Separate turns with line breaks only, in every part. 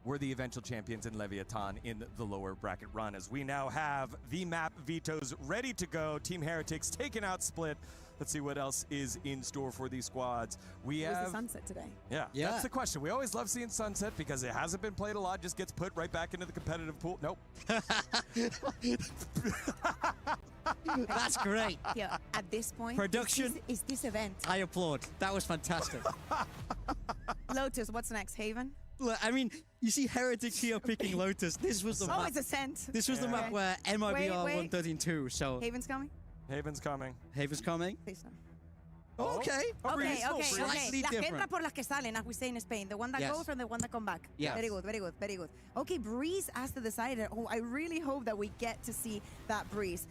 were the eventual champions in Leviathan in the lower bracket run. As we now have the map vetoes ready to go. Team Heretics taking out Split. Let's see what else is in store for these squads. We have
the Sunset today.
Yeah, that's the question. We always love seeing Sunset because it hasn't been played a lot, just gets put right back into the competitive pool. Nope.
That's great.
Yeah, at this point,
production
is this event.
I applaud. That was fantastic.
Lotus, what's next? Haven?
Look, I mean, you see Heretics here picking Lotus. This was the map.
It's Ascent.
This was the map where MIBR won 13-2, so...
Haven's coming?
Haven's coming.
Haven's coming?
Please no.
Okay.
Okay.
Slightly
Las que
different.
entra por las que salen, as we say in Spain. The one that goes and the one that come back.
Yeah.
Very good. Okay, Breeze as the decider. Oh, I really hope that we get to see that Breeze.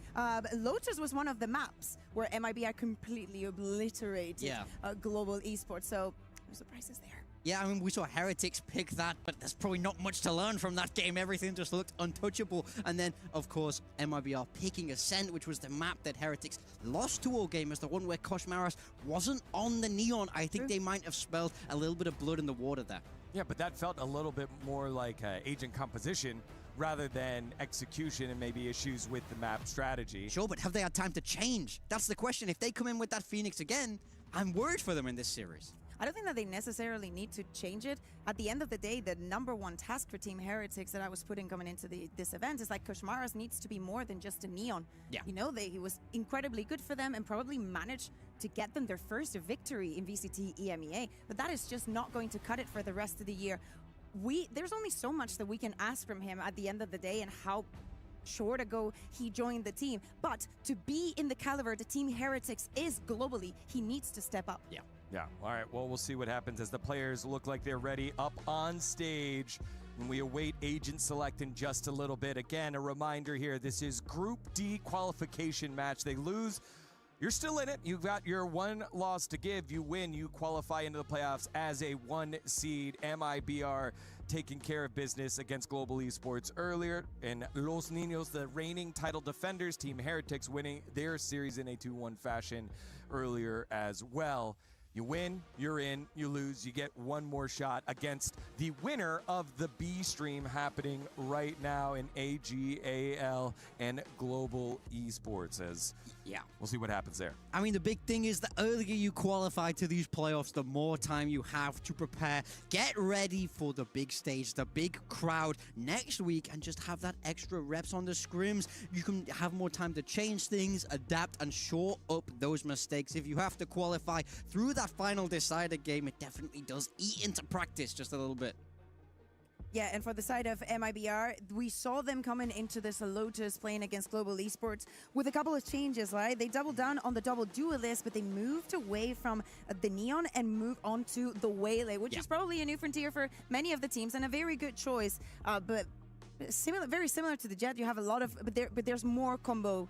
Lotus was one of the maps where MIBR completely obliterated global esports. So, no surprises there.
Yeah, I mean, we saw Heretics pick that, but there's probably not much to learn from that game. Everything just looked untouchable. And then, of course, MIBR picking Ascent, which was the map that Heretics lost to all gamers, the one where Koshmaras wasn't on the neon. I think they might have spelled a little bit of blood in the water there.
Yeah, but that felt a little bit more like agent composition rather than execution and maybe issues with the map strategy.
Sure, but have they had time to change? That's the question. If they come in with that Phoenix again, I'm worried for them in this series.
I don't think that they necessarily need to change it. At the end of the day, the #1 task for Team Heretics that I was putting coming into this event is like Koshmaras needs to be more than just a neon.
Yeah.
You know, he was incredibly good for them and probably managed to get them their first victory in VCT EMEA, but that is just not going to cut it for the rest of the year. There's only so much that we can ask from him at the end of the day and how short ago he joined the team. But to be in the caliber the Team Heretics is globally, he needs to step up.
Yeah, all right, well, we'll see what happens as the players look like they're ready up on stage. And we await agent select in just a little bit. Again, a reminder here, this is Group D qualification match. They lose, you're still in it. You've got your one loss to give. You win, you qualify into the playoffs as a 1 seed. MIBR taking care of business against Global Esports earlier. And Los Niños, the reigning title defenders, Team Heretics winning their series in a 2-1 fashion earlier as well. You win, you're in, you lose, you get one more shot against the winner of the B stream happening right now in AGAL and Global Esports. We'll see what happens there.
I mean, the big thing is the earlier you qualify to these playoffs, the more time you have to prepare. Get ready for the big stage, the big crowd next week, and just have that extra reps on the scrims. You can have more time to change things, adapt, and shore up those mistakes. If you have to qualify through that final decider game, it definitely does eat into practice just a little bit.
Yeah, and for the side of MIBR, we saw them coming into this Lotus playing against Global Esports with a couple of changes, right? They doubled down on the double duelist, but they moved away from the Neon and moved on to the Waylay, which is probably a new frontier for many of the teams and a very good choice. But very similar to the Jet, you have a lot of, but there's more combo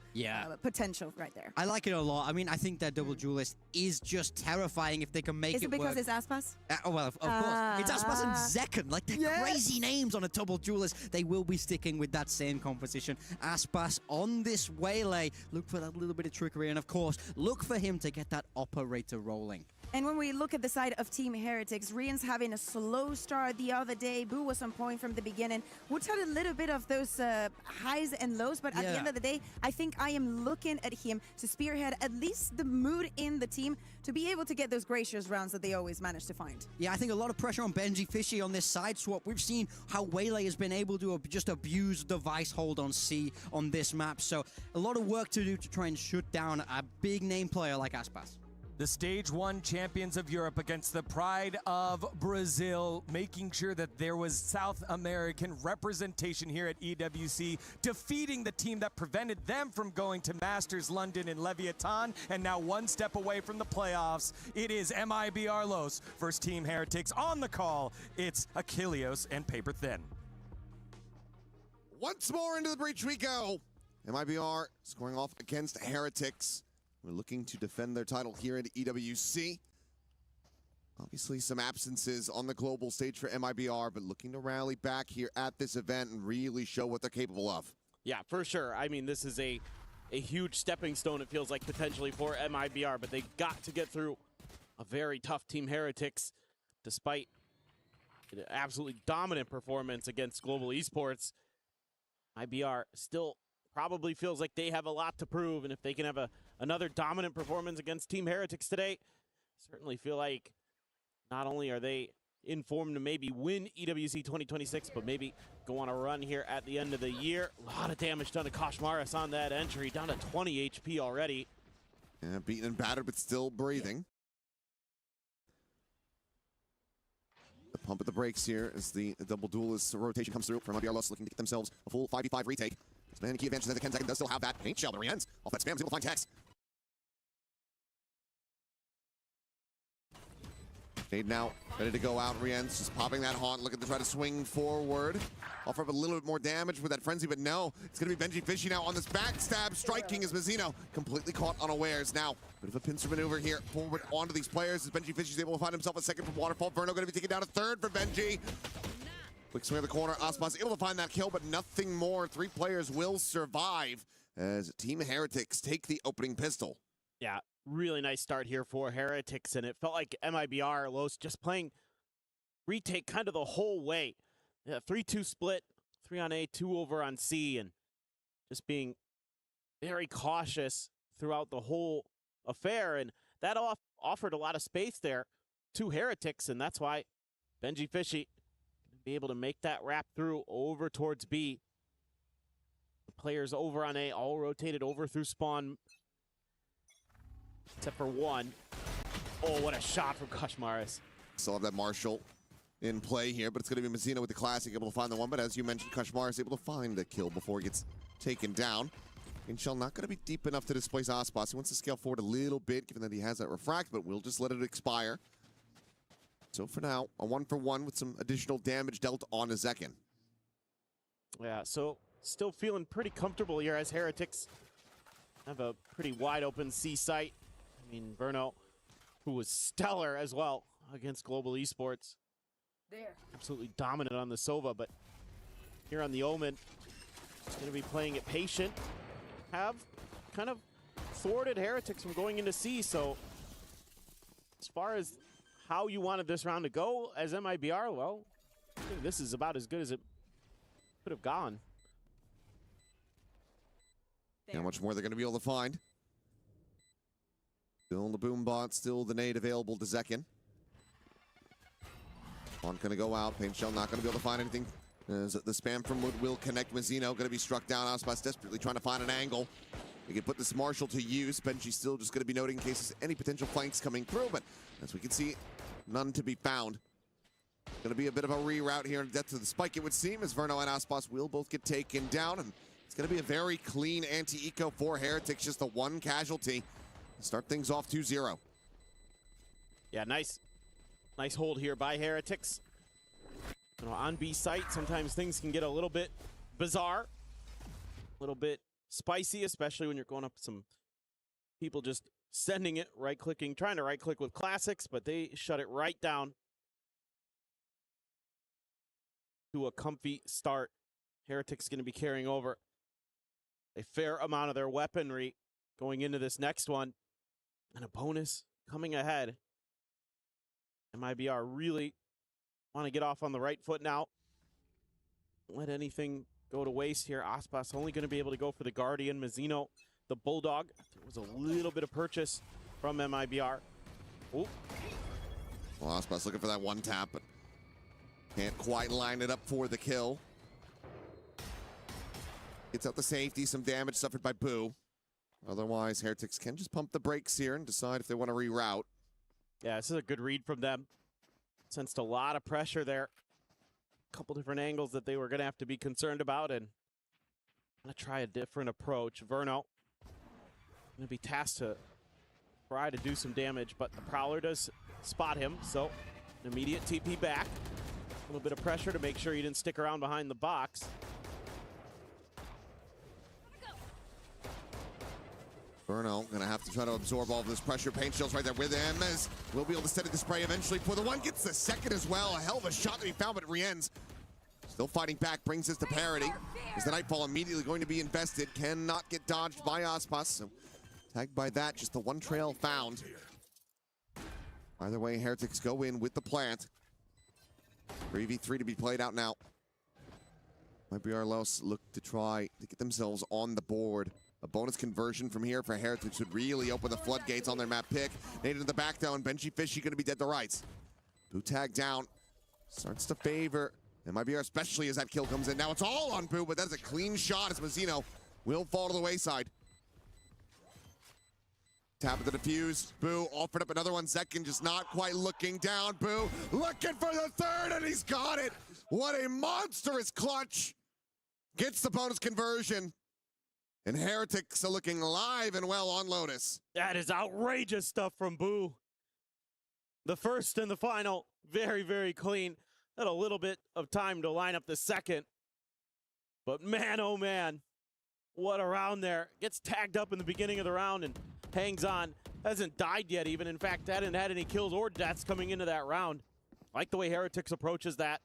potential right there.
I like it a lot. I mean, I think that double duelist is just terrifying if they can make it work.
Is it because it's Aspas?
Well, of course. It's Aspas and Zekken. Like, they're crazy names on a double duelist. They will be sticking with that same composition. Aspas on this Waylay. Look for that little bit of trickery. And, of course, look for him to get that operator rolling.
And when we look at the side of Team Heretics, Rian's having a slow start the other day. Boo was on point from the beginning. Woods had a little bit of those highs and lows, but at the end of the day, I think I am looking at him to spearhead at least the mood in the team to be able to get those gracious rounds that they always manage to find.
Yeah, I think a lot of pressure on Benji Fishy on this side swap. We've seen how Waylay has been able to just abuse the vice hold on C on this map. So a lot of work to do to try and shut down a big name player like Aspas.
The Stage 1 champions of Europe against the Pride of Brazil, making sure that there was South American representation here at EWC, defeating the team that prevented them from going to Masters London in Leviathan, and now one step away from the playoffs. It is MIBR Los versus Team Heretics. On the call, it's Achilleos and Paper Thin.
Once more into the breach we go. MIBR scoring off against Heretics. We're looking to defend their title here at EWC. Obviously some absences on the global stage for MIBR, but looking to rally back here at this event and really show what they're capable of.
Yeah, for sure. I mean, this is a huge stepping stone, it feels like, potentially for MIBR, but they got to get through a very tough Team Heretics, despite an absolutely dominant performance against Global Esports. MIBR still probably feels like they have a lot to prove, and if they can have another dominant performance against Team Heretics today, certainly feel like not only are they in form to maybe win EWC 2026, but maybe go on a run here at the end of the year. A lot of damage done to Koshmaris on that entry, down to 20 HP already.
Yeah, beaten and battered, but still breathing. The pump at the brakes here as the double duelist rotation comes through from MIBR Lost, looking to get themselves a full 5v5 retake. This man key advantage as the Ken does still have that. Paint shell, but Rienz off that spam is able to find Tex. Nade now ready to go out. Rienz just popping that haunt, looking to try to swing forward. Offer up a little bit more damage with that frenzy, but no. It's going to be Benji Fishy now on this backstab, striking as Mazzino completely caught unawares. Now, bit of a pincer maneuver here forward onto these players as Benji Fishy's able to find himself a second from Waterfall. Verno going to be taken down a third for Benji. Quick swing of the corner. Aspas able to find that kill, but nothing more. 3 players will survive as Team Heretics take the opening pistol.
Yeah, really nice start here for Heretics, and it felt like MIBR Los just playing retake kind of the whole way. Yeah, 3-2 split, 3 on A, 2 over on C, and just being very cautious throughout the whole affair, and that offered a lot of space there to Heretics, and that's why Benji Fishy can be able to make that wrap through over towards B. The players over on A all rotated over through spawn, except for one. Oh, what a shot from Koshmaris.
Still have that Marshall in play here, but it's going to be Mazzino with the classic able to find the one, but as you mentioned, Koshmaris able to find the kill before he gets taken down. And Shell not going to be deep enough to displace Aspas. He wants to scale forward a little bit, given that he has that refract, but we'll just let it expire. So for now, a 1-for-1 with some additional damage dealt on Ezekin.
Yeah, so still feeling pretty comfortable here as Heretics have a pretty wide open C site. I mean, Verno, who was stellar as well against Global Esports. Absolutely dominant on the Sova, but here on the Omen, he's going to be playing it patient. Have kind of thwarted Heretics from going into C, so as far as how you wanted this round to go as MIBR, well, I think this is about as good as it could have gone.
How much more they're going to be able to find. Still the boom bot, still the nade available to Zekin. One going to go out. Paint Shell not going to be able to find anything. As the spam from Wood will connect. Mazzino going to be struck down. Aspas desperately trying to find an angle. We can put this Marshall to use. Benji still just going to be noting in case there's any potential flanks coming through, but as we can see, none to be found. Going to be a bit of a reroute here in depth to the spike, it would seem, as Verno and Aspas will both get taken down, and it's going to be a very clean anti-eco for Heretics, just the one casualty. Start things off 2-0.
Yeah, nice hold here by Heretics. You know, on B site, sometimes things can get a little bit bizarre, a little bit spicy, especially when you're going up some people just sending it, right-clicking, trying to right-click with classics, but they shut it right down to a comfy start. Heretics going to be carrying over a fair amount of their weaponry going into this next one, and a bonus coming ahead. MIBR really want to get off on the right foot now. Don't let anything go to waste here. Aspas only going to be able to go for the Guardian. Mazzino, the Bulldog. There was a little bit of purchase from MIBR. Ooh.
Well, Aspas looking for that one tap, but can't quite line it up for the kill. Gets out the safety, some damage suffered by Boo. Otherwise, Heretics can just pump the brakes here and decide if they want to reroute.
Yeah, this is a good read from them. Sensed a lot of pressure there. A couple different angles that they were going to have to be concerned about, and going to try a different approach. Verno going to be tasked to try to do some damage, but the Prowler does spot him, so an immediate TP back. A little bit of pressure to make sure he didn't stick around behind the box.
Verno gonna have to try to absorb all of this pressure. Paint Shell's right there with him, as we'll be able to steady the spray eventually for the one. Gets the second as well. A hell of a shot that he found, but Rienz still fighting back, brings us to parity. As the Nightfall immediately going to be invested. Cannot get dodged by Aspas. So tagged by that, just the one trail found. Either way, Heretics go in with the plant. 3v3 to be played out now. MIBR look to try to get themselves on the board. A bonus conversion from here for Heretics would really open the floodgates on their map pick. Nade into the back though, and Benji Fishy gonna be dead to rights. Boo tag down, starts to favor MIBR, especially as that kill comes in. Now it's all on Boo, but that's a clean shot as Mazzino will fall to the wayside. Tap of the defuse. Boo offered up another 1 second, just not quite looking down. Boo looking for the third, and he's got it. What a monstrous clutch. Gets the bonus conversion. And Heretics are looking live and well on Lotus.
That is outrageous stuff from Boo. The first and the final, very, very clean. Had a little bit of time to line up the second. But man, oh man, what a round there. Gets tagged up in the beginning of the round and hangs on. Hasn't died yet even. In fact, hadn't had any kills or deaths coming into that round. Like the way Heretics approaches that.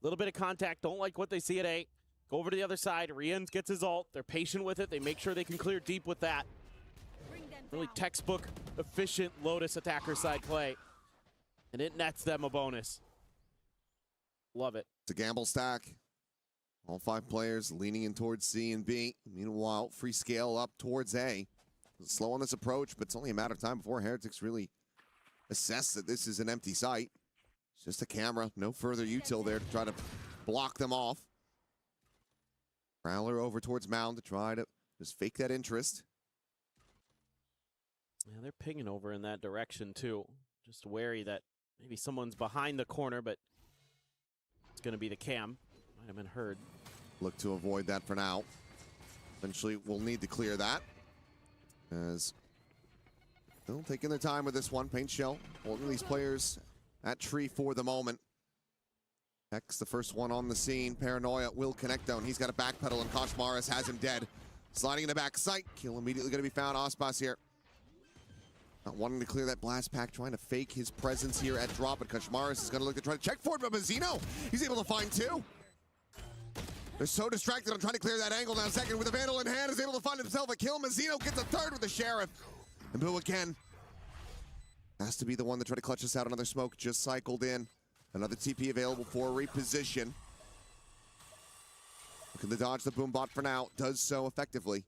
A little bit of contact, don't like what they see at A. Go over to the other side, Riens gets his ult. They're patient with it. They make sure they can clear deep with that. Really textbook, efficient Lotus attacker side play. And it nets them a bonus. Love it.
It's a gamble stack. All 5 players leaning in towards C and B. Meanwhile, free scale up towards A. Slow on this approach, but it's only a matter of time before Heretics really assess that this is an empty site. It's just a camera, no further util there to try to block them off. Prowler over towards Mound to try to just fake that interest.
Yeah, they're pinging over in that direction too. Just wary that maybe someone's behind the corner, but it's going to be the cam. Might have been heard.
Look to avoid that for now. Eventually, we'll need to clear that. As still taking their time with this one. Paint Shell holding these players at tree for the moment. Hex, the first one on the scene. Paranoia will connect though, and he's got a backpedal, and Koshmaris has him dead. Sliding in the back sight. Kill immediately going to be found. Ospas here. Not wanting to clear that blast pack, trying to fake his presence here at drop, but Koshmaris is going to look to try to check for it, but Mazzino, he's able to find 2. They're so distracted on trying to clear that angle now. Second with the Vandal in hand is able to find himself a kill. Mazzino gets a third with the Sheriff. And Boo again has to be the one to try to clutch us out. Another smoke just cycled in. Another TP available for reposition. Looking to dodge the boom bot for now. Does so effectively.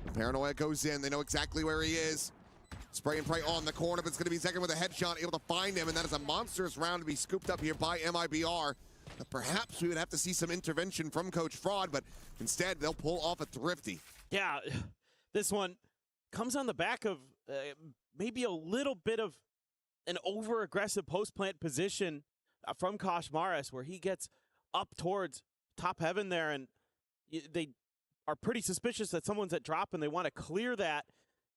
The Paranoia goes in. They know exactly where he is. Spray and pray on the corner, but it's going to be second with a headshot. Able to find him, and that is a monstrous round to be scooped up here by MIBR. Perhaps we would have to see some intervention from Coach Fraud, but instead they'll pull off a thrifty.
Yeah, this one comes on the back of maybe a little bit of an over-aggressive post-plant position from Koshmaris, where he gets up towards top heaven there, and they are pretty suspicious that someone's at drop, and they want to clear that.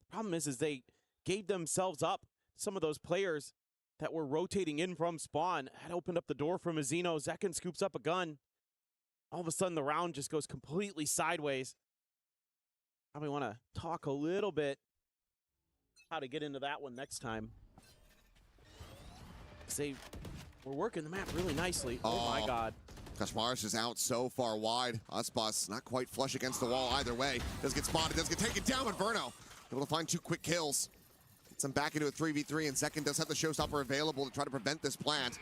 The problem is they gave themselves up. Some of those players that were rotating in from spawn had opened up the door for Mazzino. Zekin scoops up a gun. All of a sudden, the round just goes completely sideways. Probably want to talk a little bit how to get into that one next time. They were working the map really nicely. Oh my God.
Koshmaris is out so far wide. Ospas not quite flush against the wall either way. Does get spotted, does get taken down, but Verno able to find 2 quick kills. Gets him back into a 3v3, and Second does have the showstopper available to try to prevent this plant.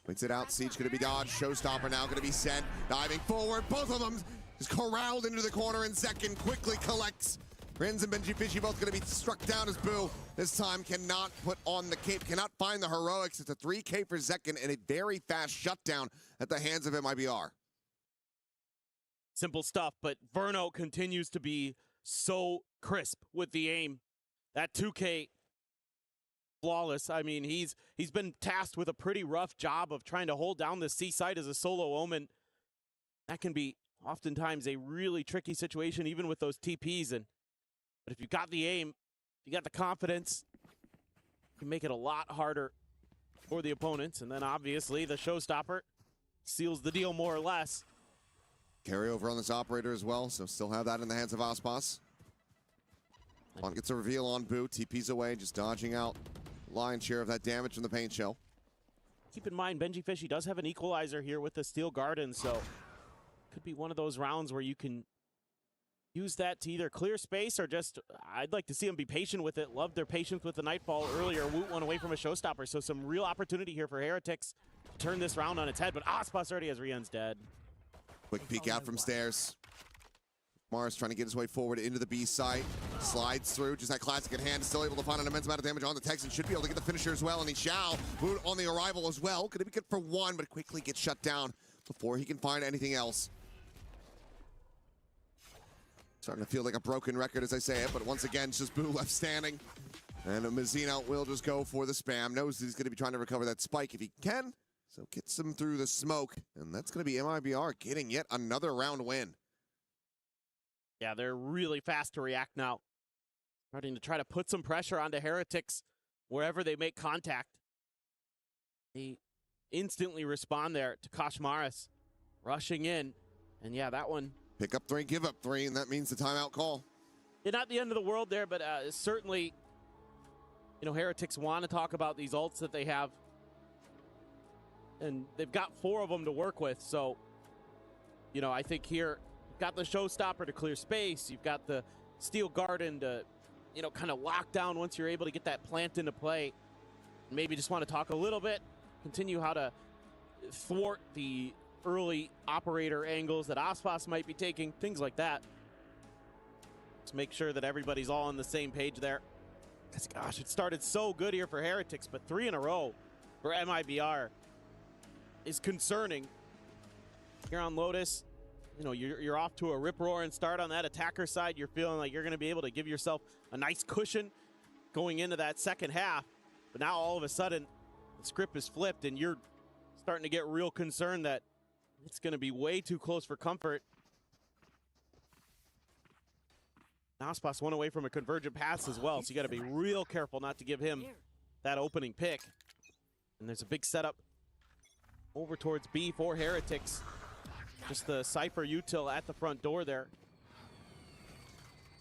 Waits it out, Siege gonna be dodged. Showstopper now gonna be sent. Diving forward, both of them just corralled into the corner, and Second quickly collects. Rins and Benji Fishy both gonna be struck down as Boo. This time cannot put on the cape, cannot find the heroics. It's a 3K for Zekin and a very fast shutdown at the hands of MIBR.
Simple stuff, but Verno continues to be so crisp with the aim. That 2K, flawless. I mean, he's been tasked with a pretty rough job of trying to hold down the C site as a solo Omen. That can be oftentimes a really tricky situation, even with those TPs. But if you got the aim, you got the confidence, you can make it a lot harder for the opponents. And then obviously the showstopper seals the deal more or less.
Carryover on this operator as well, so still have that in the hands of Ospas. On gets a reveal on Boo, TP's away, just dodging out lion's share of that damage from the paint shell.
Keep in mind, Benji Fishy does have an equalizer here with the Steel Garden, so could be one of those rounds where you can use that to either clear space or just, I'd like to see them be patient with it. Loved their patience with the Nightfall earlier. Woot went away from a showstopper, so some real opportunity here for Heretics to turn this round on its head, but Aspas already has Rian's dead.
Quick peek out from stairs. Mars trying to get his way forward into the B site. Slides through, just that classic at hand. Still able to find an immense amount of damage on the Texan. Should be able to get the finisher as well, and he shall. Woot on the arrival as well. Could be good for one, but quickly gets shut down before he can find anything else. Starting to feel like a broken record as I say it, but once again, it's just Boo left standing. And Mazzino will just go for the spam. Knows he's going to be trying to recover that spike if he can. So gets him through the smoke. And that's going to be MIBR getting yet another round win.
Yeah, they're really fast to react now. Starting to try to put some pressure onto Heretics wherever they make contact. They instantly respond there to Kashmaris rushing in. And yeah, that one.
Pick up 3, give up 3, and that means the timeout call.
Yeah, not the end of the world there, but certainly, you know, Heretics want to talk about these ults that they have. And they've got 4 of them to work with. So, you know, I think here, you've got the showstopper to clear space. You've got the Steel Garden to, you know, kind of lock down once you're able to get that plant into play. Maybe just want to talk a little bit, continue how to thwart the early operator angles that Aspas might be taking, things like that. Let's make sure that everybody's all on the same page there. Because, gosh, it started so good here for Heretics, but 3 in a row for MIBR is concerning. Here on Lotus, you know, you're off to a rip-roaring start on that attacker side. You're feeling like you're going to be able to give yourself a nice cushion going into that second half. But now all of a sudden, the script is flipped, and you're starting to get real concerned that it's going to be way too close for comfort. Aspas went away from a convergent pass as well, so you got to be real careful not to give him that opening pick. And there's a big setup over towards B for Heretics. Just the Cypher util at the front door there.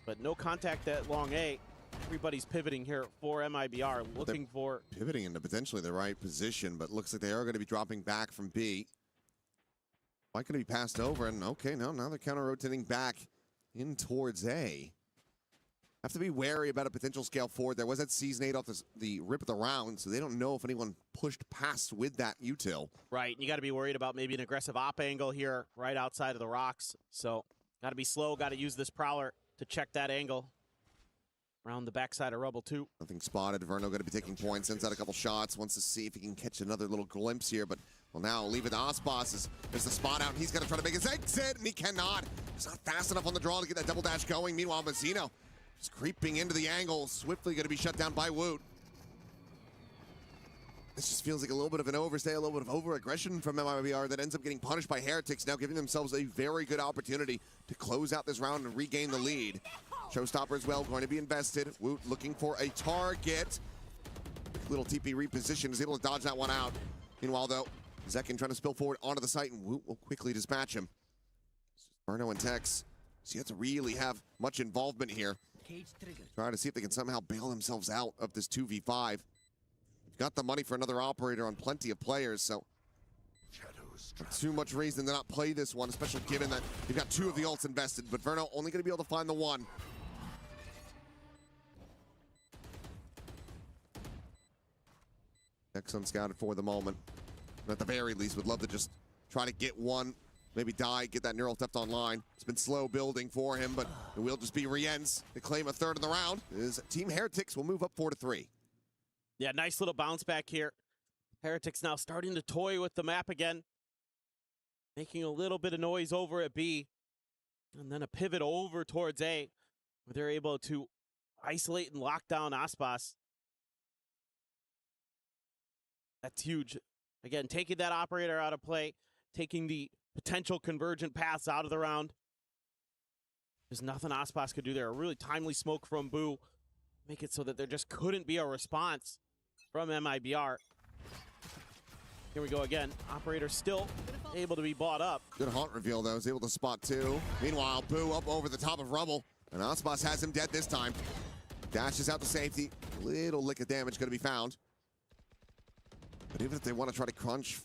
But no contact at long A. Everybody's pivoting here for MIBR, looking for...
Pivoting into potentially the right position, but looks like they are going to be dropping back from B. Why could it be passed over? And okay, no, now they're counter-rotating back in towards A. Have to be wary about a potential scale forward. There was that Season 8 off the rip of the round, so they don't know if anyone pushed past with that util.
Right, you got to be worried about maybe an aggressive op angle here right outside of the rocks. So got to be slow, got to use this Prowler to check that angle. Around the backside of Rubble, too.
Nothing spotted. Verno going to be taking points, sends out a couple shots, wants to see if he can catch another little glimpse here, but well, now leave it to Aspas. There's the spot out, and he's going to try to make his exit, and he cannot. He's not fast enough on the draw to get that double dash going. Meanwhile, Mazzino just creeping into the angle, swiftly going to be shut down by Woot. This just feels like a little bit of an overstay, a little bit of over-aggression from MIBR that ends up getting punished by Heretics, now giving themselves a very good opportunity to close out this round and regain the lead. Showstopper as well, going to be invested. Woot looking for a target. Little TP reposition, is able to dodge that one out. Meanwhile, though, Zekin trying to spill forward onto the site, and Woot will quickly dispatch him. Verno and Tex, so you have to really have much involvement here. Trying to see if they can somehow bail themselves out of this 2v5. You've got the money for another operator on plenty of players, so not too much reason to not play this one, especially given that you've got 2 of the ults invested, but Verno only going to be able to find the one. Tex unscouted for the moment. But at the very least, would love to just try to get one, maybe die, get that neural theft online. It's been slow building for him, but it will just be Rien's to claim a third in the round. Is Team Heretics will move up 4-3.
Yeah, nice little bounce back here. Heretics now starting to toy with the map again. Making a little bit of noise over at B. And then a pivot over towards A, where they're able to isolate and lock down Aspas. That's huge. Again, taking that operator out of play, taking the potential convergent paths out of the round. There's nothing Aspas could do there. A really timely smoke from Boo. Make it so that there just couldn't be a response from MIBR. Here we go again. Operator still able to be bought up.
Good haunt reveal, though. Is able to spot 2. Meanwhile, Boo up over the top of Rubble. And Aspas has him dead this time. Dashes out to safety. Little lick of damage going to be found. But even if they want to try to crunch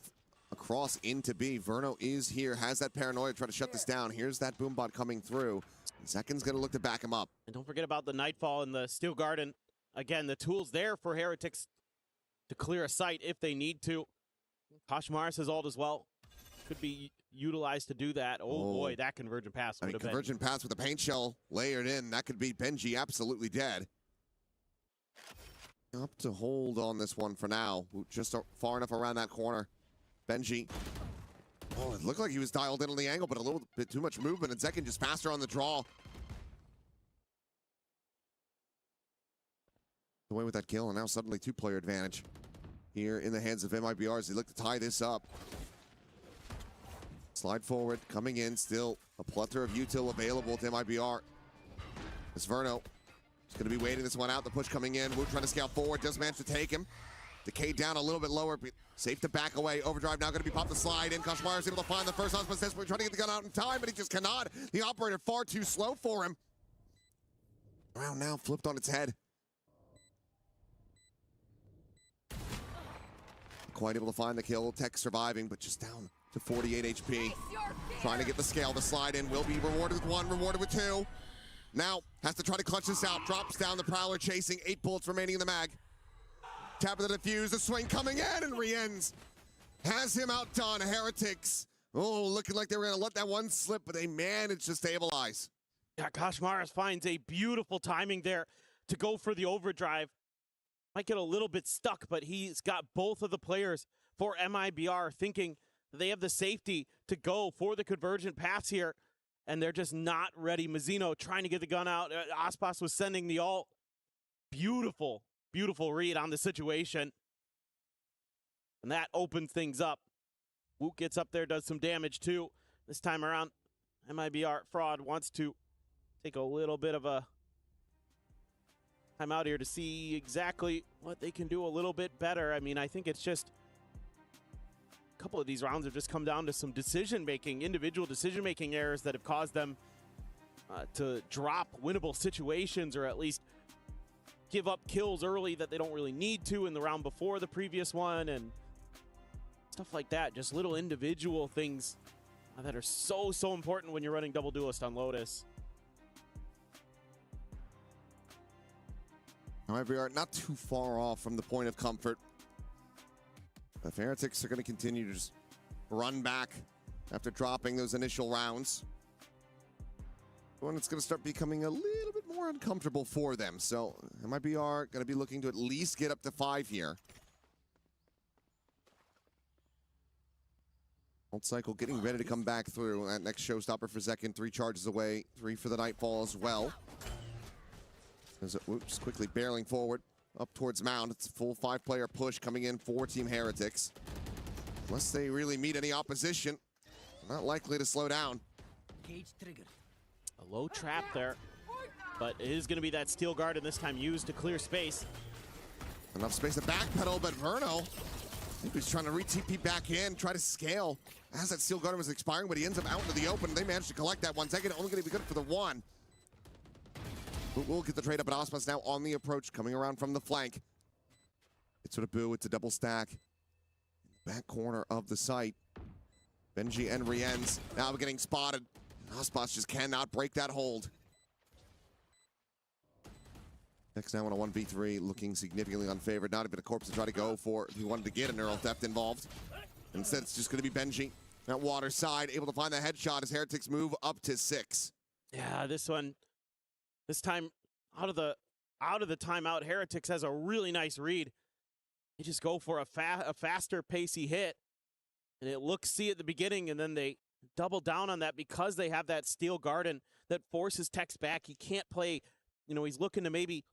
across into B, Verno is here, has that paranoia to try to shut this down. Here's that Boombot coming through. Zekin's going to look to back him up.
And don't forget about the Nightfall and the Steel Garden. Again, the tools there for Heretics to clear a site if they need to. Kashmaris has ult as well. Could be utilized to do that. Oh boy, that convergent pass would have been.
Convergent pass with the paint shell layered in. That could be Benji absolutely dead. Up to hold on this one for now. Just far enough around that corner. Benji. Oh, it looked like he was dialed in on the angle, but a little bit too much movement, and Zekin just faster on the draw. Away with that kill, and now suddenly two-player advantage here in the hands of MIBR as they look to tie this up. Slide forward, coming in, still a plethora of util available to MIBR. As Verno is going to be waiting this one out. The push coming in. Wu trying to scale forward, does manage to take him. Decay down a little bit lower, but safe to back away. Overdrive now going to be popped the slide in. Kashmar is able to find the first Osmond desperately trying to get the gun out in time, but he just cannot. The operator far too slow for him. Round now flipped on its head. Quite able to find the kill. Tech surviving, but just down to 48 HP. Trying to get the scale. The slide in will be rewarded with one, rewarded with two. Now has to try to clutch this out. Drops down the Prowler chasing. 8 bullets remaining in the mag. Tap of the defuse. The swing coming in, and Rienz has him outdone. Heretics. Oh, looking like they were going to let that one slip, but they managed to stabilize.
Yeah, Kashmaris finds a beautiful timing there to go for the overdrive. Might get a little bit stuck, but he's got both of the players for MIBR thinking they have the safety to go for the convergent pass here, and they're just not ready. Mazzino trying to get the gun out. Aspas was sending the ult. Beautiful, beautiful read on the situation. And that opens things up. Wook gets up there, does some damage too. This time around, MIBR Fraud wants to take a little bit of a time out here to see exactly what they can do a little bit better. I mean, I think it's just a couple of these rounds have just come down to some decision-making, individual decision-making errors that have caused them to drop winnable situations or at least give up kills early that they don't really need to in the round before the previous one and stuff like that. Just little individual things that are so important when you're running double duelist on Lotus.
MIBR not too far off from the point of comfort. The Heretics are going to continue to just run back after dropping those initial rounds. When it's going to start becoming a little bit more uncomfortable for them. So MIBR going to be looking to at least get up to 5 here. Ult cycle getting ready to come back through. That next showstopper for Zekin, 3 charges away, 3 for the Nightfall as well. Just quickly barreling forward up towards Mound. It's a full 5-player push coming in for Team Heretics. Unless they really meet any opposition, not likely to slow down.
A low trap there, but it is going to be that Steel Guard, and this time used to clear space.
Enough space to backpedal, but Verno, he's trying to re-TP back in, try to scale as that Steel Guard was expiring, but he ends up out into the open. They managed to collect that 1 second, only going to be good for the 1. We'll get the trade up, but Osmas now on the approach, coming around from the flank. It's sort of boo, it's a double stack. Back corner of the site. Benji and Rienz now getting spotted. Ospas just cannot break that hold. Next now on a 1v3, looking significantly unfavored. Not even a corpse to try to go for if he wanted to get a neural theft involved. Instead, it's just going to be Benji. That water side, able to find the headshot as Heretics move up to 6.
Yeah, this time out of the timeout, Heretics has a really nice read. They just go for a faster pacey hit, and it looks see at the beginning, and then they double down on that because they have that Steel Garden that forces Tex back. He can't play, he's looking to maybe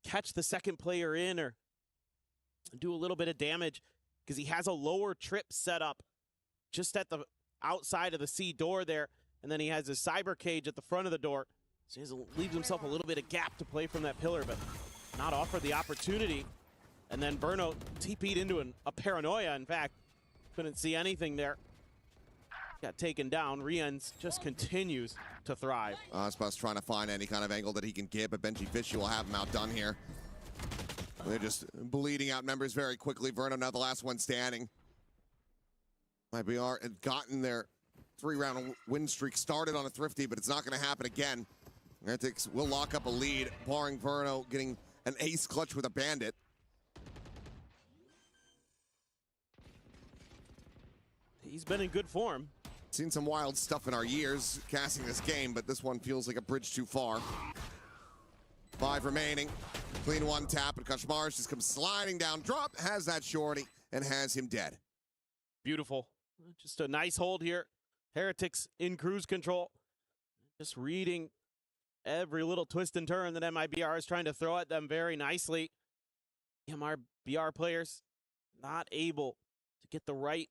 catch the second player in or do a little bit of damage because he has a lower trip set up just at the outside of the C door there, and then he has his cyber cage at the front of the door. So he leaves himself a little bit of gap to play from that pillar, but not offered the opportunity. And then Burno TP'd into a paranoia, in fact. Couldn't see anything there. Got taken down. Rienz just continues to thrive.
Ospas trying to find any kind of angle that he can get, but Benji Fishy will have him outdone here. They're just bleeding out members very quickly. Verno now the last one standing. MIBR had gotten their 3-round win streak started on a Thrifty, but it's not going to happen again. Heretics will lock up a lead, barring Verno getting an ace clutch with a bandit.
He's been in good form.
Seen some wild stuff in our years casting this game, but this one feels like a bridge too far. 5 remaining. Clean one tap, and Kashmars just comes sliding down. Drop, has that shorty, and has him dead.
Beautiful. Just a nice hold here. Heretics in cruise control. Just reading every little twist and turn that MIBR is trying to throw at them very nicely. MIBR players not able to get the right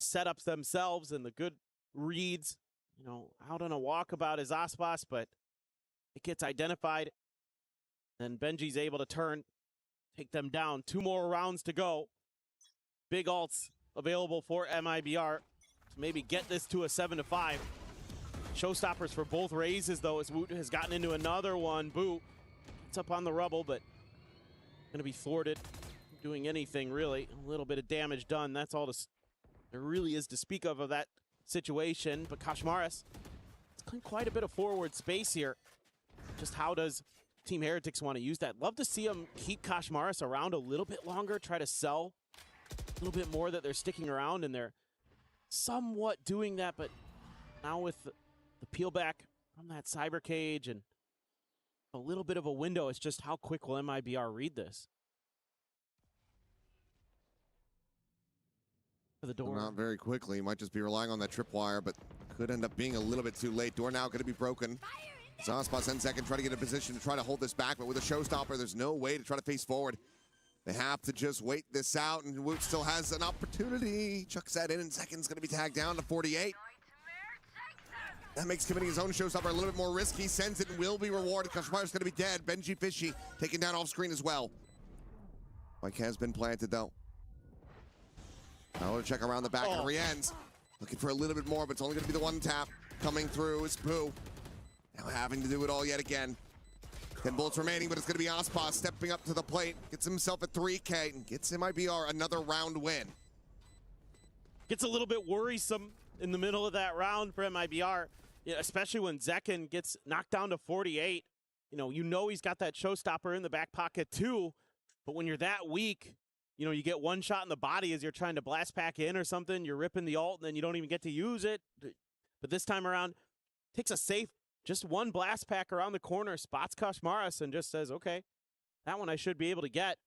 setups themselves and the good reads. You know, out on a walkabout is Aspas, but it gets identified. Then Benji's able to turn, take them down. 2 more rounds to go. Big ults available for MIBR to maybe get this to a 7-5. Showstoppers for both raises, though, as Woot has gotten into another one. Boo, it's up on the rubble, but going to be thwarted. Doing anything, really. A little bit of damage done. That's all there really is to speak of that situation. But Kashmaris, it's quite a bit of forward space here. Just how does Team Heretics want to use that? Love to see them keep Kashmaris around a little bit longer, try to sell a little bit more that they're sticking around, and they're somewhat doing that, but now with the peel back from that cyber cage and a little bit of a window, it's just how quick will MIBR read this? For the door.
Not very quickly. Might just be relying on that tripwire, but could end up being a little bit too late. Door now going to be broken. Zaspas and second try to get a position to try to hold this back, but with a showstopper, there's no way to try to face forward. They have to just wait this out, and Woot still has an opportunity. Chucks that in, and second's going to be tagged down to 48. That makes committing his own showstopper a little bit more risky. Sends it and will be rewarded. Kashmar's going to be dead. Benji Fishy taken down off screen as well. Mike has been planted, though. Now check around the back of Rien's. Looking for a little bit more, but it's only going to be the one tap. Coming through is Boo. Now having to do it all yet again. 10 bullets remaining, but it's going to be Aspas stepping up to the plate. Gets himself a 3K and gets MIBR another round win.
Gets a little bit worrisome in the middle of that round for MIBR, especially when Zekin gets knocked down to 48. You know he's got that showstopper in the back pocket too, but when you're that weak, you get one shot in the body as you're trying to blast pack in or something, you're ripping the ult, and then you don't even get to use it. But this time around, takes a safe, just one blast pack around the corner, spots Kashmaris, and just says, okay, that one I should be able to get.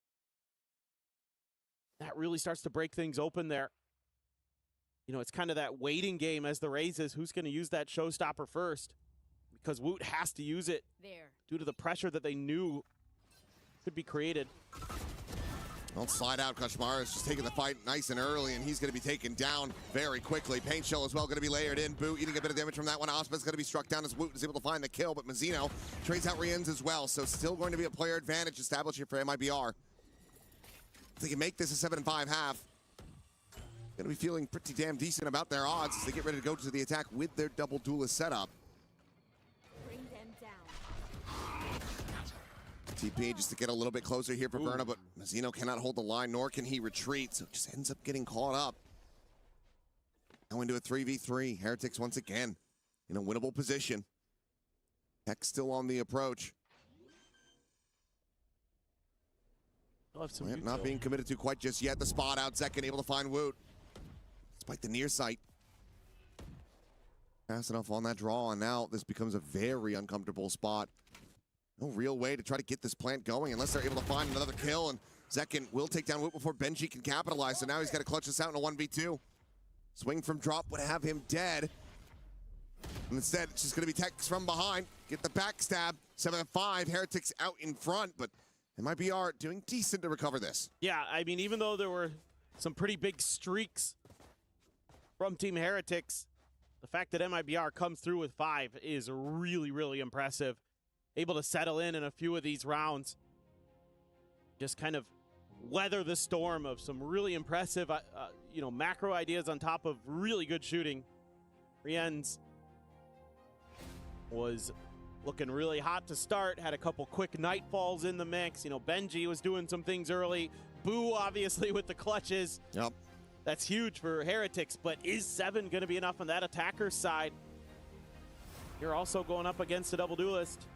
That really starts to break things open there. It's kind of that waiting game as the raises. Who's going to use that showstopper first? Because Woot has to use it due to the pressure that they knew could be created.
Don't slide out. Kashmar is just taking the fight nice and early, and he's going to be taken down very quickly. Paint shell as well going to be layered in. Boo eating a bit of damage from that one. Osman's going to be struck down as Woot is able to find the kill, but Mazzino trades out Rien's as well, so still going to be a player advantage established here for MIBR. If they can make this a 7-5 half, going to be feeling pretty damn decent about their odds as they get ready to go to the attack with their double duelist setup.
Bring them down.
TP just to get a little bit closer here for Verna, but Mazzino cannot hold the line, nor can he retreat, so just ends up getting caught up. Now into a 3v3. Heretics once again in a winnable position. Heck still on the approach. Plant not being committed to quite just yet. The spot out, Zekin able to find Woot. Despite the near sight. Fast enough on that draw, and now this becomes a very uncomfortable spot. No real way to try to get this plant going unless they're able to find another kill, and Zekin will take down Woot before Benji can capitalize, so now he's got to clutch this out in a 1v2. Swing from drop would have him dead. And instead, it's just going to be Tex from behind. Get the backstab. 7-5, Heretics out in front, but MIBR doing decent to recover this.
Yeah, I mean, even though there were some pretty big streaks from Team Heretics, the fact that MIBR comes through with 5 is really, really impressive. Able to settle in a few of these rounds. Just kind of weather the storm of some really impressive, macro ideas on top of really good shooting. Rien's was looking really hot to start, had a couple quick nightfalls in the mix. Benji was doing some things early. Boo, obviously, with the clutches.
Yep.
That's huge for Heretics, but is 7 going to be enough on that attacker side? you're also going up against a double duelist.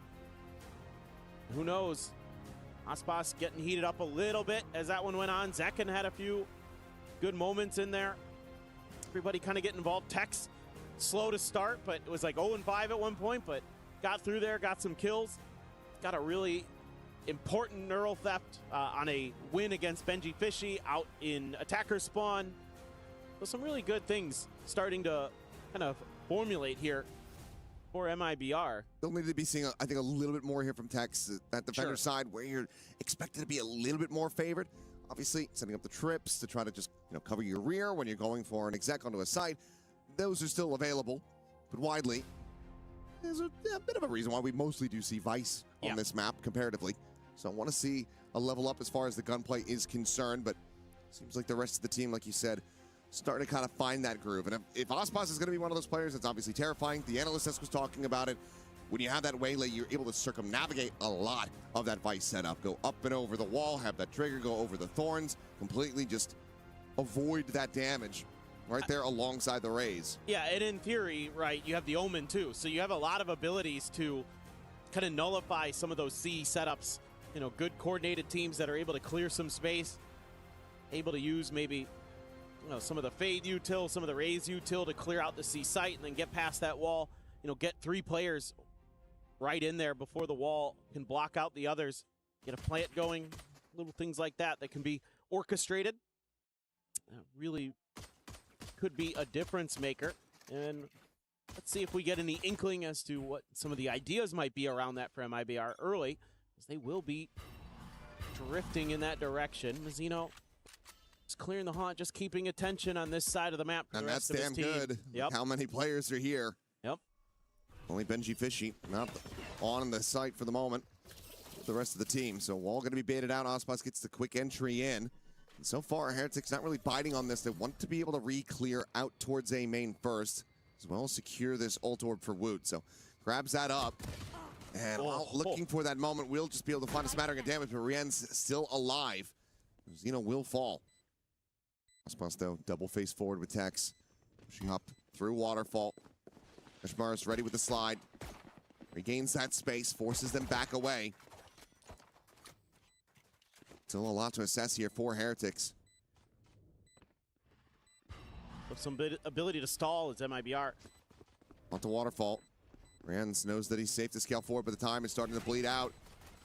Who knows? Aspas getting heated up a little bit as that one went on. Zekken had a few good moments in there. Everybody kind of getting involved. Tex, slow to start, but it was like 0-5 at one point, but got through there, got some kills. Got a really important neural theft on a win against Benji Fishy out in attacker spawn. So some really good things starting to kind of formulate here for MIBR.
They'll need to be seeing, I think, a little bit more here from Tex at the defender side, where you're expected to be a little bit more favored. Obviously, setting up the trips to try to just cover your rear when you're going for an exec onto a site. Those are still available, but widely. There's a bit of a reason why we mostly do see Vice on this map comparatively. So I want to see a level up as far as the gunplay is concerned, but seems like the rest of the team, like you said, starting to kind of find that groove. And if Aspas is going to be one of those players, that's obviously terrifying. The analyst was talking about it. When you have that waylay, you're able to circumnavigate a lot of that Vice setup. Go up and over the wall, have that trigger go over the thorns, completely just avoid that damage right there alongside the rays.
Yeah, and in theory, right, you have the Omen too. So you have a lot of abilities to kind of nullify some of those C setups. Good coordinated teams that are able to clear some space, able to use maybe some of the Fade util, some of the Raze util to clear out the C site and then get past that wall. Get 3 players right in there before the wall can block out the others. Get a plant going, little things like that that can be orchestrated. Really could be a difference maker. And let's see if we get any inkling as to what some of the ideas might be around that for MIBR early, as they will be drifting in that direction. Mazino just clearing the haunt, just keeping attention on this side of the map for the rest of his team.
And that's damn good.
Yep.
How many players are here?
Yep.
Only Benji Fishy not on the site for the moment. The rest of the team. So all going to be baited out. Aspas gets the quick entry in. And so far, Heretics not really biting on this. They want to be able to re-clear out towards A main first, as well as secure this ult orb for Woot. So grabs that up. And while looking for that moment, we'll just be able to find a smattering of damage, but Rien's still alive. Zeno will fall. Aspas, though, double face forward with Tex. Pushing up through Waterfall. Ashmar ready with the slide. Regains that space, forces them back away. Still a lot to assess here for Heretics.
With some ability to stall is MIBR.
Onto Waterfall. Rans knows that he's safe to scale forward, but the time is starting to bleed out.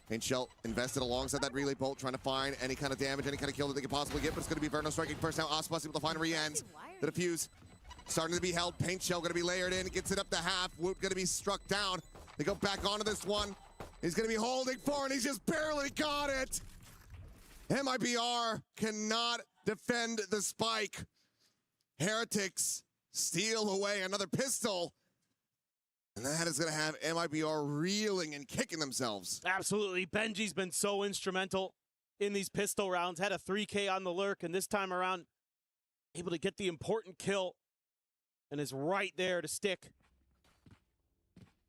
Paint Shell invested alongside that relay bolt, trying to find any kind of damage, any kind of kill that they could possibly get, but it's going to be Verno striking first now. Aspas able to find Rians. The defuse starting to be held. Paint Shell going to be layered in. Gets it up to half. Woot going to be struck down. They go back onto this one. He's going to be holding for, and he's just barely got it. MIBR cannot defend the spike. Heretics steal away another pistol. And that is going to have MIBR reeling and kicking themselves.
Absolutely. Benji's been so instrumental in these pistol rounds. Had a 3K on the lurk, and this time around, able to get the important kill. And is right there to stick.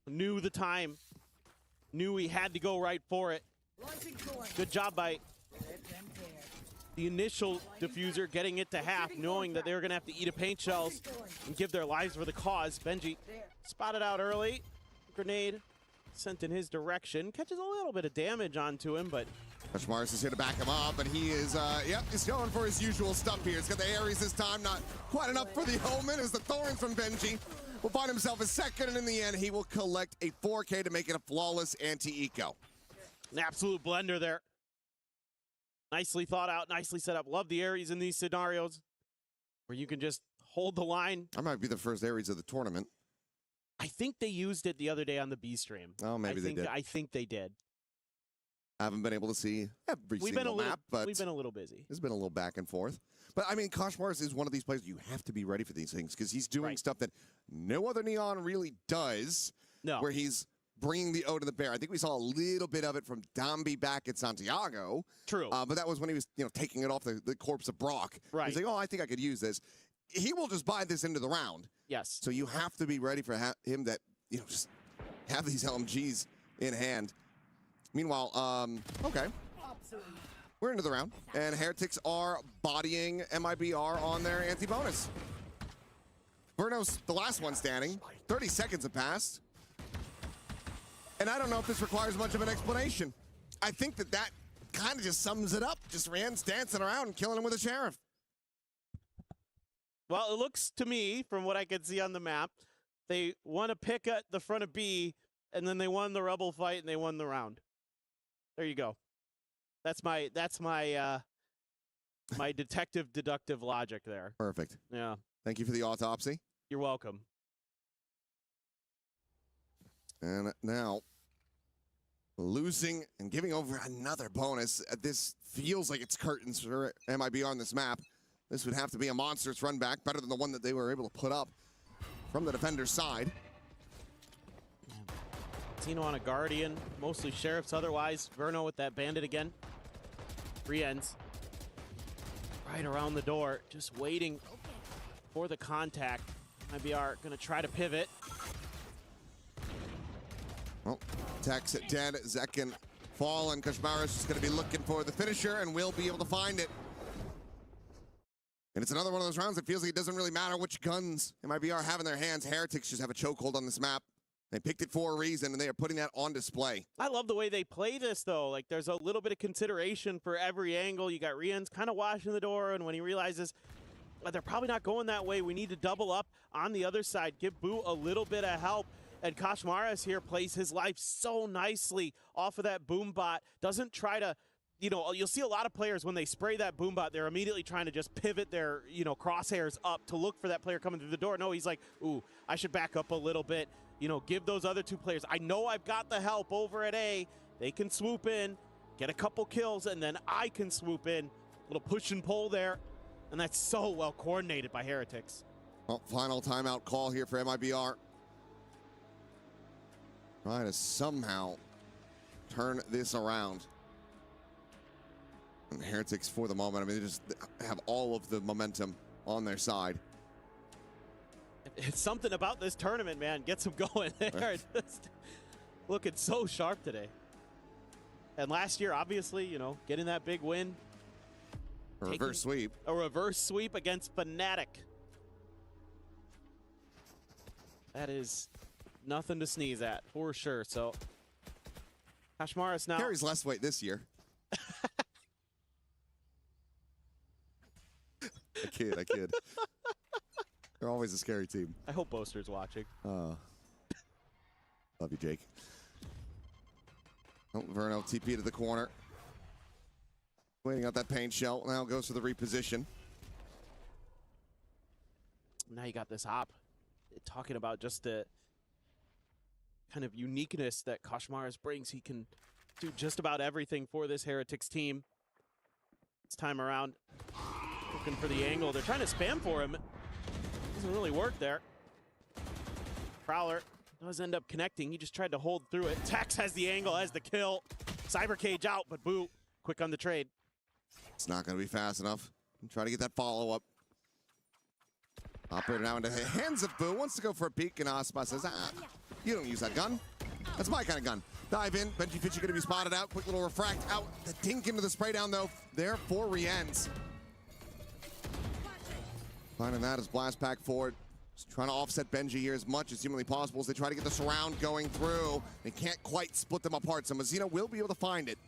Knew the time. Knew he had to go right for it. Good job by the initial diffuser getting it to half, knowing that they were going to have to eat a paint shells and give their lives for the cause. Benji spotted out early. Grenade sent in his direction. Catches a little bit of damage onto him, but
Mars is here to back him up, and he is, he's going for his usual stuff here. He's got the Ares this time, not quite enough for the Omen, as the Thorns from Benji will find himself a second, and in the end, he will collect a 4K to make it a flawless anti-eco.
An absolute blender there. Nicely thought out, nicely set up. Love the Ares in these scenarios where you can just hold the line.
I might be the first Ares of the tournament.
I think they used it the other day on the B stream.
Oh, maybe they did.
I think they did.
I haven't been able to see every single map, but
we've been a little busy.
It's been a little back and forth. But, I mean, Koshmars is one of these players you have to be ready for these things, because he's doing stuff that no other Neon really does, where he's bringing the O to the bear. I think we saw a little bit of it from Dambi back at Santiago.
True.
But that was when he was, taking it off the corpse of Brock.
Right.
He's like, oh, I think I could use this. He will just buy this into the round.
Yes.
So you have to be ready for him that, just have these LMGs in hand. Meanwhile, okay. We're into the round, and Heretics are bodying MIBR on their anti-bonus. Verno's the last one standing. 30 seconds have passed. And I don't know if this requires much of an explanation. I think that kind of just sums it up. Just Rand's dancing around and killing him with a sheriff.
Well, it looks to me, from what I can see on the map, they won a pick at the front of B, and then they won the Rebel fight, and they won the round. There you go. That's my my detective deductive logic there.
Perfect.
Yeah.
Thank you for the autopsy.
You're welcome.
And now, losing and giving over another bonus. This feels like it's curtains for MIBR on this map. This would have to be a monstrous run back, better than the one that they were able to put up from the defender's side.
Tino on a Guardian, mostly Sheriffs otherwise. Verno with that Bandit again. 3 ends. Right around the door, just waiting for the contact. MIBR gonna try to pivot.
Well, Tex dead, Zekin fallen. Kashmara is just gonna be looking for the finisher and will be able to find it. And it's another one of those rounds that feels like it doesn't really matter which guns MIBR have in their hands. Heretics just have a chokehold on this map. They picked it for a reason, and they are putting that on display.
I love the way they play this, though. Like, there's a little bit of consideration for every angle. You got Rian's kind of washing the door, and when he realizes they're probably not going that way, we need to double up on the other side, give Boo a little bit of help. And Kashmaras here plays his life so nicely off of that boom bot. Doesn't try to, you know, you'll see a lot of players when they spray that boom bot, they're immediately trying to just pivot their, you know, crosshairs up to look for that player coming through the door. No, he's like, ooh, I should back up a little bit. You know, give those other 2 players. I know I've got the help over at A. They can swoop in, get a couple kills, and then I can swoop in. Little push and pull there. And that's so well coordinated by Heretics.
Well, final timeout call here for MIBR. Trying to somehow turn this around. And Heretics for the moment, I mean, they just have all of the momentum on their side.
It's something about this tournament, man. Gets them going there. Just looking so sharp today. And last year, obviously, you know, getting that big win.
A reverse sweep.
A reverse sweep against Fnatic. That is nothing to sneeze at, for sure. So, Kashmaras now.
Carries less weight this year. I kid. They're always a scary team.
I hope Boaster's watching.
Love you, Jake. Oh, Verno TP to the corner. Waiting out that paint shell. Now goes for the reposition.
Now you got this op. Talking about just the kind of uniqueness that Kashmaras brings. He can do just about everything for this Heretics team. This time around, looking for the angle. They're trying to spam for him. Doesn't really work there. Prowler does end up connecting. He just tried to hold through it. Tex has the angle, has the kill. Cyber Cage out, but Boo quick on the trade.
It's not going to be fast enough. Try to get that follow-up. Operator now into the hands of Boo. Wants to go for a peek, and Aspa says, you don't use that gun. That's my kind of gun. Dive in. Benji Fishy going to be spotted out. Quick little refract out. The dink into the spray down, though. There for Rienz. Finding that as blast pack forward. Just trying to offset Benji here as much as humanly possible as they try to get the surround going through. They can't quite split them apart, so Mazino will be able to find it.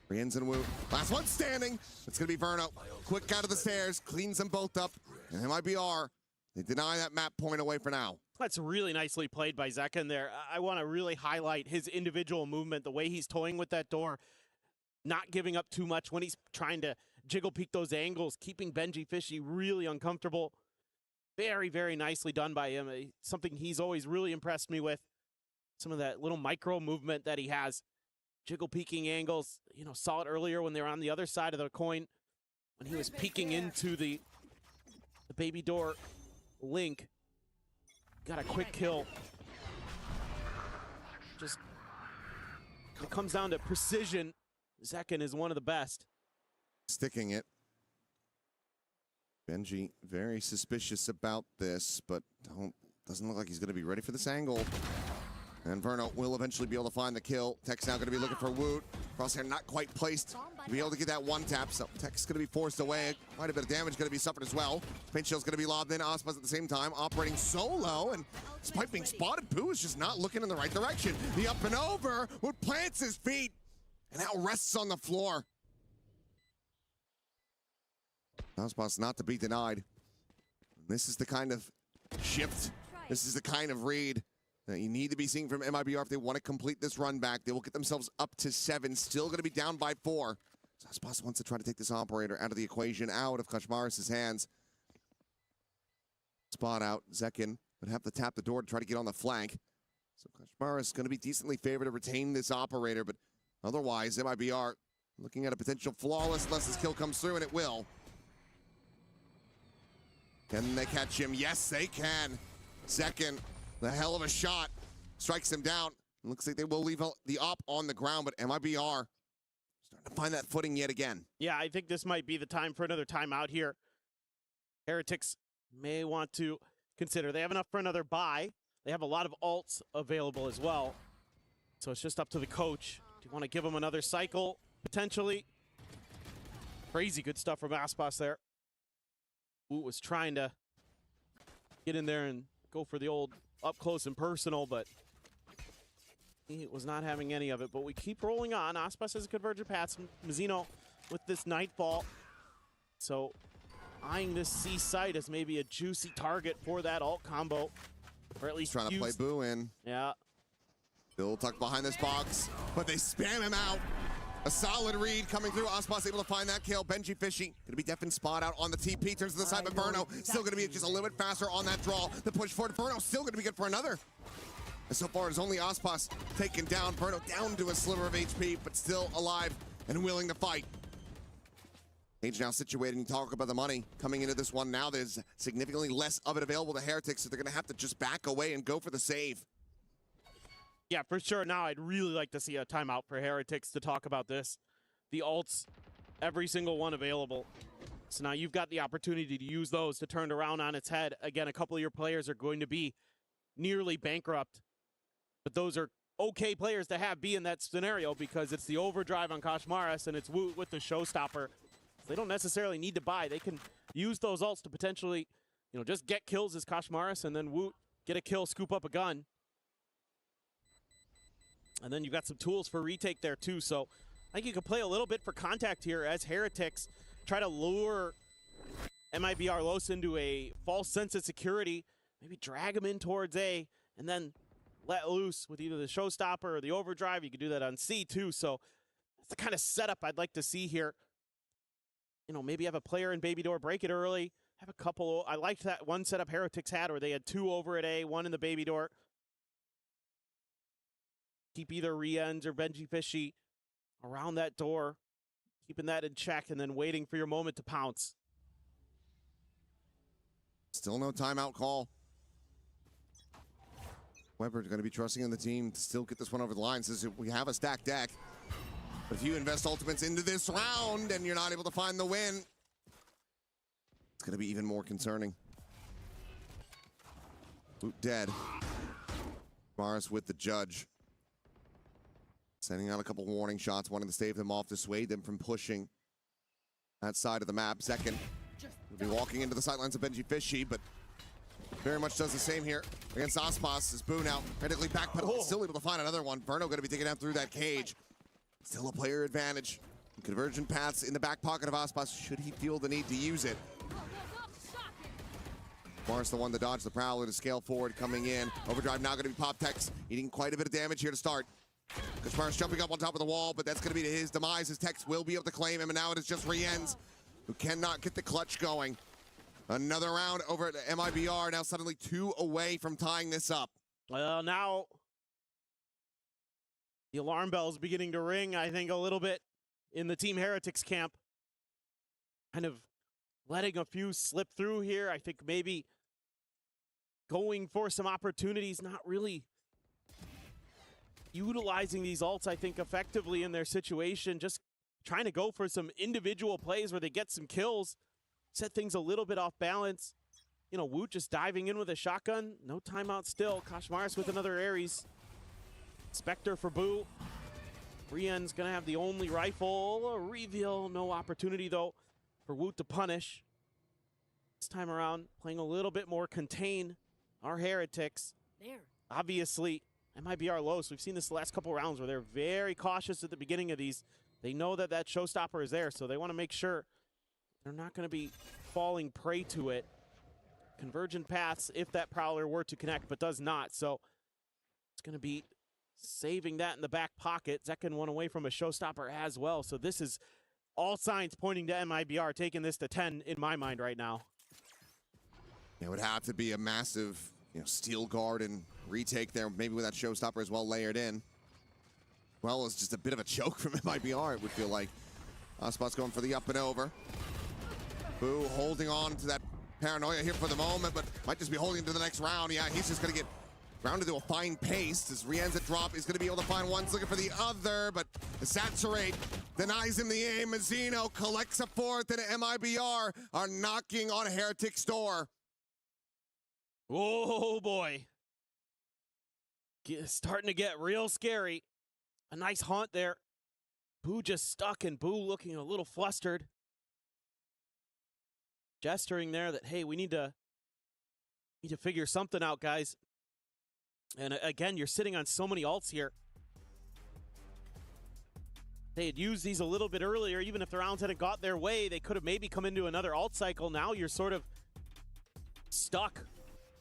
Rienz and Wu. Last one standing. It's going to be Verno. Quick out of the stairs. Cleans them both up. And MIBR, they deny that map point away for now.
That's really nicely played by Zekin there. I want to really highlight his individual movement, the way he's toying with that door, not giving up too much when he's trying to jiggle peek those angles, keeping Benji Fishy really uncomfortable. Very, very nicely done by him. Something he's always really impressed me with. Some of that little micro movement that he has. Jiggle peeking angles. You know, saw it earlier when they were on the other side of the coin. When he was peeking into the baby door link. Got a quick kill. Just, it comes down to precision. Zekin is one of the best.
Sticking it. Benji very suspicious about this, but doesn't look like he's going to be ready for this angle. And Verno will eventually be able to find the kill. Tex now going to be looking for Woot. Crosshair not quite placed to be able to get that one tap, so Tech's going to be forced away. Quite a bit of damage going to be suffered as well. Paint Shield's going to be lobbed in. Aspas at the same time, operating solo, and despite being spotted, Boo is just not looking in the right direction. The up and over would plants his feet, and now rests on the floor. Aspas not to be denied. This is the kind of shift, this is the kind of read that you need to be seeing from MIBR if they want to complete this run back. They will get themselves up to 7, still going to be down by 4. So Aspas wants to try to take this operator out of the equation, out of Kashmaris' hands. Spot out, Zekin would have to tap the door to try to get on the flank. So Kashmaris is going to be decently favored to retain this operator, but otherwise MIBR looking at a potential flawless unless this kill comes through, and it will. Can they catch him? Yes, they can. Zekin, the hell of a shot, strikes him down. It looks like they will leave the op on the ground, but MIBR starting to find that footing yet again.
Yeah, I think this might be the time for another timeout here. Heretics may want to consider. They have enough for another buy. They have a lot of ults available as well. So it's just up to the coach. Do you want to give them another cycle, potentially? Crazy good stuff from Aspas there. Woot was trying to get in there and go for the old up close and personal, but he was not having any of it. But we keep rolling on. Aspas has a convergent pass. Mizzino with this Nightfall. So eyeing this C site as maybe a juicy target for that ult combo. Or at least
trying to play Boo in.
Yeah.
Still tucked behind this box, but they spam him out. A solid read coming through. Aspas able to find that kill. Benji Fishy gonna be def and spot out on the TP. Turns to the side, but Burno still gonna be just a little bit faster on that draw. The push forward. Burno still gonna be good for another. And so far, it's only Aspas taken down. Burno down to a sliver of HP, but still alive and willing to fight. Age now situated, and you talk about the money coming into this one. Now there's significantly less of it available to Heretics, so they're gonna have to just back away and go for the save.
Yeah, for sure. Now I'd really like to see a timeout for Heretics to talk about this. The ults, every single one available. So now you've got the opportunity to use those to turn it around on its head. Again, a couple of your players are going to be nearly bankrupt. But those are okay players to have be in that scenario because it's the overdrive on Kashmaris and it's Woot with the showstopper. They don't necessarily need to buy. They can use those ults to potentially, just get kills as Kashmaris and then Woot get a kill, scoop up a gun. And then you've got some tools for retake there too. So I think you can play a little bit for contact here as Heretics try to lure MIBR Los into a false sense of security. Maybe drag them in towards A and then let loose with either the showstopper or the overdrive. You can do that on C too. So that's the kind of setup I'd like to see here. Maybe have a player in Baby Door, break it early. Have a couple. I liked that one setup Heretics had where they had 2 over at A, 1 in the Baby Door. Keep either Riens or Benji Fishy around that door, keeping that in check, and then waiting for your moment to pounce.
Still no timeout call. Weber's going to be trusting in the team to still get this one over the line. Says we have a stacked deck. But if you invest ultimates into this round and you're not able to find the win, it's going to be even more concerning. Boot dead. Mars with the judge. Sending out a couple warning shots, wanting to stave them off, dissuade them from pushing that side of the map. Second, will be walking into the sidelines of Benji Fishy, but very much does the same here against Aspas. As Boo now critically backpedal, still able to find another one. Burno going to be taken down through that cage. Still a player advantage. Conversion paths in the back pocket of Aspas, should he feel the need to use it. Morris the one to dodge the Prowler to scale forward, coming in. Overdrive now going to be Pop Tex, eating quite a bit of damage here to start. Kashmaris jumping up on top of the wall, but that's going to be to his demise. His Tex will be able to claim him, and now it is just Riens who cannot get the clutch going. Another round over at MIBR, now suddenly 2 away from tying this up.
Well, now the alarm bell is beginning to ring, I think, a little bit in the Team Heretics camp. Kind of letting a few slip through here. I think maybe going for some opportunities, not really utilizing these ults, I think, effectively in their situation. Just trying to go for some individual plays where they get some kills, set things a little bit off balance. Woot just diving in with a shotgun. No timeout still. Kashmaris with another Ares. Spectre for Boo. Brienne's gonna have the only rifle. A reveal, no opportunity though for Woot to punish. This time around, playing a little bit more contain our Heretics.
There.
Obviously, MIBR Los, we've seen this the last couple rounds where they're very cautious at the beginning of these. They know that that showstopper is there, so they want to make sure they're not going to be falling prey to it. Convergent paths if that Prowler were to connect, but does not. So it's going to be saving that in the back pocket. Zekken one away from a showstopper as well. So this is all signs pointing to MIBR taking this to 10 in my mind right now.
It would have to be a massive, steel guard and retake there, maybe with that showstopper as well layered in. Well, it's just a bit of a choke from MIBR, it would feel like. Spot's going for the up and over. Boo holding on to that paranoia here for the moment, but might just be holding to the next round. Yeah, he's just going to get grounded to a fine pace as Rien's at drop. He's going to be able to find one, looking for the other, but the Saturate denies him the aim. Mazzino collects a fourth, and MIBR are knocking on Heretics' door.
Oh boy. Starting to get real scary. A nice haunt there. Boo just stuck, and Boo looking a little flustered. Gesturing there that, hey, we need to figure something out, guys. And again, you're sitting on so many ults here. They had used these a little bit earlier. Even if the rounds hadn't got their way, they could have maybe come into another ult cycle. Now you're sort of stuck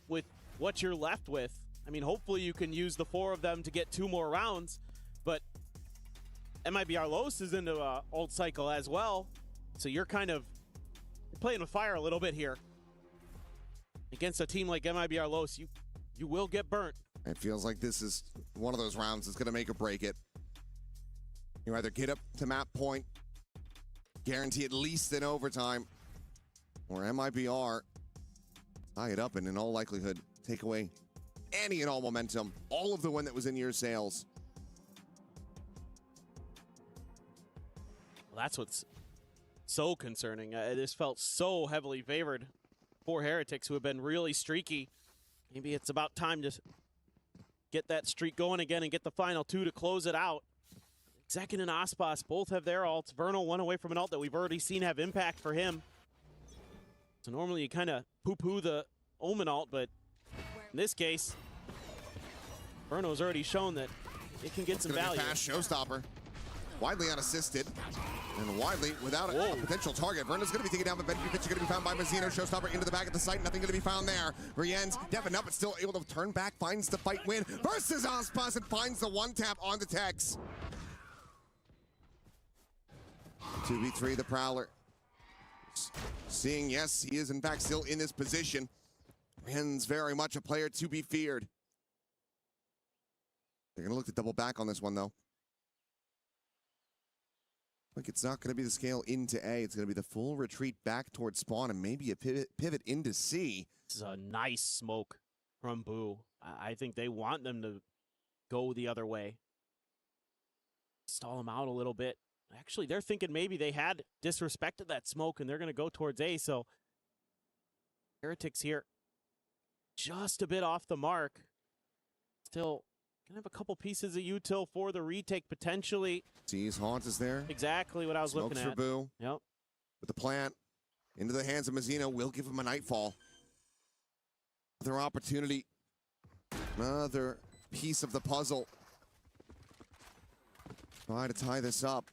with what you're left with. I mean, hopefully you can use the 4 of them to get 2 more rounds, but MIBR Los is into an ult cycle as well. So you're kind of playing with fire a little bit here. Against a team like MIBR Los, you will get burnt.
It feels like this is one of those rounds that's going to make or break it. You either get up to map point, guarantee at least in overtime, or MIBR tie it up and in all likelihood take away any and all momentum, all of the win that was in your sails.
Well, that's what's so concerning. This felt so heavily favored for Heretics, who have been really streaky. Maybe it's about time to get that streak going again and get the final 2 to close it out. Zekken and Aspas both have their ults. Vernal one away from an ult that we've already seen have impact for him. So normally you kind of poo-poo the Omen ult, but in this case, Vernal's already shown that it can get some value.
Fast showstopper. Widely unassisted. And Widely without a potential target. Vernal's going to be taken down, but Benji Pitch is going to be found by Mazzino. Showstopper into the back of the site. Nothing going to be found there. Rien's deafened up, but still able to turn back. Finds the fight win versus Aspas and finds the one tap on the Tex. 2v3 the Prowler. Seeing, yes, he is in fact still in this position. Rien's very much a player to be feared. They're going to look to double back on this one, though. Like, it's not going to be the scale into A. It's going to be the full retreat back towards spawn and maybe a pivot into C.
This is a nice smoke from Boo. I think they want them to go the other way. Stall them out a little bit. Actually, they're thinking maybe they had disrespected that smoke and they're going to go towards A. So Heretics here just a bit off the mark. Still gonna have a couple pieces of util for the retake potentially.
Sees Haunt is there.
Exactly what I was looking at.
Smokes for Boo.
Yep.
With the plant into the hands of Mazzino, will give him a nightfall. Another opportunity. Another piece of the puzzle. Try to tie this up.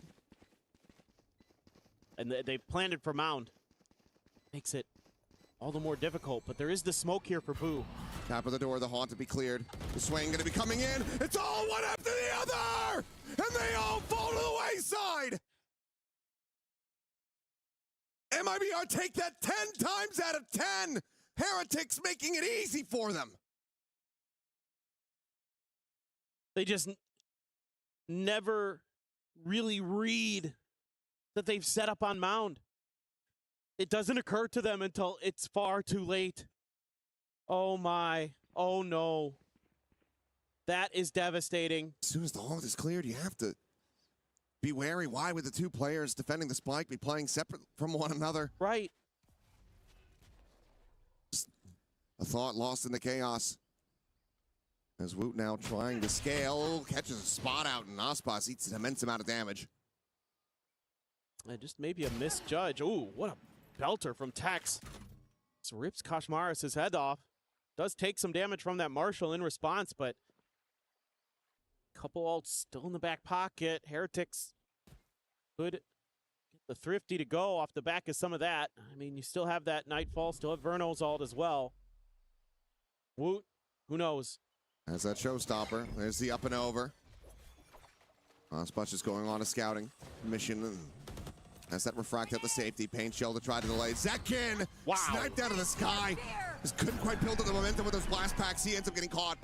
And they planted for Mound. Makes it all the more difficult, but there is the smoke here for Boo.
Tap of the door, the Haunt to be cleared. The swing gonna be coming in. It's all one after the other! And they all fall to the wayside! MIBR take that 10 times out of 10! Heretics making it easy for them!
They just never really read that they've set up on Mound. It doesn't occur to them until it's far too late. Oh my, oh no. That is devastating.
As soon as the Haunt is cleared, you have to be wary. Why would the two players defending the spike be playing separate from one another?
Right.
Just a thought lost in the chaos. As Woot now trying to scale, catches a spot out, and Aspas eats an immense amount of damage.
Just maybe a misjudge. Ooh, what a belter from Tex. This rips Kashmaris' head off. Does take some damage from that Marshall in response, but couple ults still in the back pocket. Heretics could get the Thrifty to go off the back of some of that. I mean, you still have that Nightfall, still have Verno's ult as well. Woot, who knows?
As that showstopper, there's the up and over. Aspas is going on a scouting mission. As that refract at the safety, paint shell to try to delay. Zekin,
wow,
sniped out of the sky. Just couldn't quite build up the momentum with those blast packs. He ends up getting caught.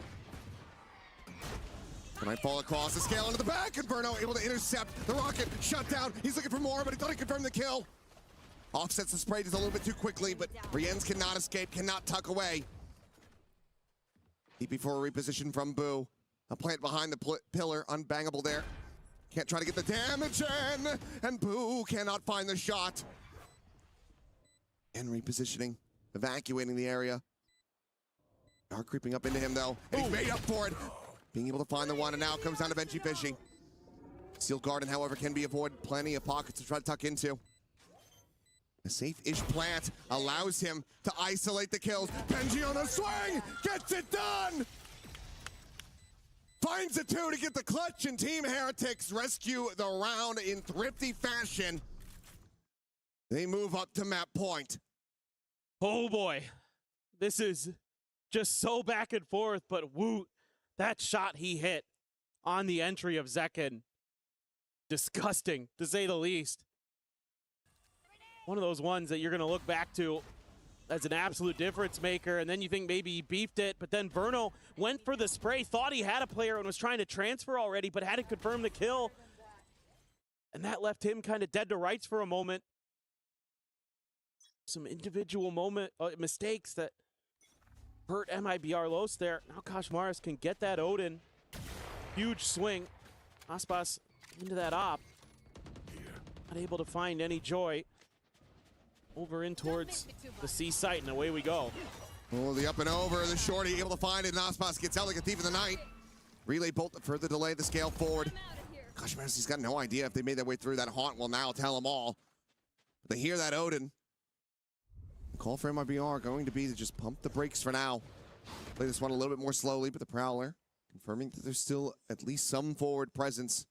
Nightfall across the scale into the back, and Verno able to intercept the rocket. Shut down. He's looking for more, but he doesn't confirm the kill. Offsets the spray just a little bit too quickly, but Rienz cannot escape, cannot tuck away. DP4 reposition from Boo. A plant behind the pillar, unbangable there. Can't try to get the damage in, and Boo cannot find the shot. And repositioning, evacuating the area. Are creeping up into him though, and he's made up for it. Being able to find the one, and now it comes down to Benji fishing. Steel Garden, however, can be avoided. Plenty of pockets to try to tuck into. A safe-ish plant allows him to isolate the kills. Benji on a swing, gets it done! Finds the two to get the clutch, and Team Heretics rescue the round in thrifty fashion. They move up to map point.
Oh boy, this is just so back and forth, but Woot, that shot he hit on the entry of Zekin, disgusting to say the least. One of those ones that you're gonna look back to as an absolute difference maker, and then you think maybe he beefed it, but then Verno went for the spray, thought he had a player and was trying to transfer already, but hadn't confirmed the kill. And that left him kind of dead to rights for a moment. Some individual mistakes that hurt MIBR Los there. Now Kashmaris can get that Odin. Huge swing. Aspas into that op. Not able to find any joy. Over in towards the C site, and away we go.
Oh, the up and over, the shorty able to find it, and Aspas gets out like a thief in the night. Relay bolt to further delay the scale forward. Kashmaris, he's got no idea if they made their way through that haunt. Will now tell them all. They hear that Odin. The call for MIBR going to be to just pump the brakes for now. Play this one a little bit more slowly, but the Prowler confirming that there's still at least some forward presence.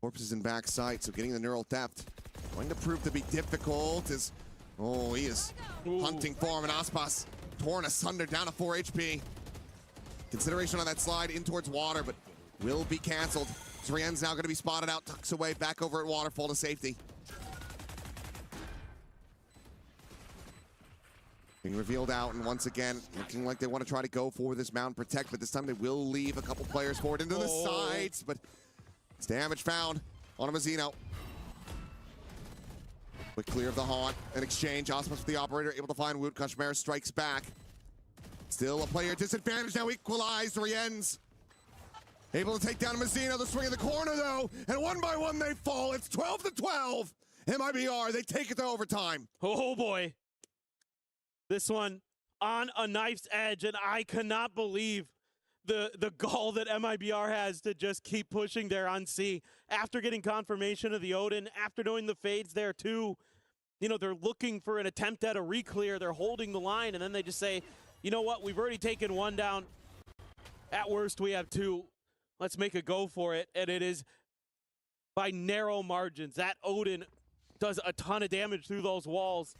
Corpses in backside, so getting the neural depth going to prove to be difficult as, oh, he is hunting for him, and Aspas torn asunder down to 4 HP. Consideration on that slide in towards water, but will be canceled. Zrien's now going to be spotted out, tucks away back over at Waterfall to safety. Being revealed out, and once again, looking like they want to try to go for this Mount Protect, but this time they will leave a couple players forward into the sides, but it's damage found on a Mazzino. Quick clear of the haunt. An exchange. Aspas with the operator, able to find Woot. Kashmaris strikes back. Still a player disadvantage, now equalized. Rienz able to take down Mazzino. The swing in the corner though, and one by one they fall. It's 12-12. MIBR, they take it to overtime.
Oh boy. This one on a knife's edge, and I cannot believe the gall that MIBR has to just keep pushing there on C. After getting confirmation of the Odin, after knowing the fades there too, you know, they're looking for an attempt at a reclear. They're holding the line, and then they just say, you know what, we've already taken one down. At worst, we have two. Let's make a go for it, and it is by narrow margins. That Odin does a ton of damage through those walls,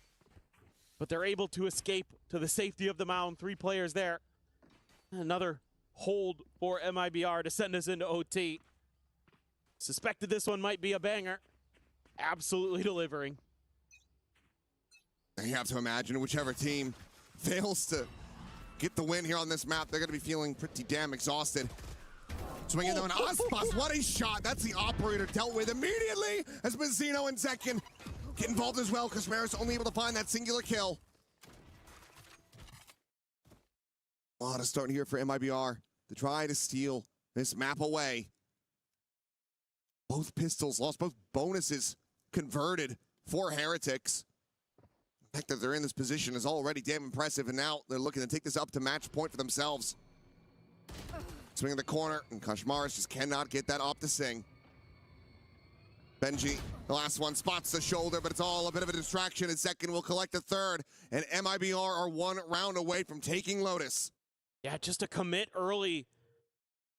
but they're able to escape to the safety of the mound. 3 players there. Another hold for MIBR to send us into OT. Suspected this one might be a banger. Absolutely delivering.
You have to imagine whichever team fails to get the win here on this map, they're going to be feeling pretty damn exhausted. Swinging though, and Aspas, what a shot. That's the operator dealt with immediately as Mazzino and Zekin get involved as well. Kashmaris only able to find that singular kill. A lot of starting here for MIBR to try to steal this map away. Both pistols lost, both bonuses converted for Heretics. The fact that they're in this position is already damn impressive, and now they're looking to take this up to match point for themselves. Swing in the corner, and Kashmaris just cannot get that op to sing. Benji, the last one, spots the shoulder, but it's all a bit of a distraction, and Zekin will collect a third, and MIBR are 1 round away from taking Lotus.
Yeah, just a commit early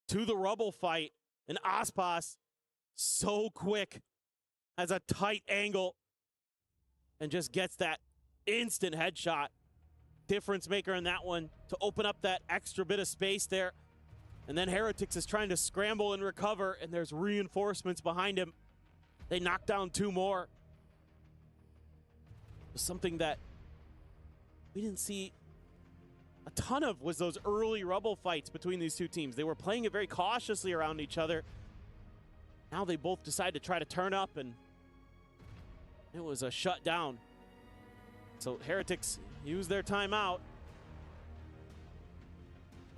to the rubble fight, and Aspas so quick, has a tight angle, and just gets that instant headshot. Difference maker in that one to open up that extra bit of space there. And then Heretics is trying to scramble and recover, and there's reinforcements behind him. They knock down 2 more. Something that we didn't see a ton of was those early rubble fights between these two teams. They were playing it very cautiously around each other. Now they both decide to try to turn up, and it was a shutdown. So Heretics use their timeout.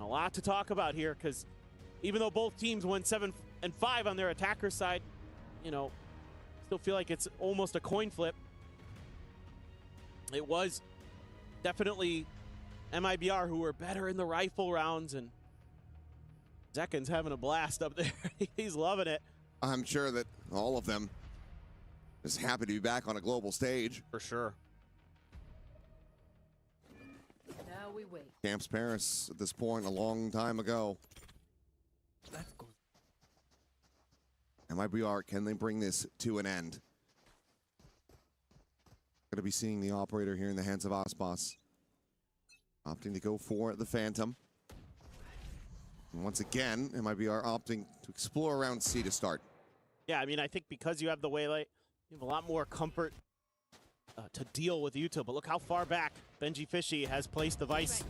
A lot to talk about here, because even though both teams went 7 and 5 on their attacker side, you know, still feel like it's almost a coin flip. It was definitely MIBR who were better in the rifle rounds, and Zekin's having a blast up there. He's loving it.
I'm sure that all of them is happy to be back on a global stage.
For sure.
Now we wait.
Camps Paris at this point a long time ago.
Let's go.
MIBR, can they bring this to an end? Going to be seeing the operator here in the hands of Aspas. Opting to go for the Phantom. And once again, MIBR opting to explore around C to start.
Yeah, I mean, I think because you have the Waylay, you have a lot more comfort to deal with Utah. But look how far back Benji Fishy has placed the Vice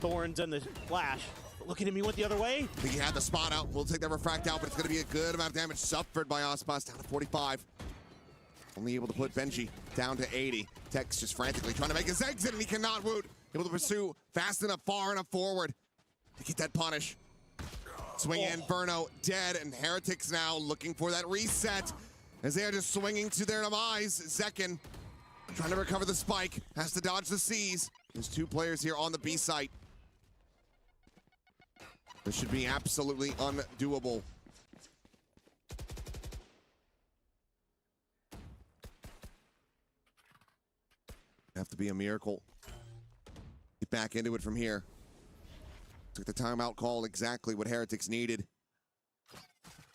Thorns and the Flash. But look at him, he went the other way.
I think he had the spot out. We'll take that Refract out, but it's going to be a good amount of damage suffered by Aspas, down to 45. Only able to put Benji down to 80. Tex just frantically trying to make his exit, and he cannot. Woot able to pursue fast enough, far enough forward to get that punish. Swing in, Verno dead, and Heretics now looking for that reset as they are just swinging to their demise. Zekin trying to recover the spike, has to dodge the C's. There's 2 players here on the B site. This should be absolutely undoable. Have to be a miracle. Get back into it from here. Took the timeout call, exactly what Heretics needed.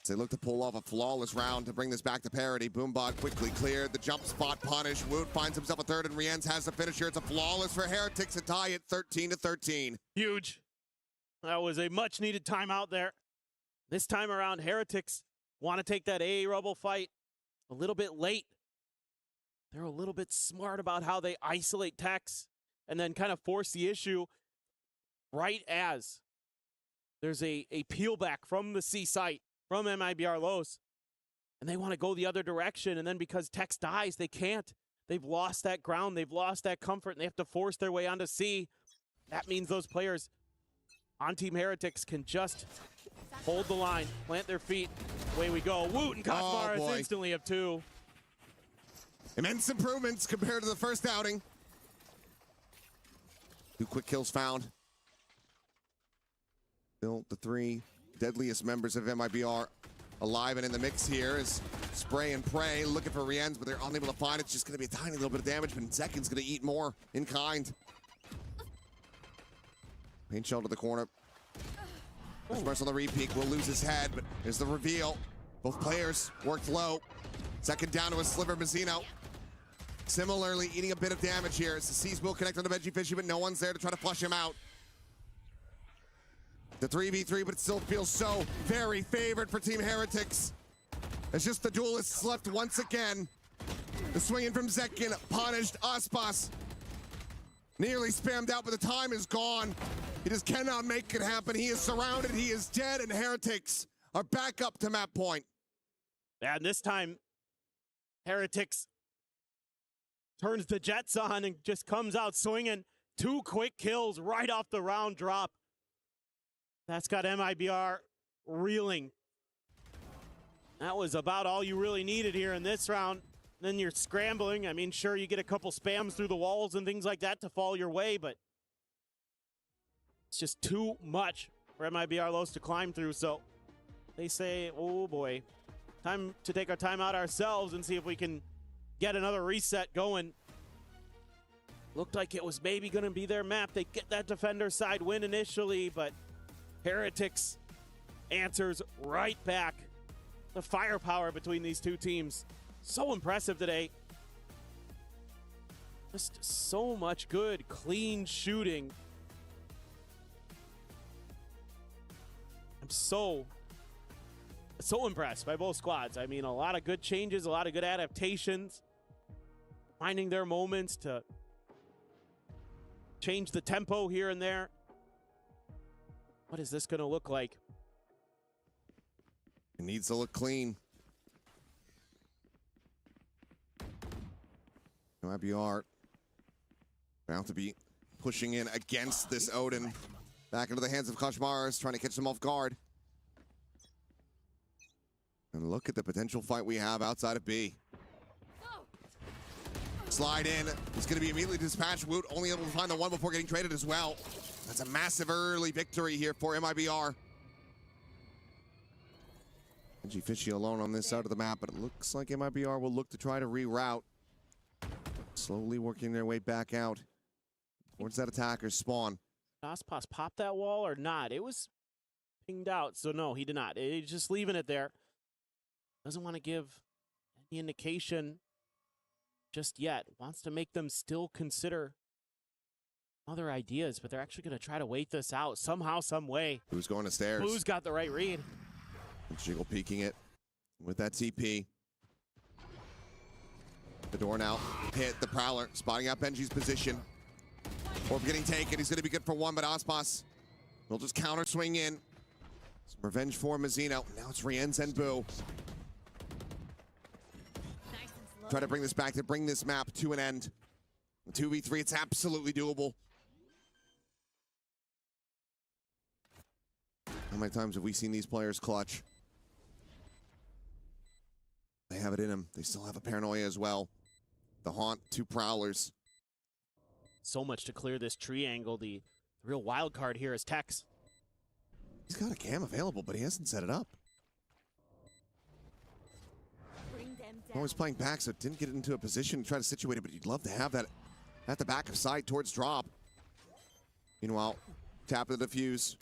As they look to pull off a flawless round to bring this back to parity. Boombot quickly cleared, the jump spot punish. Woot finds himself a third, and Rienz has the finisher. It's a flawless for Heretics to tie it 13-13.
Huge. That was a much needed timeout there. This time around, Heretics want to take that AA rubble fight a little bit late. They're a little bit smart about how they isolate Tex and then kind of force the issue right as there's a peel back from the C site, from MIBR Los, and they want to go the other direction, and then because Tex dies, they can't. They've lost that ground, they've lost that comfort, and they have to force their way onto C. That means those players on Team Heretics can just hold the line, plant their feet, away we go. Woot and Kosmaris instantly have 2.
Immense improvements compared to the first outing. 2 quick kills found. Still the 3 deadliest members of MIBR alive and in the mix here is Spray and Pray looking for Rienz, but they're unable to find it. It's just going to be a tiny little bit of damage, but Zekin's going to eat more in kind. Paint shell to the corner. First on the repeat will lose his head, but here's the reveal. Both players worked low. Second down to a sliver, Mazzino. Similarly, eating a bit of damage here as the C's will connect on the Benji Fishy, but no one's there to try to flush him out. The 3v3, but it still feels so very favored for Team Heretics. It's just the duelists left once again. The swinging from Zekin punished. Aspas nearly spammed out, but the time is gone. He just cannot make it happen. He is surrounded, he is dead, and Heretics are back up to map point.
And this time, Heretics turns the Jets on and just comes out swinging. 2 quick kills right off the round drop. That's got MIBR reeling. That was about all you really needed here in this round. then you're scrambling. I mean, sure, you get a couple spams through the walls and things like that to fall your way, but it's just too much for MIBR Los to climb through. So they say, oh boy, time to take our time out ourselves and see if we can get another reset going. Looked like it was maybe going to be their map. They get that defender side win initially, but Heretics answers right back. The firepower between these two teams, so impressive today. Just so much good, clean shooting. I'm so impressed by both squads. I mean, a lot of good changes, a lot of good adaptations, finding their moments to change the tempo here and there. What is this going to look like?
It needs to look clean. MIBR about to be pushing in against this Odin. Back into the hands of Koshmaris, trying to catch them off guard. And look at the potential fight we have outside of B. Slide in. He's going to be immediately dispatched. Woot only able to find the one before getting traded as well. That's a massive early victory here for MIBR. Benji Fishy alone on this side of the map, but it looks like MIBR will look to try to reroute. Slowly working their way back out towards that attacker's spawn.
Aspas popped that wall or not? It was pinged out, so no, he did not. He's just leaving it there. Doesn't want to give any indication just yet. Wants to make them still consider other ideas, but they're actually going to try to wait this out somehow, some way.
Who's going to stairs?
Who's got the right read?
Jiggle peeking it with that TP. The door now hit the Prowler, spotting out Benji's position. Orb getting taken. He's going to be good for one, but Aspas will just counter swing in. Some revenge for Mazzino. Now it's Rienz and Boo. Try to bring this back, to bring this map to an end. 2v3, it's absolutely doable. How many times have we seen these players clutch? They have it in them. They still have a paranoia as well. The Haunt, two Prowlers.
So much to clear this tree angle. The real wild card here is Tex.
He's got a cam available, but he hasn't set it up. Always playing back, so didn't get into a position to try to situate it, but you'd love to have that at the back of side towards drop. Meanwhile, tap of the defuse.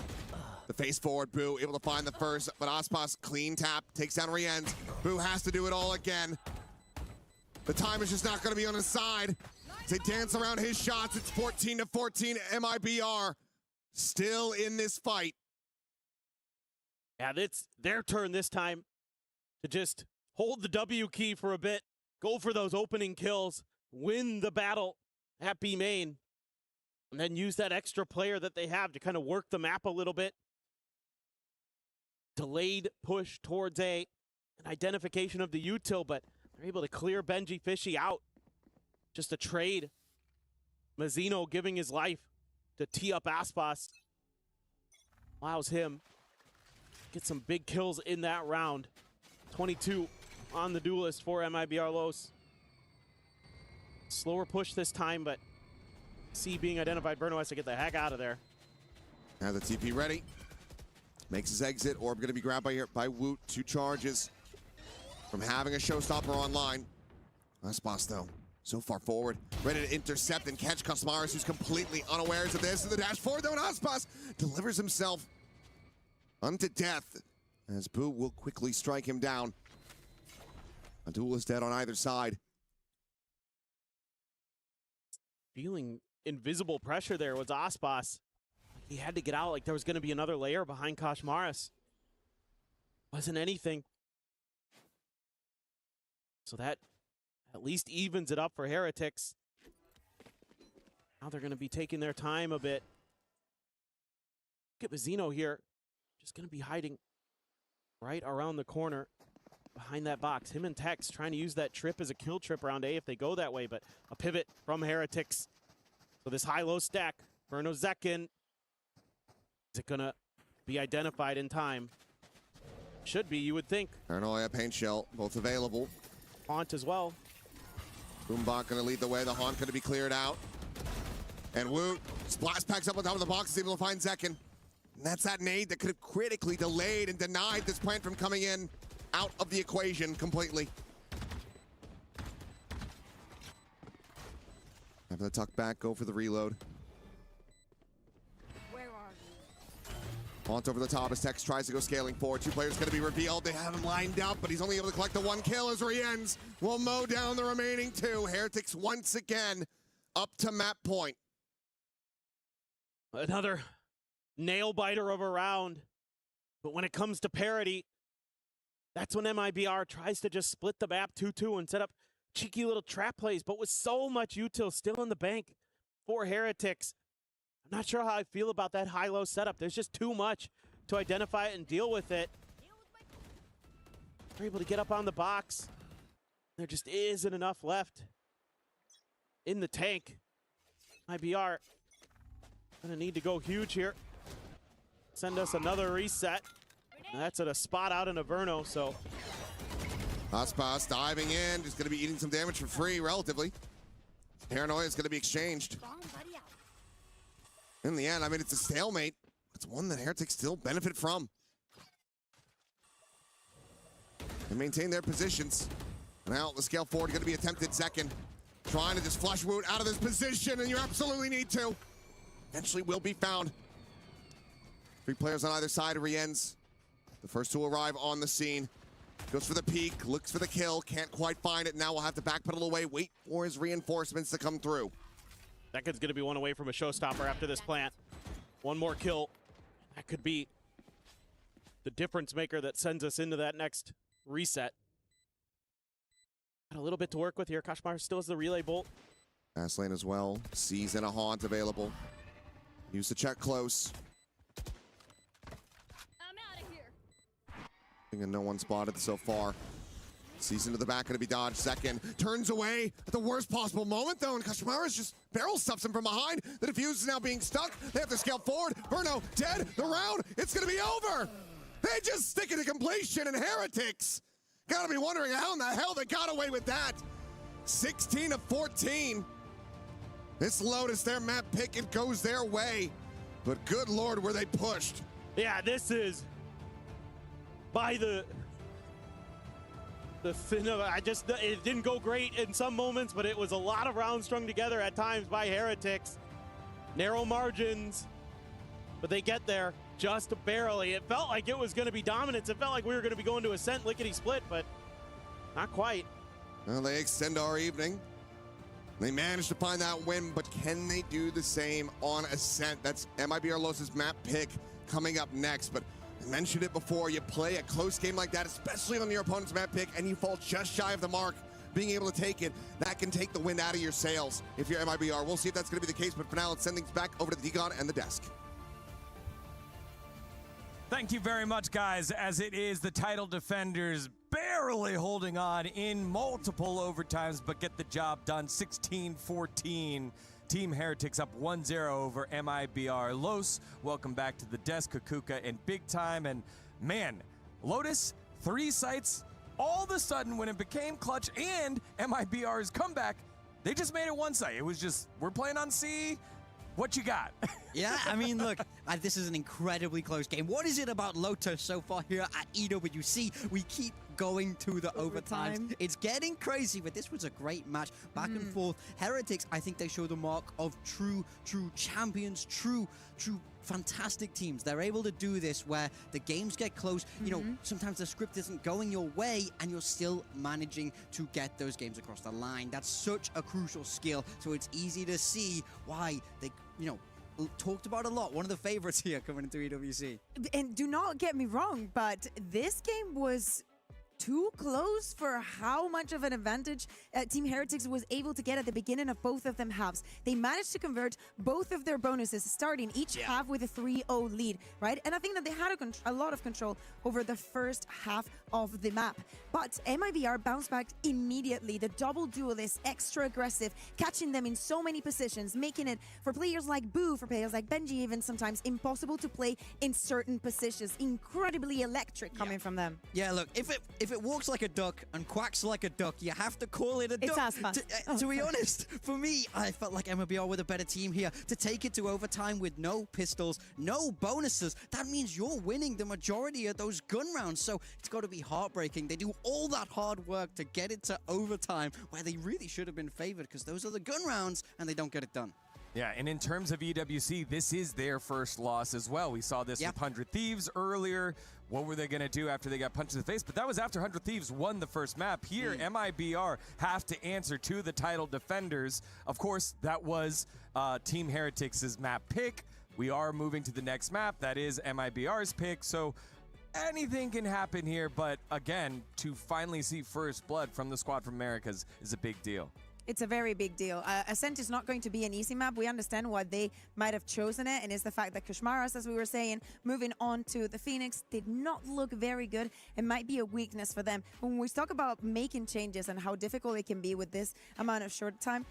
The face forward, Boo able to find the first, but Aspas clean tap, takes down Rienz. Boo has to do it all again. The time is just not going to be on his side. As they dance around his shots, it's 14-14, MIBR still in this fight.
Yeah, it's their turn this time to just hold the W key for a bit, go for those opening kills, win the battle at B main, and then use that extra player that they have to kind of work the map a little bit. Delayed push towards an identification of the util, but they're able to clear Benji Fishy out. Just a trade. Mazzino giving his life to tee up Aspas. Allows him to get some big kills in that round. 22 on the duelist for MIBR Los. Slower push this time, but C being identified. Bruno has to get the heck out of there.
Now the TP ready. Makes his exit. Orb going to be grabbed by Woot. 2 charges from having a showstopper online. Aspas, though, so far forward. Ready to intercept and catch Koshmaris, who's completely unawares of this. And the dash forward, though, and Aspas delivers himself unto death as Boo will quickly strike him down. A duelist dead on either side.
Feeling invisible pressure there was Aspas. He had to get out like there was going to be another layer behind Koshmaris. Wasn't anything. So that at least evens it up for Heretics. Now they're going to be taking their time a bit. Look at Mazzino here. Just going to be hiding right around the corner behind that box. Him and Tex trying to use that trip as a kill trip around A if they go that way, but a pivot from Heretics. So this high-low stack, Bruno Zekin. Is it going to be identified in time? Should be, you would think.
Paranoia, Paint Shell, both available.
Haunt as well.
Boombot gonna lead the way. The Haunt gonna be cleared out. And Woot splash packs up on top of the box, is able to find Zekin. And that's that nade that could have critically delayed and denied this plant from coming in out of the equation completely. Having the tuck back, go for the reload.
Where are you?
Haunt over the top as Tex tries to go scaling forward. Two players gonna be revealed. They have him lined up, but he's only able to collect the one kill as Rienz will mow down the remaining two. Heretics once again up to map point.
Another nail biter of a round. But when it comes to parity, that's when MIBR tries to just split the map 2-2 and set up cheeky little trap plays, but with so much util still in the bank for Heretics. I'm not sure how I feel about that high-low setup. There's just too much to identify it and deal with it. They're able to get up on the box. There just isn't enough left in the tank. MIBR gonna need to go huge here. Send us another reset. And that's at a spot out in Averno, so.
Aspas diving in, just gonna be eating some damage for free, relatively. Paranoia is gonna be exchanged. In the end, I mean, it's a stalemate. It's one that Heretics still benefit from. They maintain their positions. Now, the scale forward gonna be attempted second. Trying to just flush Woot out of this position, and you absolutely need to. Eventually will be found. 3 players on either side of Rienz. The first to arrive on the scene. Goes for the peek, looks for the kill, can't quite find it. Now we'll have to backpedal away, wait for his reinforcements to come through.
That kid's gonna be one away from a showstopper after this plant. One more kill. That could be the difference maker that sends us into that next reset. Got a little bit to work with here. Kashmar still has the relay bolt.
Fast lane as well. Sees and a Haunt available. Use the check close.
I'm out of here.
And no one spotted so far. Sees into the back, gonna be dodged second. Turns away at the worst possible moment though, and Kashmara's just barrel stuffs him from behind. The defuse is now being stuck. They have to scale forward. Verno dead. The round, it's gonna be over. They just stick it to completion, and Heretics gotta be wondering how in the hell they got away with that. 16-14. This Lotus, their map pick, it goes their way. But good lord, were they pushed.
Yeah, this is by the thin of it didn't go great in some moments, but it was a lot of rounds strung together at times by Heretics. Narrow margins, but they get there just barely. It felt like it was going to be dominance. It felt like we were going to be going to Ascent lickety-split, but not quite.
Well, they extend our evening. They managed to find that win, but can they do the same on Ascent? That's MIBR Los's map pick coming up next, but I mentioned it before, you play a close game like that, especially on your opponent's map pick, and you fall just shy of the mark, being able to take it, that can take the wind out of your sails if you're MIBR. We'll see if that's going to be the case, but for now, let's send things back over to the Deacon and the desk.
Thank you very much, guys, as it is the title defenders barely holding on in multiple overtimes, but get the job done. 16-14. Team Heretics up 1-0 over MIBR. Los, welcome back to the desk. Kukuka and Big Time. And man, Lotus, 3 sites, all of a sudden when it became clutch and MIBR's comeback, they just made it 1 site. It was just, we're playing on C. What you got?
Yeah, I mean, look, this is an incredibly close game. What is it about Lotus so far here at EWC? We keep going to the overtimes. It's getting crazy, but this was a great match. Back and forth. Heretics, I think they show the mark of true champions, true fantastic teams. They're able to do this where the games get close. You know, sometimes the script isn't going your way and you're still managing to get those games across the line. That's such a crucial skill. So it's easy to see why they, you know, talked about a lot. One of the favorites here coming into EWC.
And do not get me wrong, but this game was too close for how much of an advantage Team Heretics was able to get at the beginning of both of them halves. They managed to convert both of their bonuses, starting each half with a 3-0 lead, right? And I think that they had a lot of control over the first half of the map. But MIBR bounced back immediately. The double duelist, extra aggressive, catching them in so many positions, making it for players like Boo, for players like Benji, even sometimes impossible to play in certain positions. Incredibly electric coming from them.
Yeah, look, if if it walks like a duck and quacks like a duck, you have to call it a duck.
It's Aspa.
To be honest, for me, I felt like MIBR were the better team here. To take it to overtime with no pistols, no bonuses, that means you're winning the majority of those gun rounds. So it's got to be heartbreaking. They do all that hard work to get it to overtime, where they really should have been favored because those are the gun rounds and they don't get it done.
Yeah, and in terms of EWC, this is their first loss as well. We saw this with 100 Thieves earlier. What were they going to do after they got punched in the face? But that was after 100 Thieves won the first map. Here, MIBR have to answer to the title defenders. Of course, that was Team Heretics' map pick. We are moving to the next map. That is MIBR's pick. So anything can happen here. But again, to finally see first blood from the squad from Americas is a big deal.
It's a very big deal. Ascent is not going to be an easy map. We understand why they might have chosen it, and it's the fact that Kushmaras, as we were saying, moving on to the Phoenix, did not look very good. It might be a weakness for them. When we talk about making changes and how difficult it can be with this amount of short time,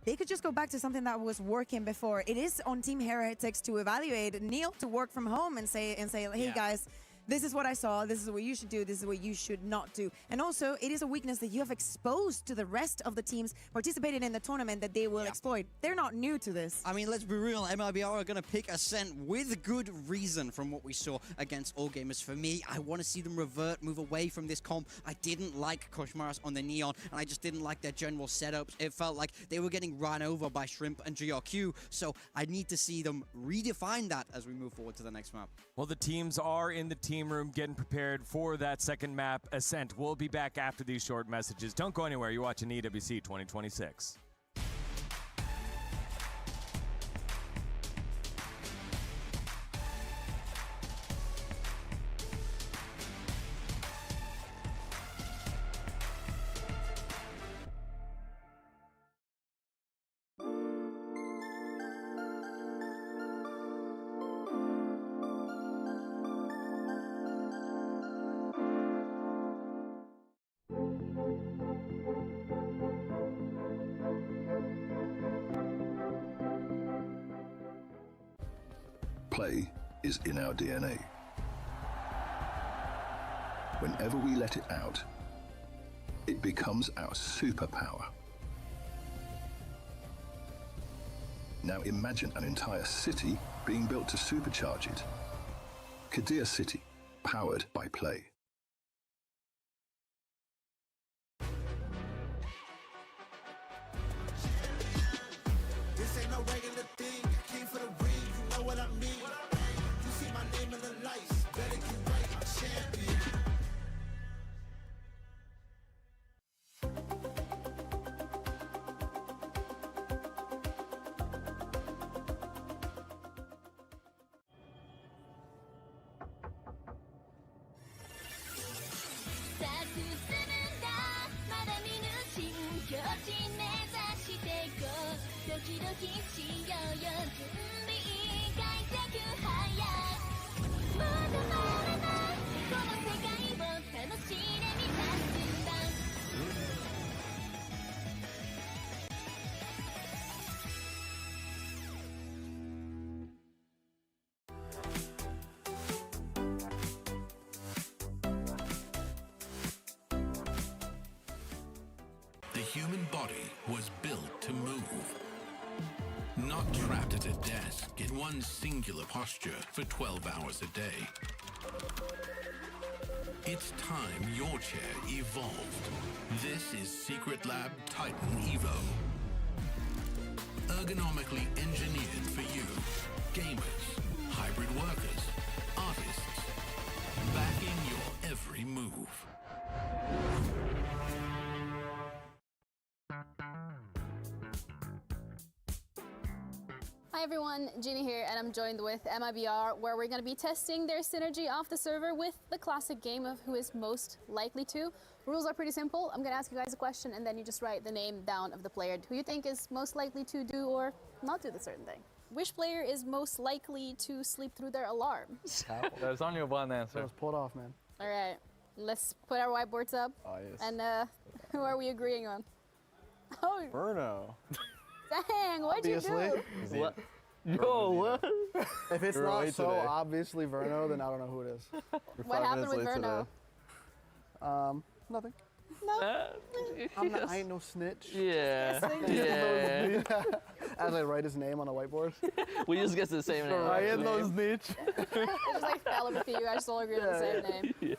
they could just go back to something that was working before. It is on Team Heretics to evaluate Neil to work from home and say, hey guys, this is what I saw, this is what you should do, this is what you should not do. And also, it is a weakness that you have exposed to the rest of the teams participating in the tournament that they will exploit. They're not new to this.
I mean, let's be real, MIBR are going to pick Ascent with good reason from what we saw against All Gamers. For me, I want to see them revert, move away from this comp. I didn't like Koshmaras on the Neon, and I just didn't like their general setups. It felt like they were getting run over by Shrimp and GRQ, so I need to see them redefine that as we move forward to the next map.
Well, the teams are in the team room getting prepared for that second map, Ascent. We'll be back after these short messages. Don't go anywhere. You're watching EWC 2026.
Play is in our DNA. Whenever we let it out, it becomes our superpower. Now imagine an entire city being built to supercharge it. Kadir City, powered by Play.
This ain't no regular thing. I came for the ring, you know what I mean. You see my name in the lights, better get right, I'm champion.
The human body was built to move. Not trapped at a desk in one singular posture for 12 hours a day. It's time your chair evolved. This is Secret Lab Titan Evo. Ergonomically engineered for you, gamers, hybrid workers, artists, backing your every move.
Hi everyone, Jeannie here, and I'm joined with MIBR, where we're going to be testing their synergy off the server with the classic game of who is most likely to. Rules are pretty simple. I'm going to ask you guys a question, and then you just write the name down of the player who you think is most likely to do or not do the certain thing. Which player is most likely to sleep through their alarm?
There's only one answer.
Let's pull it off, man.
All right, let's put our whiteboards up.
Oh, yes.
And who are we agreeing on? Oh,
Bruno.
dang, what'd
Obviously.
you do?
What? Yo, what?
If it's
You're
not
late
so
today.
obviously Verno, then I don't know who it is.
What happened with Verno?
Nothing.
No.
I ain't no snitch.
Yeah.
Yes,
Yeah.
As I write his name on a whiteboard.
We just get the same name.
I ain't no snitch.
It's just like telepathy. You guys all agree on the same name.
Yeah.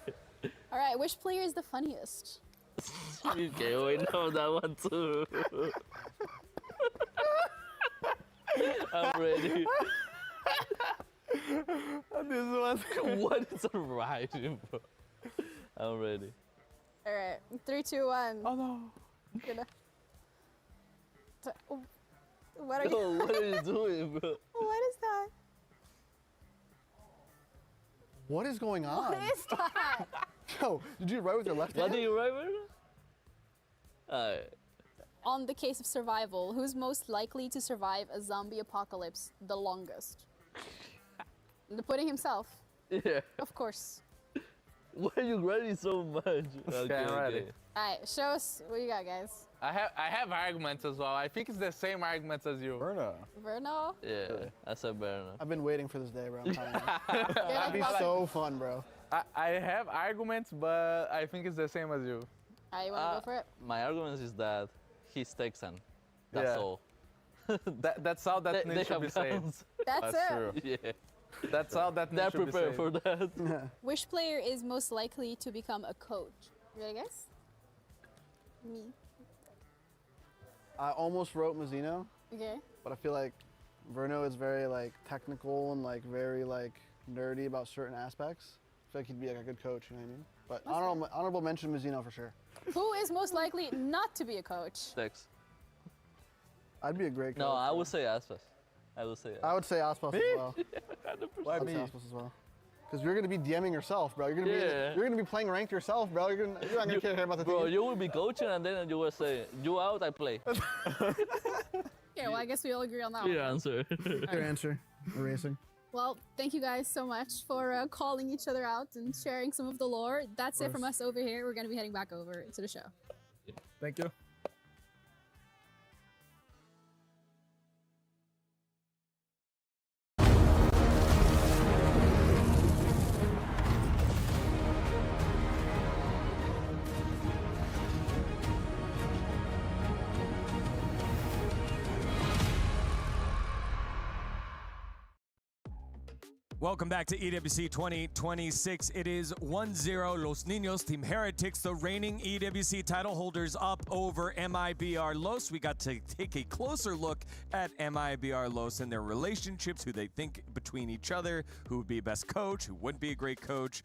All right, which player is the funniest?
Okay, we know that one too. I'm ready.
This one.
What is arriving, bro? I'm ready.
All right, 3, 2, 1.
Oh no.
Gonna... What are you?
Yo, what are you doing, bro?
What is that?
What is going on?
What is that?
Yo, did you write with your left hand?
What do you write, bro?
On the case of survival, who's most likely to survive a zombie apocalypse the longest? The pudding himself,
Yeah.
of course.
Why are you writing so much? Okay,
I'm ready.
All right, show us what you got, guys.
I have arguments as well. I think it's the same arguments as you.
Berna.
Verno?
Yeah, I said better now.
I've been waiting for this day, bro. I'm telling you.
You're
That'd be
like,
so fun, bro.
I have arguments, but I think it's the same as you.
all right, you want to go for it?
My argument is that he's Texan. That's
Yeah.
all.
That's how that
They
needs to
have
be said.
guns.
That's
That's
it.
true.
Yeah.
That's how that
They're
needs to be
prepared
said.
for that.
Which player is most likely to become a coach? You ready, guys? Me.
I almost wrote Mazzino,
Okay.
but I feel like Verno is very like technical and like very like nerdy about certain aspects. I feel like he'd be like a good coach, you know what I mean? But honorable mention Mazzino for sure.
Who is most likely not to be a coach?
Tex.
I'd be a great coach.
No, I
bro.
would say Aspas. I would say
I would say Aspas as well.
Why
I'd
me?
say Aspas as well. Because you're gonna be DMing yourself, bro.
Yeah.
You're gonna be playing ranked yourself, bro. You're not gonna care about the
Bro,
team.
you will be coaching and then you will say, you out, I play.
Yeah, well, I guess we all agree on that
Clear
one.
answer.
Your answer. Erasing.
Well, thank you guys so much for calling each other out and sharing some of the lore. That's it from us over here. We're going to be heading back over to the show.
Thank you.
Welcome back to EWC 2026. It is 1-0 Los Niños, Team Heretics, the reigning EWC title holders up over MIBR Los. We got to take a closer look at MIBR Los and their relationships, who they think between each other, who would be a best coach, who wouldn't be a great coach.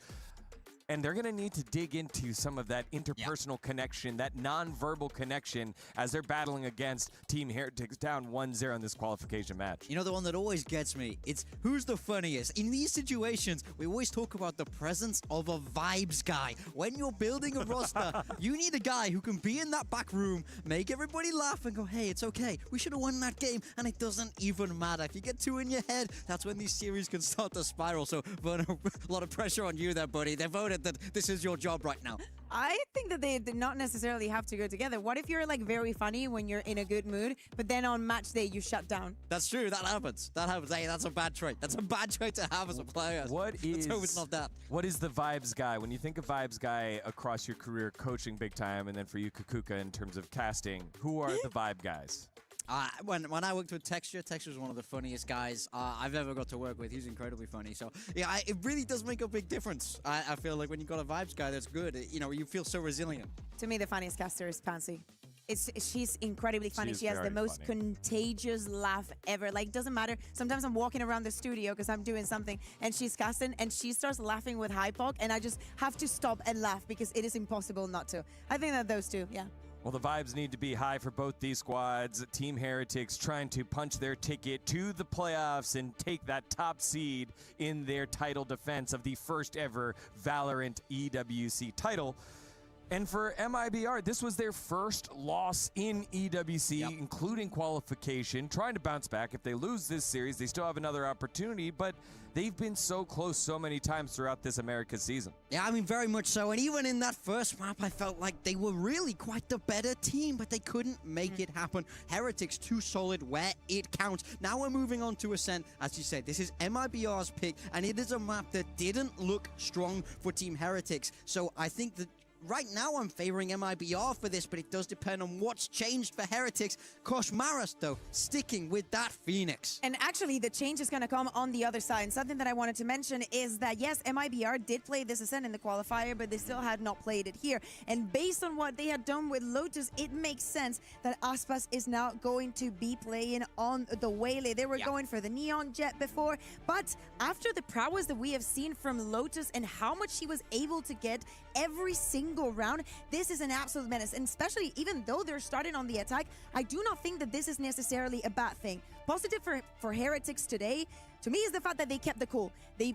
And they're going to need to dig into some of that interpersonal connection, that non-verbal connection, as they're battling against Team Heretics down 1-0 in this qualification match.
You know, the one that always gets me, it's who's the funniest. In these situations, we always talk about the presence of a vibes guy. When you're building a roster, you need a guy who can be in that back room, make everybody laugh and go, hey, it's okay. We should have won that game, and it doesn't even matter. If you get two in your head, that's when these series can start to spiral. So, Verno, a lot of pressure on you there, buddy. They voted that this is your job right now.
I think that they did not necessarily have to go together. What if you're like very funny when you're in a good mood, but then on match day you shut down?
That's true. That happens. That happens. Hey, that's a bad trait. That's a bad trait to have as a player. Let's hope it's not that.
What is the vibes guy? When you think of vibes guy across your career, coaching big time, and then for you, Kukuka, in terms of casting, who are the vibe guys?
When I worked with Texture was one of the funniest guys I've ever got to work with. He's incredibly funny. So, yeah, it really does make a big difference. I feel like when you've got a vibes guy that's good, you know, you feel so resilient.
To me, the funniest caster is Pansy. She's incredibly funny.
She's
she has the
very
most
funny.
contagious laugh ever. Like, doesn't matter. Sometimes I'm walking around the studio because I'm doing something and she's casting and she starts laughing with Hypoc and I just have to stop and laugh because it is impossible not to. I think that those two, yeah.
Well, the vibes need to be high for both these squads. Team Heretics trying to punch their ticket to the playoffs and take that top seed in their title defense of the first ever VALORANT EWC title. And for MIBR, this was their first loss in EWC, including qualification, trying to bounce back. If they lose this series, they still have another opportunity, but they've been so close so many times throughout this America season.
Yeah, I mean, very much so. And even in that first map, I felt like they were really quite the better team, but they couldn't make it happen. Heretics too solid where it counts. Now we're moving on to Ascent. As you said, this is MIBR's pick, and it is a map that didn't look strong for Team Heretics. So I think that right now I'm favoring MIBR for this, but it does depend on what's changed for Heretics. Koshmaras, though, sticking with that Phoenix.
And actually, the change is going to come on the other side. And something that I wanted to mention is that, yes, MIBR did play this Ascent in the qualifier, but they still had not played it here. And based on what they had done with Lotus, it makes sense that Aspas is now going to be playing on the Waylay. They were going for the Neon Jet before, but after the prowess that we have seen from Lotus and how much she was able to get every single round, this is an absolute menace. And especially even though they're starting on the attack, I do not think that this is necessarily a bad thing. Positive for Heretics today, to me, is the fact that they kept the cool. They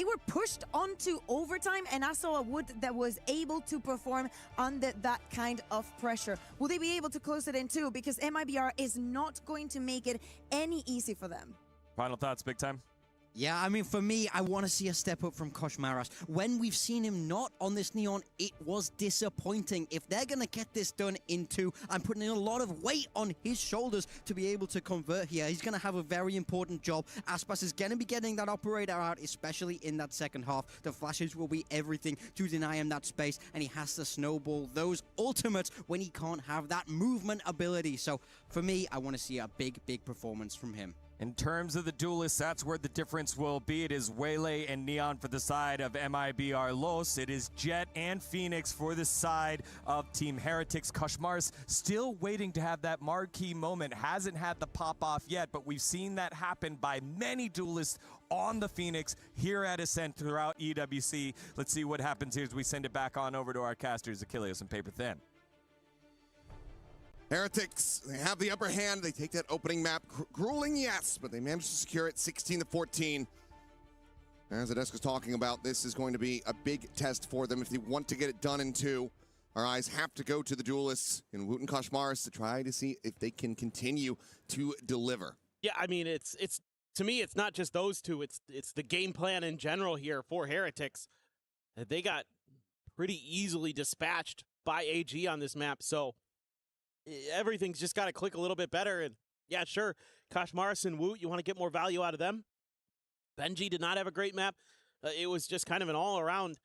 were pushed onto overtime, and I saw a Wood that was able to perform under that kind of pressure. Will they be able to close it in too? Because MIBR is not going to make it any easy for them.
Final thoughts, Big Time?
Yeah, I mean, for me, I want to see a step up from Koshmaras. When we've seen him not on this Neon, it was disappointing. If they're going to get this done in 2, I'm putting in a lot of weight on his shoulders to be able to convert here. He's going to have a very important job. Aspas is going to be getting that operator out, especially in that second half. The flashes will be everything to deny him that space, and he has to snowball those ultimates when he can't have that movement ability. So, for me, I want to see a big, big performance from him.
In terms of the duelists, that's where the difference will be. It is Waylay and Neon for the side of MIBR Los. It is Jet and Phoenix for the side of Team Heretics. Koshmaras still waiting to have that marquee moment. Hasn't had the pop-off yet, but we've seen that happen by many duelists on the Phoenix here at Ascent throughout EWC. Let's see what happens here as we send it back on over to our casters, Achilles and Paper Thin.
Heretics, they have the upper hand. They take that opening map. Grueling, yes, but they managed to secure it 16-14. As the desk was talking about, this is going to be a big test for them if they want to get it done in 2. Our eyes have to go to the duelists in Woot and Koshmaras to try to see if they can continue to deliver.
Yeah, I mean, it's to me, it's not just those two. It's the game plan in general here for Heretics. They got pretty easily dispatched by AG on this map, so everything's just got to click a little bit better. And yeah, sure, Koshmaras and Woot, you want to get more value out of them. Benji did not have a great map. It was just kind of an all-around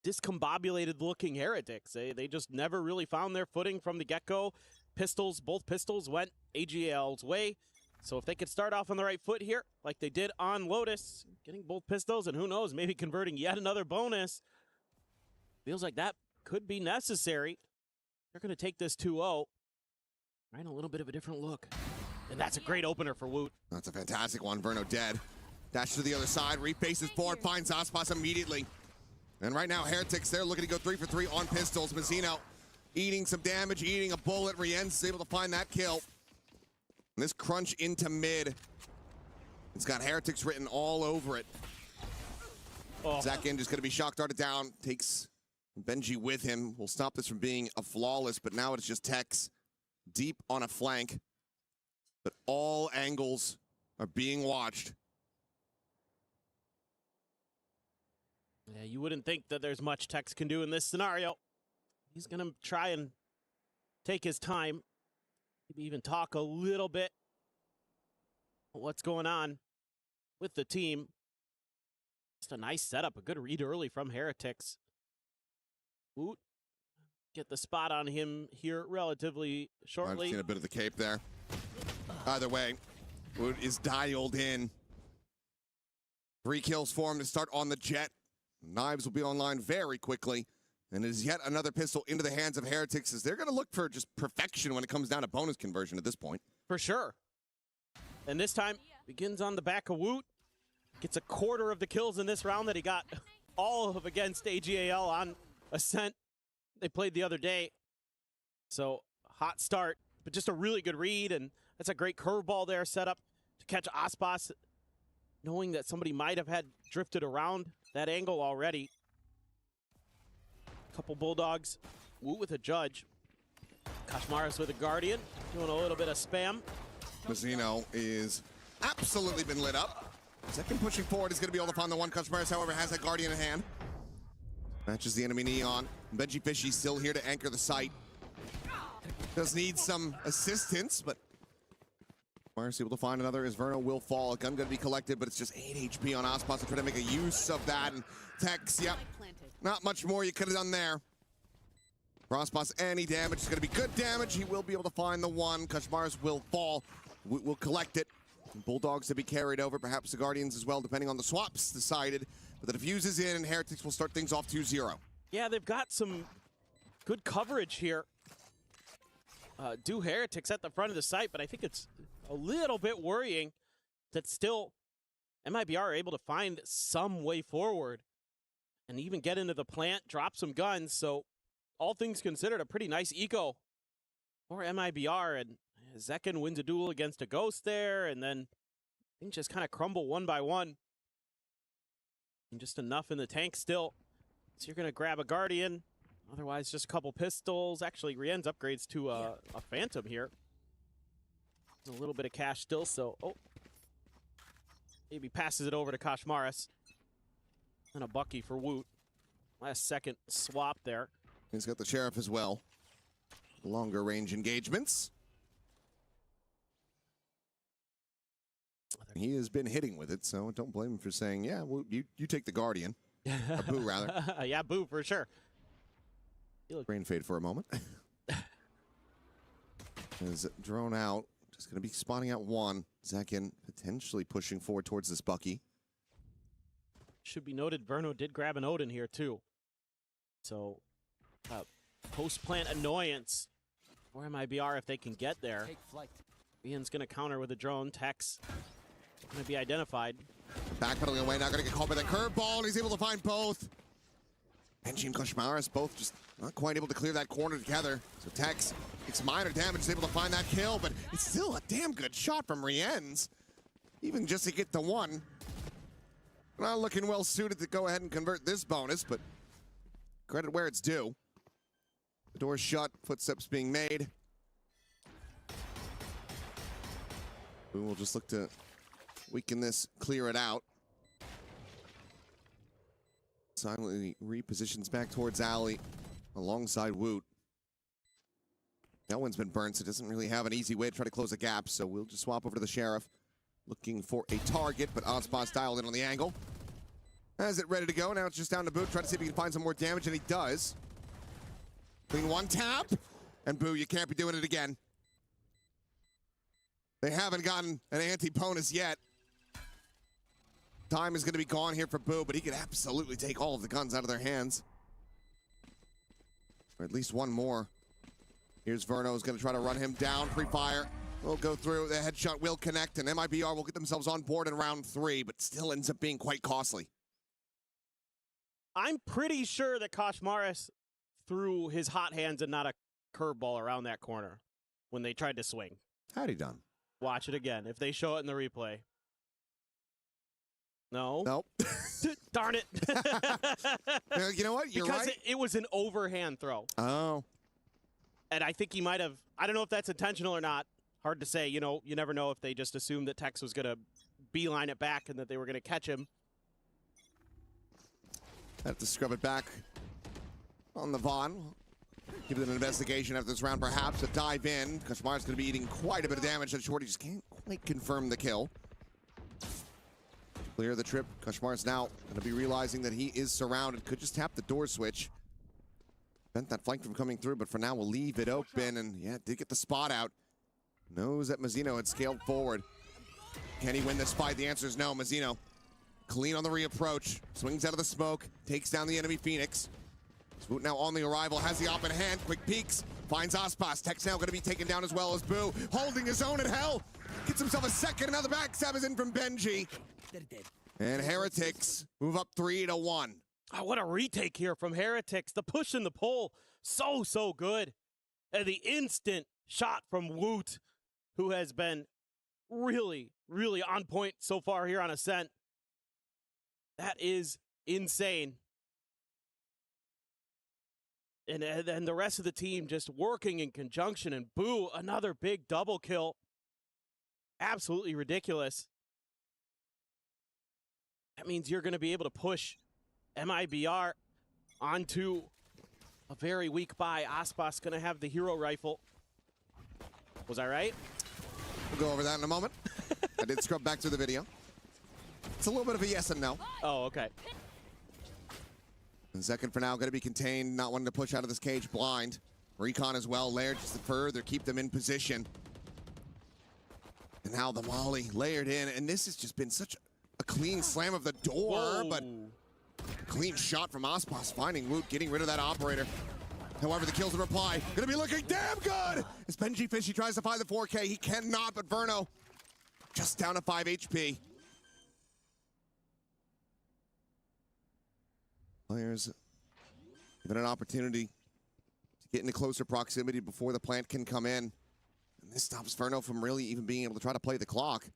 discombobulated looking Heretics. They just never really found their footing from the get-go. Both pistols went AGL's way. So if they could start off on the right foot here, like they did on Lotus, getting both pistols, and who knows, maybe converting yet another bonus, feels like that could be necessary. They're going to take this 2-0. Right, a little bit of a different look. And that's a great opener for Woot.
That's a fantastic one. Verno dead. Dash to the other side. Refaces forward. Finds Aspas immediately. And right now, Heretics, they're looking to go 3 for 3 on pistols. Mazzino eating some damage, eating a bullet. Rien's able to find that kill. And this crunch into mid. It's got Heretics written all over it. Zakin just going to be shock darted down. Takes Benji with him. Will stop this from being a flawless, but now it's just Tex deep on a flank. But all angles are being watched.
Yeah, you wouldn't think that there's much Tex can do in this scenario. He's going to try and take his time. Maybe even talk a little bit about what's going on with the team. Just a nice setup, a good read early from Heretics. Woot, get the spot on him here relatively shortly.
I've seen a bit of the cape there. Either way, Woot is dialed in. 3 kills for him to start on the Jet. Knives will be online very quickly. And it is yet another pistol into the hands of Heretics as they're going to look for just perfection when it comes down to bonus conversion at this point.
For sure. And this time, begins on the back of Woot. Gets a quarter of the kills in this round that he got all of against AGAL on Ascent. They played the other day. So, hot start, but just a really good read. And that's a great curveball there set up to catch Aspas, knowing that somebody might have had drifted around that angle already. Couple Bulldogs. Woot with a Judge. Koshmaras with a Guardian. Doing a little bit of spam.
Mazzino is absolutely been lit up. Second pushing forward is going to be able to find the one. Koshmaras, however, has that Guardian in hand. Matches the enemy Neon. Benji Fishy still here to anchor the site. Does need some assistance, but Mars able to find another as Verno will fall. A gun going to be collected, but it's just 8 HP on Ospas to try to make a use of that. And Tex, yep, not much more you could have done there. For Ospas, any damage is going to be good damage. He will be able to find the one. Kashmars will fall. We'll collect it. Bulldogs to be carried over, perhaps the Guardians as well, depending on the swaps decided. But the defuse is in, and Heretics will start things off 2-0.
Yeah, they've got some good coverage here. Do Heretics at the front of the site, but I think it's a little bit worrying that still MIBR are able to find some way forward and even get into the plant, drop some guns. So all things considered, a pretty nice eco for MIBR. And Zekin wins a duel against a Ghost there, and then things just kind of crumble one by one. And just enough in the tank still. So you're going to grab a Guardian. Otherwise, just a couple pistols. Actually, Rien's upgrades to a Phantom here. There's a little bit of cash still, so... Oh. Maybe passes it over to Kashmaris. And a Bucky for Woot. Last second swap there.
He's got the Sheriff as well. Longer range engagements. He has been hitting with it, so don't blame him for saying, yeah, well, you take the Guardian. Or Boo, rather.
Yeah, Boo, for sure.
Brain fade for a moment. Is drone out. Just going to be spotting out one. Zekin potentially pushing forward towards this Bucky.
Should be noted, Verno did grab an Odin here, too. So, post-plant annoyance for MIBR if they can get there. Ian's going to counter with a drone. Tex going to be identified.
Backpedaling away, now going to get caught by the curveball, and he's able to find both. Benji and Kashmaris both just not quite able to clear that corner together. So Tex takes minor damage, is able to find that kill, but it's still a damn good shot from Rien's. Even just to get the one. Not looking well suited to go ahead and convert this bonus, but credit where it's due. The door's shut, footsteps being made. We will just look to weaken this, clear it out. Silently repositions back towards Alley alongside Woot. That one's been burned, so it doesn't really have an easy way to try to close a gap, so we'll just swap over to the Sheriff. Looking for a target, but Ozpot's dialed in on the angle. Has it ready to go. Now it's just down to Boo, trying to see if he can find some more damage, and he does. Clean one tap, and Boo, you can't be doing it again. They haven't gotten an anti-bonus yet. Time is going to be gone here for Boo, but he could absolutely take all of the guns out of their hands. Or at least one more. Here's Verno, who's going to try to run him down. Pre-fire will go through. The headshot will connect, and MIBR will get themselves on board in round 3, but still ends up being quite costly.
I'm pretty sure that Kashmaris threw his hot hands and not a curveball around that corner when they tried to swing.
How'd he done?
Watch it again if they show it in the replay. No.
Nope.
Darn it.
You know what? You're
because
right.
it was an overhand throw.
Oh.
And I think he might have, I don't know if that's intentional or not. Hard to say. You know, you never know if they just assumed that Tex was going to beeline it back and that they were going to catch him.
Have to scrub it back on the Vaughn. Give it an investigation after this round, perhaps. A dive in. Kashmar's going to be eating quite a bit of damage, and Shorty just can't quite confirm the kill. Clear the trip. Kashmar's now going to be realizing that he is surrounded. Could just tap the door switch. Prevent that flank from coming through, but for now we'll leave it open. And yeah, did get the spot out. Knows that Mazzino had scaled forward. Can he win this fight? The answer is no. Mazzino clean on the reapproach. Swings out of the smoke. Takes down the enemy Phoenix. Swoot now on the arrival. Has the op in hand. Quick peeks. Finds Ospas. Tex now going to be taken down as well as Boo. Holding his own in hell. Gets himself a second. Another backstab is in from Benji. And Heretics move up 3-1.
Oh, what a retake here from Heretics. The push and the pull, so good. And the instant shot from Woot, who has been really on point so far here on Ascent. That is insane. And the rest of the team just working in conjunction. And Boo, another big double kill. Absolutely ridiculous. That means you're going to be able to push MIBR onto a very weak buy. Aspas going to have the hero rifle. Was I right?
go over that in a moment. I did scrub back to the video. It's a little bit of a yes and no.
Oh, okay.
And second for now, going to be contained, not wanting to push out of this cage blind. Recon as well, layered just to further keep them in position. And now the molly layered in, and this has just been such a clean slam of the door,
Whoa.
but clean shot from Aspas, finding Woot, getting rid of that operator. However, the kills in reply, gonna be looking damn good! As Benji Fishy tries to find the 4K, he cannot, but Verno just down to 5 HP. Players given an opportunity to get into closer proximity before the plant can come in. And this stops Verno from really even being able to try to play the clock.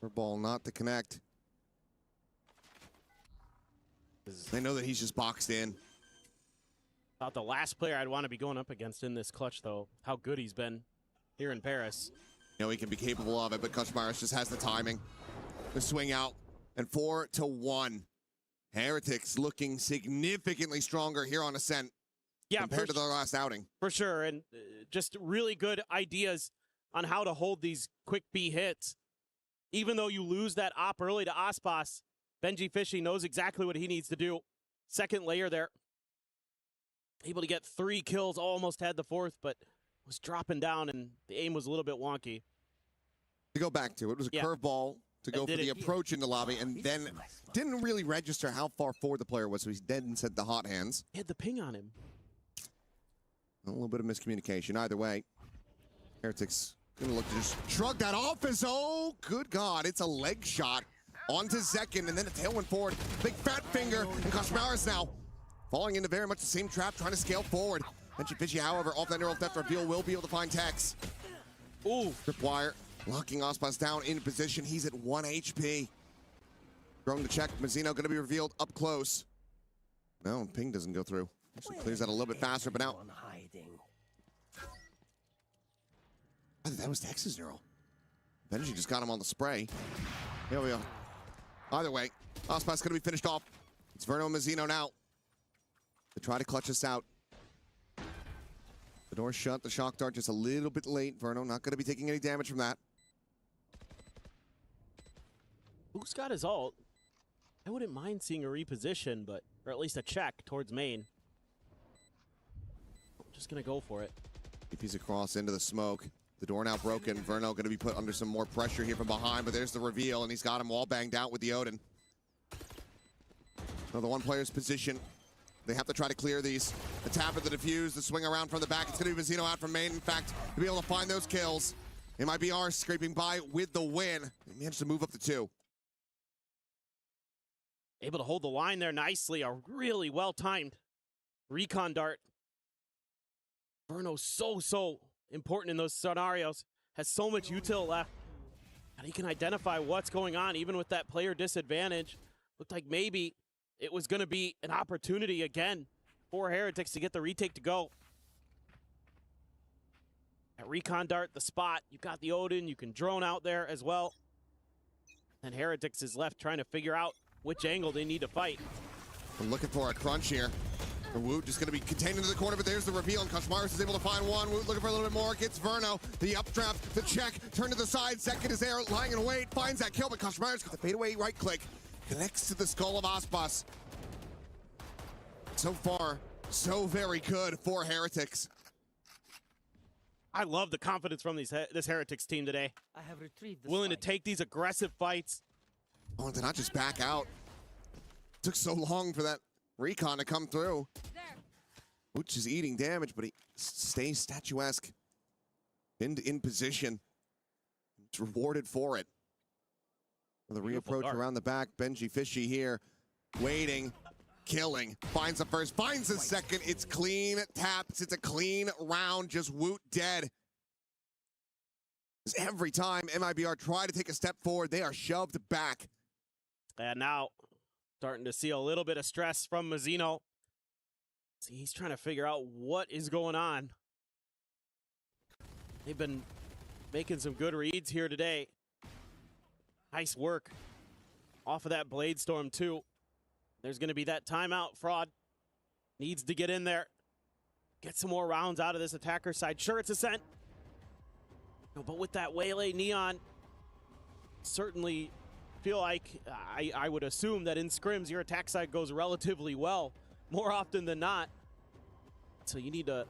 For ball not to connect. They know that he's just boxed in.
About the last player I'd want to be going up against in this clutch, though. How good he's been here in Paris.
You know, he can be capable of it, but Kushmaris just has the timing. The swing out, and 4-1. Heretics looking significantly stronger here on Ascent compared to their last outing.
For sure, and just really good ideas on how to hold these quick B hits. Even though you lose that op early to Aspas, Benji Fishy knows exactly what he needs to do. Second layer there. Able to get 3 kills, almost had the 4th, but was dropping down, and the aim was a little bit wonky.
To go back to it, was a curveball to go for the approach into lobby, and then didn't really register how far forward the player was, so he then said the hot hands.
He had the ping on him.
A little bit of miscommunication. Either way, Heretics gonna look to just shrug that off as, oh, good God, it's a leg shot onto Zekin, and then a tailwind forward. Big fat finger, and Koshmaris now falling into very much the same trap, trying to scale forward. Benji Fishy, however, off that neural theft reveal, will be able to find Tex.
Ooh.
Tripwire, locking Aspas down in position. He's at 1 HP. Throwing the check, Mazzino gonna be revealed up close. No, ping doesn't go through. Actually clears that a little bit faster, but now. I think that was Tex's neural. Benji just got him on the spray. Here we go. Either way, Aspas gonna be finished off. It's Verno and Mazzino now to try to clutch us out. The door shut, the shock dart just a little bit late. Verno not gonna be taking any damage from that.
Who's got his ult? I wouldn't mind seeing a reposition, but or at least a check towards main. I'm just gonna go for it.
If he's across into the smoke. The door now broken. Verno going to be put under some more pressure here from behind, but there's the reveal, and he's got him wall banged out with the Odin. So the one player's position, they have to try to clear these. The tap of the defuse, the swing around from the back. It's going to be Mazzino out from main. In fact, to be able to find those kills. MIBR scraping by with the win. They managed to move up to 2.
Able to hold the line there nicely. A really well-timed recon dart. Verno so important in those scenarios. Has so much util left. And he can identify what's going on, even with that player disadvantage. Looked like maybe it was going to be an opportunity again for Heretics to get the retake to go. That recon dart, the spot. You've got the Odin. You can drone out there as well. And Heretics is left trying to figure out which angle they need to fight.
We're looking for a crunch here. Woot just going to be contained into the corner, but there's the reveal, and Koshmaris is able to find one. Woot looking for a little bit more, gets Verno. The updraft, the check, turn to the side. Second is there, lying in wait, finds that kill, but Koshmaris gets the fadeaway right click. Connects to the skull of Aspas. So far, so very good for Heretics.
I love the confidence from this Heretics team today.
I have retrieved the
willing to take these aggressive fights.
Oh, and to not just back out. Took so long for that recon to come through. Wooch is eating damage, but he stays statuesque. In position. It's rewarded for it. The reapproach around the back. Benji Fishy here. Waiting. Killing. Finds the first. Finds the second. It's clean taps. It's a clean round. Just Woot dead. Every time MIBR try to take a step forward, they are shoved back.
And now starting to see a little bit of stress from Mazzino. See, he's trying to figure out what is going on. They've been making some good reads here today. Nice work off of that Blade Storm too. There's going to be that timeout. Fraud needs to get in there. get some more rounds out of this attacker side. Sure, it's Ascent. But with that Waylay Neon, certainly feel like I would assume that in scrims, your attack side goes relatively well more often than not. So you need to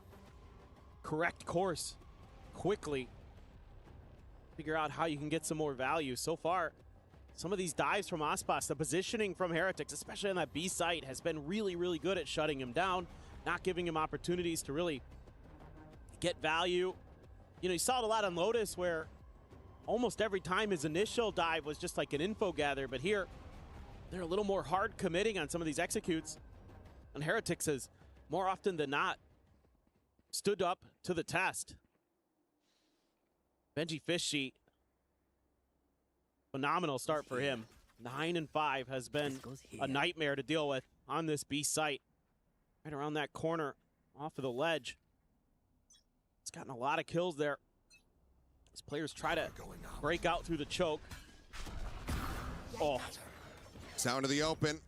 correct course quickly. Figure out how you can get some more value. So far, some of these dives from Aspas, the positioning from Heretics, especially on that B site, has been really, really good at shutting him down, not giving him opportunities to really get value. You know, you saw it a lot on Lotus where almost every time his initial dive was just like an info gather, but here they're a little more hard committing on some of these executes. And Heretics has more often than not stood up to the test. Benji Fishy, phenomenal start for him. 9 and 5 has been a nightmare to deal with on this B site. Right around that corner off of the ledge. It's gotten a lot of kills there. As players try to break out through the choke. Oh.
Sound to the open.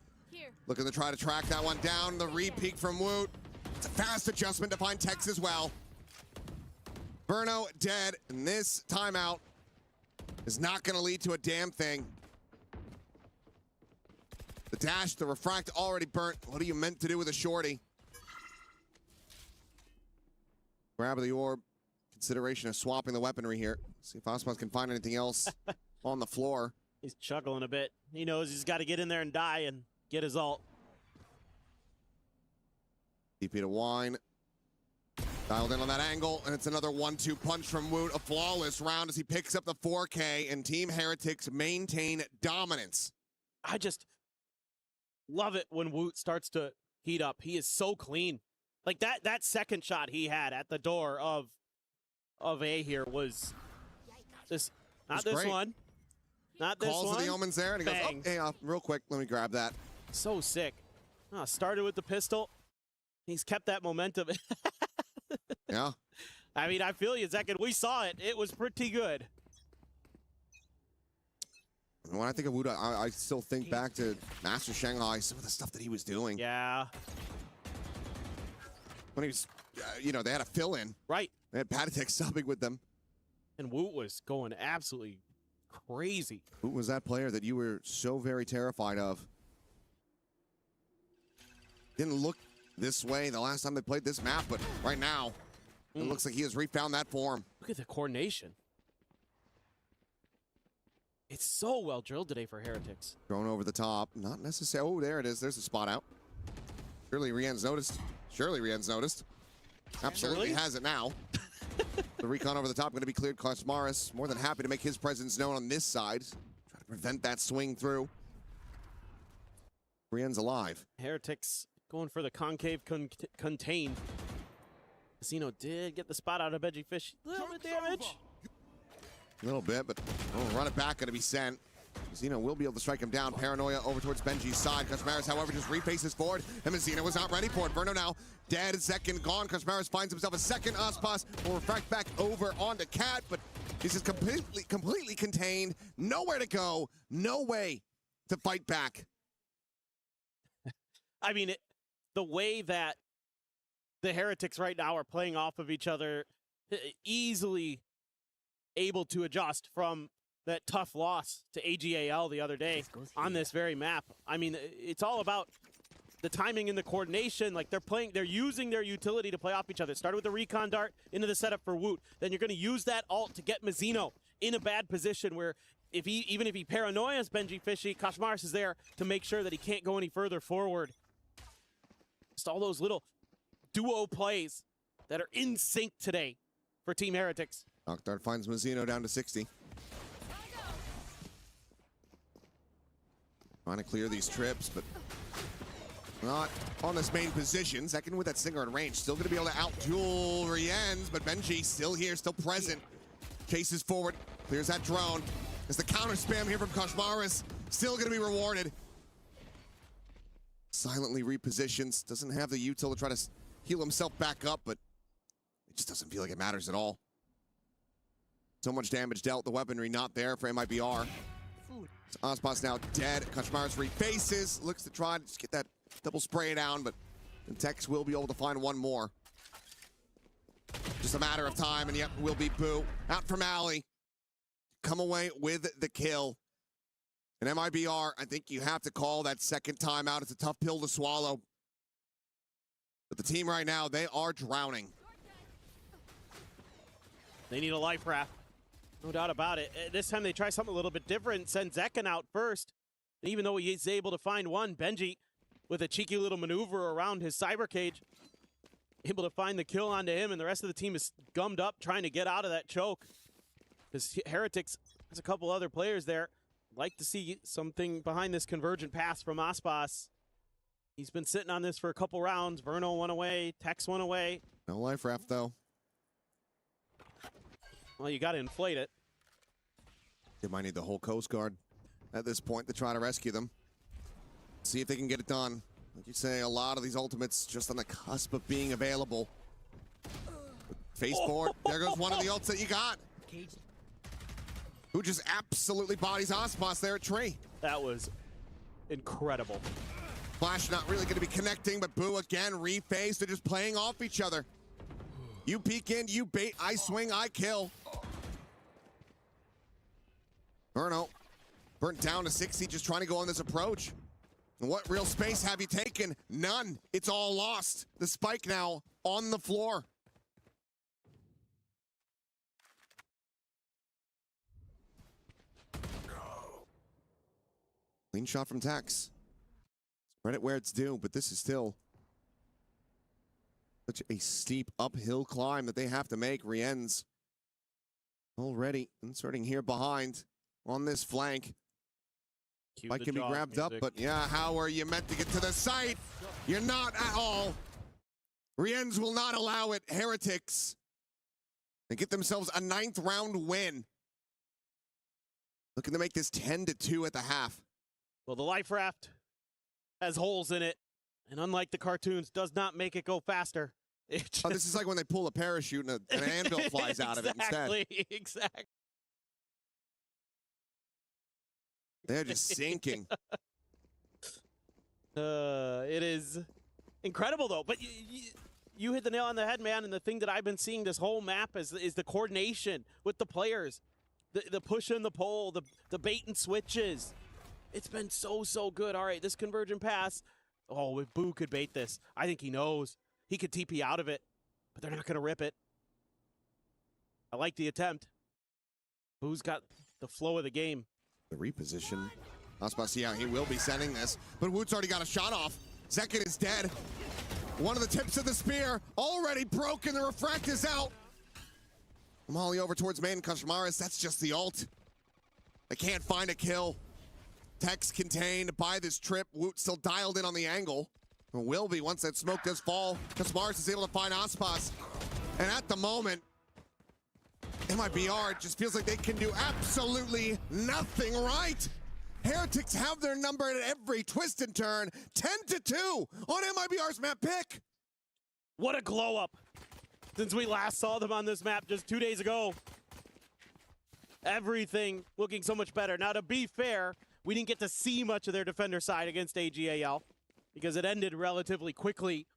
Looking to try to track that one down. The re-peek from Woot. It's a fast adjustment to find Tex as well. Verno dead, and this timeout is not going to lead to a damn thing. The dash, the refract already burnt. What are you meant to do with a shorty? Grab of the orb. Consideration of swapping the weaponry here. See if Aspas can find anything else on the floor.
He's chuckling a bit. He knows he's got to get in there and die and get his ult.
DP to Wine. Dialed in on that angle, and it's another 1-2 punch from Woot. A flawless round as he picks up the 4K, and Team Heretics maintain dominance.
I just love it when Woot starts to heat up. He is so clean. Like that second shot he had at the door of A here was this, not this
great.
One. Not this
Calls
one.
to the omens there, and he
Bang.
goes, oh, hey, real quick, let me grab that.
So sick. Started with the pistol. He's kept that momentum.
Yeah.
I mean, I feel you, Zek, and we saw it. It was pretty good.
When I think of Woot, I still think back to Master Shanghai, some of the stuff that he was doing.
Yeah.
When he was, you know, they had a fill-in.
Right.
They had Patatek subbing with them.
And Woot was going absolutely crazy.
Who was that player that you were so very terrified of? Didn't look this way the last time they played this map, but right now, it looks like he has refound that form.
Look at the coordination. It's so well drilled today for Heretics.
Thrown over the top. Not necessarily. Oh, there it is. There's the spot out. Surely Rian's noticed. Surely Rian's noticed. Absolutely has it now. The recon over the top going to be cleared. Kosmaris more than happy to make his presence known on this side. Try to prevent that swing through. Rian's alive.
Heretics going for the concave contain. Casino did get the spot out of Benji Fish. A little bit damage.
A little bit, but run it back, going to be sent. Zeno will be able to strike him down. Paranoia over towards Benji's side. Kosmaris, however, just refaces forward. And Zeno was not ready for it. Verno now dead, second gone. Kosmaris finds himself a second. Aspas will refract back over onto Cat, but this is completely contained. Nowhere to go. No way to fight back.
I mean, the way that the Heretics right now are playing off of each other, easily able to adjust from that tough loss to AGAL the other day on this very map. I mean, it's all about the timing and the coordination. Like they're using their utility to play off each other. Started with the recon dart into the setup for Woot. Then you're going to use that ult to get Mazzino in a bad position where even if he paranoias Benji Fishy, Kosmaris is there to make sure that he can't go any further forward. Just all those little duo plays that are in sync today for Team Heretics.
Knockdart finds Mazzino down to 60. Trying to clear these trips, but not on this main position. Second with that Stinger in range. Still going to be able to out-duel Rienz, but Benji still here, still present. Chases forward, clears that drone. As the counter spam here from Kosmaris, still going to be rewarded. Silently repositions, doesn't have the util to try to heal himself back up, but it just doesn't feel like it matters at all. So much damage dealt, the weaponry not there for MIBR. Aspas now dead. Kosmaris refaces, looks to try to just get that double spray down, but Tex will be able to find one more. Just a matter of time, and yep, will be Boo. Out from Alley. Come away with the kill. And MIBR, I think you have to call that second time out. It's a tough pill to swallow. But the team right now, they are drowning.
They need a life raft. No doubt about it. This time they try something a little bit different. Send Zekken out first. And even though he's able to find one, Benji, with a cheeky little maneuver around his cyber cage, able to find the kill onto him, and the rest of the team is gummed up trying to get out of that choke. Because Heretics has a couple other players there. Like to see something behind this convergent pass from Aspas. He's been sitting on this for a couple rounds. Verno went away. Tex went away.
No life raft, though.
Well, you got to inflate it.
They might need the whole Coast Guard at this point to try to rescue them. See if they can get it done. Like you say, a lot of these ultimates just on the cusp of being available. Faceboard. There goes one of the ults that you got. Who just absolutely bodies Aspas there at Tree.
That was incredible.
Flash not really going to be connecting, but Boo again, rephased. They're just playing off each other. You peek in, you bait, I swing, I kill. Verno, burnt down to 60, just trying to go on this approach. And what real space have you taken? None. It's all lost. The spike now on the floor. Clean shot from Tex. Spread it where it's due, but this is still such a steep uphill climb that they have to make. Rien's already inserting here behind on this flank. Might can be grabbed up, but yeah, how are you meant to get to the site? You're not at all. Rien's will not allow it. Heretics. They get themselves a 9th round win. Looking to make this 10-2 at the half.
Well, the life raft has holes in it, and unlike the cartoons, does not make it go faster. It just...
Oh, this is like when they pull a parachute and an anvil flies out of it instead.
Exactly.
They're just sinking.
It is incredible, though. But you hit the nail on the head, man. And the thing that I've been seeing this whole map is the coordination with the players. The push and the pull, the bait and switches. It's been so good. All right, this convergent pass. Oh, if Boo could bait this, I think he knows. He could TP out of it, but they're not going to rip it. I like the attempt. Boo's got the flow of the game.
The reposition. Aspas, yeah, he will be sending this, but Woot's already got a shot off. Zekken is dead. One of the tips of the spear already broken. The refract is out. Molly over towards main. Kashmaris, that's just the ult. They can't find a kill. Tex contained by this trip. Woot still dialed in on the angle. Or will be once that smoke does fall. Kashmaris is able to find Aspas. And at the moment, MIBR just feels like they can do absolutely nothing right. Heretics have their number at every twist and turn. 10-2 on MIBR's map pick.
What a glow up since we last saw them on this map just 2 days ago. Everything looking so much better. Now, to be fair, we didn't get to see much of their defender side against AGAL because it ended relatively quickly.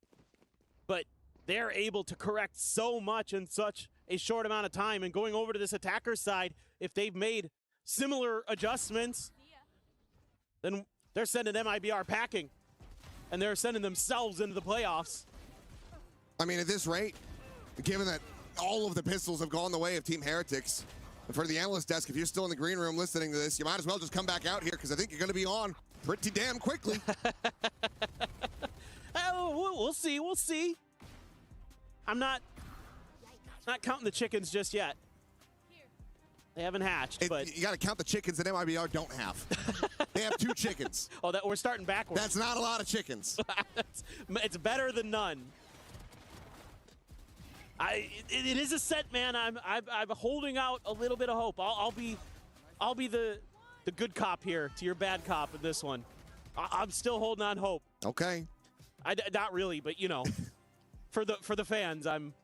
But they're able to correct so much in such a short amount of time. And going over to this attacker side, if they've made similar adjustments, then they're sending MIBR packing. And they're sending themselves into the playoffs.
I mean, at this rate, given that all of the pistols have gone the way of Team Heretics, for the analyst desk, if you're still in the green room listening to this, you might as well just come back out here because I think you're going to be on pretty damn quickly.
We'll see. We'll see. I'm not counting the chickens just yet. They haven't hatched, but
you got to count the chickens that MIBR don't have. They have 2 chickens.
Oh, we're starting backwards.
That's not a lot of chickens.
It's better than none. It is a set, man. I'm holding out a little bit of hope. I'll be the good cop here to your bad cop in this one. I'm still holding on hope.
Okay.
Not really, but you know, for the fans, I'm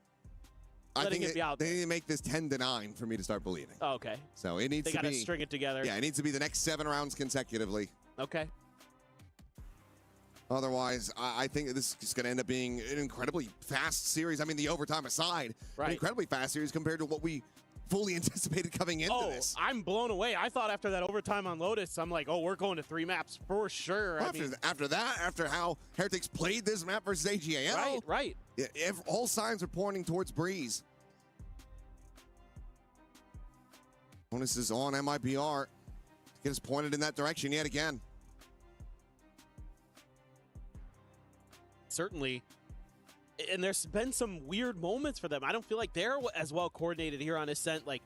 letting it be out there.
They need to make this 10-9 for me to start believing.
Oh, okay.
So it needs
to be. They got to string it together.
Yeah, it needs to be the next 7 rounds consecutively.
Okay.
Otherwise, I think this is going to end up being an incredibly fast series. I mean, the overtime aside, an incredibly fast series compared to what we fully anticipated coming into this.
I'm blown away. I thought after that overtime on Lotus, I'm like, oh, we're going to 3 maps for sure.
Well, after how Heretics played this map versus AGAL,
right.
All signs are pointing towards Breeze. Bonus is on MIBR to get us pointed in that direction yet again.
Certainly. And there's been some weird moments for them. I don't feel like they're as well coordinated here on Ascent. Like,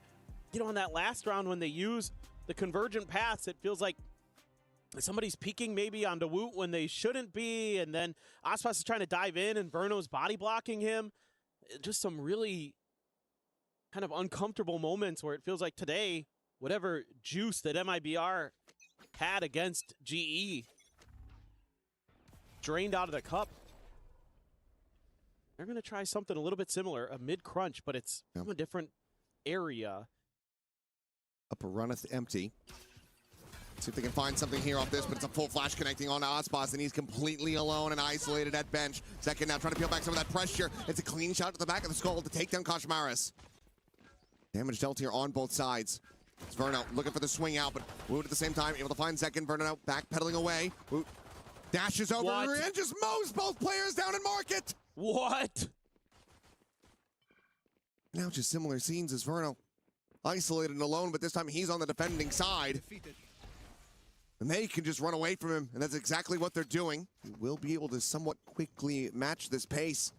on that last round when they use the convergent paths, it feels like somebody's peeking maybe onto Woot when they shouldn't be, and then Aspas is trying to dive in and Verno's body blocking him. Just some really kind of uncomfortable moments where it feels like today, whatever juice that MIBR had against GE drained out of the cup. They're going to try something a little bit similar, a mid-crunch, but it's from a different area.
Upper runneth empty. See if they can find something here off this, but it's a full flash connecting on to Aspas, and he's completely alone and isolated at bench. Second now trying to peel back some of that pressure. It's a clean shot to the back of the skull to take down Koshmaris. Damage dealt here on both sides. It's Verno looking for the swing out, but Woot at the same time able to find Zekin. Verno now backpedaling away. Woot dashes over and just mows both players down in market.
What?
Now just similar scenes as Verno. Isolated and alone, but this time he's on the defending side. And they can just run away from him, and that's exactly what they're doing. He will be able to somewhat quickly match this pace.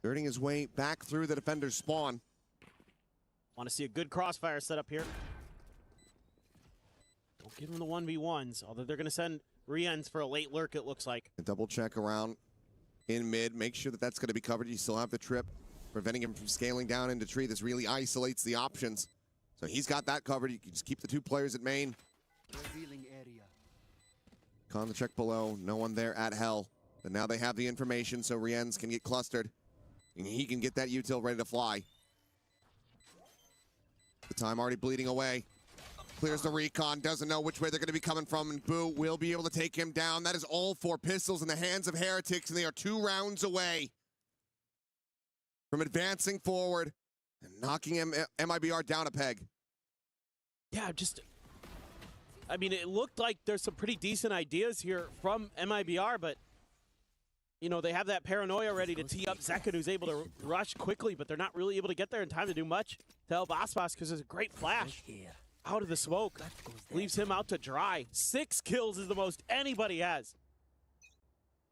Dirting his way back through the defender's spawn.
Want to see a good crossfire setup here. Don't give him the 1v1s, although they're going to send Riens for a late lurk, it looks like.
A double check around in mid, make sure that that's going to be covered. You still have the trip, preventing him from scaling down into tree. This really isolates the options. So he's got that covered. You can just keep the 2 players at main. Con the check below, no one there at hell. But now they have the information, so Riens can get clustered. And he can get that util ready to fly. The time already bleeding away. Clears the recon, doesn't know which way they're going to be coming from, and Boo will be able to take him down. That is all 4 pistols in the hands of Heretics, and they are 2 rounds away from advancing forward and knocking MIBR down a peg.
Yeah, I mean, it looked like there's some pretty decent ideas here from MIBR, but, they have that paranoia ready to tee up Zekin, who's able to rush quickly, but they're not really able to get there in time to do much to help Aspas because there's a great flash out of the smoke. Leaves him out to dry. 6 kills is the most anybody has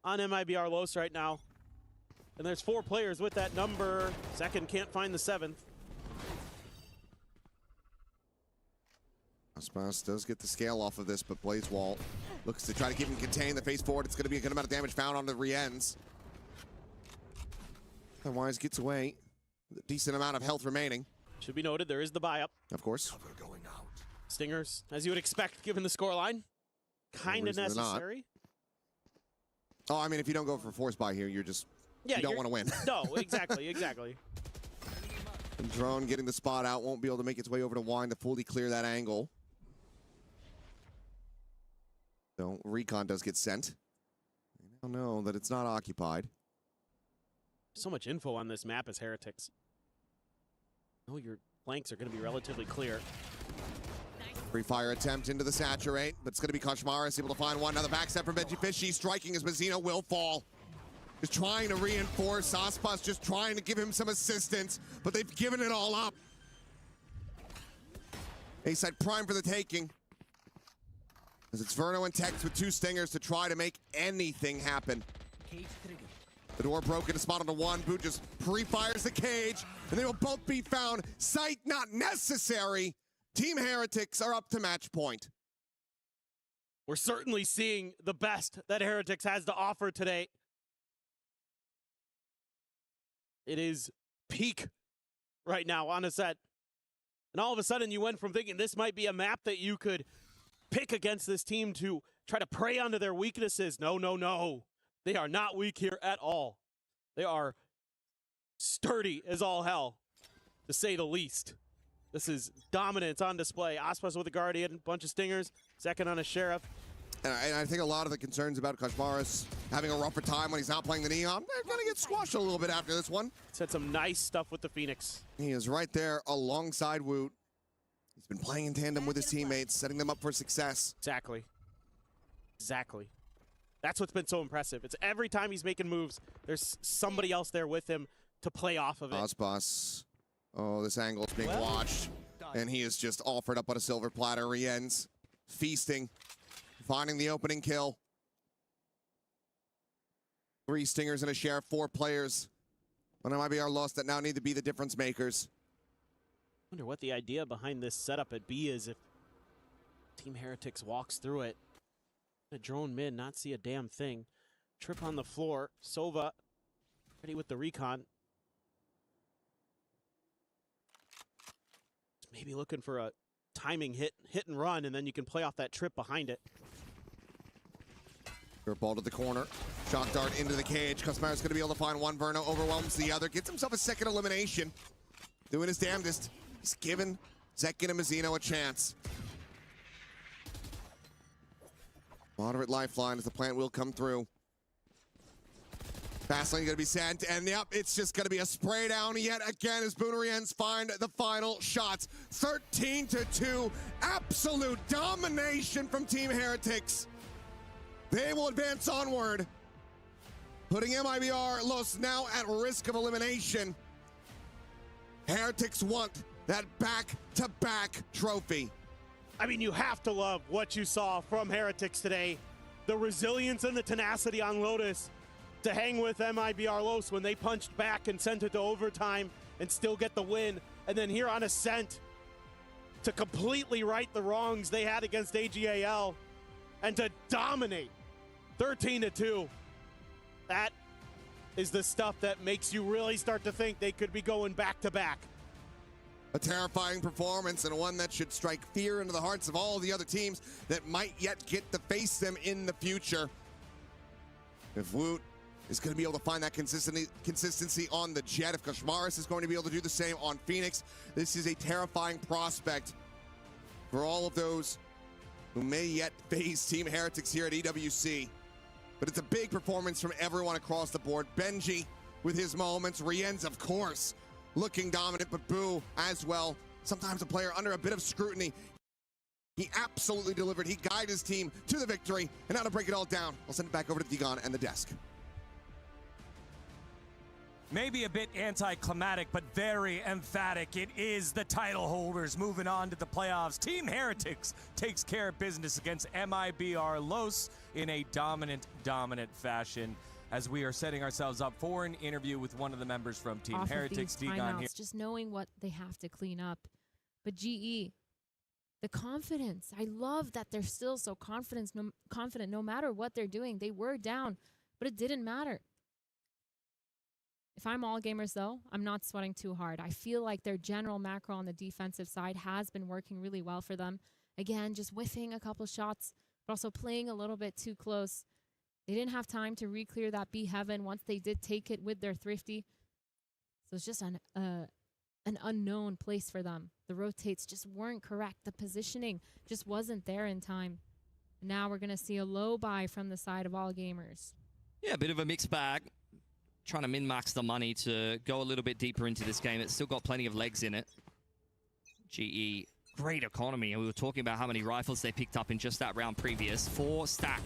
on MIBR Los right now. And there's 4 players with that number. Zekin can't find the 7th.
Aspas does get the scale off of this, but Blazewall looks to try to keep him contained. The face forward, it's going to be a good amount of damage found on the Riens. Otherwise, gets away with a decent amount of health remaining.
Should be noted, there is the buy-up.
Of course.
Stingers, as you would expect, given the scoreline. Kind of necessary.
Oh, I mean, if you don't go for force buy here, you don't want to win.
No, exactly.
And Drone getting the spot out, won't be able to make its way over to Wine to fully clear that angle. So recon does get sent. I now know that it's not occupied.
So much info on this map as Heretics. Oh, your flanks are going to be relatively clear.
Free fire attempt into the saturate, but it's going to be Koshmaris able to find one. Now the backstep from Benji Fishy, striking as Mazzino will fall. Just trying to reinforce. Aspas just trying to give him some assistance, but they've given it all up. A-side prime for the taking. As it's Verno and Tex with 2 stingers to try to make anything happen. The door broken, a spot on the 1. Boot just pre-fires the cage, and they will both be found. Sight not necessary. Team Heretics are up to match point.
We're certainly seeing the best that Heretics has to offer today. It is peak right now on a set. And all of a sudden you went from thinking this might be a map that you could pick against this team to try to prey onto their weaknesses. No. They are not weak here at all. They are sturdy as all hell, to say the least. This is dominance on display. Aspas with a Guardian, bunch of stingers, second on a Sheriff.
And I think a lot of the concerns about Kashmaris having a rougher time when he's not playing the Neon, they're going to get squashed a little bit after this one.
Said some nice stuff with the Phoenix.
He is right there alongside Woot. He's been playing in tandem with his teammates, setting them up for success.
Exactly. Exactly. That's what's been so impressive. It's every time he's making moves, there's somebody else there with him to play off of it.
Osbos. Oh, this angle is being watched. And he is just offered up on a silver platter. Rien's feasting, finding the opening kill. 3 stingers and a share, 4 players. But it might be our loss that now need to be the difference makers.
I wonder what the idea behind this setup at B is if Team Heretics walks through it. A drone mid, not see a damn thing. Trip on the floor. Sova ready with the recon. Maybe looking for a timing hit and run, and then you can play off that trip behind it.
Ball to the corner. Shock dart into the cage. Kuzma's going to be able to find one. Verno overwhelms the other. Gets himself a second elimination. Doing his damnedest. He's giving Zekin and Mazzino a chance. Moderate lifeline as the plant will come through. Fastlane gonna be sent, and yep, it's just gonna be a spray down yet again as Boonerians find the final shots. 13-2, absolute domination from Team Heretics. They will advance onward, putting MIBR Los now at risk of elimination. Heretics want that back-to-back trophy.
I mean, you have to love what you saw from Heretics today. The resilience and the tenacity on Lotus to hang with MIBR Los when they punched back and sent it to overtime and still get the win. And then here on Ascent to completely right the wrongs they had against AGAL and to dominate 13-2. That is the stuff that makes you really start to think they could be going back-to-back.
A terrifying performance, and one that should strike fear into the hearts of all the other teams that might yet get to face them in the future. If Woot is going to be able to find that consistency on the Jet, if Kashmaris is going to be able to do the same on Phoenix, this is a terrifying prospect for all of those who may yet face Team Heretics here at EWC. But it's a big performance from everyone across the board. Benji with his moments, Rien's of course looking dominant, but Boo as well. Sometimes a player under a bit of scrutiny. He absolutely delivered. He guided his team to the victory. And now to break it all down, I'll send it back over to Digon and the desk.
Maybe a bit anticlimactic, but very emphatic. It is the title holders moving on to the playoffs. Team Heretics takes care of business against MIBR Los in a dominant fashion, as we are setting ourselves up for an interview with one of the members from Team Heretics. Digon here.
Just knowing what they have to clean up. But GE, the confidence. I love that they're still so confident no matter what they're doing. They were down, but it didn't matter. If I'm all gamers, though, I'm not sweating too hard. I feel like their general macro on the defensive side has been working really well for them. Again, just whiffing a couple shots, but also playing a little bit too close. They didn't have time to re-clear that B heaven once they did take it with their thrifty. So it's just an unknown place for them. The rotates just weren't correct. The positioning just wasn't there in time. Now we're going to see a low buy from the side of all gamers.
Yeah, a bit of a mixed bag. Trying to min-max the money to go a little bit deeper into this game. It's still got plenty of legs in it. GE, great economy. And we were talking about how many rifles they picked up in just that round previous. 4 stack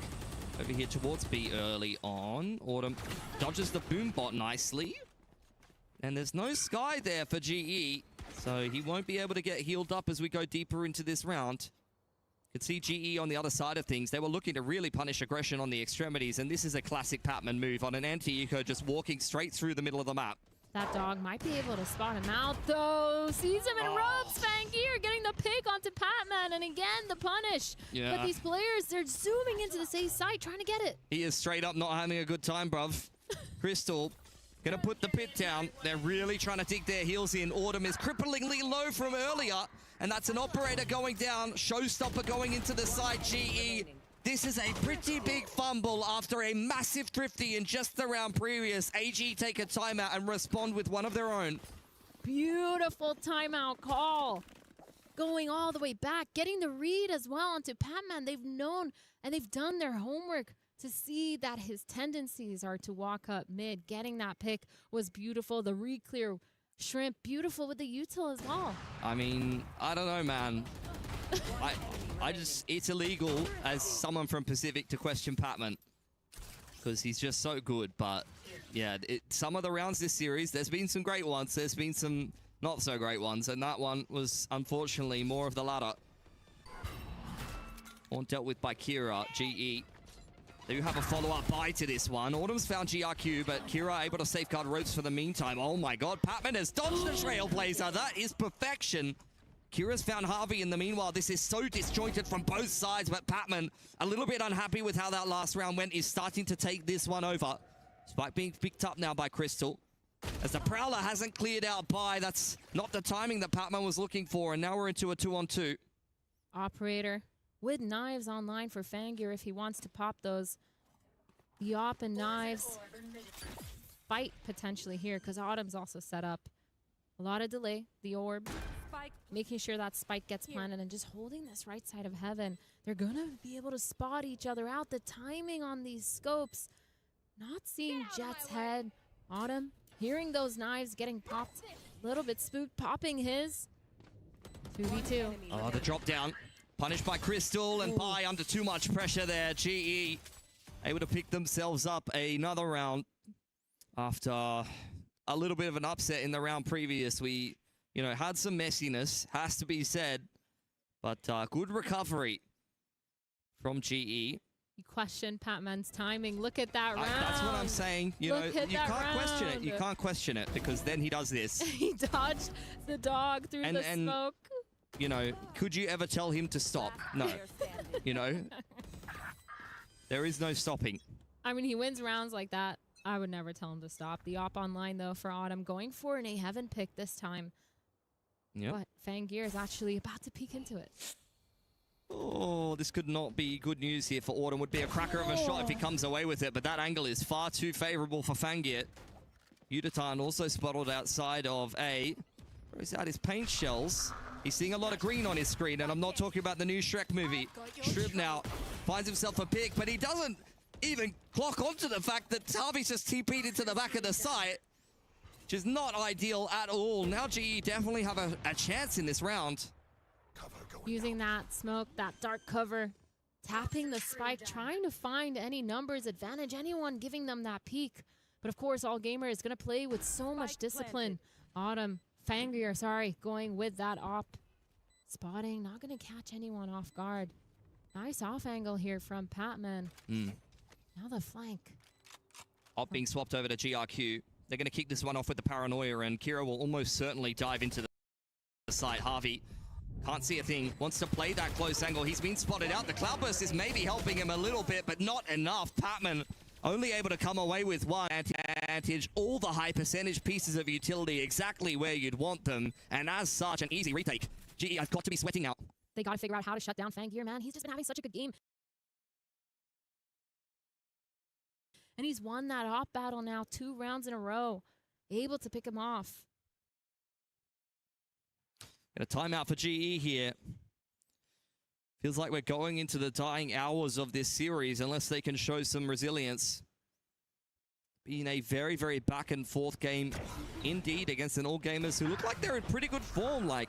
over here towards B early on. Autumn dodges the boom bot nicely. And there's no Sky there for GE. So he won't be able to get healed up as we go deeper into this round. Could see GE on the other side of things. They were looking to really punish aggression on the extremities, and this is a classic Patman move on an anti-eco, just walking straight through the middle of the map.
That dog might be able to spot him out, though. Sees him in ropes. Fangir getting the pick onto Patman, and again, the punish.
Yeah.
But these players, they're zooming into the safe side, trying to get it.
He is straight up not having a good time, bruv. Crystal gonna put the pit down. They're really trying to dig their heels in. Autumn is cripplingly low from earlier. And that's an operator going down. Showstopper going into the side. GE. This is a pretty big fumble after a massive thrifty in just the round previous. AG take a timeout and respond with one of their own.
Beautiful timeout call. going all the way back, getting the read as well onto Patman. They've known and they've done their homework to see that his tendencies are to walk up mid. Getting that pick was beautiful. The re-clear Shrimp, beautiful with the util as well.
I mean, I don't know, man. I just, it's illegal as someone from Pacific to question Patman because he's just so good. But yeah, some of the rounds this series, there's been some great ones. There's been some not so great ones. And that one was unfortunately more of the latter. One dealt with by Kira, GE. They do have a follow-up buy to this one. Autumn's found GRQ, but Kira able to safeguard ropes for the meantime. Oh my god, Patman has dodged the Trailblazer. That is perfection. Kira's found Harvey in the meanwhile. This is so disjointed from both sides, but Patman, a little bit unhappy with how that last round went, is starting to take this one over. Spike being picked up now by Crystal. As the Prowler hasn't cleared out by, that's not the timing that Patman was looking for, and now we're into a 2-on-2.
Operator with knives online for Fangir if he wants to pop those. The op and knives fight potentially here because Autumn's also set up. A lot of delay. The orb. Making sure that spike gets planted and just holding this right side of heaven. They're going to be able to spot each other out. The timing on these scopes. Not seeing Jet's head. Autumn hearing those knives getting popped. A little bit spooked. Popping his. 2v2.
Oh, the drop down. Punished by Crystal and Pi under too much pressure there. GE able to pick themselves up another round after a little bit of an upset in the round previous. We, you know, had some messiness, has to be said, but good recovery from GE.
You question Patman's timing. Look at that round.
That's what I'm saying. You know, you can't question it. You can't question it because then he does this.
He dodged the dog through the smoke.
You know, could you ever tell him to stop? No. You know, there is no stopping.
I mean, he wins rounds like that. I would never tell him to stop. The op online, though, for Autumn, going for an A Heaven pick this time.
Yep.
But Fangir is actually about to peek into it.
Oh, this could not be good news here for Autumn. Would be a cracker of a shot if he comes away with it, but that angle is far too favorable for Fangir. Udatan also spotted outside of A. Throws out his paint shells. He's seeing a lot of green on his screen, and I'm not talking about the new Shrek movie. Shrimp now finds himself a pick, but he doesn't even clock onto the fact that Harvey's just TP'd into the back of the site, which is not ideal at all. Now GE definitely have a chance in this round.
Using that smoke, that dark cover, tapping the spike, trying to find any numbers advantage, anyone giving them that peek. But of course, All Gamer is going to play with so much discipline. Autumn. Fangir, sorry, going with that op. Spotting, not going to catch anyone off guard. Nice off angle here from Patman. Now the flank.
Op being swapped over to GRQ. They're going to kick this one off with the paranoia, and Kira will almost certainly dive into the site. Harvey can't see a thing, wants to play that close angle. He's been spotted out. The Cloudburst is maybe helping him a little bit, but not enough. Patman only able to come away with one advantage. All the high percentage pieces of utility exactly where you'd want them, and as such, an easy retake. GE, I've got to be sweating now.
They got to figure out how to shut down Fangir, man. He's just been having such a good game. And he's won that op battle now 2 rounds in a row. Able to pick him off.
And a timeout for GE here. Feels like we're going into the dying hours of this series unless they can show some resilience. Being a very, very back and forth game indeed against an All Gamers who look like they're in pretty good form. Like,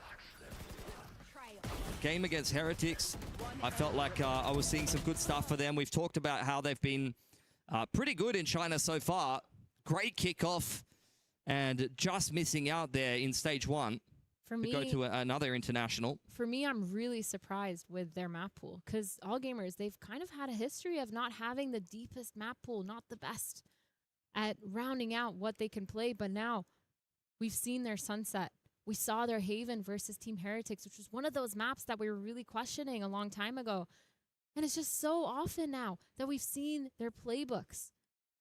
game against Heretics, I felt like I was seeing some good stuff for them. We've talked about how they've been pretty good in China so far. Great kickoff and just missing out there in stage 1.
For me,
to go to another international.
For me, I'm really surprised with their map pool because All Gamers, they've kind of had a history of not having the deepest map pool, not the best at rounding out what they can play. But now we've seen their Sunset. We saw their Haven versus Team Heretics, which was one of those maps that we were really questioning a long time ago. And it's just so often now that we've seen their playbooks.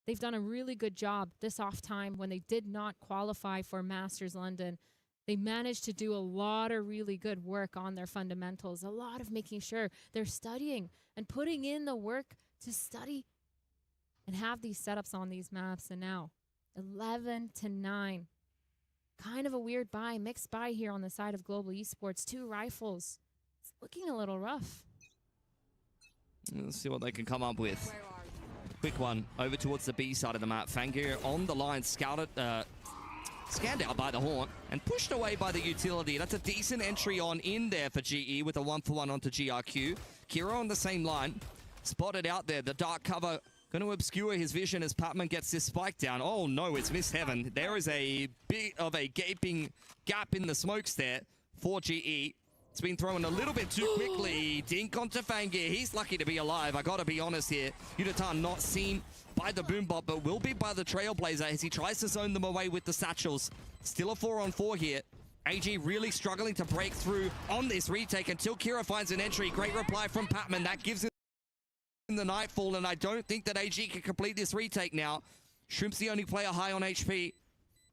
They've done a really good job this off time when they did not qualify for Masters London. They managed to do a lot of really good work on their fundamentals, a lot of making sure they're studying and putting in the work to study and have these setups on these maps. And now 11-9 Kind of a weird buy, mixed buy here on the side of Global Esports. 2 rifles. It's looking a little rough.
Let's see what they can come up with. Quick one over towards the B side of the map. Fangir on the line, scanned out by the Horn and pushed away by the utility. That's a decent entry on in there for GE with a 1-for-1 onto GRQ. Kira on the same line, spotted out there. The dark cover going to obscure his vision as Patman gets this spike down. Oh no, it's missed heaven. There is a bit of a gaping gap in the smokes there for GE. It's been thrown a little bit too quickly. Dink onto Fangir. He's lucky to be alive. I gotta be honest here. Yutatan not seen by the Boombot, but will be by the Trailblazer as he tries to zone them away with the satchels. Still a 4-on-4 here. AG really struggling to break through on this retake until Kira finds an entry. Great reply from Patman. That gives him the Nightfall, and I don't think that AG can complete this retake now. Shrimp's the only player high on HP.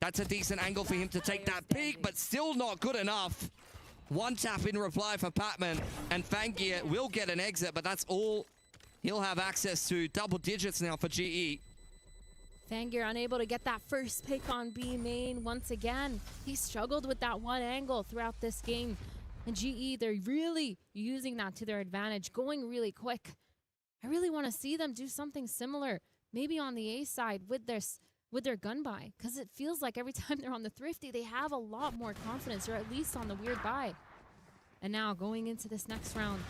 That's a decent angle for him to take that peek, but still not good enough. 1 tap in reply for Patman, and Fangir will get an exit, but that's all he'll have access to. Double digits now for GE.
Fangir unable to get that first pick on B main once again. He struggled with that one angle throughout this game. And GE, they're really using that to their advantage, going really quick. I really want to see them do something similar, maybe on the A side with their gun buy, because it feels like every time they're on the Thrifty, they have a lot more confidence, or at least on the weird buy. And now going into this next round,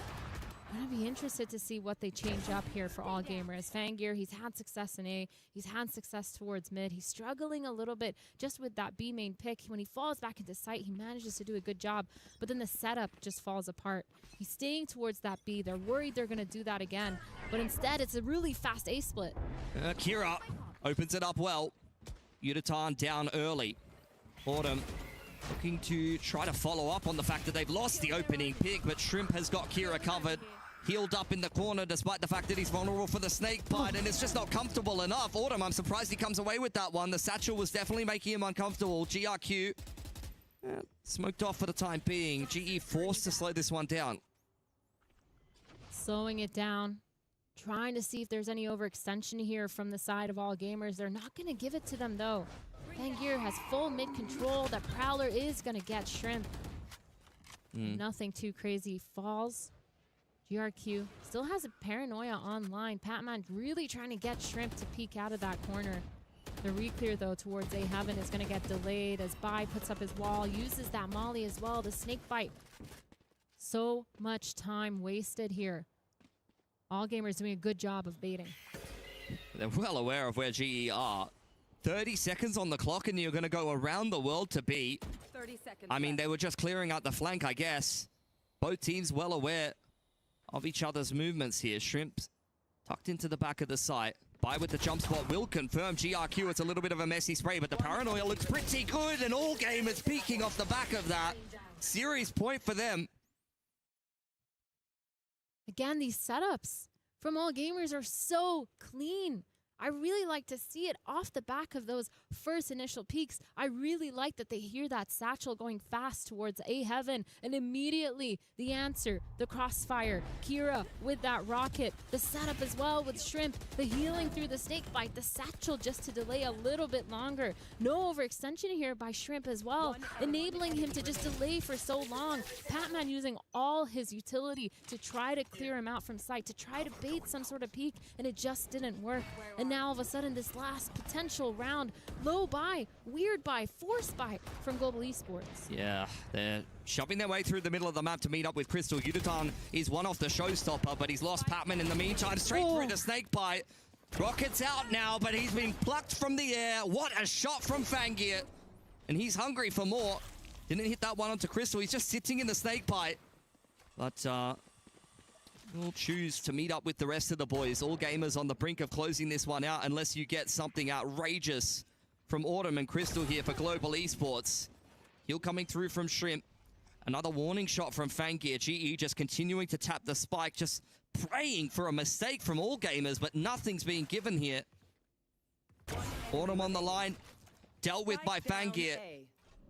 I'm going to be interested to see what they change up here for all gamers. Fangir, he's had success in A. He's had success towards mid. He's struggling a little bit just with that B main pick. When he falls back into sight, he manages to do a good job, but then the setup just falls apart. He's staying towards that B. They're worried they're going to do that again, but instead it's a really fast A split.
Kira opens it up well. Yutatan down early. Autumn looking to try to follow up on the fact that they've lost the opening pick, but Shrimp has got Kira covered. Healed up in the corner despite the fact that he's vulnerable for the snake bite, and it's just not comfortable enough. Autumn, I'm surprised he comes away with that one. The satchel was definitely making him uncomfortable. GRQ smoked off for the time being. GE forced to slow this one down.
Slowing it down. Trying to see if there's any overextension here from the side of all gamers. They're not going to give it to them, though. Fangir has full mid control. That Prowler is going to get Shrimp. Nothing too crazy. Falls. GRQ still has a Paranoia online. Patman really trying to get Shrimp to peek out of that corner. The re-clear, though, towards A Heaven is going to get delayed as Bai puts up his wall, uses that Molly as well. The snake bite. So much time wasted here. All gamers doing a good job of baiting.
They're well aware of where GE are. 30 seconds on the clock and you're going to go around the world to beat.
30 seconds.
I mean, they were just clearing out the flank, I guess. Both teams well aware of each other's movements here. Shrimps tucked into the back of the site. Bai with the jump spot will confirm GRQ. It's a little bit of a messy spray, but the Paranoia looks pretty good, and all gamers peeking off the back of that. Series point for them.
Again, these setups from all gamers are so clean. I really like to see it off the back of those first initial peaks. I really like that they hear that satchel going fast towards A Heaven, and immediately the answer, the crossfire, Kira with that rocket, the setup as well with Shrimp, the healing through the snake bite, the satchel just to delay a little bit longer. No overextension here by Shrimp as well, enabling him to just delay for so long. Patman using all his utility to try to clear him out from sight, to try to bait some sort of peak, and it just didn't work. And now all of a sudden this last potential round, low buy, weird buy, forced buy from Global Esports.
Yeah, they're shoving their way through the middle of the map to meet up with Crystal. Yutatan is one off the showstopper, but he's lost Patman in the meantime. Straight through the snake bite. Rocket's out now, but he's been plucked from the air. What a shot from Fangir. And he's hungry for more. Didn't hit that one onto Crystal. He's just sitting in the snake bite. But we'll choose to meet up with the rest of the boys. All gamers on the brink of closing this one out unless you get something outrageous from Autumn and Crystal here for Global Esports. Heal coming through from Shrimp. Another warning shot from Fangir. GE just continuing to tap the spike, just praying for a mistake from all gamers, but nothing's being given here. Autumn on the line, dealt with by Fangir.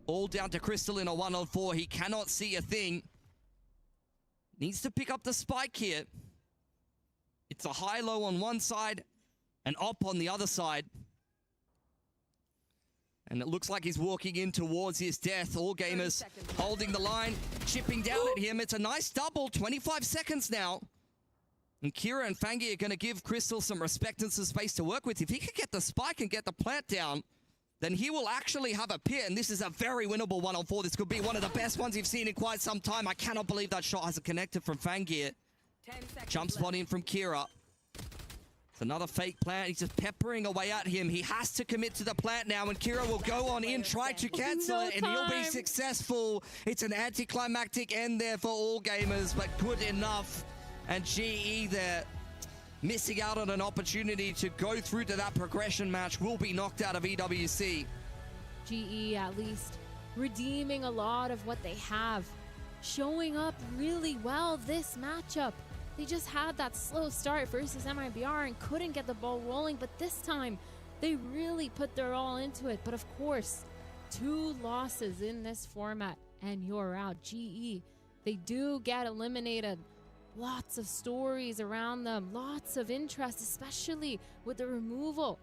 All down to Crystal in a 1-on-4. He cannot see a thing. Needs to pick up the spike here. It's a high-low on one side and op on the other side. And it looks like he's walking in towards his death. All gamers holding the line, chipping down at him. It's a nice double, 25 seconds now. And Kira and Fangi are going to give Crystal some respect and some space to work with. If he could get the spike and get the plant down, then he will actually have a pit. And this is a very winnable 1-on-4. This could be one of the best ones you've seen in quite some time. I cannot believe that shot hasn't connected from Fangi. Jump spot in from Kira. It's another fake plant. He's just peppering away at him. He has to commit to the plant now, and Kira will go on in, try to cancel it, and he'll be successful. It's an anticlimactic end there for all gamers, but good enough. And GE there, missing out on an opportunity to go through to that progression match, will be knocked out of EWC.
GE at least redeeming a lot of what they have, showing up really well this matchup. They just had that slow start versus MIBR and couldn't get the ball rolling, but this time they really put their all into it. But of course, 2 losses in this format and you're out. GE, they do get eliminated. Lots of stories around them, lots of interest, especially with the removal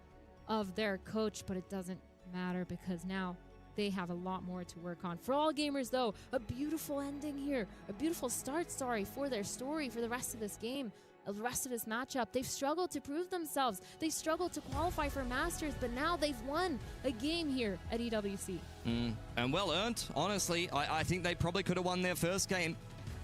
of their coach, but it doesn't matter because now they have a lot more to work on. For all gamers, though, a beautiful ending here, a beautiful start, for their story, for the rest of this game, the rest of this matchup. They've struggled to prove themselves. They struggled to qualify for Masters, but now they've won a game here at EWC.
And well earned, honestly. I think they probably could have won their first game.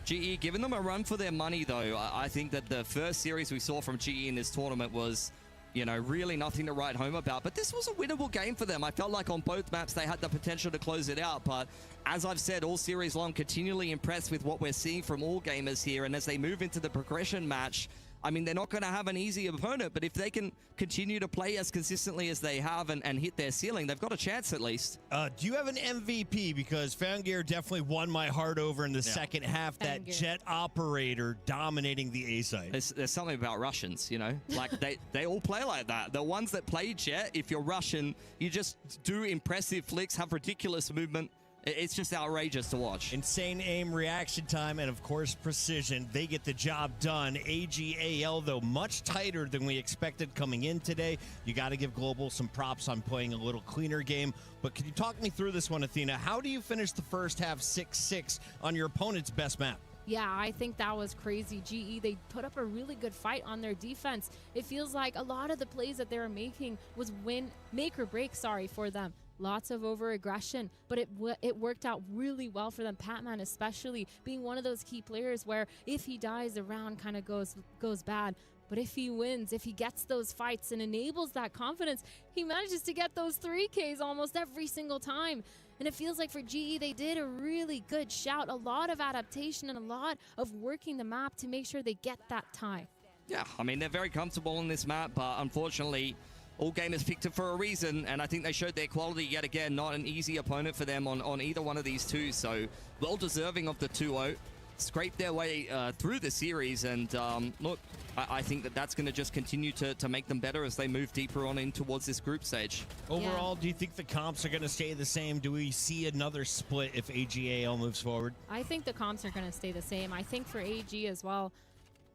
GE giving them a run for their money, though. I think that the first series we saw from GE in this tournament was, you know, really nothing to write home about. But this was a winnable game for them. I felt like on both maps they had the potential to close it out. But as I've said all series long, continually impressed with what we're seeing from all gamers here. And as they move into the progression match, I mean, they're not going to have an easy opponent, but if they can continue to play as consistently as they have and hit their ceiling, they've got a chance at least.
Do you have an MVP? Because Fangear definitely won my heart over in the second half. That Jet operator dominating the A side.
There's something about Russians, you know? Like, they all play like that. The ones that play Jet, if you're Russian, you just do impressive flicks, have ridiculous movement. It's just outrageous to watch.
Insane aim, reaction time, and of course precision. They get the job done. AGAL, though, much tighter than we expected coming in today. You got to give Global some props on playing a little cleaner game. But can you talk me through this one, Athena? How do you finish the first half 6-6 on your opponent's best map?
Yeah, I think that was crazy. GE, they put up a really good fight on their defense. It feels like a lot of the plays that they were making was make or break, for them. Lots of over-aggression, but it worked out really well for them. Patman especially being one of those key players where if he dies, the round kind of goes bad. But if he wins, if he gets those fights and enables that confidence, he manages to get those 3Ks almost every single time. And it feels like for GE, they did a really good shout, a lot of adaptation and a lot of working the map to make sure they get that tie.
Yeah, I mean, they're very comfortable on this map, but unfortunately, all gamers picked it for a reason, and I think they showed their quality yet again. Not an easy opponent for them on either one of these two, so well deserving of the 2-0. Scraped their way through the series, and look, I think that's going to just continue to make them better as they move deeper on in towards this group stage.
Overall, do you think the comps are going to stay the same? Do we see another split if AGAL moves forward?
I think the comps are going to stay the same. I think for AG as well,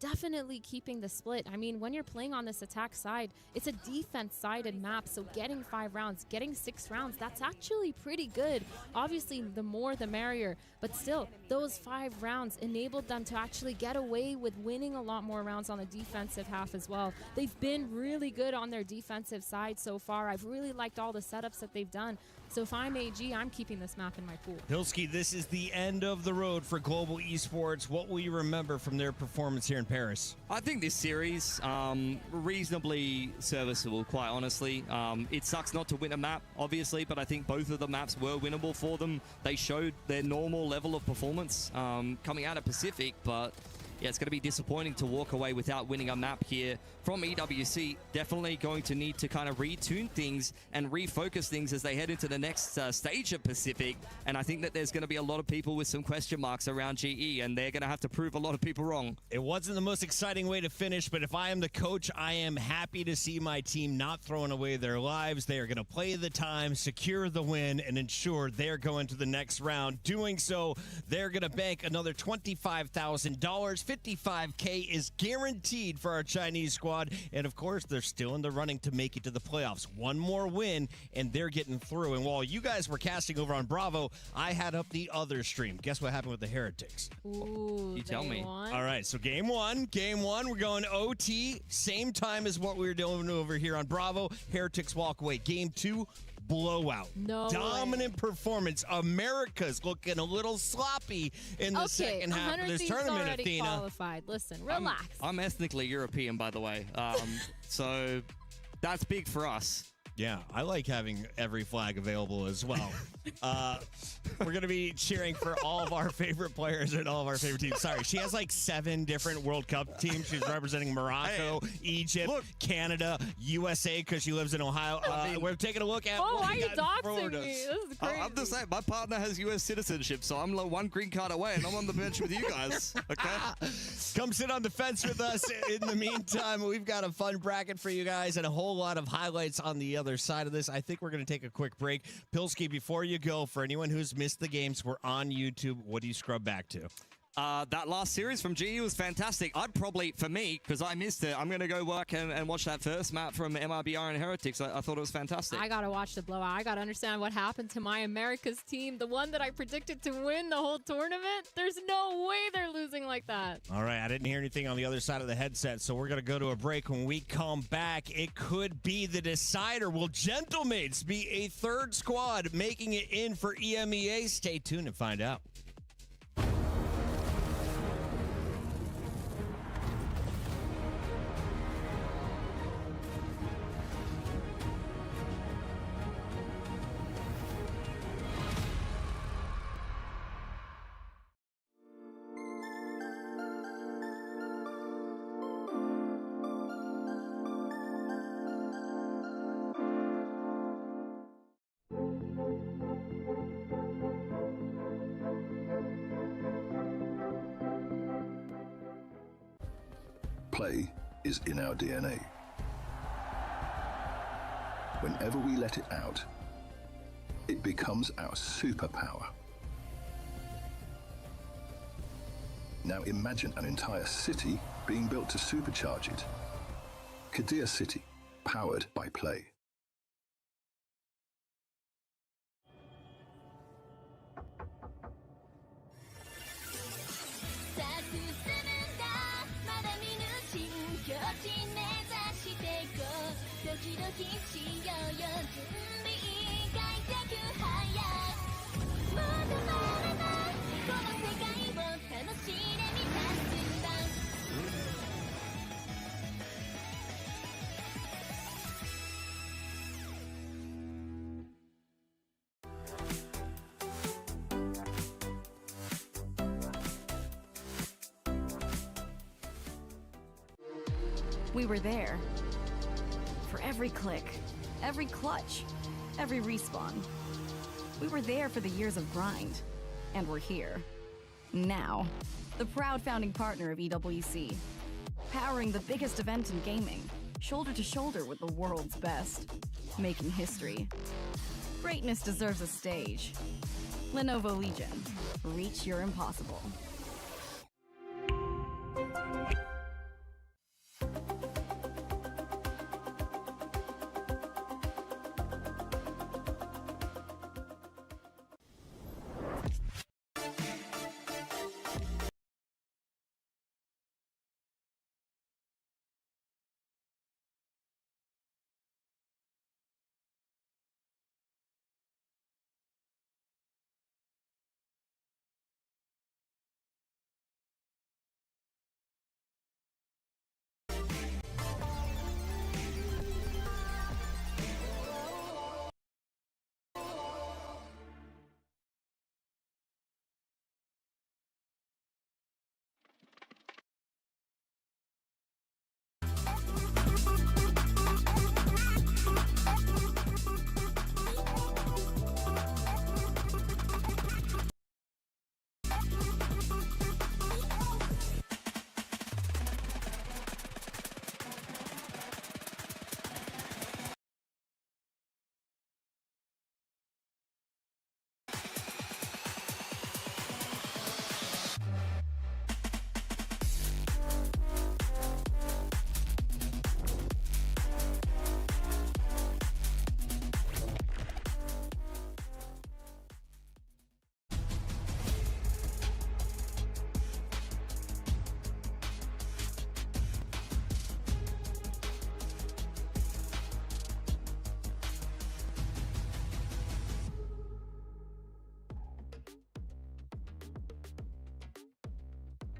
definitely keeping the split. I mean, when you're playing on this attack side, it's a defense-sided map, so getting 5 rounds, getting 6 rounds, that's actually pretty good. Obviously, the more the merrier, but still, those 5 rounds enabled them to actually get away with winning a lot more rounds on the defensive half as well. They've been really good on their defensive side so far. I've really liked all the setups that they've done. So if I'm AG, I'm keeping this map in my pool.
Hilski, this is the end of the road for Global Esports. What will you remember from their performance here in Paris?
I think this series, reasonably serviceable, quite honestly. It sucks not to win a map, obviously, but I think both of the maps were winnable for them. They showed their normal level of performance coming out of Pacific, but yeah, it's going to be disappointing to walk away without winning a map here from EWC. Definitely going to need to kind of retune things and refocus things as they head into the next stage of Pacific. And I think that there's going to be a lot of people with some question marks around GE, and they're going to have to prove a lot of people wrong.
It wasn't the most exciting way to finish, but if I am the coach, I am happy to see my team not throwing away their lives. They are going to play the time, secure the win, and ensure they're going to the next round. Doing so, they're going to bank another $25,000 $55K is guaranteed for our Chinese squad. And of course, they're still in the running to make it to the playoffs. One more win, and they're getting through. And while you guys were casting over on Bravo, I had up the other stream. Guess what happened with the Heretics?
Ooh,
You tell me.
All right, so game one, we're going OT, same time as what we were doing over here on Bravo. Heretics walk away. Game two, blowout.
No
Dominant performance. America's looking a little sloppy in the second half of this tournament,
already
Athena.
Qualified. Listen, relax.
I'm ethnically European, by the way. So that's big for us.
Yeah, I like having every flag available as well. We're going to be cheering for all of our favorite players and all of our favorite teams. Sorry, she has like 7 different World Cup teams. She's representing Morocco, Egypt, Canada, USA because she lives in Ohio. We're taking a look at
why are you
got in front
doxing
of
me?
us.
This is crazy.
I'm just saying, my partner has U.S. citizenship, so I'm like 1 green card away, and I'm on the bench with you guys. Okay?
Come sit on the fence with us. In the meantime, we've got a fun bracket for you guys and a whole lot of highlights on the other side of this. I think we're going to take a quick break. Pilsky, before you go, for anyone who's missed the games, we're on YouTube. What do you scrub back to?
That last series from GE was fantastic. I'd probably, for me, because I missed it, I'm going to go work and watch that first map from MIBR and Heretics. I thought it was fantastic.
I got to watch the blowout. I got to understand what happened to my America's team, the one that I predicted to win the whole tournament. There's no way they're losing like that.
All right, I didn't hear anything on the other side of the headset, so we're going to go to a break. When we come back, it could be the decider. Will Gentlemates be a third squad making it in for EMEA? Stay tuned and find out.
Play is in our DNA. Whenever we let it out, it becomes our superpower. Now imagine an entire city being built to supercharge it. Kadir City, powered by Play.
We were there. For every click, every clutch, every respawn. We were there for the years of grind. And we're here. Now. The proud founding partner of EWC. Powering the biggest event in gaming. Shoulder to shoulder with the world's best. Making history. Greatness deserves a stage. Lenovo Legion. Reach your impossible.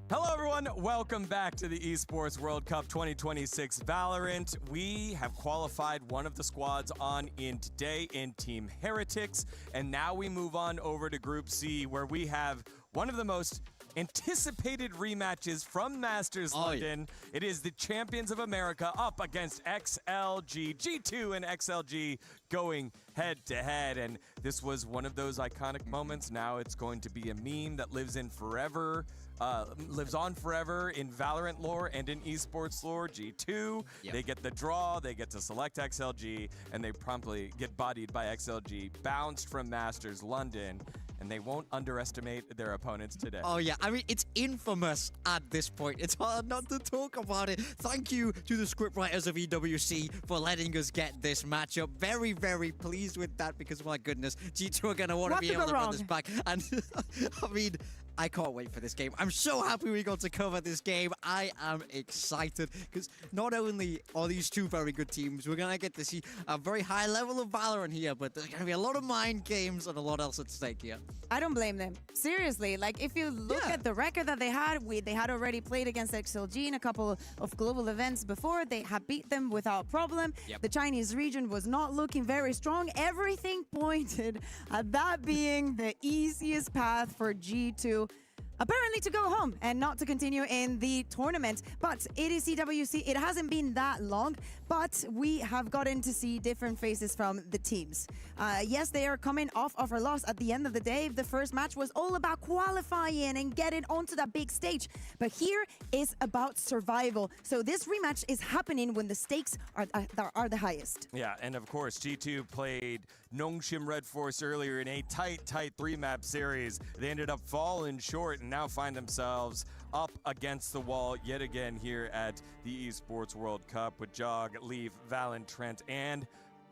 Hello, everyone. Welcome back to the Esports World Cup 2026 Valorant. We have qualified one of the squads on in today in Team Heretics, and now we move on over to Group C, where we have one of the most anticipated rematches from Masters London. It is the champions of America up against XLG. G2 and XLG going head to head, and this was one of those iconic moments. Now it's going to be a meme that lives on forever in Valorant lore and in esports lore. G2, they get the draw, they get to select XLG, and they promptly get bodied by XLG, bounced from Masters London, and they won't underestimate their opponents today.
Oh yeah, I mean, it's infamous at this point. It's hard not to talk about it. Thank you to the scriptwriters of EWC for letting us get this matchup. Very, very pleased with that because, my goodness, G2 are going to want to be able to run this back. And I mean, I can't wait for this game. I'm so happy we got to cover this game. I am excited because not only are these two very good teams, we're going to get to see a very high level of Valorant here, but there's going to be a lot of mind games and a lot else at stake here.
I don't blame them. Seriously, like if you look at the record that they had already played against XLG in a couple of global events before. They had beat them without problem. The Chinese region was not looking very strong. Everything pointed at that being the easiest path for G2. Apparently to go home and not to continue in the tournament. But it is EWC. It hasn't been that long, but we have gotten to see different faces from the teams. Yes, they are coming off of a loss. At the end of the day, the first match was all about qualifying and getting onto that big stage. But here is about survival. So this rematch is happening when the stakes are the highest.
Yeah, and of course, G2 played Nongshim RedForce earlier in a tight 3-map series. They ended up falling short and now find themselves up against the wall yet again here at the Esports World Cup with Jog, Leaf, Valen, Trent, and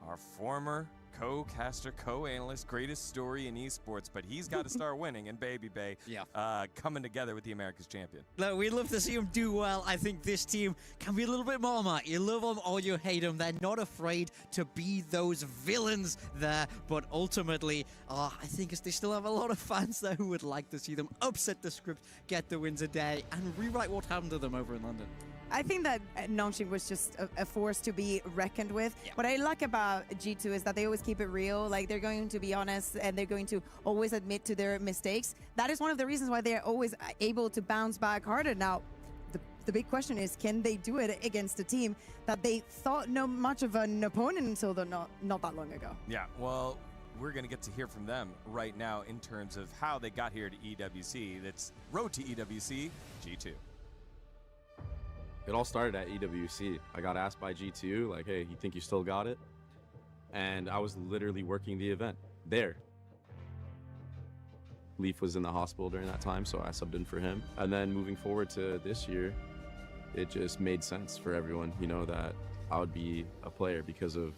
our former co-caster, co-analyst, greatest story in esports, but he's got to start winning, and Baby Bay coming together with the America's champion.
Look, we'd love to see him do well. I think this team can be a little bit more, Matt. You love them or you hate them. They're not afraid to be those villains there, but ultimately, I think they still have a lot of fans there who would like to see them upset the script, get the wins a day, and rewrite what happened to them over in London.
I think that Nongshim was just a force to be reckoned with. What I like about G2 is that they always keep it real. Like, they're going to be honest and they're going to always admit to their mistakes. That is one of the reasons why they're always able to bounce back harder. Now, the big question is, can they do it against a team that they thought no much of an opponent until not that long ago?
Yeah, well, we're going to get to hear from them right now in terms of how they got here to EWC. That's Road to EWC, G2.
It all started at EWC. I got asked by G2, like, hey, you think you still got it? And I was literally working the event there. Leaf was in the hospital during that time, so I subbed in for him. And then moving forward to this year, it just made sense for everyone, you know, that I would be a player because of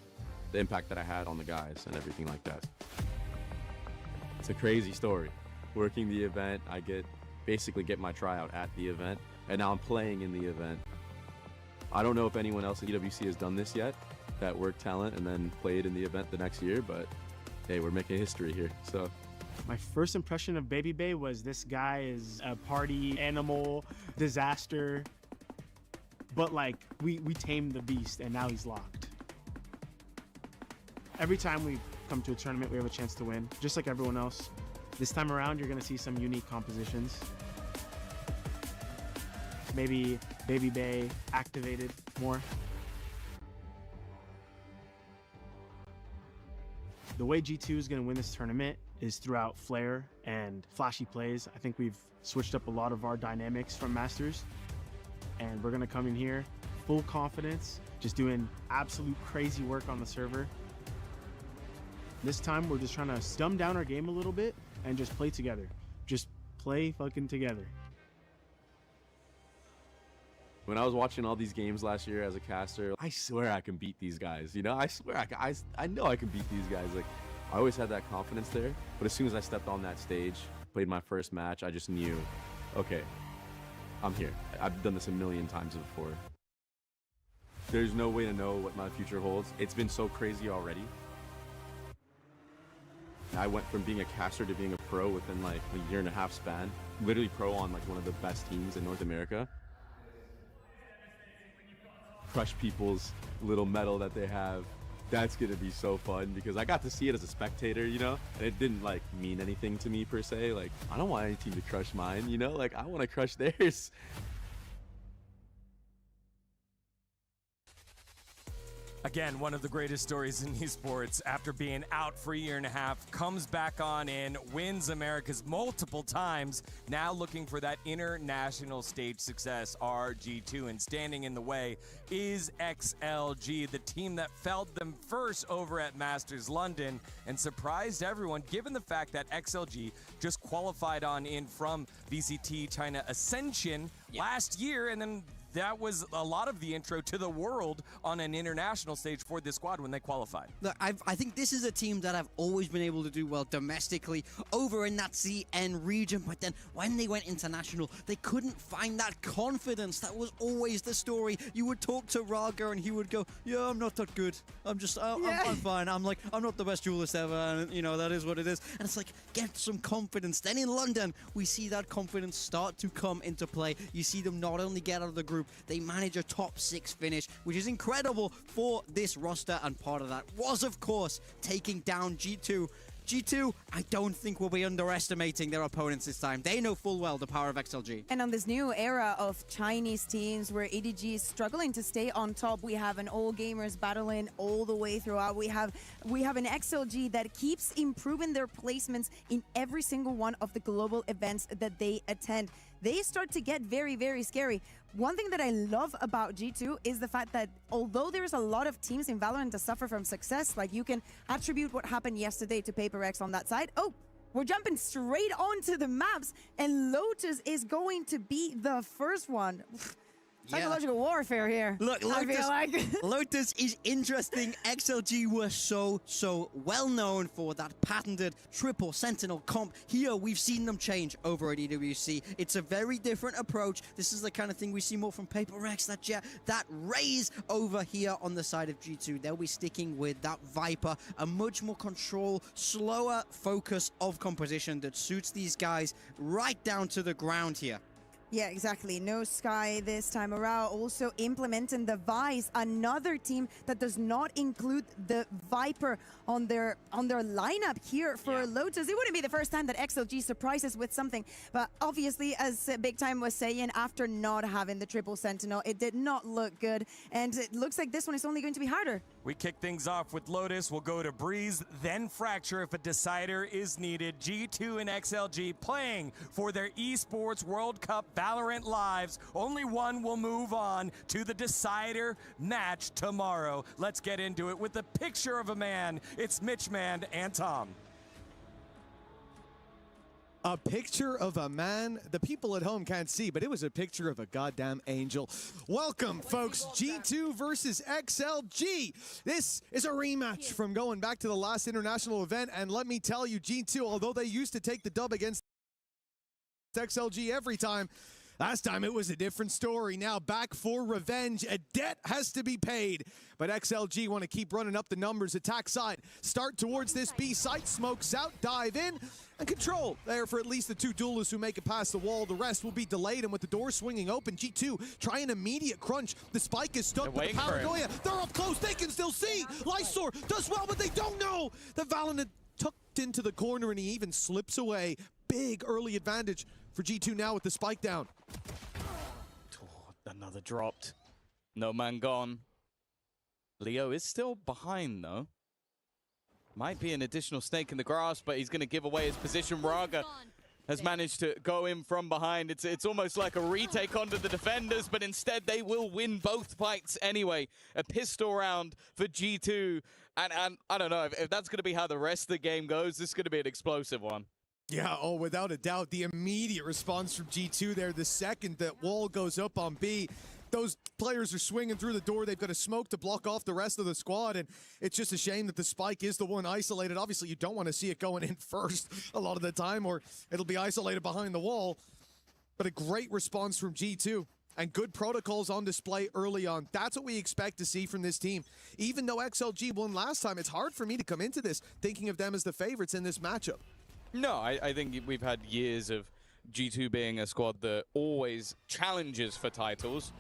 the impact that I had on the guys and everything like that. It's a crazy story. Working the event, I basically get my tryout at the event, and now I'm playing in the event. I don't know if anyone else at EWC has done this yet, that worked talent and then played in the event the next year, but hey, we're making history here, so.
My first impression of Baby Bay was this guy is a party animal, disaster, but like, we tamed the beast and now he's locked. Every time we come to a tournament, we have a chance to win, just like everyone else. This time around, you're gonna see some unique compositions. Maybe Baby Bay activated more. The way G2 is going to win this tournament is throughout flair and flashy plays. I think we've switched up a lot of our dynamics from Masters, and we're going to come in here full confidence, just doing absolute crazy work on the server. This time, we're just trying to dumb down our game a little bit and just play together. Just play fucking together.
When I was watching all these games last year as a caster, I swear I can beat these guys. You know, I swear I know I can beat these guys. Like, I always had that confidence there. But as soon as I stepped on that stage, played my first match, I just knew, okay, I'm here. I've done this a million times before. There's no way to know what my future holds. It's been so crazy already. I went from being a caster to being a pro within like a year and a half span. Literally pro on like one of the best teams in North America. Crush people's little medal that they have. That's gonna be so fun because I got to see it as a spectator, you know, and it didn't like mean anything to me per se. Like, I don't want any team to crush mine, you know, like I want to crush theirs.
Again, one of the greatest stories in esports. After being out for a year and a half, comes back on in, wins Americas multiple times, now looking for that international stage success, RG2, and standing in the way is XLG, the team that felled them first over at Masters London and surprised everyone, given the fact that XLG just qualified on in from VCT China Ascension last year, and then that was a lot of the intro to the world on an international stage for this squad when they qualified.
Look, I think this is a team that I've always been able to do well domestically over in that CN region, but then when they went international, they couldn't find that confidence. That was always the story. You would talk to Raga and he would go, yeah, I'm not that good. I'm fine. I'm not the best duelist ever, and you know, that is what it is. And it's like, get some confidence. Then in London, we see that confidence start to come into play. You see them not only get out of the group, they manage a top 6 finish, which is incredible for this roster, and part of that was, of course, taking down G2. G2, I don't think we'll be underestimating their opponents this time. They know full well the power of XLG.
And on this new era of Chinese teams where EDG is struggling to stay on top, we have an all gamers battling all the way throughout. We have an XLG that keeps improving their placements in every single one of the global events that they attend. They start to get very, very scary. One thing that I love about G2 is the fact that although there's a lot of teams in Valorant that suffer from success, like you can attribute what happened yesterday to PaperX on that side. Oh, we're jumping straight onto the maps, and Lotus is going to be the first one. Psychological warfare here.
Look,
I feel like.
Lotus is interesting. XLG were so well known for that patented triple sentinel comp. Here, we've seen them change over at EWC. It's a very different approach. This is the kind of thing we see more from PaperX, that raise over here on the side of G2. They'll be sticking with that Viper, a much more control, slower focus of composition that suits these guys right down to the ground here.
Yeah, exactly. No Sky this time around. Also implementing the Vice, another team that does not include the Viper on their lineup here for Lotus. It wouldn't be the first time that XLG surprises with something, but obviously, as Big Time was saying, after not having the triple sentinel, it did not look good, and it looks like this one is only going to be harder.
We kick things off with Lotus. We'll go to Breeze, then Fracture if a decider is needed. G2 and XLG playing for their Esports World Cup Valorant lives. Only one will move on to the decider match tomorrow. Let's get into it with the picture of a man. It's Mitchman and Tom.
A picture of a man the people at home can't see, but it was a picture of a goddamn angel. Welcome, folks. G2 versus XLG. This is a rematch from going back to the last international event, and let me tell you, G2, although they used to take the dub against XLG every time, last time it was a different story. Now back for revenge. A debt has to be paid. But XLG want to keep running up the numbers. Attack side. Start towards this B site. Smokes out. Dive in. And control there for at least the two duelists who make it past the wall. The rest will be delayed. And with the door swinging open, G2 try an immediate crunch. The spike is stuck with the Paragoya. They're up close. They can still see. Lysor does well, but they don't know. The Valorant tucked into the corner, and he even slips away. Big early advantage for G2 now with the spike down.
Oh, another dropped. No man gone. Leo is still behind, though. Might be an additional snake in the grass, but he's going to give away his position. Raga has managed to go in from behind. It's almost like a retake onto the defenders, but instead they will win both fights anyway. A pistol round for G2. And I don't know, if that's going to be how the rest of the game goes, this is going to be an explosive one.
Yeah, oh, without a doubt, the immediate response from G2 there. The second that wall goes up on B, those players are swinging through the door. They've got a smoke to block off the rest of the squad, and it's just a shame that the spike is the one isolated. Obviously, you don't want to see it going in first a lot of the time, or it'll be isolated behind the wall. But a great response from G2. and good protocols on display early on. That's what we expect to see from this team. Even though XLG won last time, it's hard for me to come into this thinking of them as the favorites in this matchup.
No, I think we've had years of G2 being a squad that always challenges for titles.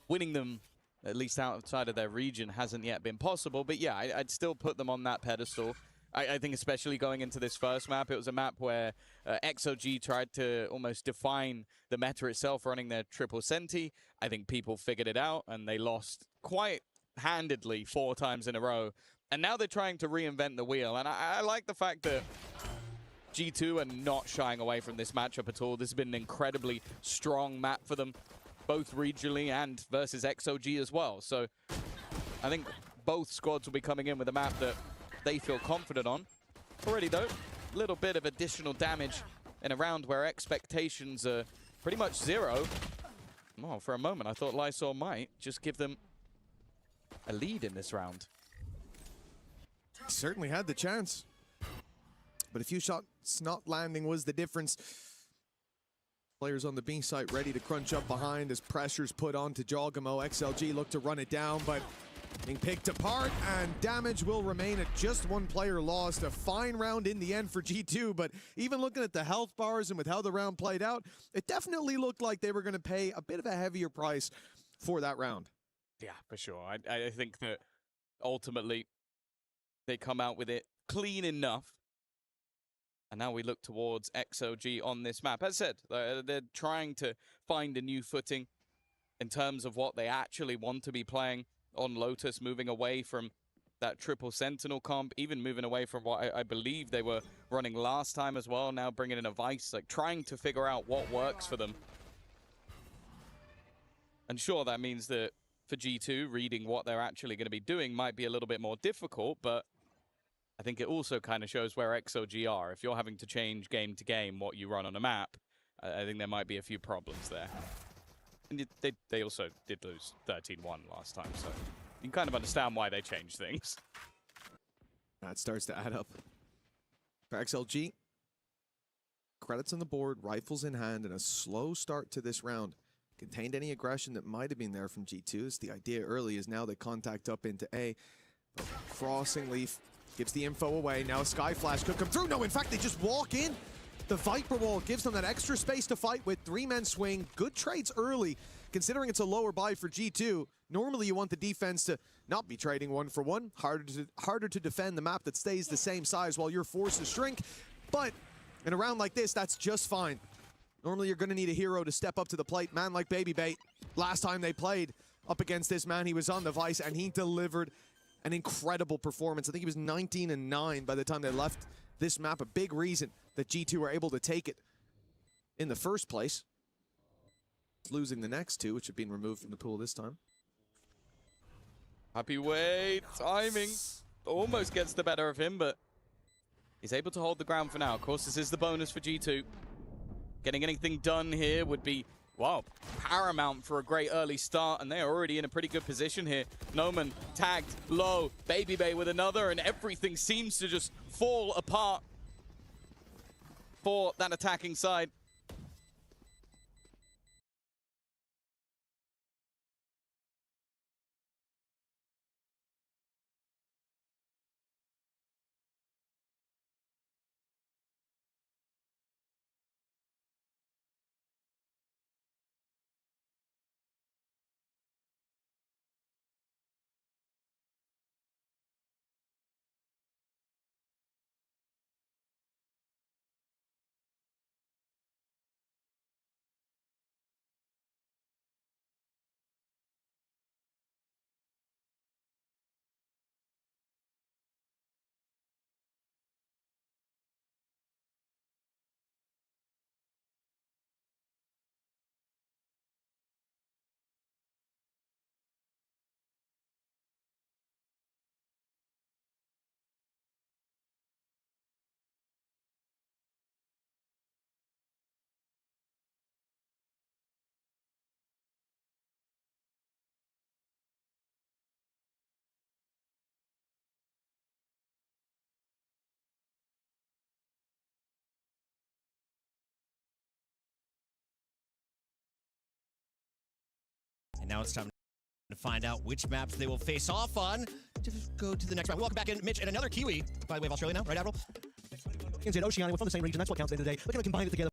Winning them, at least outside of their region, hasn't yet been possible. But yeah, I'd still put them on that pedestal. I think especially going into this first map, it was a map where XOG tried to almost define the meta itself, running their triple Senti. I think people figured it out, and they lost quite handedly 4 times in a row. And now they're trying to reinvent the wheel. And I like the fact that G2 are not shying away from this matchup at all. This has been an incredibly strong map for them, both regionally and versus XOG as well. So I think both squads will be coming in with a map that they feel confident on. Already though, a little bit of additional damage in a round where expectations are pretty much 0. Oh, for a moment I thought Lysol might just give them a lead in this round.
Certainly had the chance, but a few shots not landing was the difference. Players on the B site ready to crunch up behind as pressure's put on to Jogamo. XLG look to run it down, but being picked apart, and damage will remain at just 1 player lost. A fine round in the end for G2, but even looking at the health bars and with how the round played out, it definitely looked like they were going to pay a bit of a heavier price for that round.
Yeah, for sure. I think that ultimately they come out with it clean enough. And now we look towards XOG on this map. As I said, they're trying to find a new footing in terms of what they actually want to be playing on Lotus, moving away from that triple Sentinel comp, even moving away from what I believe they were running last time as well, now bringing in a Vice, like trying to figure out what works for them. And sure, that means that for G2, reading what they're actually going to be doing might be a little bit more difficult, but I think it also kind of shows where XOG are. If you're having to change game to game what you run on a map, I think there might be a few problems there. And they also did lose 13-1 last time, so you can kind of understand why they changed things.
That starts to add up. For XLG, credits on the board, rifles in hand, and a slow start to this round. Contained any aggression that might have been there from G2. As the idea early is now they contact up into A. Frosting Leaf gives the info away. Now a Sky Flash could come through. No, in fact, they just walk in. The Viper Wall gives them that extra space to fight with. 3-men swing. Good trades early, considering it's a lower buy for G2. Normally, you want the defense to not be trading 1-for-1. Harder to defend the map that stays the same size while you're forced to shrink. But in a round like this, that's just fine. Normally, you're going to need a hero to step up to the plate. Man like Baby Bait. Last time they played up against this man, he was on the Vice, and he delivered an incredible performance. I think he was 19-9 by the time they left this map. A big reason that G2 were able to take it in the first place. Losing the next 2, which have been removed from the pool this time.
Happy wait. Timing almost gets the better of him, but he's able to hold the ground for now. Of course, this is the bonus for G2. Getting anything done here would be, wow, paramount for a great early start, and they're already in a pretty good position here. Noman tagged low, Baby Bay with another, and everything seems to just fall apart for that attacking side.
And now it's time to find out which maps they will face off on. Just go to the next round. Welcome back in, Mitch, and another Kiwi. By the way, of Australia now, right, Admiral?
In Oceania, we're from the same region. That's what counts at the end of the day. We're going to combine it together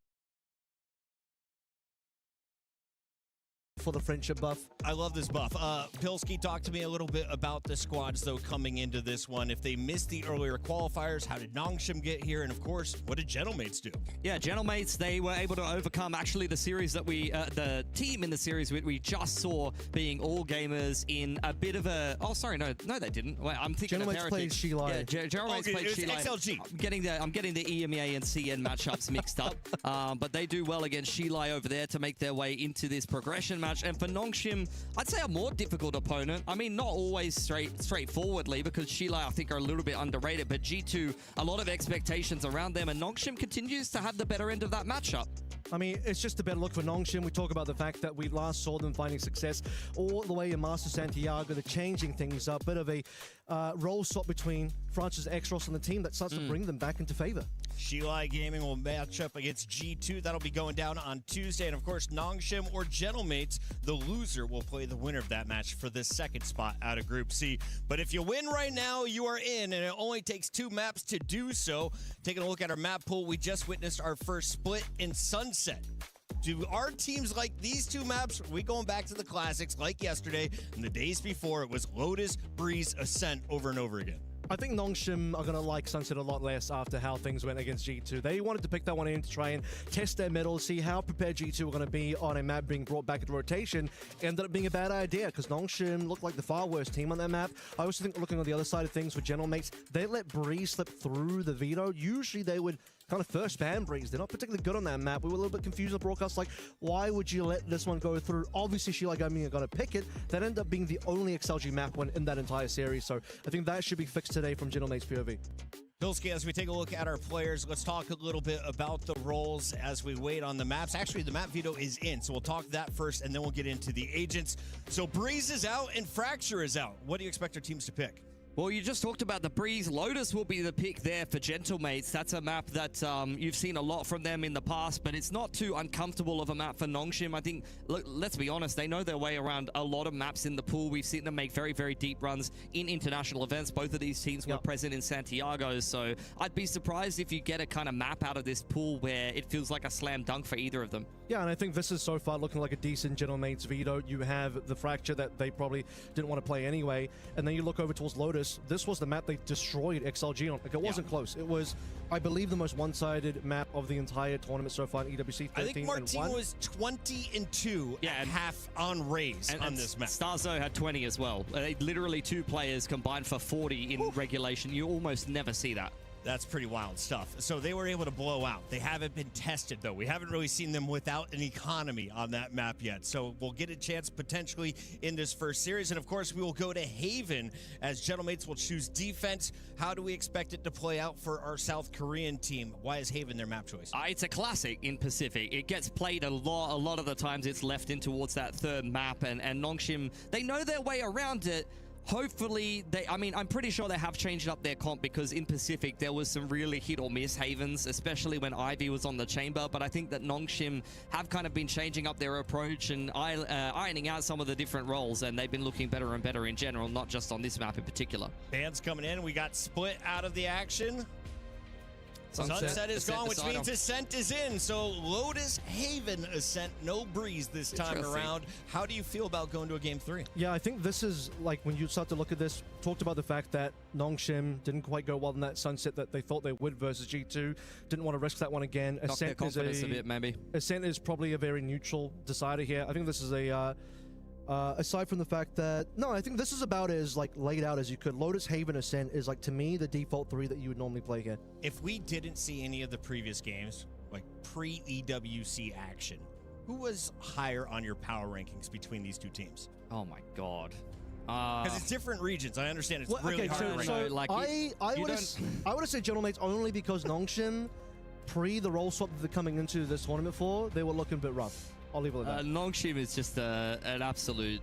for the friendship buff.
I love this buff. Pilsky, talk to me a little bit about the squads, though, coming into this one. If they missed the earlier qualifiers, how did Nongshim get here? And, of course, what did Gentlemates do?
Yeah, Gentlemates, they were able to overcome, actually, the series that the team in the series we just saw being all gamers in a bit of a... Oh, sorry, no, they didn't. Wait, I'm thinking of Heretics.
Played Shilai.
Yeah, Gentlemates played Shilai.
XLG.
I'm getting the EMEA and CN matchups mixed up. But they do well against Shilai over there to make their way into this progression match. And for Nongshim, I'd say a more difficult opponent. I mean, not always straightforwardly, because Shilai, I think, are a little bit underrated, but G2, a lot of expectations around them, and Nongshim continues to have the better end of that matchup.
I mean, it's just a better look for Nongshim. We talk about the fact that we last saw them finding success all the way in Master Santiago. They're changing things up. Bit of a role swap between Francis Exros and the team that starts to bring them back into favor.
Shilai Gaming will match up against G2. That'll be going down on Tuesday. And, of course, Nongshim or Gentlemates, the loser will play the winner of that match for the second spot out of Group C. But if you win right now, you are in, and it only takes 2 maps to do so. Taking a look at our map pool, we just witnessed our first split in Sunset. Do our teams like these 2 maps? Are we going back to the classics like yesterday and the days before? It was Lotus, Breeze, Ascent over and over again.
I think Nongshim are going to like Sunset a lot less after how things went against G2. They wanted to pick that one in to try and test their mettle, see how prepared G2 were going to be on a map being brought back into rotation. Ended up being a bad idea because Nongshim looked like the far worst team on that map. I also think looking on the other side of things with Gentlemates, they let Breeze slip through the veto. Usually they would kind of first ban Breeze. They're not particularly good on that map. We were a little bit confused in the broadcast, like, why would you let this one go through? Obviously, Shilai Gaming are going to pick it. That ended up being the only XLG map one in that entire series, so I think that should be fixed today from Gentlemates POV.
Pilsky, as we take a look at our players, let's talk a little bit about the roles as we wait on the maps. Actually, the map veto is in, so we'll talk that first, and then we'll get into the agents. So Breeze is out and Fracture is out. What do you expect our teams to pick?
Well, you just talked about the Breeze. Lotus will be the pick there for Gentlemates. That's a map that you've seen a lot from them in the past, but it's not too uncomfortable of a map for Nongshim. I think, look, let's be honest, they know their way around a lot of maps in the pool. We've seen them make very, very deep runs in international events. Both of these teams were present in Santiago, so I'd be surprised if you get a kind of map out of this pool where it feels like a slam dunk for either of them.
Yeah, and I think this is so far looking like a decent Gentlemates veto. You have the Fracture that they probably didn't want to play anyway, and then you look over towards Lotus. This was the map they destroyed XLG on. Like, it wasn't close. It was, I believe, the most one-sided map of the entire tournament so far in EWC. 13
I think Martin was 20-2 at half on Raze on this map.
Starzo had 20 as well. Literally 2 players combined for 40 in regulation. You almost never see that.
That's pretty wild stuff. So they were able to blow out. They haven't been tested, though. We haven't really seen them without an economy on that map yet. So we'll get a chance potentially in this first series. And, of course, we will go to Haven as Gentlemates will choose defense. How do we expect it to play out for our South Korean team? Why is Haven their map choice?
It's a classic in Pacific. It gets played a lot. A lot of the times it's left in towards that third map. And Nongshim, they know their way around it. Hopefully, I'm pretty sure they have changed up their comp because in Pacific, there was some really hit or miss Havens, especially when Ivy was on the chamber. But I think that Nongshim have kind of been changing up their approach and ironing out some of the different roles, and they've been looking better and better in general, not just on this map in particular.
Bands coming in. We got Split out of the action. Sunset is gone, which means Ascent is in. So Lotus, Haven, Ascent, no Breeze this time around. How do you feel about going to a game 3?
Yeah, I think this is, like, when you start to look at this, talked about the fact that Nongshim didn't quite go well in that Sunset that they thought they would versus G2. Didn't want to risk that one again.
Knock their confidence a bit, maybe.
Ascent is probably a very neutral decider here. I think this is a... aside from the fact that, no, I think this is about as like laid out as you could. Lotus, Haven, Ascent is like, to me, the default 3 that you would normally play here.
If we didn't see any of the previous games, like pre-EWC action, who was higher on your power rankings between these 2 teams?
Oh my God.
Because it's different regions. I understand it's really hard to rank.
So like I would have said Gentlemates only because Nongshim, pre the role swap that they're coming into this tournament for, they were looking a bit rough. I'll leave it at that.
Nongshim is just an absolute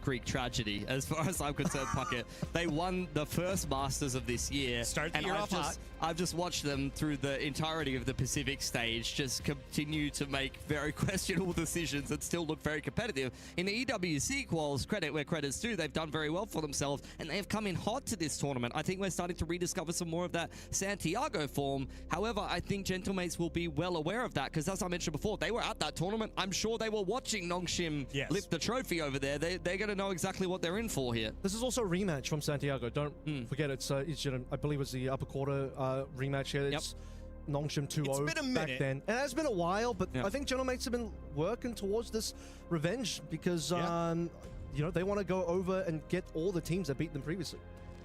Greek tragedy as far as I'm concerned, Puckett. They won the first Masters of this year.
Start the year off hot.
I've just watched them through the entirety of the Pacific stage just continue to make very questionable decisions and still look very competitive. In the EWC quals, credit where credit's due, they've done very well for themselves and they have come in hot to this tournament. I think we're starting to rediscover some more of that Santiago form. However, I think Gentlemates will be well aware of that because, as I mentioned before, they were at that tournament. I'm sure they were watching Nongshim lift the trophy over there. They're going to know exactly what they're in for here.
This is also a rematch from Santiago. Don't forget, it's I believe it's the upper quarter rematch here. It's Nongshim 2-0 back then. It has been a while, but I think Gentlemates have been working towards this revenge because they want to go over and get all the teams that beat them previously.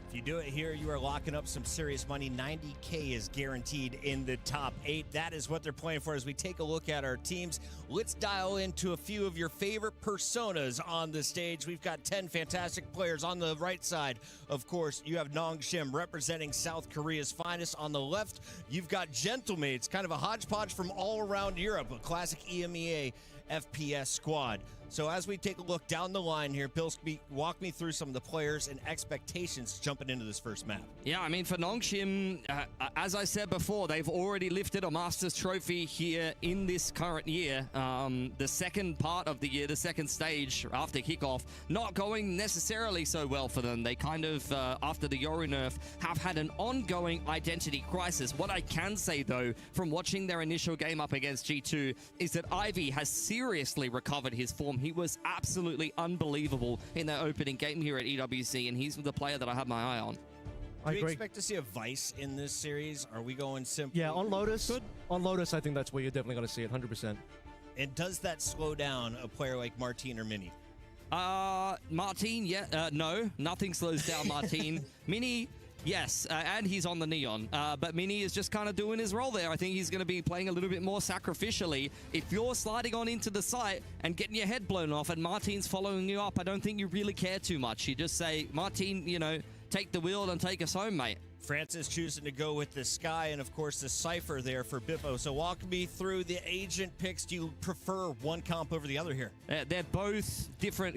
If you do it here, you are locking up some serious money. 90K is guaranteed in the top 8. That is what they're playing for. As we take a look at our teams, let's dial into a few of your favorite personas on the stage. We've got 10 fantastic players on the right side. Of course, you have Nongshim representing South Korea's finest. On the left, you've got Gentlemates, kind of a hodgepodge from all around Europe, a classic EMEA FPS squad. So as we take a look down the line here, Pilsky, walk me through some of the players and expectations jumping into this first map.
Yeah, I mean, for Nongshim, as I said before, they've already lifted a Masters trophy here in this current year. The second part of the year, the second stage after kickoff, not going necessarily so well for them. They kind of, after the Yoru nerf, have had an ongoing identity crisis. What I can say, though, from watching their initial game up against G2, is that Ivy has seriously recovered his form. He was absolutely unbelievable in their opening game here at EWC, and he's the player that I have my eye on.
Do you expect to see a Vice in this series? Are we going simple?
Yeah, on Lotus. On Lotus, I think that's where you're definitely going to see it, 100%.
And does that slow down a player like Martin or Mini?
Martin, no. Nothing slows down Martin. Mini... Yes, and he's on the Neon, but Mini is just kind of doing his role there. I think he's going to be playing a little bit more sacrificially. If you're sliding on into the site and getting your head blown off and Martin's following you up, I don't think you really care too much. You just say, Martin, take the wheel and take us home, mate.
Francis choosing to go with the Sky and, of course, the Cypher there for Bippo. So walk me through the agent picks. Do you prefer one comp over the other here?
They're both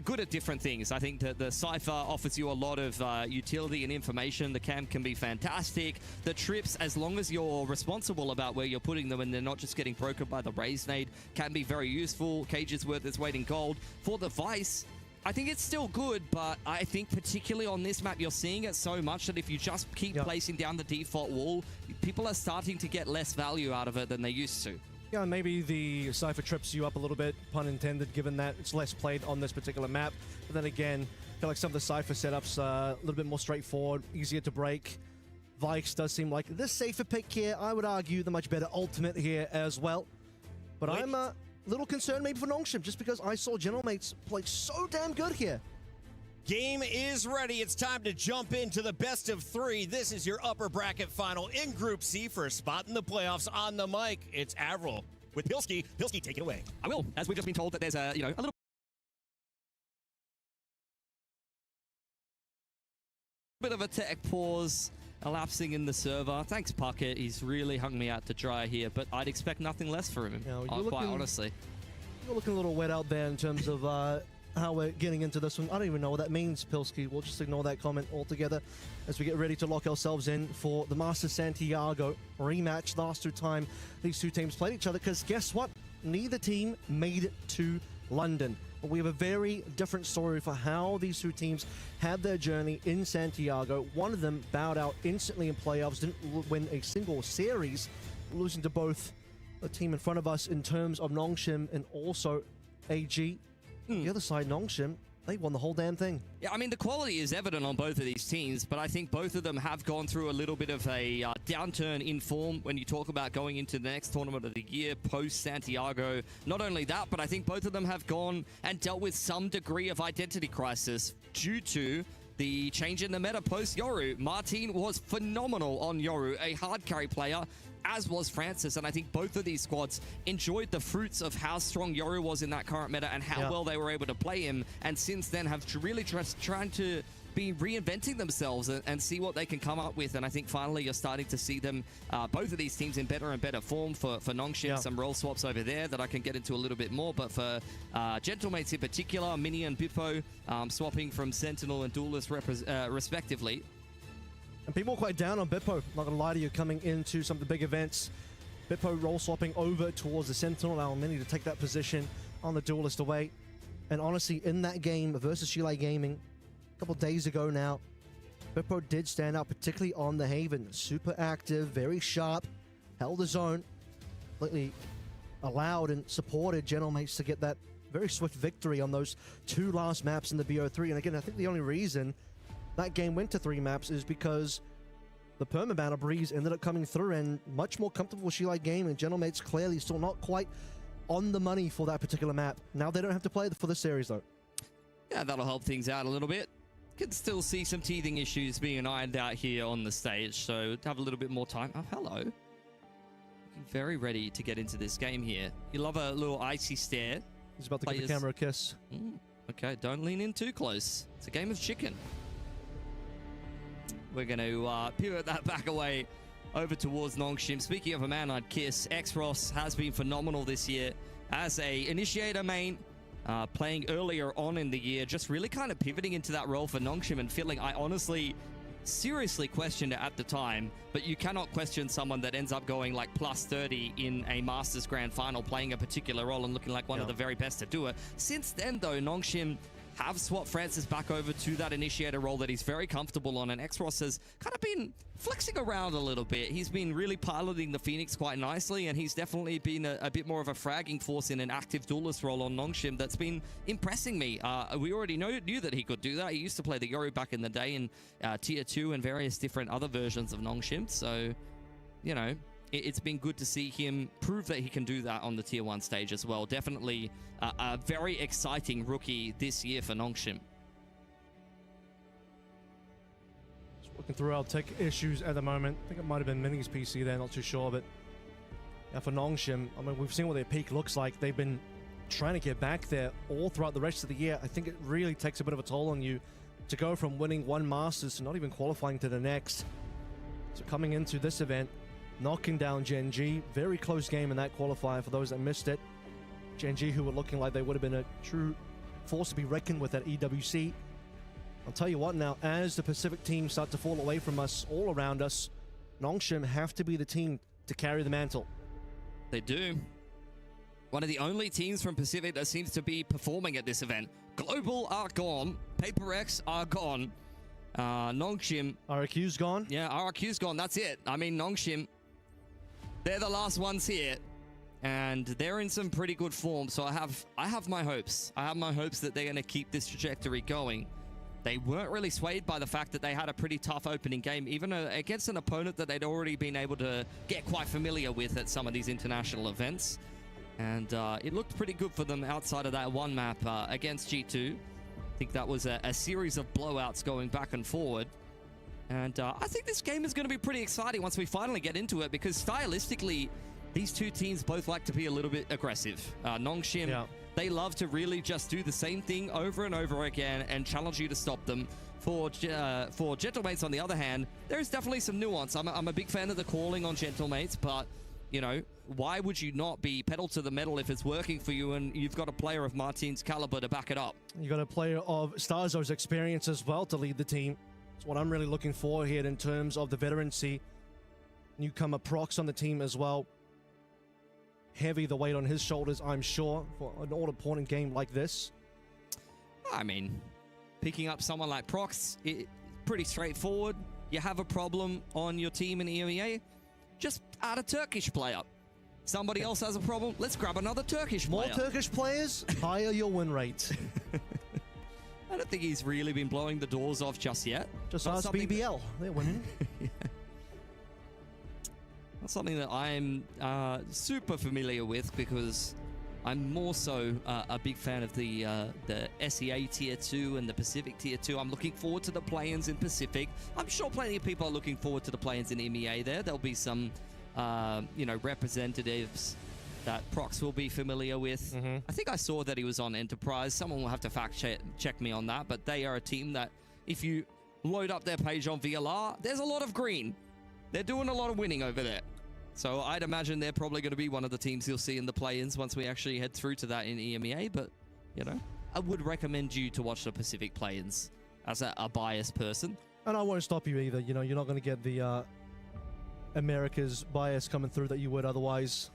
good at different things. I think that the Cypher offers you a lot of utility and information. The cam can be fantastic. The trips, as long as you're responsible about where you're putting them and they're not just getting broken by the Raise Nade, can be very useful. Cage is worth its weight in gold. For the Vice, I think it's still good, but I think particularly on this map, you're seeing it so much that if you just keep placing down the default wall, people are starting to get less value out of it than they used to.
Yeah, maybe the Cypher trips you up a little bit, pun intended, given that it's less played on this particular map. But then again, I feel like some of the Cypher setups are a little bit more straightforward, easier to break. Vikes does seem like the safer pick here. I would argue the much better ultimate here as well. But I'm little concerned maybe for Nongshim, just because I saw Gentlemates play so damn good here.
Game is ready. It's time to jump into the best of 3. This is your upper bracket final in Group C for a spot in the playoffs. On the mic, it's Avril with Pilsky. Pilsky, take it away.
I will, as we've just been told that there's a little bit of a tech pause elapsing in the server. Thanks, Puckett. He's really hung me out to dry here, but I'd expect nothing less from him, quite honestly.
You're looking a little wet out there in terms of how we're getting into this one. I don't even know what that means, Pilsky. We'll just ignore that comment altogether as we get ready to lock ourselves in for the Masters Santiago rematch. Last time these two teams played each other, because guess what? Neither team made it to London. But we have a very different story for how these two teams had their journey in Santiago. One of them bowed out instantly in playoffs, didn't win a single series, losing to both the team in front of us in terms of Nongshim and also AG. The other side, Nongshim, they won the whole damn thing.
Yeah, I mean, the quality is evident on both of these teams, but I think both of them have gone through a little bit of a downturn in form when you talk about going into the next tournament of the year, post-Santiago. Not only that, but I think both of them have gone and dealt with some degree of identity crisis due to the change in the meta post-Yoru. Martin was phenomenal on Yoru, a hard carry player, as was Francis. And I think both of these squads enjoyed the fruits of how strong Yoru was in that current meta and how well they were able to play him. And since then have really trying to be reinventing themselves and see what they can come up with. And I think finally you're starting to see them, both of these teams in better and better form. For Nongshim, some role swaps over there that I can get into a little bit more. But for Gentlemates in particular, Mini and Bippo swapping from Sentinel and Duelist respectively.
And people are quite down on Bippo, not gonna lie to you, coming into some of the big events. Bippo role swapping over towards the Sentinel, allowing Mini to take that position on the Duelist away. And honestly, in that game versus Chile Gaming, a couple days ago now, Bippo did stand out, particularly on the Haven. Super active, very sharp, held his own, completely allowed and supported Gentlemates to get that very swift victory on those 2 last maps in the BO3. And again, I think the only reason that game went to 3 maps is because the permaban Breeze ended up coming through and much more comfortable with Chile Gaming. Gentlemates clearly still not quite on the money for that particular map. Now they don't have to play for the series though.
Yeah, that'll help things out a little bit. Can still see some teething issues being ironed out here on the stage, so have a little bit more time. Oh, hello. Looking very ready to get into this game here. You love a little icy stare.
He's about to give the camera a kiss.
Okay, don't lean in too close. It's a game of chicken. We're going to pivot that back away over towards Nongshim. Speaking of a man I'd kiss, X-Ross has been phenomenal this year as a initiator main. Playing earlier on in the year, just really kind of pivoting into that role for Nongshim and feeling I honestly seriously questioned it at the time, but you cannot question someone that ends up going like plus 30 in a Masters Grand Final, playing a particular role and looking like one of the very best to do it. Since then, though, Nongshim have swapped Francis back over to that initiator role that he's very comfortable on, and X-Ross has kind of been flexing around a little bit. He's been really piloting the Phoenix quite nicely, and he's definitely been a bit more of a fragging force in an active duelist role on Nongshim that's been impressing me. We already knew that he could do that. He used to play the Yoru back in the day in Tier 2 and various different other versions of Nongshim, so, you know, it's been good to see him prove that he can do that on the Tier 1 stage as well. Definitely a very exciting rookie this year for Nongshim.
Just looking through our tech issues at the moment. I think it might have been Mini's PC there, not too sure. But yeah, for Nongshim, I mean, we've seen what their peak looks like. They've been trying to get back there all throughout the rest of the year. I think it really takes a bit of a toll on you to go from winning 1 Masters to not even qualifying to the next. So coming into this event, knocking down Gen G. Very close game in that qualifier for those that missed it. Gen G, who were looking like they would have been a true force to be reckoned with at EWC. I'll tell you what now, as the Pacific teams start to fall away from us, all around us, Nongshim have to be the team to carry the mantle.
They do. One of the only teams from Pacific that seems to be performing at this event. Global are gone. Paper X are gone. Nongshim.
RQ's gone?
Yeah, RQ's gone. That's it. I mean, Nongshim, they're the last ones here, and they're in some pretty good form. So I have my hopes. I have my hopes that they're going to keep this trajectory going. They weren't really swayed by the fact that they had a pretty tough opening game, even against an opponent that they'd already been able to get quite familiar with at some of these international events. And it looked pretty good for them outside of that one map against G2. I think that was a series of blowouts going back and forward. And I think this game is going to be pretty exciting once we finally get into it, because stylistically, these two teams both like to be a little bit aggressive. Nongshim, they love to really just do the same thing over and over again and challenge you to stop them. For Gentlemates, on the other hand, there is definitely some nuance. I'm a big fan of the calling on Gentlemates, but, you know, why would you not be pedal to the metal if it's working for you and you've got a player of Martin's caliber to back it up?
You got a player of Starzo's experience as well to lead the team. That's what I'm really looking for here in terms of the veterancy. Newcomer Prox on the team as well. Heavy the weight on his shoulders, I'm sure, for an all-important game like this.
I mean, picking up someone like Prox, pretty straightforward. You have a problem on your team in EMEA, just add a Turkish player. Somebody else has a problem, let's grab another Turkish player.
More Turkish players, higher your win rate.
I don't think he's really been blowing the doors off just yet.
Just ask BBL, they're winning.
Yeah. That's something that I'm super familiar with, because I'm more so a big fan of the SEA Tier 2 and the Pacific Tier 2. I'm looking forward to the play-ins in Pacific. I'm sure plenty of people are looking forward to the play-ins in EMEA there. There'll be some representatives that Prox will be familiar with. I think I saw that he was on Enterprise. Someone will have to fact check me on that, but they are a team that if you load up their page on VLR, there's a lot of green. They're doing a lot of winning over there. So I'd imagine they're probably going to be one of the teams you'll see in the play-ins once we actually head through to that in EMEA, but, I would recommend you to watch the Pacific play-ins as a biased person.
And I won't stop you either. You're not going to get the America's bias coming through that you would otherwise.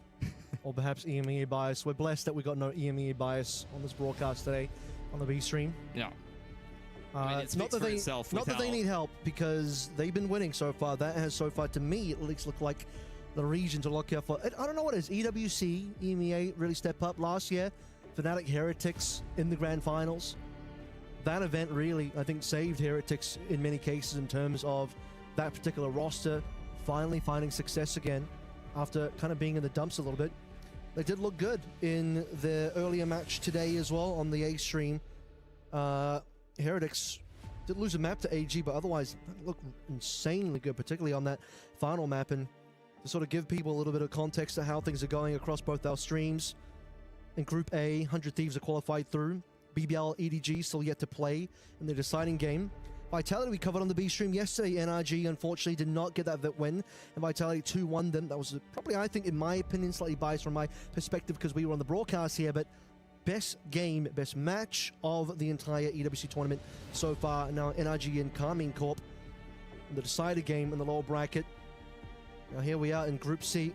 Or perhaps EMEA bias. We're blessed that we got no EMEA bias on this broadcast today on the B stream.
Yeah. It
not that
for itself
not that they need help, because they've been winning so far. That has so far, to me, at least looked like the region to look out for. I don't know what it is. EWC, EMEA really stepped up last year. Fnatic Heretics in the grand finals. That event really, I think, saved Heretics in many cases in terms of that particular roster finally finding success again after kind of being in the dumps a little bit. They did look good in the earlier match today as well on the A stream. Heretics did lose a map to AG, but otherwise looked insanely good, particularly on that final map. And to sort of give people a little bit of context to how things are going across both our streams, in Group A, 100 Thieves are qualified through. BBL, EDG still yet to play in the deciding game. Vitality we covered on the B stream yesterday. NRG unfortunately did not get that win, and Vitality 2-1 them. That was probably, I think, in my opinion, slightly biased from my perspective because we were on the broadcast here, but best game, best match of the entire EWC tournament so far. Now NRG and Carmine Corp in the decider game in the lower bracket. Now here we are in Group C,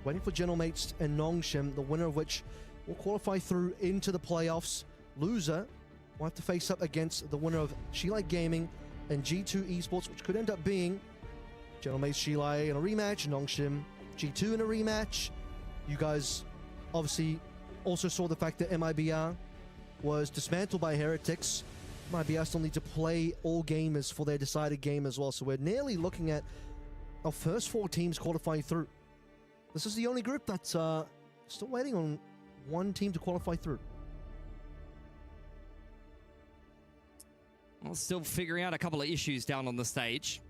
waiting for Gentlemates and Nongshim, the winner of which will qualify through into the playoffs. Loser will have to face up against the winner of Shilai Gaming and G2 Esports, which could end up being Gentlemates Shilai in a rematch, Nongshim G2 in a rematch. You guys obviously also saw the fact that MIBR was dismantled by Heretics. MIBR still need to play all gamers for their decided game as well, so we're nearly looking at our first 4 teams qualifying through. This is the only group that's still waiting on one team to qualify through.
Well, still figuring out a couple of issues down on the stage.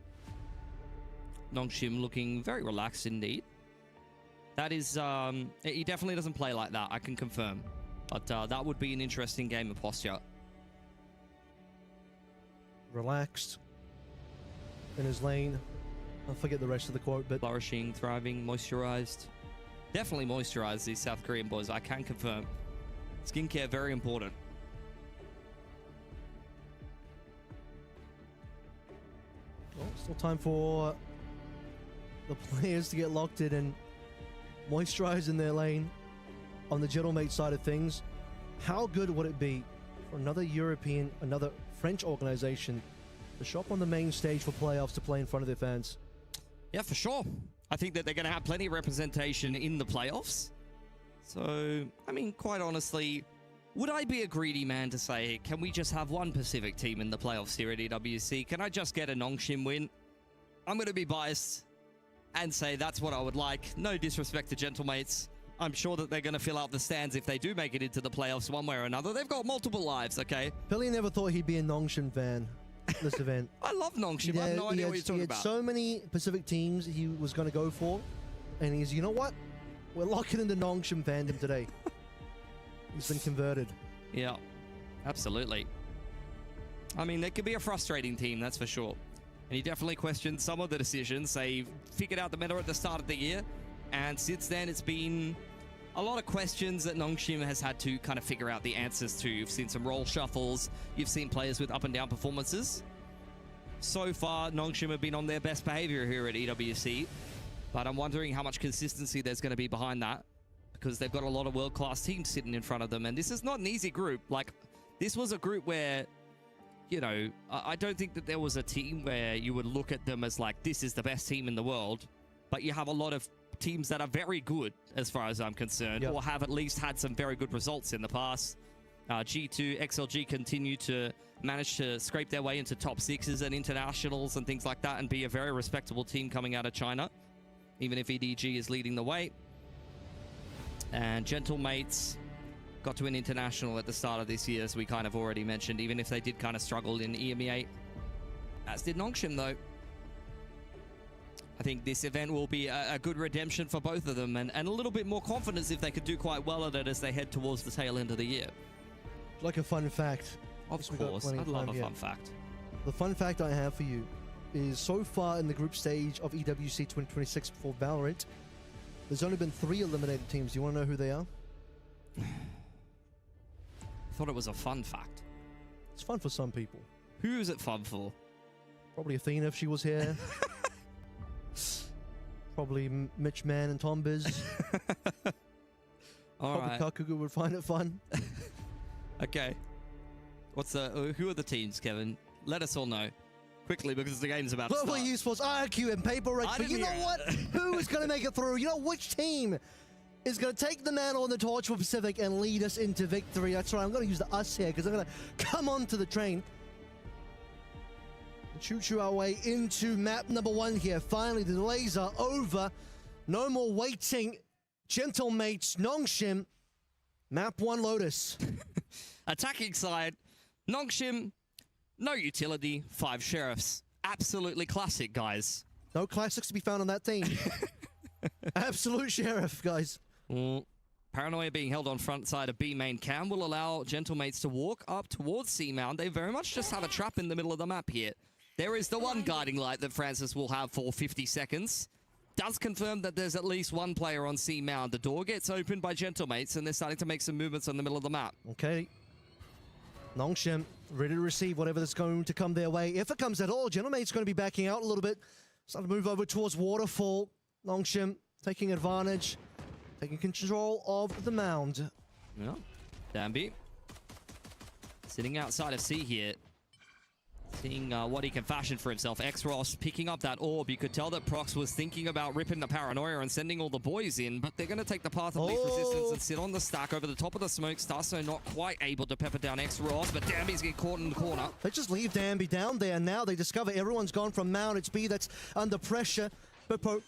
Nongshim looking very relaxed indeed. That is, he definitely doesn't play like that, I can confirm. But that would be an interesting game of posture.
Relaxed in his lane. I'll forget the rest of the quote, but...
Flourishing, thriving, moisturized. Definitely moisturized, these South Korean boys, I can confirm. Skincare, very important.
Well, still time for the players to get locked in and moisturize in their lane on the Gentlemate side of things. How good would it be for another European, another French organization to show up on the main stage for playoffs to play in front of their fans?
Yeah, for sure. I think that they're going to have plenty of representation in the playoffs. So, I mean, quite honestly, would I be a greedy man to say, can we just have one Pacific team in the playoffs here at EWC? Can I just get a Nongshim win? I'm going to be biased and say that's what I would like. No disrespect to Gentlemates. I'm sure that they're going to fill out the stands if they do make it into the playoffs one way or another. They've got multiple lives, okay?
Billy never thought he'd be a Nongshim fan this event.
I love Nongshim. I have no idea what you're talking about.
He had so many Pacific teams he was going to go for, and he's, you know what? We're locking into Nongshim fandom today. He's been converted.
Yeah, absolutely. I mean, they could be a frustrating team, that's for sure. And he definitely questioned some of the decisions. They figured out the meta at the start of the year, and since then it's been a lot of questions that Nongshim has had to kind of figure out the answers to. You've seen some role shuffles. You've seen players with up and down performances. So far, Nongshim have been on their best behavior here at EWC, but I'm wondering how much consistency there's going to be behind that, because they've got a lot of world-class teams sitting in front of them, and this is not an easy group. Like, this was a group where, you know, I don't think that there was a team where you would look at them as like, this is the best team in the world, but you have a lot of teams that are very good, as far as I'm concerned, or have at least had some very good results in the past. G2, XLG continue to manage to scrape their way into top 6s and internationals and things like that, and be a very respectable team coming out of China, even if EDG is leading the way. And Gentlemates got to an international at the start of this year, as we kind of already mentioned, even if they did kind of struggle in EMEA. As did Nongshim, though. I think this event will be a good redemption for both of them, and a little bit more confidence if they could do quite well at it as they head towards the tail end of the year.
Like a fun fact.
Of course, I'd love a fun fact.
The fun fact I have for you is so far in the group stage of EWC 2026 for Valorant, there's only been 3 eliminated teams. Do you want to know who they are?
I thought it was a fun fact.
It's fun for some people.
Who is it fun for?
Probably Athena if she was here. Probably Mitch Mann and Tom Biz.
All
Probably
right.
Kakugu would find it fun.
Okay. Who are the teams, Kevin? Let us all know quickly because the game's about to
Global
start.
Esports, IQ, and Paper Rig. But you know what? Who is going to make it through? You know which team is going to take the mantle and the torch for Pacific and lead us into victory? That's right. I'm going to use the us here because I'm going to come onto the train. Choo-choo our way into map number 1 here. Finally, the delays are over. No more waiting. Gentlemates, Nongshim. Map 1, Lotus.
Attacking side, Nongshim, no utility, 5 sheriffs. Absolutely classic, guys.
No classics to be found on that team. Absolute sheriff, guys.
Paranoia being held on front side of B main cam will allow Gentlemates to walk up towards C mount. They very much just have a trap in the middle of the map here. There is the one guiding light that Francis will have for 50 seconds. Does confirm that there's at least one player on C mount. The door gets opened by Gentlemates, and they're starting to make some movements on the middle of the map.
Okay. Nongshim ready to receive whatever that's going to come their way. If it comes at all, Gentlemate's going to be backing out a little bit. Starting to move over towards Waterfall. Nongshim taking advantage, taking control of the mound.
Yeah. Danby sitting outside of C here. Seeing what he can fashion for himself. X-Ross picking up that orb. You could tell that Prox was thinking about ripping the Paranoia and sending all the boys in, but they're going to take the path of least resistance and sit on the stack over the top of the smoke. Starso not quite able to pepper down X-Ross, but Danby's getting caught in the corner.
They just leave Danby down there. Now they discover everyone's gone from Mount. It's B that's under pressure. Bippo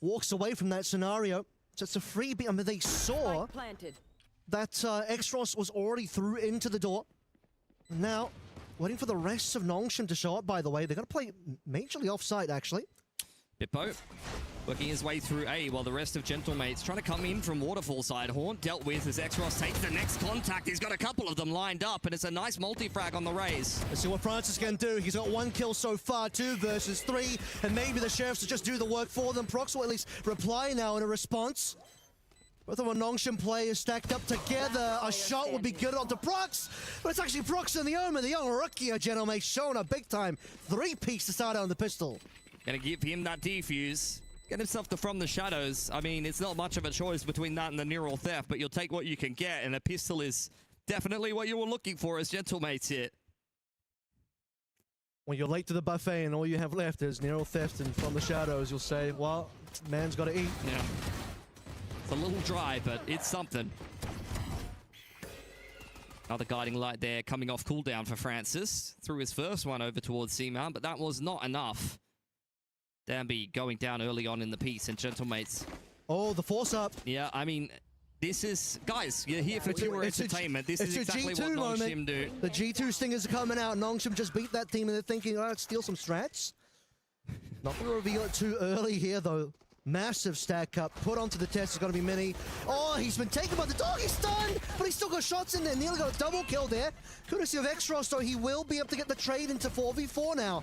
walks away from that scenario. So it's a freebie. I mean, they saw that X-Ross was already through into the door. Now, waiting for the rest of Nongshim to show up, by the way. They're going to play majorly offside, actually.
Bippo working his way through A while the rest of Gentlemates trying to come in from Waterfall side. Haunt dealt with as X-Ross takes the next contact. He's got a couple of them lined up, and it's a nice multi-frag on the raise.
Let's see what Francis can do. He's got 1 kill so far, 2 versus 3, and maybe the Sheriffs will just do the work for them. Prox will at least reply now in a response. Both of our Nongshim players stacked up together. A shot would be good onto Prox, but it's actually Prox and the Omen, the young rookie of Gentlemates, showing a big-time 3-piece to start out on the pistol.
Gonna give him that defuse. Get himself to From the Shadows. I mean, it's not much of a choice between that and the Neural Theft, but you'll take what you can get, and a pistol is definitely what you were looking for as Gentlemates here.
When you're late to the buffet and all you have left is Neural Theft and From the Shadows, you'll say, well, man's got to eat.
Yeah. It's a little dry, but it's something. Another guiding light there coming off cooldown for Francis. Threw his first one over towards C-Mount, but that was not enough. Danby going down early on in the piece, and Gentlemates.
Oh, the force up.
Yeah, I mean, this is... Guys, you're here for pure entertainment. This is exactly what Nongshim do.
The G2 stingers are coming out. Nongshim just beat that team, and they're thinking, oh, let's steal some strats. Not going to reveal it too early here, though. Massive stack up, put onto the test, is going to be Mini. Oh, he's been taken by the dog, he's stunned, but he's still got shots in there. Nearly got a double kill there. Courtesy of X-Ross, so he will be able to get the trade into 4v4 now.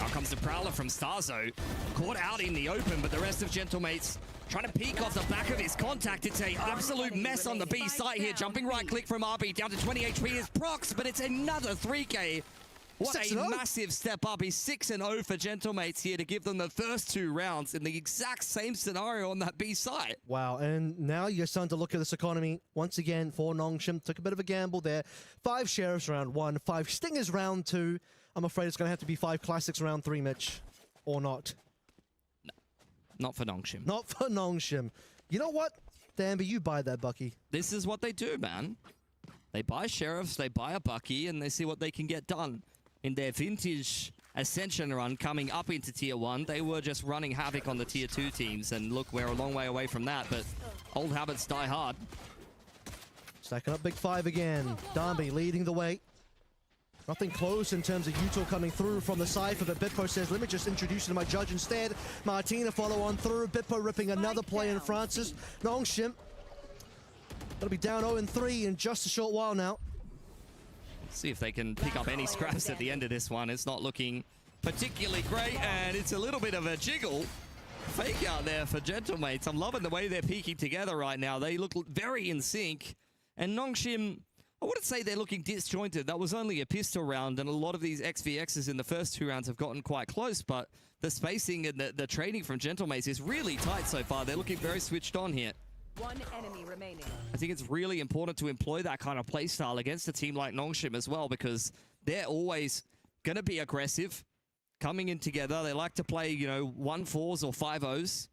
Out comes the Prowler from Starzo. Caught out in the open, but the rest of Gentlemates trying to peek off the back of his contact. It's an absolute mess on the B site here. Jumping right click from RB down to 20 HP is Prox, but it's another 3K. What a massive step up. He's 6-0 for Gentlemates here to give them the first 2 rounds in the exact same scenario on that B site.
Wow, and now you're starting to look at this economy once again for Nongshim. Took a bit of a gamble there. 5 Sheriffs round 1, 5 Stingers round 2. I'm afraid it's going to have to be 5 Classics round 3, Mitch. Or not.
No, not for Nongshim.
Not for Nongshim. You know what? Danby, you buy that Bucky.
This is what they do, man. They buy Sheriffs, they buy a Bucky, and they see what they can get done. In their vintage Ascension run coming up into Tier 1, they were just running havoc on the Tier 2 teams. And look, we're a long way away from that, but old habits die hard.
Stacking up Big 5 again. Danby leading the way. Nothing close in terms of Utah coming through from the Cypher, but Bitpo says, let me just introduce you to my judge instead. Martina follow on through. Bitpo ripping another play in Francis. Nongshim gonna be down 0-3 in just a short while now.
See if they can pick up any scraps at the end of this one. It's not looking particularly great, and it's a little bit of a jiggle fake out there for Gentlemates. I'm loving the way they're peeking together right now. They look very in sync, and Nongshim, I wouldn't say they're looking disjointed. That was only a pistol round, and a lot of these XVXs in the first 2 rounds have gotten quite close, but the spacing and the training from Gentlemates is really tight so far. They're looking very switched on here.
One enemy remaining.
I think it's really important to employ that kind of play style against a team like Nongshim as well, because they're always going to be aggressive, coming in together. They like to play, you know, 1-4s or 5-0s,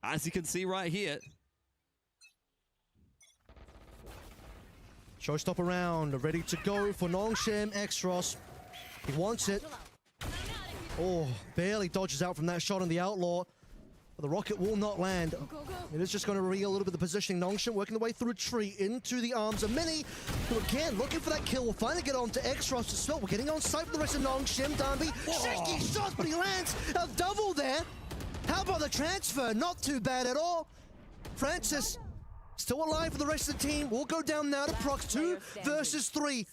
as you can see right here.
Showstopper round, ready to go for Nongshim. Xros, he wants it. Oh, barely dodges out from that shot on the Outlaw. But the rocket will not land. It is just going to reveal a little bit of the positioning. Nongshim working the way through a tree into the arms of Mini, who again looking for that kill. Will finally get on to Xros as well. We're getting on site for the rest of Nongshim. Darby, shaky shots, but he lands a double there. How about the transfer? Not too bad at all. Francis still alive for the rest of the team. We'll go down now to Prox 2 versus 3.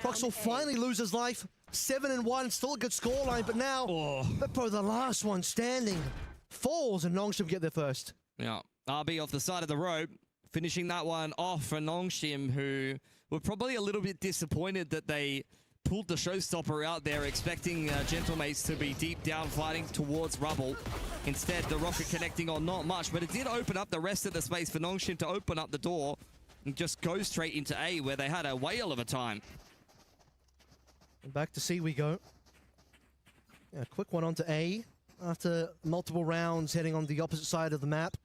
Prox will finally lose his life. 7-1, still a good scoreline, but now Bitpo, the last one standing, falls and Nongshim get there first.
Yeah, RB off the side of the rope, finishing that one off for Nongshim, who were probably a little bit disappointed that they pulled the showstopper out there, expecting Gentlemates to be deep down fighting towards rubble. Instead, the rocket connecting on not much, but it did open up the rest of the space for Nongshim to open up the door and just go straight into A, where they had a whale of a time.
And back to C we go. Yeah, quick one onto A. After multiple rounds heading on the opposite side of the map.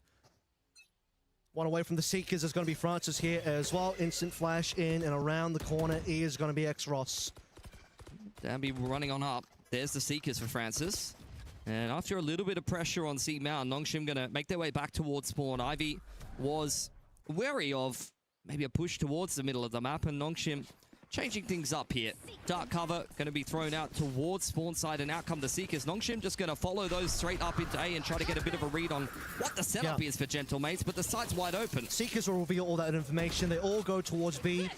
One away from the Seekers. There's going to be Francis here as well. Instant flash in and around the corner is going to be Xros.
Danby running on up. There's the Seekers for Francis. And after a little bit of pressure on C Mountain, Nongshim going to make their way back towards spawn. Ivy was wary of maybe a push towards the middle of the map, and Nongshim changing things up here. Dark cover going to be thrown out towards spawn side, and out come the Seekers. Nongshim just going to follow those straight up into A and try to get a bit of a read on what the setup is for Gentlemates, but the site's wide open.
Seekers will reveal all that information. They all go towards B.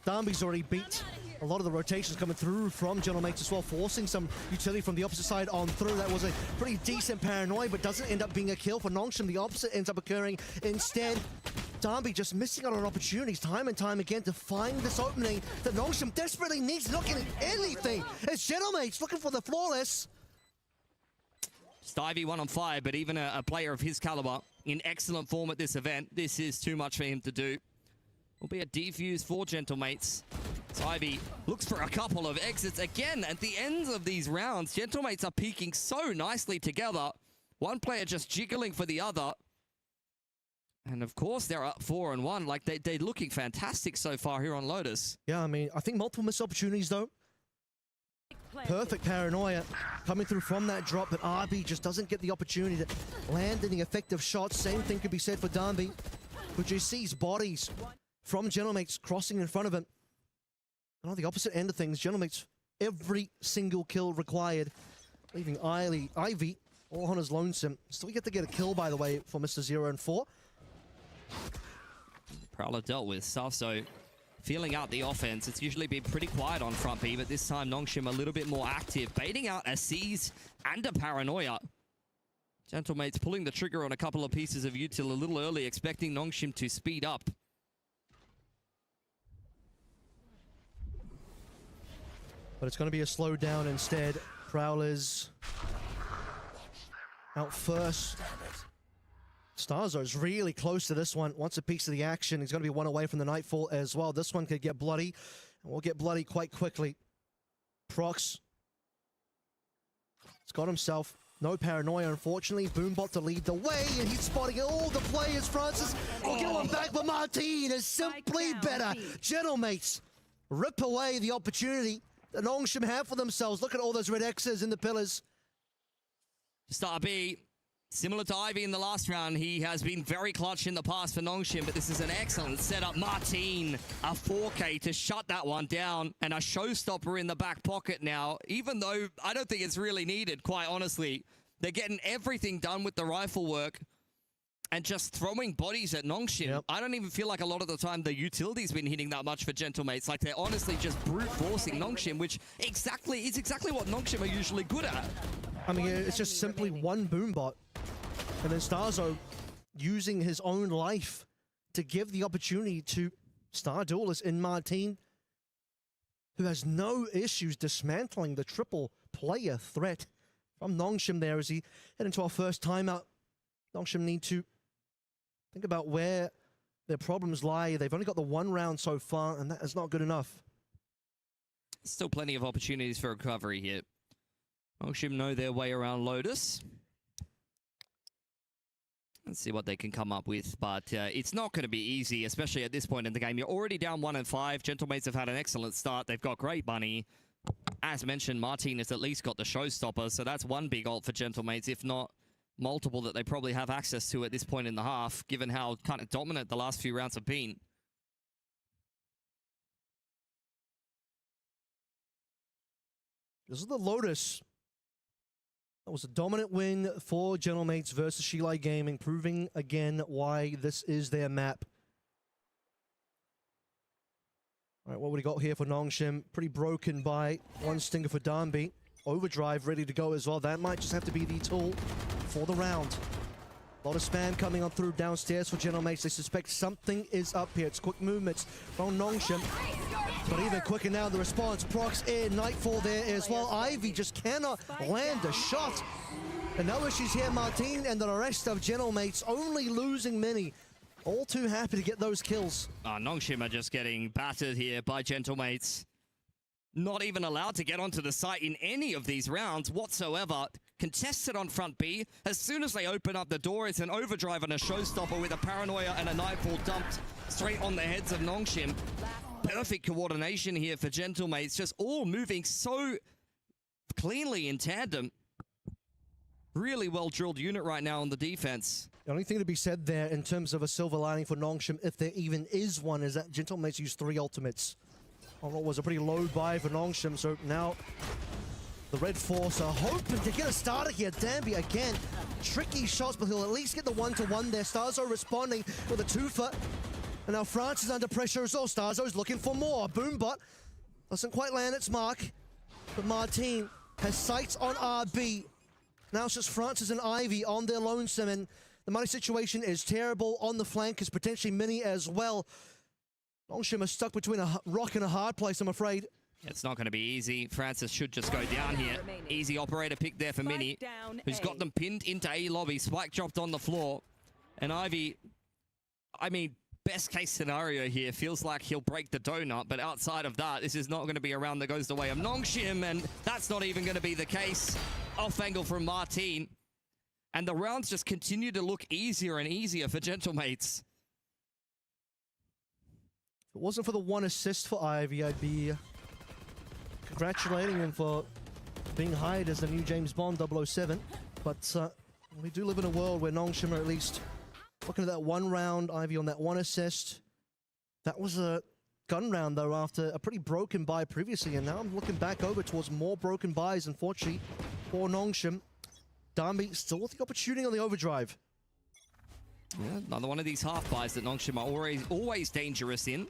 Darby's already beat a lot of the rotations coming through from Gentlemates as well, forcing some utility from the opposite side on through. That was a pretty decent paranoia, but doesn't end up being a kill for Nongshim. The opposite ends up occurring instead. Darby just missing out on opportunities time and time again to find this opening that Nongshim desperately needs. Not getting anything. It's Gentlemates looking for the flawless.
Stivey 1 on 5, but even a player of his caliber in excellent form at this event, this is too much for him to do. Will be a defuse for Gentlemates. Ivy looks for a couple of exits again at the ends of these rounds. Gentlemates are peaking so nicely together. One player just jiggling for the other. And of course, they're up 4-1. Like they're looking fantastic so far here on Lotus.
Yeah, I mean, I think multiple missed opportunities though. Perfect paranoia coming through from that drop, but RB just doesn't get the opportunity to land any effective shots. Same thing could be said for Darby, who just sees bodies from Gentlemates crossing in front of him. And on the opposite end of things, Gentlemates, every single kill required, leaving Ivy all on his lonesome. Still get to get a kill, by the way, for Mr. 0 and 4.
Prowler dealt with stuff, so feeling out the offense. It's usually been pretty quiet on front B, but this time Nongshim a little bit more active, baiting out a seize and a paranoia. Gentlemates pulling the trigger on a couple of pieces of util a little early, expecting Nongshim to speed up.
But it's going to be a slowdown instead. Prowler's out first. Starzo's really close to this one. Wants a piece of the action. He's going to be one away from the Nightfall as well. This one could get bloody. And we'll get bloody quite quickly. Prox has got himself no paranoia, unfortunately. Boombot to lead the way, and he's spotting all the players. Francis will get one back, but Martin is simply better. Gentlemates rip away the opportunity that Nongshim have for themselves. Look at all those red X's in the pillars.
Star B Similar to Ivy in the last round, he has been very clutch in the past for Nongshim, but this is an excellent setup. Martin, a 4K to shut that one down, and a showstopper in the back pocket now, even though I don't think it's really needed, quite honestly. They're getting everything done with the rifle work and just throwing bodies at Nongshim. Yep. I don't even feel like a lot of the time the utility's been hitting that much for Gentlemates. Like, they're honestly just brute forcing Nongshim, which is exactly what Nongshim are usually good at.
I mean, it's just simply one boom bot. And then Starzo using his own life to give the opportunity to Star Duelist in Martin, who has no issues dismantling the triple player threat from Nongshim there as he head into our first timeout. Nongshim need to think about where their problems lie. They've only got the one round so far, and that is not good enough.
Still plenty of opportunities for recovery here. Nongshim know their way around Lotus. Let's see what they can come up with, but it's not going to be easy, especially at this point in the game. You're already down 1-5. Gentlemates have had an excellent start. They've got great money. As mentioned, Martin has at least got the showstopper, so that's one big ult for Gentlemates, if not multiple that they probably have access to at this point in the half, given how kind of dominant the last few rounds have been.
This is the Lotus. That was a dominant win for Gentlemates versus Shilai Gaming, proving again why this is their map. All right, what we got here for Nongshim? Pretty broken by one stinger for Darnby. Overdrive ready to go as well. That might just have to be the tool for the round. A lot of spam coming on through downstairs for Gentlemates. They suspect something is up here. It's quick movements from Nongshim. But even quicker now, the response. Procs in, Nightfall there as well. Ivy just cannot land a shot. And no issues here, Martin and the rest of Gentlemates only losing many. All too happy to get those kills.
Nongshim are just getting battered here by Gentlemates. Not even allowed to get onto the site in any of these rounds whatsoever. Contested on front B. As soon as they open up the door, it's an overdrive and a showstopper with a paranoia and a nightfall dumped straight on the heads of Nongshim. Perfect coordination here for Gentlemates, just all moving so cleanly in tandem. Really well drilled unit right now on the defense.
The only thing to be said there in terms of a silver lining for Nongshim, if there even is one, is that Gentlemates used 3 ultimates. On what was a pretty low buy for Nongshim, so now the RedForce are hoping to get a starter here. Danby again, tricky shots, but he'll at least get the 1-to-1 there. Starzo responding with a 2-for. And now France is under pressure as well. Starzo's looking for more. Boombot doesn't quite land its mark, but Martin has sights on RB. Now it's just Francis and Ivy on their lonesome, and the money situation is terrible. On the flank is potentially Mini as well. Nongshim are stuck between a rock and a hard place, I'm afraid.
It's not going to be easy. Francis should just go down here. Easy operator pick there for Mini, who's got them pinned into A lobby. Spike dropped on the floor. And Ivy, I mean, best case scenario here, feels like he'll break the donut, but outside of that, this is not going to be a round that goes the way of Nongshim, and that's not even going to be the case. Off angle from Martin. And the rounds just continue to look easier and easier for Gentlemates.
If it wasn't for the 1 assist for Ivy, I'd be congratulating him for being hired as the new James Bond 007. But we do live in a world where Nongshim are at least looking at that 1 round, Ivy on that 1 assist. That was a gun round, though, after a pretty broken buy previously, and now I'm looking back over towards more broken buys, unfortunately, for Nongshim. Darnby still with the opportunity on the overdrive.
Yeah, another one of these half buys that Nongshim are always dangerous in.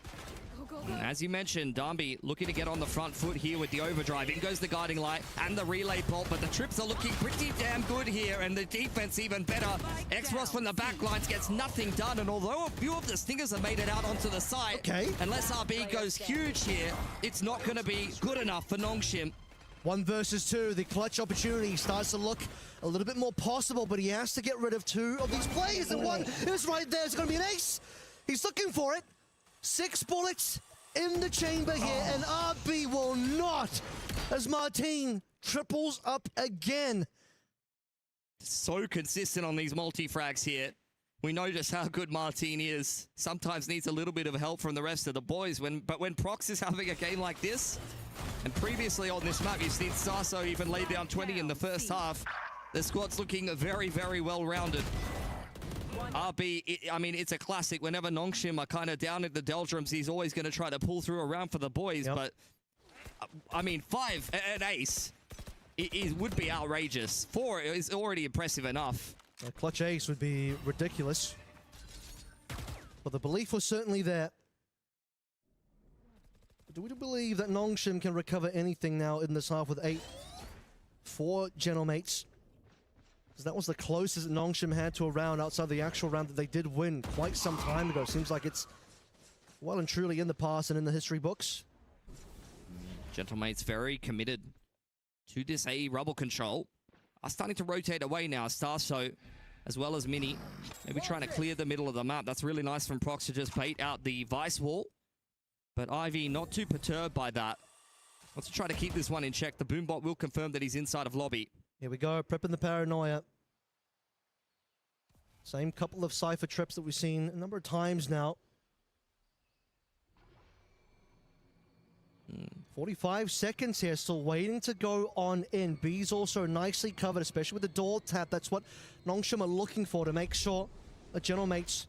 As you mentioned, Darnby looking to get on the front foot here with the overdrive. In goes the guiding light and the relay bolt, but the trips are looking pretty damn good here, and the defense even better. X-Ross from the back lines gets nothing done, and although a few of the stingers have made it out onto the site, unless RB goes huge here, it's not going to be good enough for Nongshim.
1 versus 2, the clutch opportunity starts to look a little bit more possible, but he has to get rid of 2 of these players, and 1 is right there. It's going to be an ace. He's looking for it. 6 bullets in the chamber here, and RB will not, as Martin triples up again.
So consistent on these multi-frags here. We know just how good Martin is. Sometimes needs a little bit of help from the rest of the boys. But when Prox is having a game like this, and previously on this map, you've seen Sasso even lay down 20 in the first half. The squad's looking very, very well-rounded. RB, I mean, it's a classic. Whenever Nongshim are kind of down at the doldrums, he's always going to try to pull through a round for the boys. Yep. But, I mean, 5 an ace it would be outrageous. 4 is already impressive enough.
A clutch ace would be ridiculous. But the belief was certainly there. Do we believe that Nongshim can recover anything now in this half with 8 for Gentlemates? Because that was the closest that Nongshim had to a round outside the actual round that they did win quite some time ago. Seems like it's well and truly in the past and in the history books.
Gentlemates very committed to this A rubble control. Are starting to rotate away now. Starso as well as Mini. Maybe trying to clear the middle of the map. That's really nice from Prox to just bait out the Vice wall. But Ivy not too perturbed by that. Wants to try to keep this one in check. The Boombot will confirm that he's inside of lobby.
Here we go, prepping the paranoia. Same couple of Cypher trips that we've seen a number of times now. 45 seconds here, still waiting to go on in. B's also nicely covered, especially with the door tap. That's what Nongshim are looking for to make sure that Gentlemates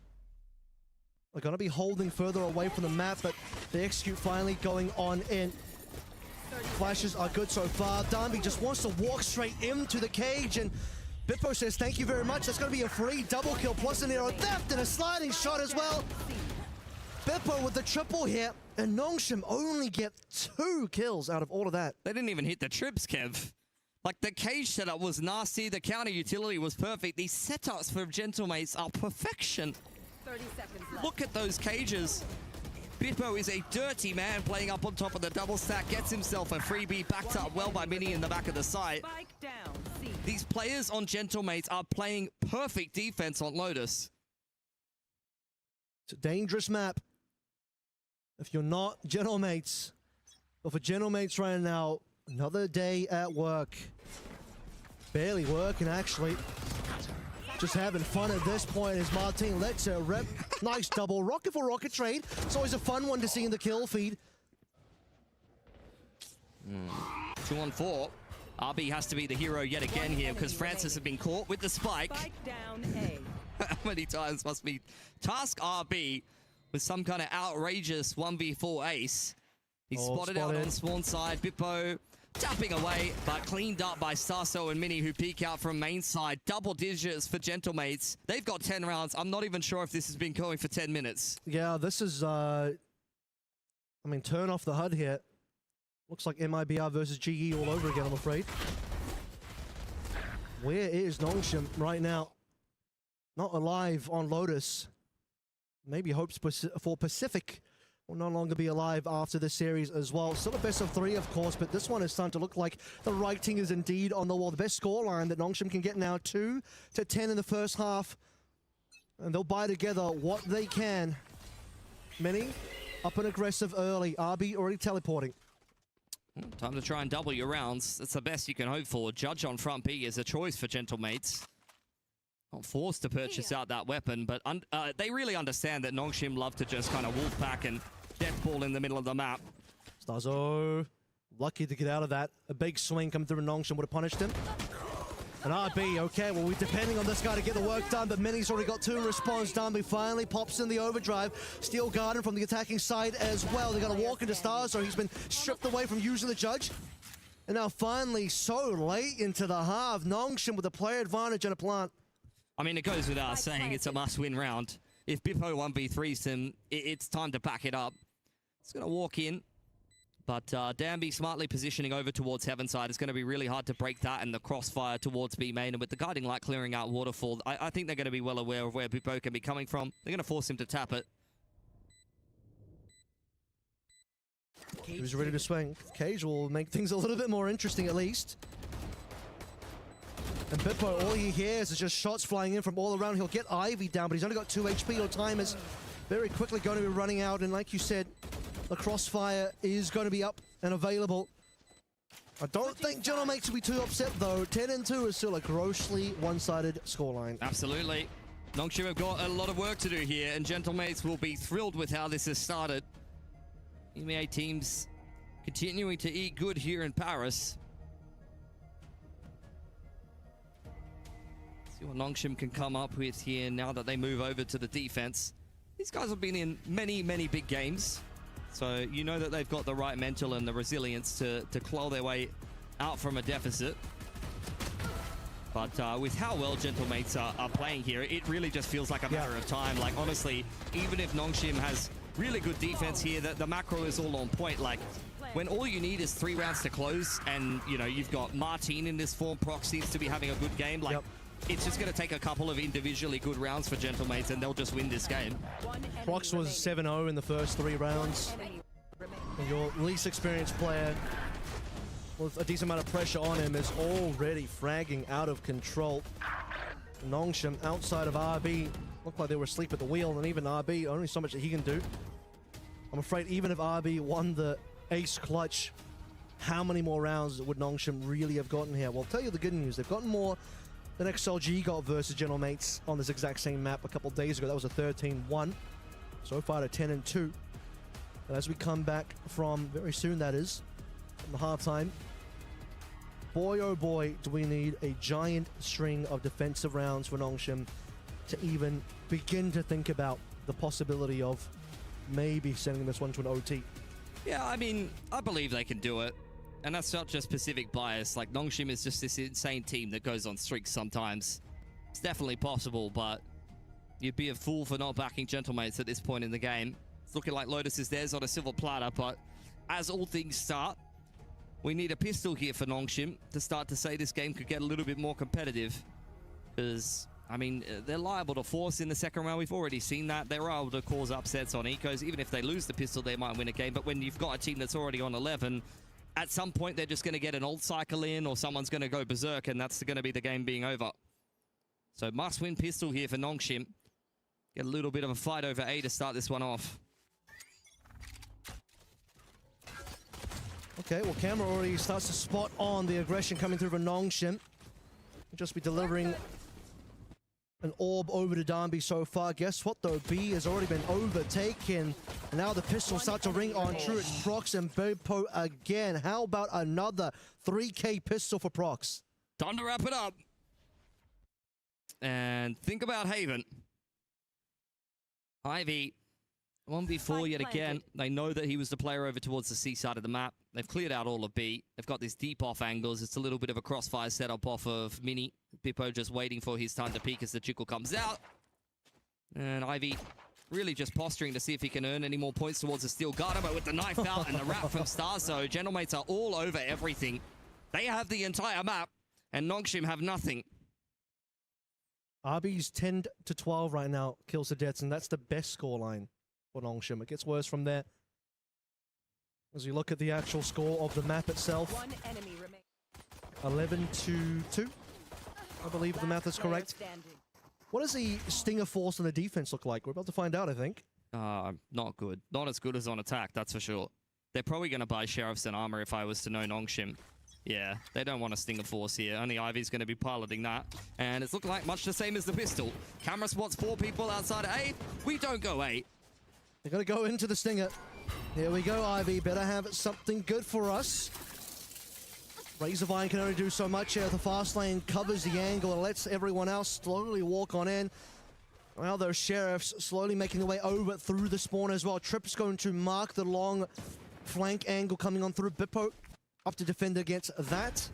are going to be holding further away from the map, but they execute finally going on in. Flashes are good so far. Darby just wants to walk straight into the cage, and Bippo says thank you very much. That's going to be a free double kill plus an arrow theft and a sliding shot as well. Bippo with the triple here, and Nongshim only get 2 kills out of all of that.
They didn't even hit the trips, Kev. Like, the cage setup was nasty. The counter utility was perfect. These setups for Gentlemates are perfection.
30 seconds left.
Look at those cages. Bippo is a dirty man playing up on top of the double stack. Gets himself a freebie, backed up well by Mini in the back of the site.
Spike down, C.
These players on Gentlemates are playing perfect defense on Lotus.
It's a dangerous map. If you're not Gentlemates, but for Gentlemates right now, another day at work. Barely working, actually. Just having fun at this point as Martin lets it rip. Nice double rocket for rocket trade. It's always a fun one to see in the kill feed.
2 on 4. RB has to be the hero yet again here because Francis has been caught with the spike.
Spike down A.
How many times must we task RB with some kind of outrageous 1v4 ace? He's spotted out on spawn side. Bippo tapping away, but cleaned up by Starso and Mini, who peek out from main side. Double digits for Gentlemates. They've got 10 rounds. I'm not even sure if this has been going for 10 minutes.
Yeah, this is, I mean, turn off the HUD here. Looks like MIBR versus GE all over again, I'm afraid. Where is Nongshim right now? Not alive on Lotus. Maybe hopes for Pacific will no longer be alive after this series as well. Still a best of 3, of course, but this one is starting to look like the writing is indeed on the wall. The best scoreline that Nongshim can get now, 2-10 in the first half. And they'll buy together what they can. Mini up and aggressive early. RB already teleporting.
Time to try and double your rounds. That's the best you can hope for. Judge on front B is a choice for Gentlemates. Not forced to purchase out that weapon, but they really understand that Nongshim love to just kind of wolf pack and deathball in the middle of the map.
Starzo lucky to get out of that. A big swing coming through, and Nongshim would have punished him. And RB, okay, well, we're depending on this guy to get the work done, but Mini's already got 2 response done. He finally pops in the overdrive. Steel Garden from the attacking side as well. They got to walk into Stars, so he's been stripped away from using the Judge. And now finally, so late into the half, Nongshim with a player advantage and a plant.
I mean, it goes without saying it's a must-win round. If Bippo 1v3s him, it's time to pack it up. It's going to walk in, but Danby smartly positioning over towards Heaven side. It's going to be really hard to break that and the crossfire towards B main. And with the Guiding Light clearing out Waterfall, I think they're going to be well aware of where Bippo can be coming from. They're going to force him to tap it.
Who's ready to swing? Cage will make things a little bit more interesting at least. And Bippo, all he hears is just shots flying in from all around. He'll get Ivy down, but he's only got 2 HP. Your time is very quickly going to be running out. And like you said, the crossfire is going to be up and available. I don't think Gentlemates will be too upset, though. 10-2 is still a grossly one-sided scoreline.
Absolutely. Nongshim have got a lot of work to do here, and Gentlemates will be thrilled with how this has started. EMEA teams continuing to eat good here in Paris. See what Nongshim can come up with here now that they move over to the defense. These guys have been in many, many big games. So you know that they've got the right mental and the resilience to claw their way out from a deficit. But with how well Gentlemates are playing here, it really just feels like a matter of time. Like, honestly, even if Nongshim has really good defense here, the macro is all on point. Like, when all you need is 3 rounds to close and, you know, you've got Martin in this form, Prox seems to be having a good game. Like, it's just going to take a couple of individually good rounds for Gentlemates and they'll just win this game.
Prox was 7-0 in the first 3 rounds. And your least experienced player with a decent amount of pressure on him is already fragging out of control. Nongshim outside of RB looked like they were asleep at the wheel, and even RB, only so much that he can do. I'm afraid even if RB won the ace clutch, how many more rounds would Nongshim really have gotten here? Well, I'll tell you the good news. They've gotten more than XLG got versus Gentlemates on this exact same map a couple days ago. That was a 13-1. So far to 10-2. And as we come back from, very soon that is, from the halftime, boy oh boy do we need a giant string of defensive rounds for Nongshim to even begin to think about the possibility of maybe sending this one to an OT.
Yeah, I mean, I believe they can do it. And that's not just specific bias. Like, Nongshim is just this insane team that goes on streaks sometimes. It's definitely possible, but you'd be a fool for not backing Gentlemates at this point in the game. It's looking like Lotus is theirs on a silver platter, but as all things start, we need a pistol here for Nongshim to start to say this game could get a little bit more competitive. Because, I mean, they're liable to force in the second round. We've already seen that. They're able to cause upsets on ecos. Even if they lose the pistol, they might win a game. But when you've got a team that's already on 11, at some point they're just going to get an ult cycle in, or someone's going to go berserk, and that's going to be the game being over. So must-win pistol here for Nongshim. Get a little bit of a fight over A to start this one off.
Okay, well, camera already starts to spot on the aggression coming through from Nongshim. We'll just be delivering an orb over to Darby so far. Guess what, though? B has already been overtaken. And now the pistols start to ring on true. It's Prox and Bipo again. How about another 3K pistol for Prox?
Time to wrap it up. And think about Haven. Ivy, 1v4 yet again. They know that he was the player over towards the C side of the map. They've cleared out all of B. They've got these deep off angles. It's a little bit of a crossfire setup off of Mini. Bippo just waiting for his time to peek as the Chickle comes out. And Ivy really just posturing to see if he can earn any more points towards the Steel Garter, but with the knife out and the wrap from Starzo, Gentlemates are all over everything. They have the entire map, and Nongshim have nothing.
RB's 10-12 right now, kills to deaths, and that's the best scoreline for Nongshim. It gets worse from there. As you look at the actual score of the map itself, 11-2, I believe the math is correct. What does the Stinger Force on the defense look like? We're about to find out, I think.
Not good. Not as good as on attack, that's for sure. They're probably going to buy Sheriffs and armor if I was to know Nongshim. Yeah, they don't want a Stinger Force here. Only Ivy's going to be piloting that. And it's looking like much the same as the pistol. Camera spots 4 people outside A. We don't go A.
They're going to go into the Stinger. Here we go, Ivy. Better have something good for us. Razorvine can only do so much here. The fast lane covers the angle and lets everyone else slowly walk on in. Well, those Sheriffs slowly making their way over through the spawn as well. Trip's going to mark the long flank angle coming on through. Bippo up to defend against that.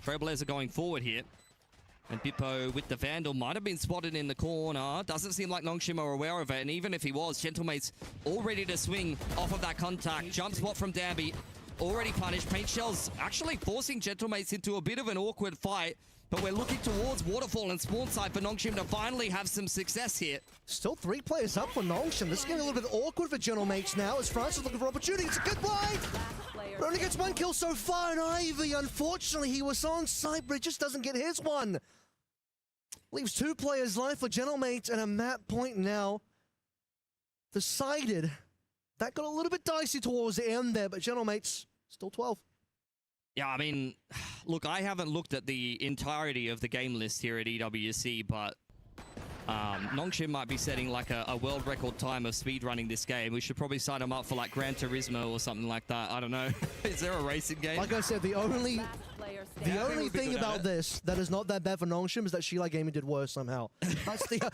Trailblazer going forward here. And Bippo with the Vandal might have been spotted in the corner. Doesn't seem like Nongshim are aware of it. And even if he was, Gentlemates all ready to swing off of that contact. Jump spot from Danby. Already punished. Paint Shells actually forcing Gentlemates into a bit of an awkward fight. But we're looking towards Waterfall and spawn side for Nongshim to finally have some success here.
Still 3 players up for Nongshim. This is getting a little bit awkward for Gentlemates now as Francis looking for opportunity. It's a good ride! But only gets 1 kill so far, and Ivy, unfortunately, he was on site, but it just doesn't get his one. Leaves 2 players live for Gentlemates, and a map point now decided. That got a little bit dicey towards the end there, but Gentlemates still 12.
Yeah, I mean, look, I haven't looked at the entirety of the game list here at EWC, but Nongshim might be setting like a world record time of speedrunning this game. We should probably sign him up for like Gran Turismo or something like that. I don't know. Is there a racing game?
Like I said, the only The only thing about this that is not that bad for Nongshim is that Sheila Gaming did worse somehow.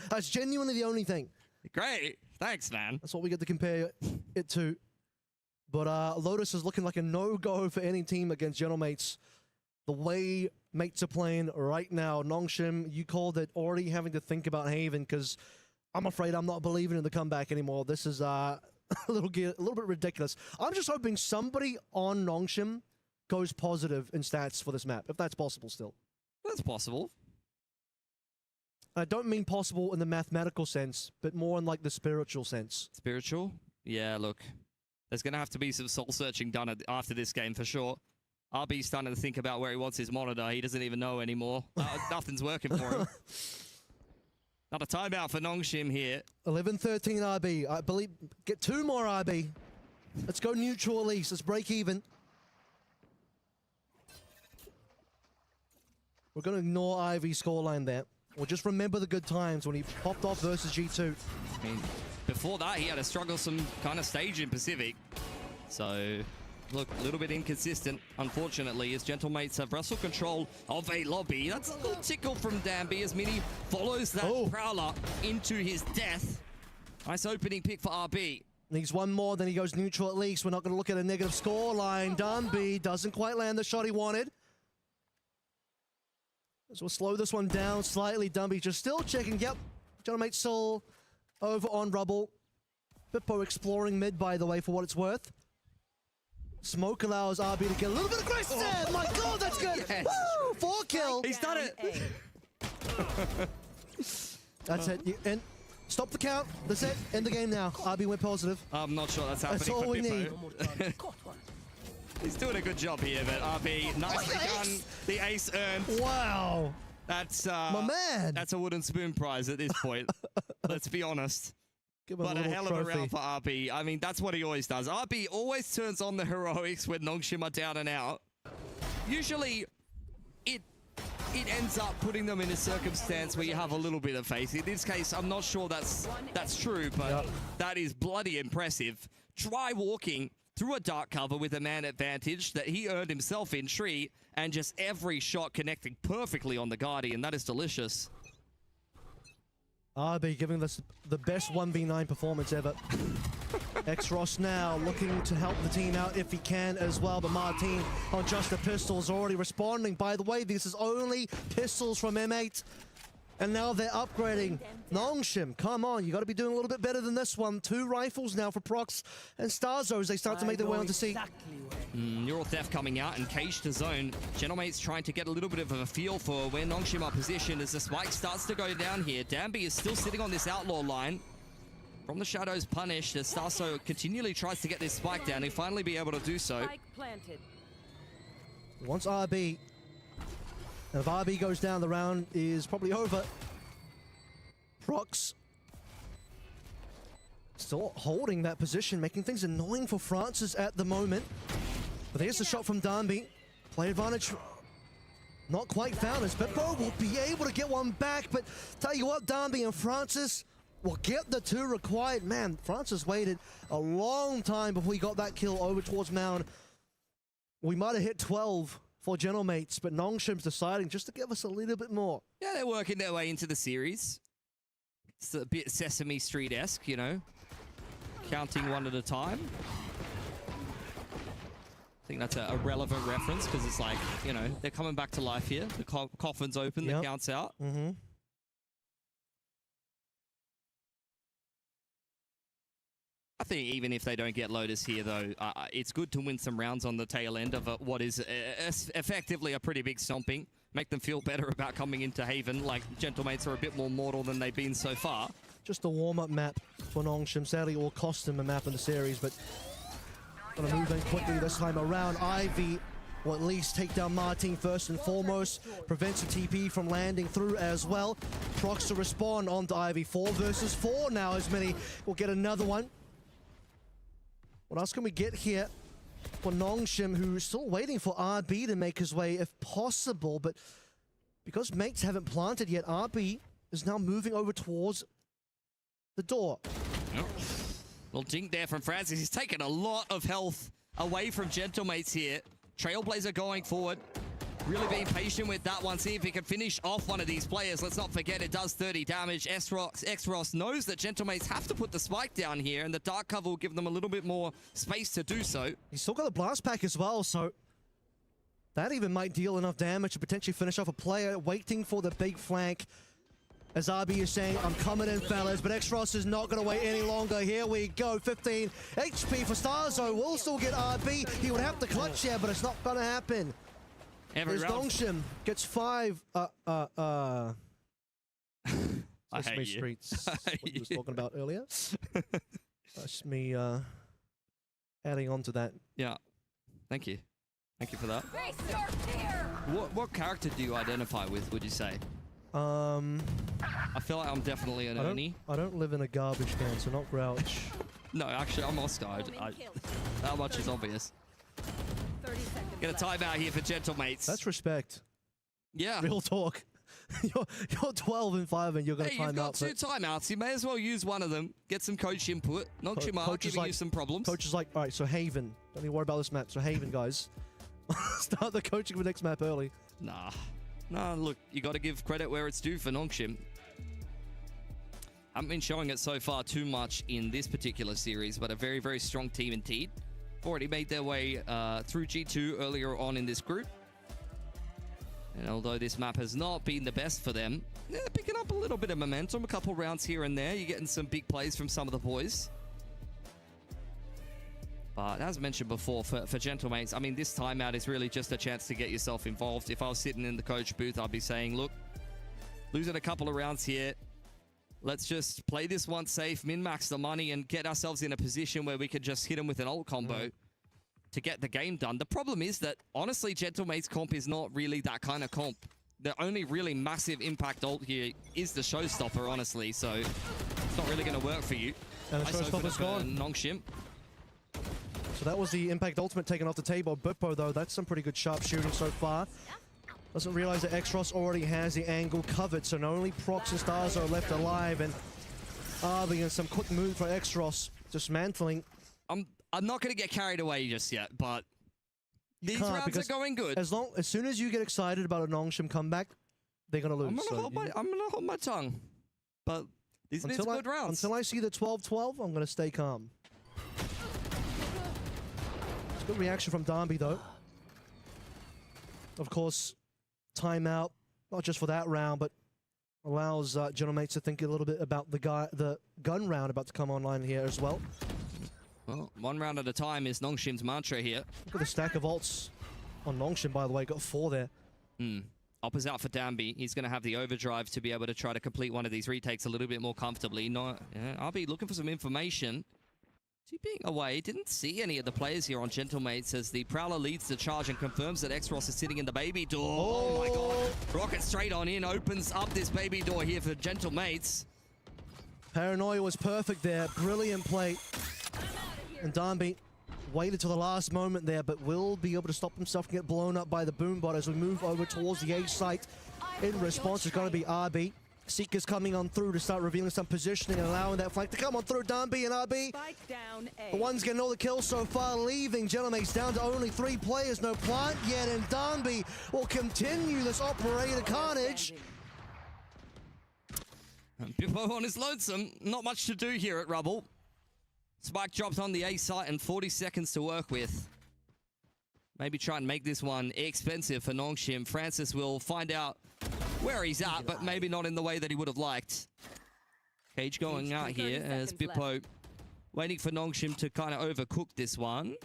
That's genuinely the only thing.
Great. Thanks, man.
That's what we get to compare it to. But Lotus is looking like a no-go for any team against Gentlemates. The way mates are playing right now, Nongshim, you called it, already having to think about Haven, because I'm afraid I'm not believing in the comeback anymore. This is a little bit ridiculous. I'm just hoping somebody on Nongshim goes positive in stats for this map, if that's possible still.
That's possible.
I don't mean possible in the mathematical sense, but more in like the spiritual sense.
Spiritual? Yeah, look. There's going to have to be some soul-searching done after this game for sure. RB's starting to think about where he wants his monitor. He doesn't even know anymore. Nothing's working for him. Not a timeout for Nongshim here.
11-13 RB. I believe, get 2 more RB. Let's go neutral at least. Let's break even. We're going to ignore Ivy's scoreline there. We'll just remember the good times when he popped off versus G2.
I mean, before that, he had a struggle-some kind of stage in Pacific. So, look, a little bit inconsistent, unfortunately, as Gentlemates have wrestle control of a lobby. That's a little tickle from Danby as Mini follows that Prowler into his death. Nice opening pick for RB.
Needs one more, then he goes neutral at least. We're not going to look at a negative score line. Danby doesn't quite land the shot he wanted. So we'll slow this one down slightly. Danby just still checking. Yep, Gentlemates Soul over on Rubble. Bippo exploring mid, by the way, for what it's worth. Smoke allows RB to get a little bit aggressive. Oh my god, that's good.
Yes.
Woo! 4 kill.
He's done it.
That's it. And stop the count. That's it. End the game now. RB went positive.
I'm not sure that's happening.
That's all
for
we
Bippo.
need.
He's doing a good job here, but RB, nicely done. The ace earned.
Wow.
That's
my man.
That's a wooden spoon prize at this point. Let's be honest.
But
a hell of a round for RB. I mean, that's what he always does. RB always turns on the heroics when Nongshim are down and out. Usually, it ends up putting them in a circumstance where you have a little bit of faith. In this case, I'm not sure that's true, but that is bloody impressive. Try walking through a dark cover with a man advantage that he earned himself in tree, and just every shot connecting perfectly on the Guardian. That is delicious.
RB giving us the best 1v9 performance ever. X-Ross now looking to help the team out if he can as well, but Martin on just the pistols already responding. By the way, this is only pistols from M8. And now they're upgrading. Nongshim, come on, you got to be doing a little bit better than this one. 2 rifles now for Prox and Starzo as they start to make their way onto C.
Neural Theft coming out and cage to zone. Gentlemates trying to get a little bit of a feel for where Nongshim are positioned as the spike starts to go down here. Danby is still sitting on this outlaw line. From the shadows punished as Starzo continually tries to get this spike down and finally be able to do so.
Once RB. And if RB goes down, the round is probably over. Prox still holding that position, making things annoying for Francis at the moment. But there's a shot from Danby. Play advantage not quite found as Bippo will be able to get one back. But tell you what, Danby and Francis will get the 2 required. Man, Francis waited a long time before he got that kill over towards Mound. We might have hit 12 for Gentlemates, but Nongshim's deciding just to give us a little bit more.
Yeah, they're working their way into the series. It's a bit Sesame Street-esque, you know, counting one at a time. I think that's a relevant reference because it's like, you know, they're coming back to life here. The coffin's open, the count's out. I think even if they don't get Lotus here, though, it's good to win some rounds on the tail end of what is effectively a pretty big stomping. Make them feel better about coming into Haven, like Gentlemates are a bit more mortal than they've been so far.
Just a warm-up map for Nongshim. Sadly, it will cost him a map in the series, but gonna move in quickly this time around. Ivy will at least take down Martin first and foremost. Prevents the TP from landing through as well. Prox to respond onto Ivy. 4 versus 4 now as Mini will get another one. What else can we get here for Nongshim, who's still waiting for RB to make his way if possible, but because mates haven't planted yet, RB is now moving over towards the door.
Yep. Little dink there from Francis. He's taken a lot of health away from Gentlemates here. Trailblazer going forward. Really being patient with that one. See if he can finish off one of these players. Let's not forget it does 30 damage. X-Ross knows that Gentlemates have to put the spike down here, and the dark cover will give them a little bit more space to do so.
He's still got the blast pack as well, so that even might deal enough damage to potentially finish off a player. Waiting for the big flank. As RB is saying, I'm coming in, fellas, but X-Ross is not going to wait any longer. Here we go, 15 HP for Starzo. Will still get RB. He would have to clutch here, but it's not going to happen.
Every round.
Nongshim gets 5.
I hate you.
Streets, what he was talking about earlier. That's me adding on to that.
Yeah, thank you. Thank you for that. What character do you identify with, would you say? I feel like I'm definitely an Ernie.
I don't live in a garbage can, so not Grouch.
No, actually, I'm Oscar. That much is obvious.
30 seconds
Get a timeout here for Gentlemates.
That's respect.
Yeah.
Real talk. You're 12 and 5 and you're going to time out.
You've got 2 timeouts. You may as well use one of them. Get some coach input. Nongshim RedForce giving you some problems.
Coach is like, all right, so Haven. Don't need to worry about this map. So Haven, guys. Start the coaching for next map early.
Nah, look, you got to give credit where it's due for Nongshim. Haven't been showing it so far too much in this particular series, but a very, very strong team indeed. Already made their way through G2 earlier on in this group. And although this map has not been the best for them, they're picking up a little bit of momentum, a couple rounds here and there. You're getting some big plays from some of the boys. But as mentioned before, for Gentlemates, I mean, this timeout is really just a chance to get yourself involved. If I was sitting in the coach booth, I'd be saying, look, losing a couple of rounds here. Let's just play this one safe, min-max the money, and get ourselves in a position where we could just hit them with an ult combo to get the game done. The problem is that, honestly, Gentlemates comp is not really that kind of comp. The only really massive impact ult here is the showstopper, honestly, so it's not really going to work for you.
And the showstopper's gone.
Nongshim.
So that was the impact ultimate taken off the table. Bippo, though, that's some pretty good sharp shooting so far. Doesn't realize that X-Ross already has the angle covered, so not only Prox and Stars are left alive, and and some quick move for X-Ross, dismantling.
I'm not going to get carried away just yet, but these rounds are going good.
As soon as you get excited about a Nongshim comeback, they're going to lose.
I'm going to hold my tongue, but these are good rounds.
Until I see the 12-12, I'm going to stay calm. It's a good reaction from Darby, though. Of course, timeout, not just for that round, but allows Gentlemates to think a little bit about the gun round about to come online here as well.
Well, 1 round at a time is Nongshim's mantra here.
Look at the stack of ults on Nongshim, by the way. Got 4 there.
Op is out for Danby. He's going to have the overdrive to be able to try to complete one of these retakes a little bit more comfortably. RB looking for some information. being away, didn't see any of the players here on Gentlemates as the Prowler leads the charge and confirms that X-Ross is sitting in the baby door. Oh my god. Rocket straight on in, opens up this baby door here for Gentlemates.
Paranoia was perfect there. Brilliant play. And Darby waited till the last moment there, but will be able to stop himself and get blown up by the boombot as we move over towards the A site. In response, it's going to be RB. Seeker's coming on through to start revealing some positioning and allowing that flank to come on through. Darby and RB.
Down
the one's getting all the kills so far, leaving Gentlemates down to only 3 players. No plant yet, and Darby will continue this operator carnage.
Bippo on his lonesome. Not much to do here at Rubble. Spike dropped on the A site and 40 seconds to work with. Maybe try and make this one expensive for Nongshim. Francis will find out where he's at, but maybe not in the way that he would have liked. Cage going out here as Bippo waiting for Nongshim to kind of overcook this one.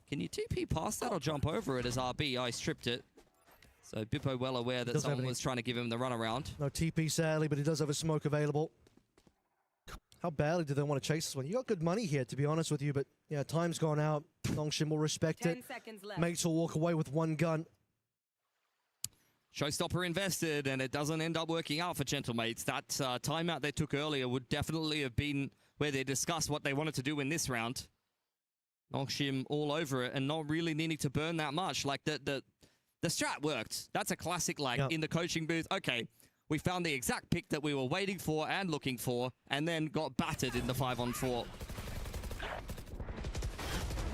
Can you TP past that or jump over it as RB? I stripped it. So Bippo well aware that someone was trying to give him the runaround.
No TP sadly, but he does have a smoke available. How badly do they want to chase this one? You got good money here, to be honest with you, but yeah, time's gone out. Nongshim will respect
10
it.
seconds left.
Mates will walk away with 1 gun.
Showstopper invested, and it doesn't end up working out for Gentlemates. That timeout they took earlier would definitely have been where they discussed what they wanted to do in this round. Nongshim all over it and not really needing to burn that much. Like the strat worked. That's a classic, like, in the coaching booth. Okay, we found the exact pick that we were waiting for and looking for, and then got battered in the 5-on-4.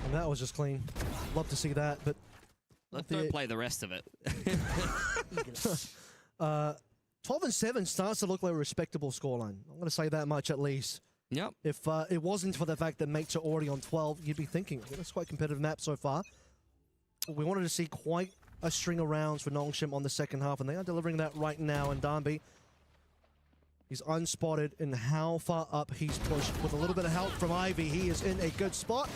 And that was just clean. Love to see that, but
Don't play the rest of it.
12-7 starts to look like a respectable scoreline. I'm going to say that much at least.
Yep.
If it wasn't for the fact that mates are already on 12, you'd be thinking, okay, that's quite a competitive map so far. We wanted to see quite a string of rounds for Nongshim on the second half, and they are delivering that right now. And Darby, he's unspotted in how far up he's pushed. With a little bit of help from Ivy, he is in a good spot.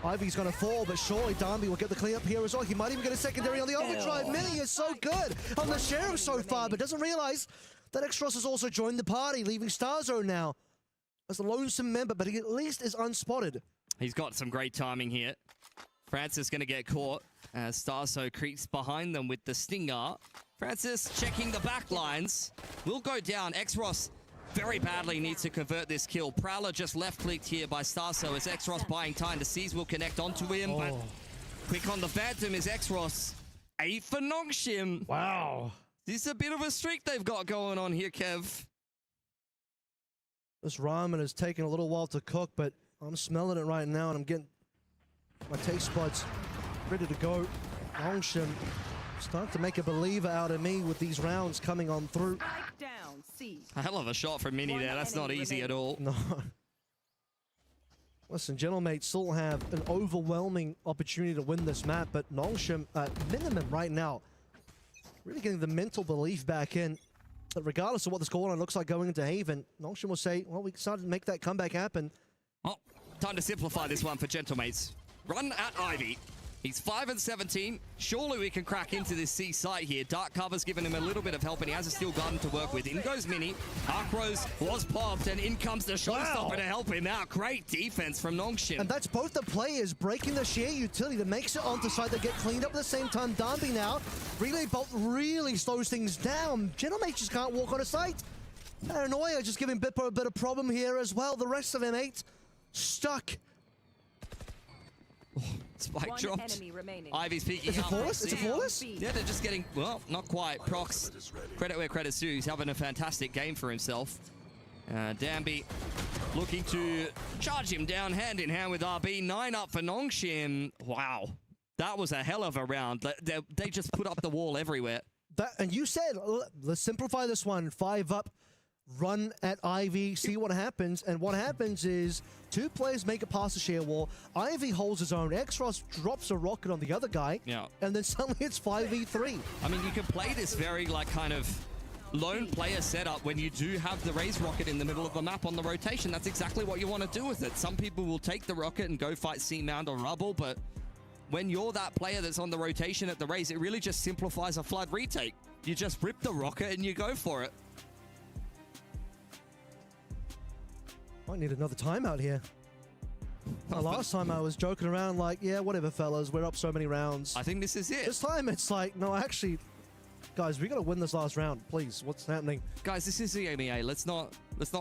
Ivy's going to fall, but surely Darby will get the clean up here as well. He might even get a secondary on the overdrive. Millie is so good on the Sheriff so far, but doesn't realize that Xros has also joined the party, leaving Starzone now as a lonesome member, but he at least is unspotted.
He's got some great timing here. Francis going to get caught as Starso creeps behind them with the Stinger. Francis checking the back lines. Will go down. Xros very badly needs to convert this kill. Prowler just left-clicked here by Starso as Xros buying time. The Seas will connect onto him, but quick on the Phantom is Xros. 8 for Nongshim.
Wow.
This is a bit of a streak they've got going on here, Kev.
This ramen is taking a little while to cook, but I'm smelling it right now, and I'm getting my taste buds ready to go. Nongshim starting to make a believer out of me with these rounds coming on through.
Down, C.
A hell of a shot from Mini there. That's not easy at all.
No. Listen, Gentlemates still have an overwhelming opportunity to win this map, but Nongshim, at minimum right now, really getting the mental belief back in that regardless of what the scoreline looks like going into Haven, Nongshim will say, well, we started to make that comeback happen.
Oh, time to simplify this one for Gentlemates. Run at Ivy. He's 5 and 17. Surely we can crack into this C site here. Dark cover's given him a little bit of help, and he has a steel garden to work with. In goes Mini. Arc Rose was popped, and in comes the showstopper to help him out. Great defense from Nongshim.
And that's both the players breaking the sheer utility that makes it onto site. They get cleaned up at the same time. Darby now. Relay Bolt really slows things down. Gentlemates just can't walk on a site. Paranoia just giving Bippo a bit of problem here as well. The rest of M8 stuck.
Spike dropped. Ivy's peeking
Is it flawless? Is it flawless?
Yeah, they're just getting, well, not quite. Prox, credit where credit's due. He's having a fantastic game for himself. Danby looking to charge him down hand in hand with RB. 9 up for Nongshim. Wow. That was a hell of a round. They just put up the wall everywhere.
And you said, let's simplify this one. 5 up. Run at Ivy, see what happens, and what happens is 2 players make it past the sheer wall. Ivy holds his own. Xros drops a rocket on the other guy, and then suddenly it's 5v3.
I mean, you can play this very, like, kind of lone player setup when you do have the raise rocket in the middle of the map on the rotation. That's exactly what you want to do with it. Some people will take the rocket and go fight C-Mound or Rubble, but when you're that player that's on the rotation at the raise, it really just simplifies a flood retake. You just rip the rocket and you go for it.
Might need another timeout here. Last time I was joking around like, yeah, whatever, fellas. We're up so many rounds.
I think this is it.
This time it's like, no, actually, guys, we got to win this last round. Please, what's happening?
Guys, this is the EMEA. Let's not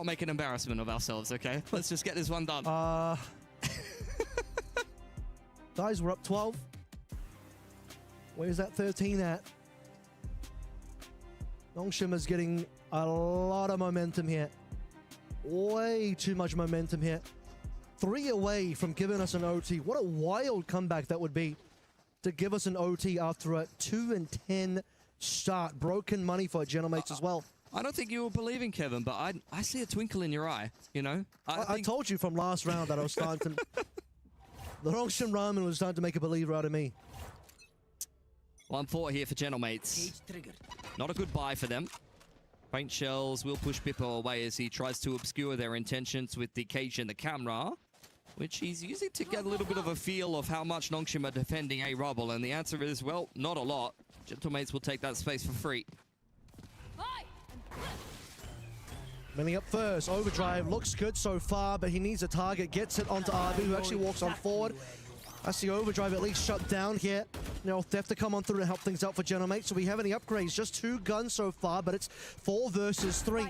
make an embarrassment of ourselves, okay? Let's just get this one done.
Guys, we're up 12. Where's that 13 at? Nongshim is getting a lot of momentum here. Way too much momentum here. 3 away from giving us an OT. What a wild comeback that would be to give us an OT after a 2-10 start. Broken money for Gentlemates as well.
I don't think you were believing, Kevin, but I see a twinkle in your eye, you know?
I told you from last round that I was starting to... The Nongshim Ramen was starting to make a believer out of me.
1-4 here for Gentlemates. Not a good buy for them. Faint shells will push Bippo away as he tries to obscure their intentions with the cage and the camera, which he's using to get a little bit of a feel of how much Nongshim are defending a Rubble, and the answer is, well, not a lot. Gentlemates will take that space for free.
Mini up first. Overdrive looks good so far, but he needs a target. Gets it onto RB, who actually walks on forward. That's the overdrive at least shut down here. Now they have to come on through to help things out for Gentlemates. So we have any upgrades? Just 2 guns so far, but it's 4 versus 3.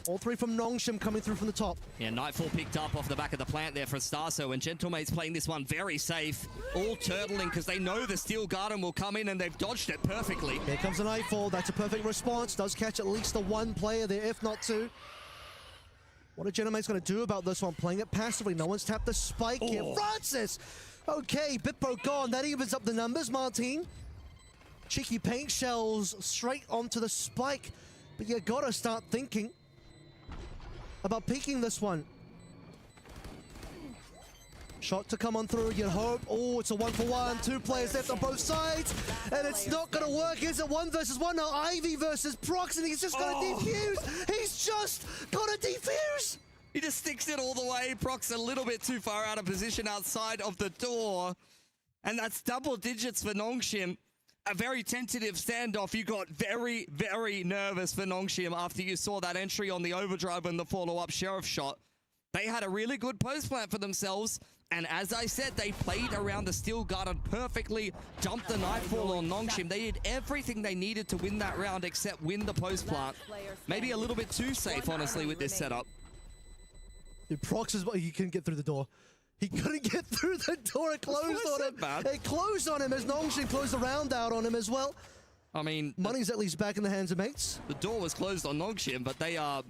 All 3 from Nongshim coming through from the top.
Yeah, Nightfall picked up off the back of the plant there for Starso, and Gentlemates playing this one very safe. All turtling because they know the Steel Garden will come in, and they've dodged it perfectly.
Here comes the Nightfall. That's a perfect response. Does catch at least the 1 player there, if not 2. What are Gentlemates going to do about this one? Playing it passively. No one's tapped the spike here. Francis! Okay, Bippo gone. That evens up the numbers, Martin. cheeky paint shells straight onto the spike. But you gotta start thinking about peeking this one. Shot to come on through, you'd hope. Oh, it's a 1-for-1, 2 players left on both sides, and it's not gonna work. Is it 1 versus 1? No, Ivy versus Prox, and he's just gonna defuse. He's just gonna defuse.
He just sticks it all the way. Prox a little bit too far out of position outside of the door. And that's double digits for Nongshim. A very tentative standoff. You got very, very nervous for Nongshim after you saw that entry on the overdrive and the follow-up sheriff shot. They had a really good post plant for themselves. And as I said, they played around the steel garden perfectly, dumped the Nightfall on Nongshim. They did everything they needed to win that round except win the post plant. Maybe a little bit too safe, honestly, with this setup.
Dude, Prox is what he couldn't get through the door. He couldn't get through the door. It closed on him. It closed on him as Nongshim closed the round out on him as well.
I mean,
money's at least back in the hands of mates.
The door was closed on Nongshim, but they are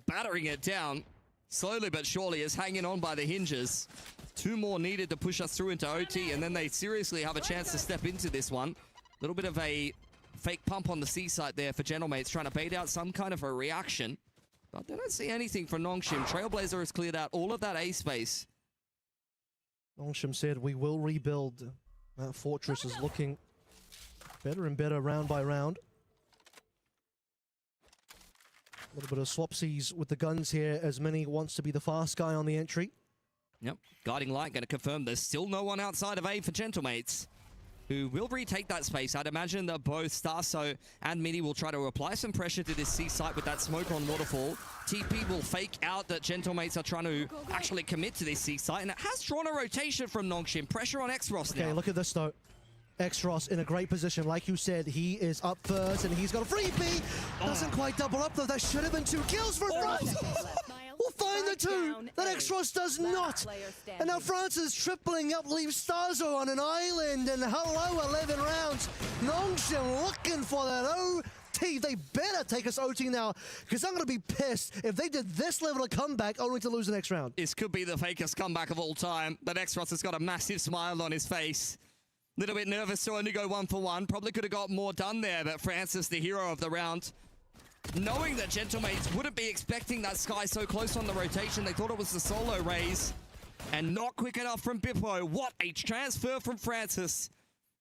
battering it down slowly but surely, is hanging on by the hinges. 2 more needed to push us through into OT, and then they seriously have a chance to step into this one. A little bit of a fake pump on the C site there for Gentlemates, trying to bait out some kind of a reaction. But they don't see anything from Nongshim. Trailblazer has cleared out all of that A space.
Nongshim said, we will rebuild. That fortress is looking better and better round by round. A little bit of swapsies with the guns here, as Mini wants to be the fast guy on the entry.
Yep, Guiding Light going to confirm there's still no one outside of A for Gentlemates, who will retake that space. I'd imagine that both Starso and Mini will try to apply some pressure to this C site with that smoke on Waterfall. TP will fake out that Gentlemates are trying to actually commit to this C site, and it has drawn a rotation from Nongshim. Pressure on Xross now.
Okay, look at this though. Xross in a great position. Like you said, he is up first, and he's got a freebie. Doesn't quite double up though. That should have been 2 kills for France. We'll find the 2 that Xross does not. And now France is tripling up, leaves Starzo on an island, and hello, 11 rounds. Nongshim looking for that OT. They better take us OT now, because I'm going to be pissed if they did this level of comeback only to lose the next round.
This could be the fakest comeback of all time, but Xross has got a massive smile on his face. Little bit nervous to only go 1-for-1. Probably could have got more done there, but Francis, the hero of the round, knowing that Gentlemates wouldn't be expecting that Sky so close on the rotation, they thought it was the solo raise, and not quick enough from Bippo. What a transfer from Francis.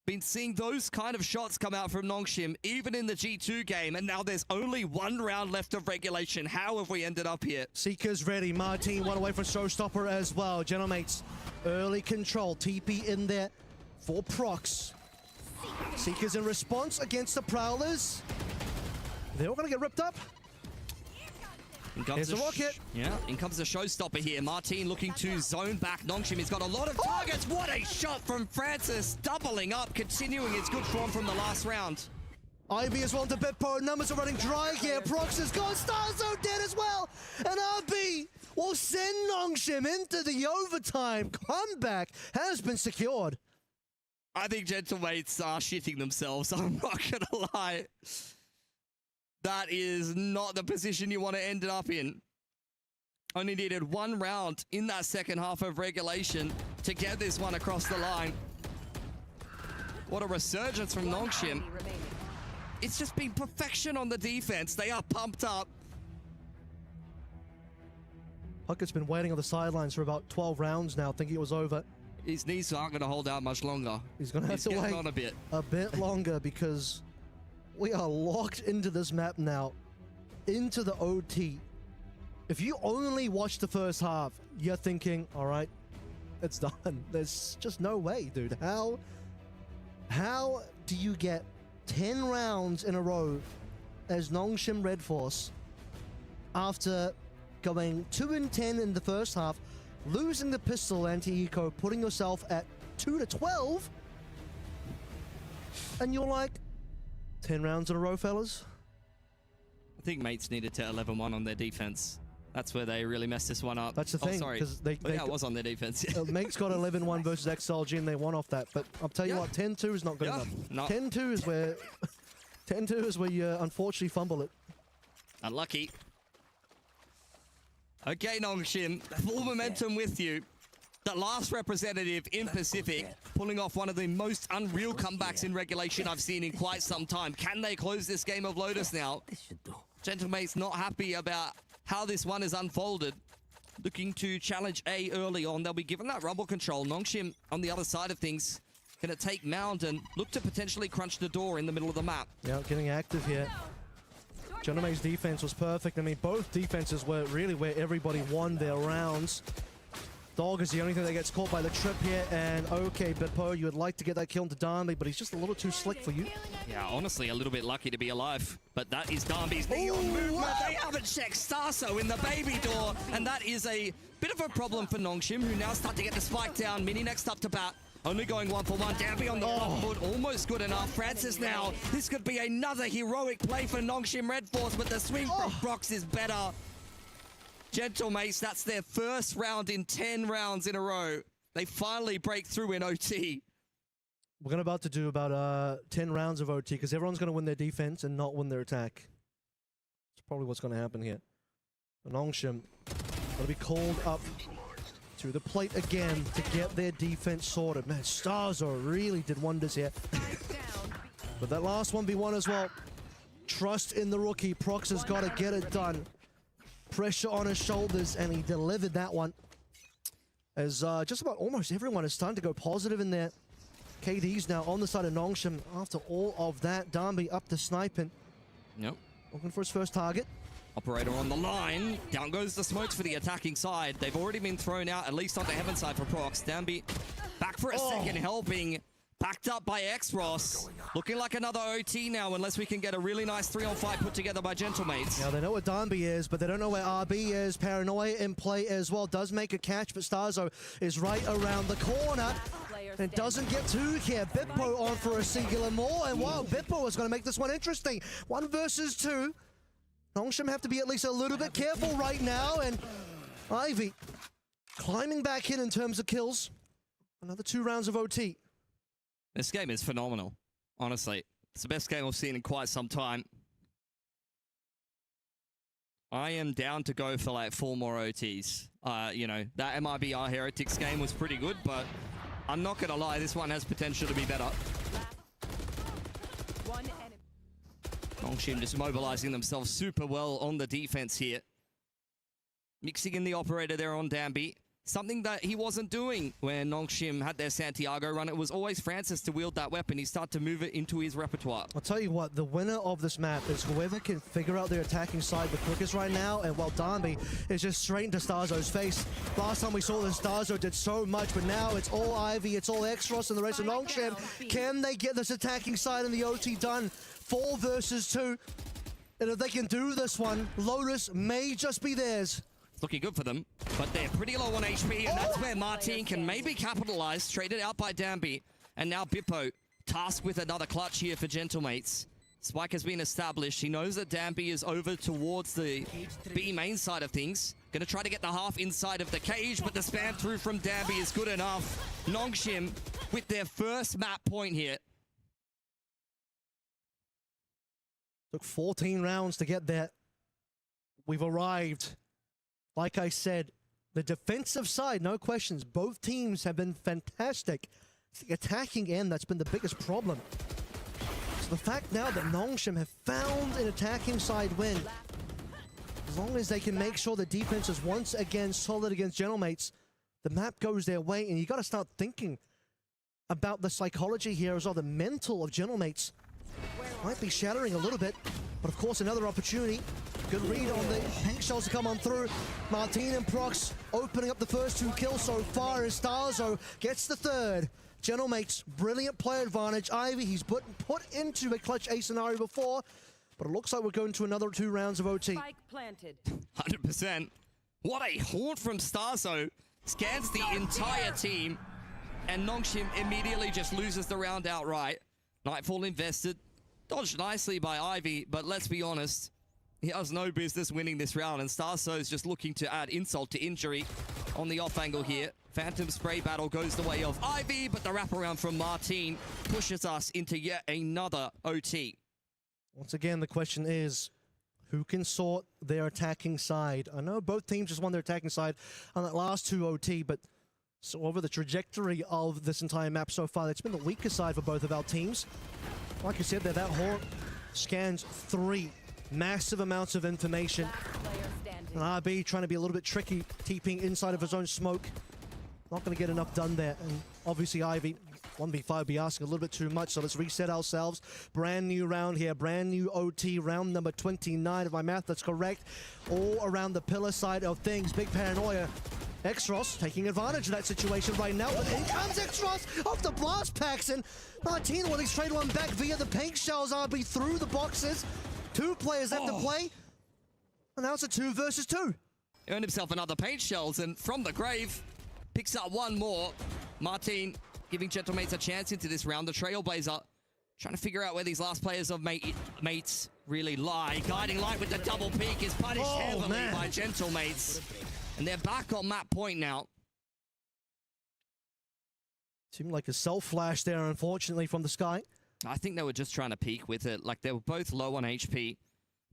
Been seeing those kind of shots come out from Nongshim, even in the G2 game, and now there's only 1 round left of regulation. How have we ended up here?
Seeker's ready. Martin 1 away from Showstopper as well. Gentlemates, early control. TP in there for Prox. Seekers in response against the Prowlers. They're all going to get ripped up. Here's the rocket.
Yeah, in comes the showstopper here. Martin looking to zone back Nongshim. He's got a lot of targets. What a shot from Francis. Doubling up, continuing his good form from the last round.
Ivy as well to Bippo. Numbers are running dry here. Prox is gone. Starzo dead as well. And RB will send Nongshim into the overtime. Comeback has been secured.
I think Gentlemates are shitting themselves. I'm not going to lie. That is not the position you want to end it up in. Only needed 1 round in that second half of regulation to get this one across the line. What a resurgence from Nongshim. It's just been perfection on the defense. They are pumped up.
Puckett's been waiting on the sidelines for about 12 rounds now, thinking it was over.
His knees aren't going to hold out much longer.
He's going to have to wait
on
a bit longer, because we are locked into this map now, into the OT. If you only watch the first half, you're thinking, all right, it's done. There's just no way, dude. How do you get 10 rounds in a row as Nongshim RedForce after going 2-10 in the first half, losing the pistol anti-eco, putting yourself at 2-12, and you're like, 10 rounds in a row, fellas?
I think mates needed to 11-1 on their defense. That's where they really messed this one up.
That's the thing.
Oh, sorry. Yeah, it was on their defense.
Mates got 11-1 versus XLG, and they won off that. But I'll tell you what, 10-2 is not good enough.
No.
10-2 is where 10-2 is where you unfortunately fumble it.
Unlucky. Okay, Nongshim, full momentum with you. the last representative in Pacific, pulling off one of the most unreal comebacks in regulation I've seen in quite some time. Can they close this game of Lotus now? Gentlemate's not happy about how this one is unfolded. Looking to challenge A early on. They'll be given that rumble control. Nongshim on the other side of things. Going to take Mound and look to potentially crunch the door in the middle of the map.
Yeah, getting active here. Gentlemate's defense was perfect. I mean, both defenses were really where everybody won their rounds. Dog is the only thing that gets caught by the trip here, and okay, Bippo, you would like to get that kill into Darnley, but he's just a little too slick for you.
Yeah, honestly, a little bit lucky to be alive, but that is Darnby's neon movement. They haven't checked Starso in the baby door, and that is a bit of a problem for Nongshim, who now start to get the spike down. Mini next up to bat. Only going 1-for-1. Danby on the front foot, almost good enough. Francis now. This could be another heroic play for Nongshim RedForce, but the swing from Brox is better. Gentlemates, that's their first round in 10 rounds in a row. They finally break through in OT.
We're about to do about 10 rounds of OT because everyone's going to win their defense and not win their attack. That's probably what's going to happen here. Nongshim will be called up to the plate again to get their defense sorted. Man, Starzo really did wonders here. But that last 1v1 as well. Trust in the rookie. Prox has got to get it done. Pressure on his shoulders, and he delivered that one. As just about almost everyone is starting to go positive in there. KD's now on the side of Nongshim after all of that. Darnby up to sniping.
Yep.
Looking for his first target.
Operator on the line. Down goes the smokes for the attacking side. They've already been thrown out, at least on the heaven side for Prox. Danby back for a second helping. Backed up by X-Ross. Looking like another OT now, unless we can get a really nice 3-on-5 put together by Gentlemates.
Now, they know what Darnby is, but they don't know where RB is. Paranoia in play as well. Does make a catch, but Starzo is right around the corner. And doesn't get two here. Bippo on for a singular more. And wow, Bippo is going to make this one interesting. 1 versus 2. Nongshim have to be at least a little bit careful right now. And Ivy climbing back in terms of kills. Another 2 rounds of OT.
This game is phenomenal, honestly. It's the best game I've seen in quite some time. I am down to go for like 4 more OTs. You know, that MIBR Heretics game was pretty good, but I'm not going to lie, this one has potential to be better. Nongshim just mobilizing themselves super well on the defense here. Mixing in the operator there on Danby. Something that he wasn't doing when Nongshim had their Santiago run. It was always Francis to wield that weapon. He started to move it into his repertoire.
I'll tell you what, the winner of this map is whoever can figure out their attacking side the quickest right now. And while Darnby is just straight into Starzo's face. Last time we saw this, Starzo did so much, but now it's all Ivy, it's all X-Ross and the rest of Nongshim. Can they get this attacking side in the OT done? 4 versus 2. And if they can do this one, Lotus may just be theirs.
Looking good for them, but they're pretty low on HP, and that's where Martin can maybe capitalize. Traded out by Danby, and now Bippo tasked with another clutch here for Gentlemates. Spike has been established. He knows that Danby is over towards the B main side of things. Gonna try to get the half inside of the cage, but the spam through from Danby is good enough. Nongshim with their first map point here.
Took 14 rounds to get there. We've arrived. Like I said, the defensive side, no questions. Both teams have been fantastic. It's the attacking end that's been the biggest problem. So the fact now that Nongshim have found an attacking side win, as long as they can make sure the defense is once again solid against Gentlemates, the map goes their way, and you got to start thinking about the psychology here as well. The mental of Gentlemates might be shattering a little bit, but of course another opportunity. Good read on the pink shells to come on through. Martin and Prox opening up the first 2 kills so far as Starzo gets the 3rd. Gentlemates, brilliant play advantage. Ivy, he's put into a clutch A scenario before, but it looks like we're going to another 2 rounds of OT.
Spike planted.
100%. What a haunt from Starzo. Scans the entire team, and Nongshim immediately just loses the round outright. Nightfall invested. Dodged nicely by Ivy, but let's be honest, he has no business winning this round, and Starso is just looking to add insult to injury on the off angle here. Phantom spray battle goes the way of Ivy, but the wraparound from Martin pushes us into yet another OT.
Once again, the question is, who can sort their attacking side? I know both teams just won their attacking side on that last 2 OT, but So over the trajectory of this entire map so far, it's been the weaker side for both of our teams. Like I said, that Hawk scans 3 massive amounts of information. And RB trying to be a little bit tricky, keeping inside of his own smoke. Not going to get enough done there. And obviously Ivy, 1v5 be asking a little bit too much, so let's reset ourselves. Brand new round here, brand new OT, round number 29, if my math that's correct. All around the pillar side of things. Big paranoia. Exros taking advantage of that situation right now, but in comes Exros off the blast packs, and Martin, well, he's traded one back via the paint shells. RB through the boxes. 2 players left to play, and now it's a 2 versus 2.
He earned himself another paint shells, and from the grave, picks up one more. Martin giving Gentlemates a chance into this round. The Trailblazer trying to figure out where these last players of mates really lie. Guiding Light with the double peak is punished heavily by Gentlemates. And they're back on map point now.
Seemed like a self-flash there, unfortunately, from the sky.
I think they were just trying to peek with it. Like, they were both low on HP.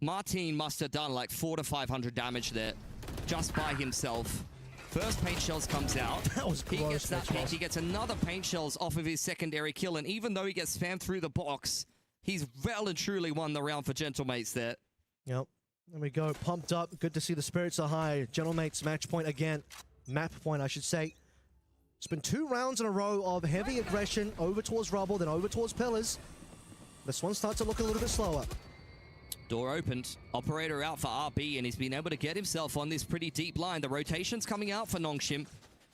Martin must have done like 400 to 500 damage there just by himself. First paint shells comes out.
That was close.
He gets that peek. He gets another paint shells off of his secondary kill. And even though he gets spammed through the box, he's well and truly won the round for Gentlemates there.
Yep. There we go. Pumped up. Good to see the spirits are high. Gentlemates match point again. Map point, I should say. It's been 2 rounds in a row of heavy aggression over towards rubble, then over towards pillars. This one starts to look a little bit slower.
Door opened. Operator out for RB, and he's been able to get himself on this pretty deep line. The rotation's coming out for Nongshim.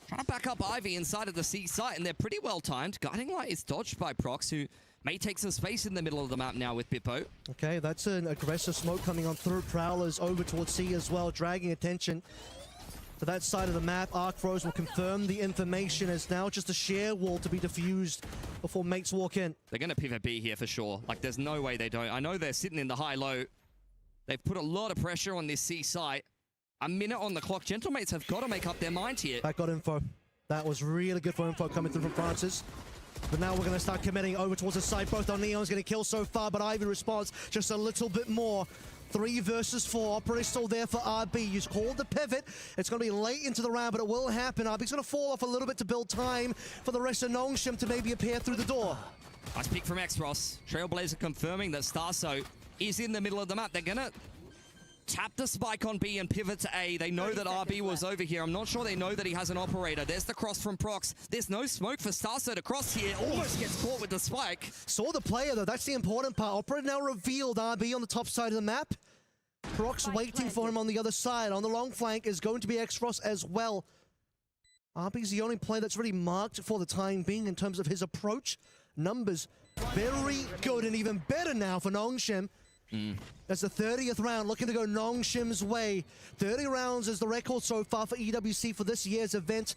Trying to back up Ivy inside of the C site, and they're pretty well timed. Guiding Light is dodged by Prox, who may take some space in the middle of the map now with Bippo.
Okay, that's an aggressive smoke coming on through. Prowlers over towards C as well, dragging attention to that side of the map. Arcros will confirm the information as now just a sheer wall to be diffused before mates walk in.
They're going to pivot B here for sure. Like, there's no way they don't. I know they're sitting in the high-low. They've put a lot of pressure on this C site. A minute on the clock. Gentlemates have got to make up their mind here.
That got info. That was really good for info coming through from Francis. But now we're going to start committing over towards the side. Both our Neon's going to kill so far, but Ivy responds just a little bit more. 3 versus 4. Operator's still there for RB. He's called the pivot. It's going to be late into the round, but it will happen. RB's going to fall off a little bit to build time for the rest of Nongshim to maybe appear through the door.
Nice pick from Exros. Trailblazer confirming that Starso is in the middle of the map. They're going to tap the spike on B and pivot to A. They know that RB was over here. I'm not sure they know that he has an operator. There's the cross from Prox. There's no smoke for Starso to cross here. Almost gets caught with the spike.
Saw the player, though. That's the important part. Operator now revealed RB on the top side of the map. Prox waiting for him on the other side. On the long flank is going to be Exros as well. RB's the only player that's really marked for the time being in terms of his approach. Numbers very good and even better now for Nongshim. That's the 30th round, looking to go Nongshim's way. 30 rounds is the record so far for EWC for this year's event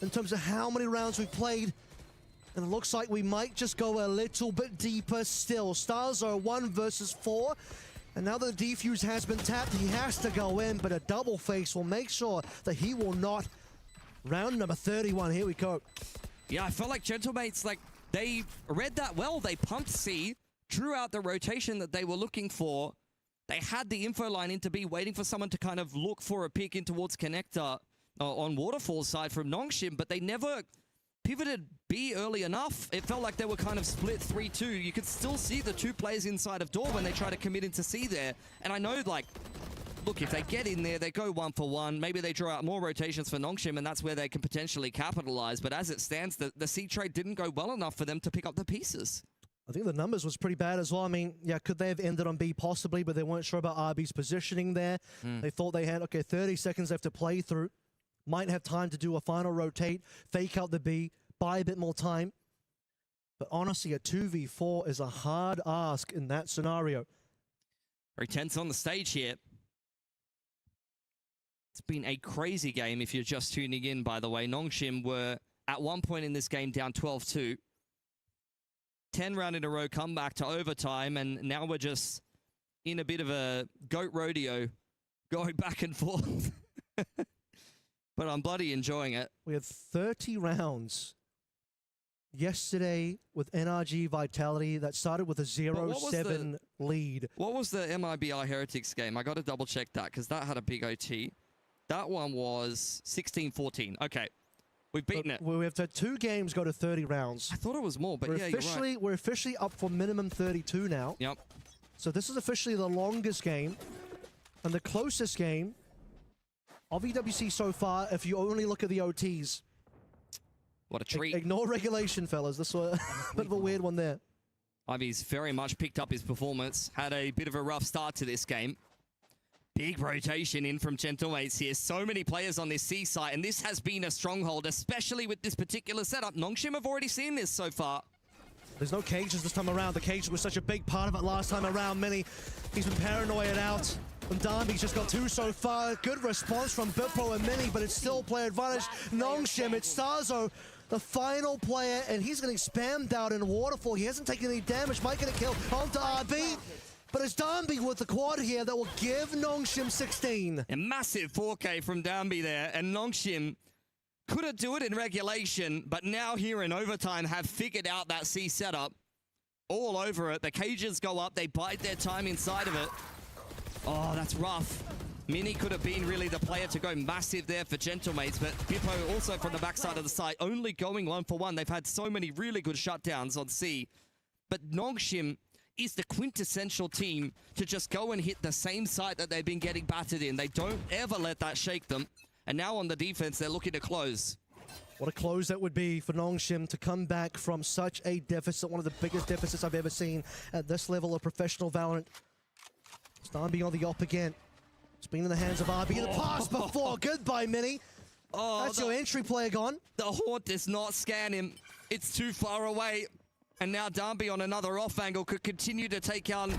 in terms of how many rounds we've played. And it looks like we might just go a little bit deeper still. Stars are 1 versus 4. And now that the defuse has been tapped, he has to go in, but a double face will make sure that he will not. Round number 31, here we go.
Yeah, I felt like Gentlemates, like, they read that well. They pumped C, drew out the rotation that they were looking for. They had the info line into B, waiting for someone to kind of look for a pick in towards Connector on Waterfall's side from Nongshim, but they never pivoted B early enough. It felt like they were kind of split 3-2. You could still see the 2 players inside of door when they try to commit into C there. And I know, like, look, if they get in there, they go 1 for 1. Maybe they draw out more rotations for Nongshim, and that's where they can potentially capitalize. But as it stands, the C trade didn't go well enough for them to pick up the pieces.
I think the numbers was pretty bad as well. I mean, yeah, could they have ended on B? Possibly, but they weren't sure about RB's positioning there. They thought they had, okay, 30 seconds left to play through. Might have time to do a final rotate, fake out the B, buy a bit more time. But honestly, a 2v4 is a hard ask in that scenario.
Very tense on the stage here. It's been a crazy game if you're just tuning in, by the way. Nongshim were at one point in this game down 12-2. 10 round in a row, come back to overtime, and now we're just in a bit of a goat rodeo going back and forth. But I'm bloody enjoying it.
We had 30 rounds yesterday with NRG Vitality that started with a 0-7 lead.
What was the MIBR Heretics game? I got to double check that because that had a big OT. That one was 16-14. Okay. We've beaten it.
We've had 2 games go to 30 rounds.
I thought it was more, but
we're
yeah,
officially,
you're right.
We're officially up for minimum 32 now.
Yep.
So this is officially the longest game and the closest game of EWC so far if you only look at the OTs.
What a treat.
Ignore regulation, fellas. This was a bit of a weird one there.
Ivy's very much picked up his performance. Had a bit of a rough start to this game. Big rotation in from Gentlemates here. So many players on this C site, and this has been a stronghold, especially with this particular setup. Nongshim have already seen this so far.
There's no cages this time around. The cage was such a big part of it last time around. He's been paranoid out. And Darby's just got 2 so far. Good response from Bippo and Mini, but it's still player advantage. Nongshim, it's Starzo, the final player, and he's getting spammed out in Waterfall. He hasn't taken any damage. Might get a kill onto RB. But it's Danby with the quad here that will give Nongshim 16.
A massive 4K from Danby there, and Nongshim couldn't do it in regulation, but now here in overtime have figured out that C setup. All over it. The cages go up. They bide their time inside of it. Oh, that's rough. Mini could have been really the player to go massive there for Gentlemates, but Bippo also from the backside of the site, only going 1-for-1. They've had so many really good shutdowns on C. But Nongshim is the quintessential team to just go and hit the same site that they've been getting battered in. They don't ever let that shake them. And now on the defense, they're looking to close.
What a close that would be for Nongshim to come back from such a deficit, one of the biggest deficits I've ever seen at this level of professional Valorant. Starby on the op again. It's been in the hands of RB in the pass before. Goodbye, Mini.
Oh,
that's your entry player gone.
The Horde does not scan him. It's too far away. And now Danby on another off angle could continue to take on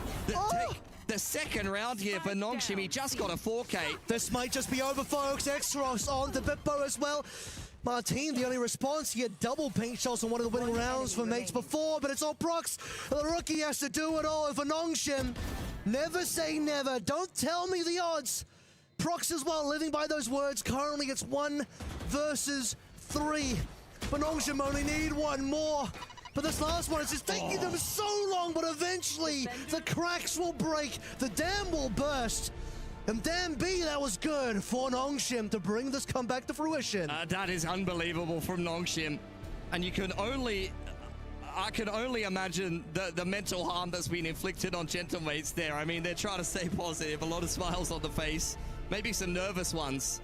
the second round here for Nongshim. He just got a 4K.
This might just be over, folks. Extros on to Bippo as well. Martin, the only response, he had double paint shots on one of the winning rounds for mates before, but it's all Prox. The rookie has to do it all. And for Nongshim, never say never. Don't tell me the odds. Prox as well, living by those words. Currently, it's 1 versus 3. But Nongshim only need 1 more. But this last one is just taking them so long, but eventually the cracks will break, the dam will burst. And damn B, that was good for Nongshim to bring this comeback to fruition.
That is unbelievable from Nongshim. And you can only... I can only imagine the mental harm that's been inflicted on Gentlemates there. I mean, they're trying to stay positive, a lot of smiles on the face, maybe some nervous ones.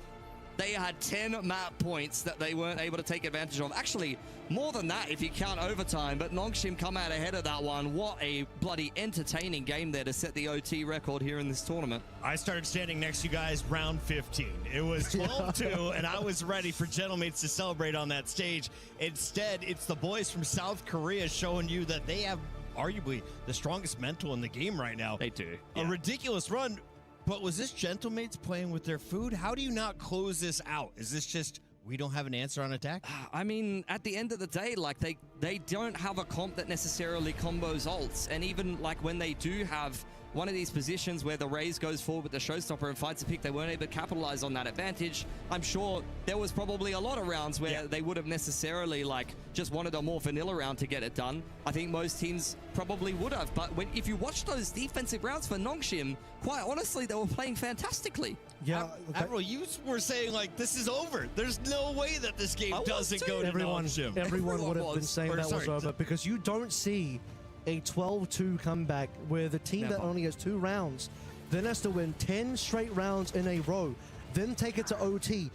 They had 10 map points that they weren't able to take advantage of. Actually, more than that if you count overtime, but Nongshim come out ahead of that one. What a bloody entertaining game there to set the OT record here in this tournament.
I started standing next to you guys round 15. It was 12-2, and I was ready for Gentlemates to celebrate on that stage. Instead, it's the boys from South Korea showing you that they have arguably the strongest mental in the game right now.
They do.
A ridiculous run. But was this Gentlemates playing with their food? How do you not close this out? Is this just, we don't have an answer on attack?
I mean, at the end of the day, like they don't have a comp that necessarily combos ults. And even like when they do have one of these positions where the Raze goes forward with the showstopper and fights a pick, they weren't able to capitalize on that advantage. I'm sure there was probably a lot of rounds where they would have necessarily like just wanted a more vanilla round to get it done. I think most teams probably would have, but if you watch those defensive rounds for Nongshim, quite honestly, they were playing fantastically.
Yeah,
Admiral, you were saying like this is over. There's no way that this game doesn't go to Nongshim.
Everyone would have been saying that was over because you don't see a 12-2 comeback where the team that only has 2 rounds then has to win 10 straight rounds in a row, then take it to OT,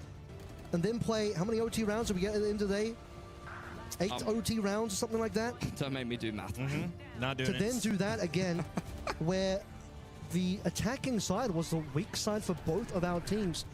and then play, how many OT rounds do we get at the end of the day? 8 OT rounds or something like that?
Don't make me do math.
Not doing
it. To then do that again, where the attacking side was the weak side for both of our teams.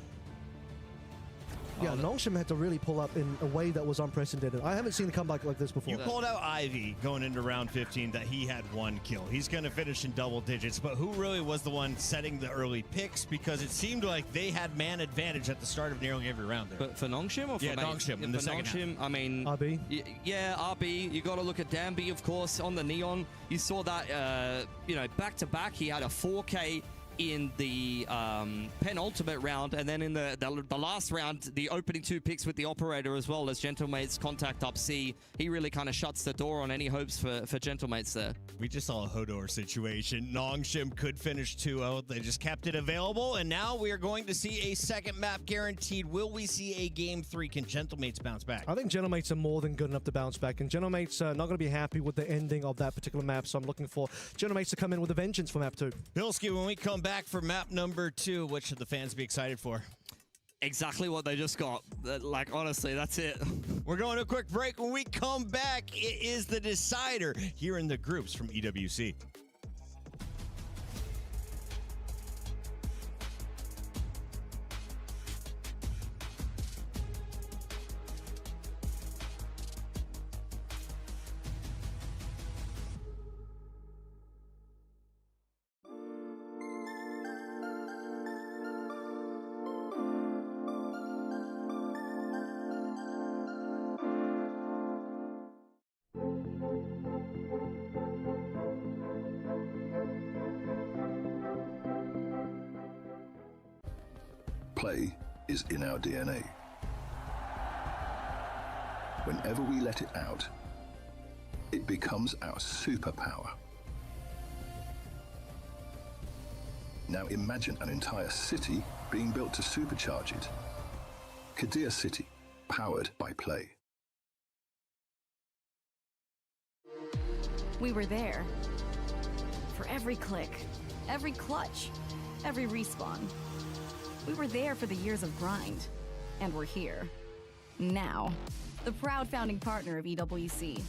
Yeah, Nongshim had to really pull up in a way that was unprecedented. I haven't seen a comeback like this before.
You called out Ivy going into round 15 that he had 1 kill. He's going to finish in double digits, but who really was the one setting the early picks? Because it seemed like they had man advantage at the start of nearly every round there.
But for Nongshim or for
Nongshim in the second
Nongshim,
half.
I mean...
RB?
Yeah, RB. You got to look at Danby, of course, on the Neon. You saw that, you know, back-to-back. He had a 4K in the penultimate round, and then in the last round, the opening 2 picks with the operator as well as Gentlemate's contact up C. He really kind of shuts the door on any hopes for Gentlemates there.
We just saw a Hodor situation. Nongshim could finish 2-0. They just kept it available, and now we are going to see a second map guaranteed. Will we see a Game 3? Can Gentlemates bounce back?
I think Gentlemates are more than good enough to bounce back, and Gentlemates are not going to be happy with the ending of that particular map, so I'm looking for Gentlemates to come in with a vengeance for map 2.
Bilski, when we come back for map number 2, what should the fans be excited for?
Exactly what they just got. Like, honestly, that's it.
We're going to a quick break. When we come back, it is the decider here in the groups from EWC.
Play is in our DNA. Whenever we let it out, it becomes our superpower. Now imagine an entire city being built to supercharge it. Kadir City, powered by play.
We were there. For every click, every clutch, every respawn. We were there for the years of grind, and we're here. Now, the proud founding partner of EWC,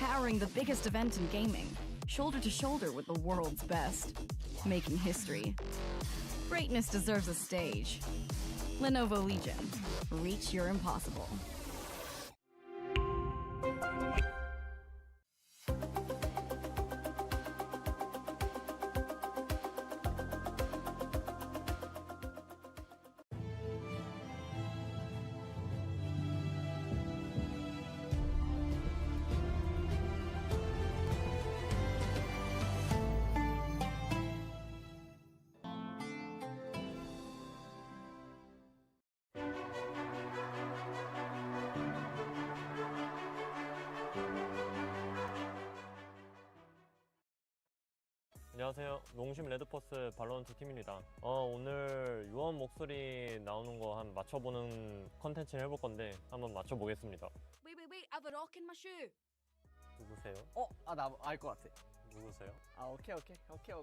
powering the biggest event in gaming, shoulder to shoulder with the world's best, making history. Greatness deserves a stage. Lenovo Legion, reach your impossible.
안녕하세요. 농심 레드포스 발로란트 팀입니다. 오늘 유언 목소리 나오는 거 한 맞춰보는 컨텐츠를 해볼 건데 한번 맞춰보겠습니다.
Wait, I have a rock in my shoe.
누구세요?
나 알 것 같아.
누구세요?
오케이.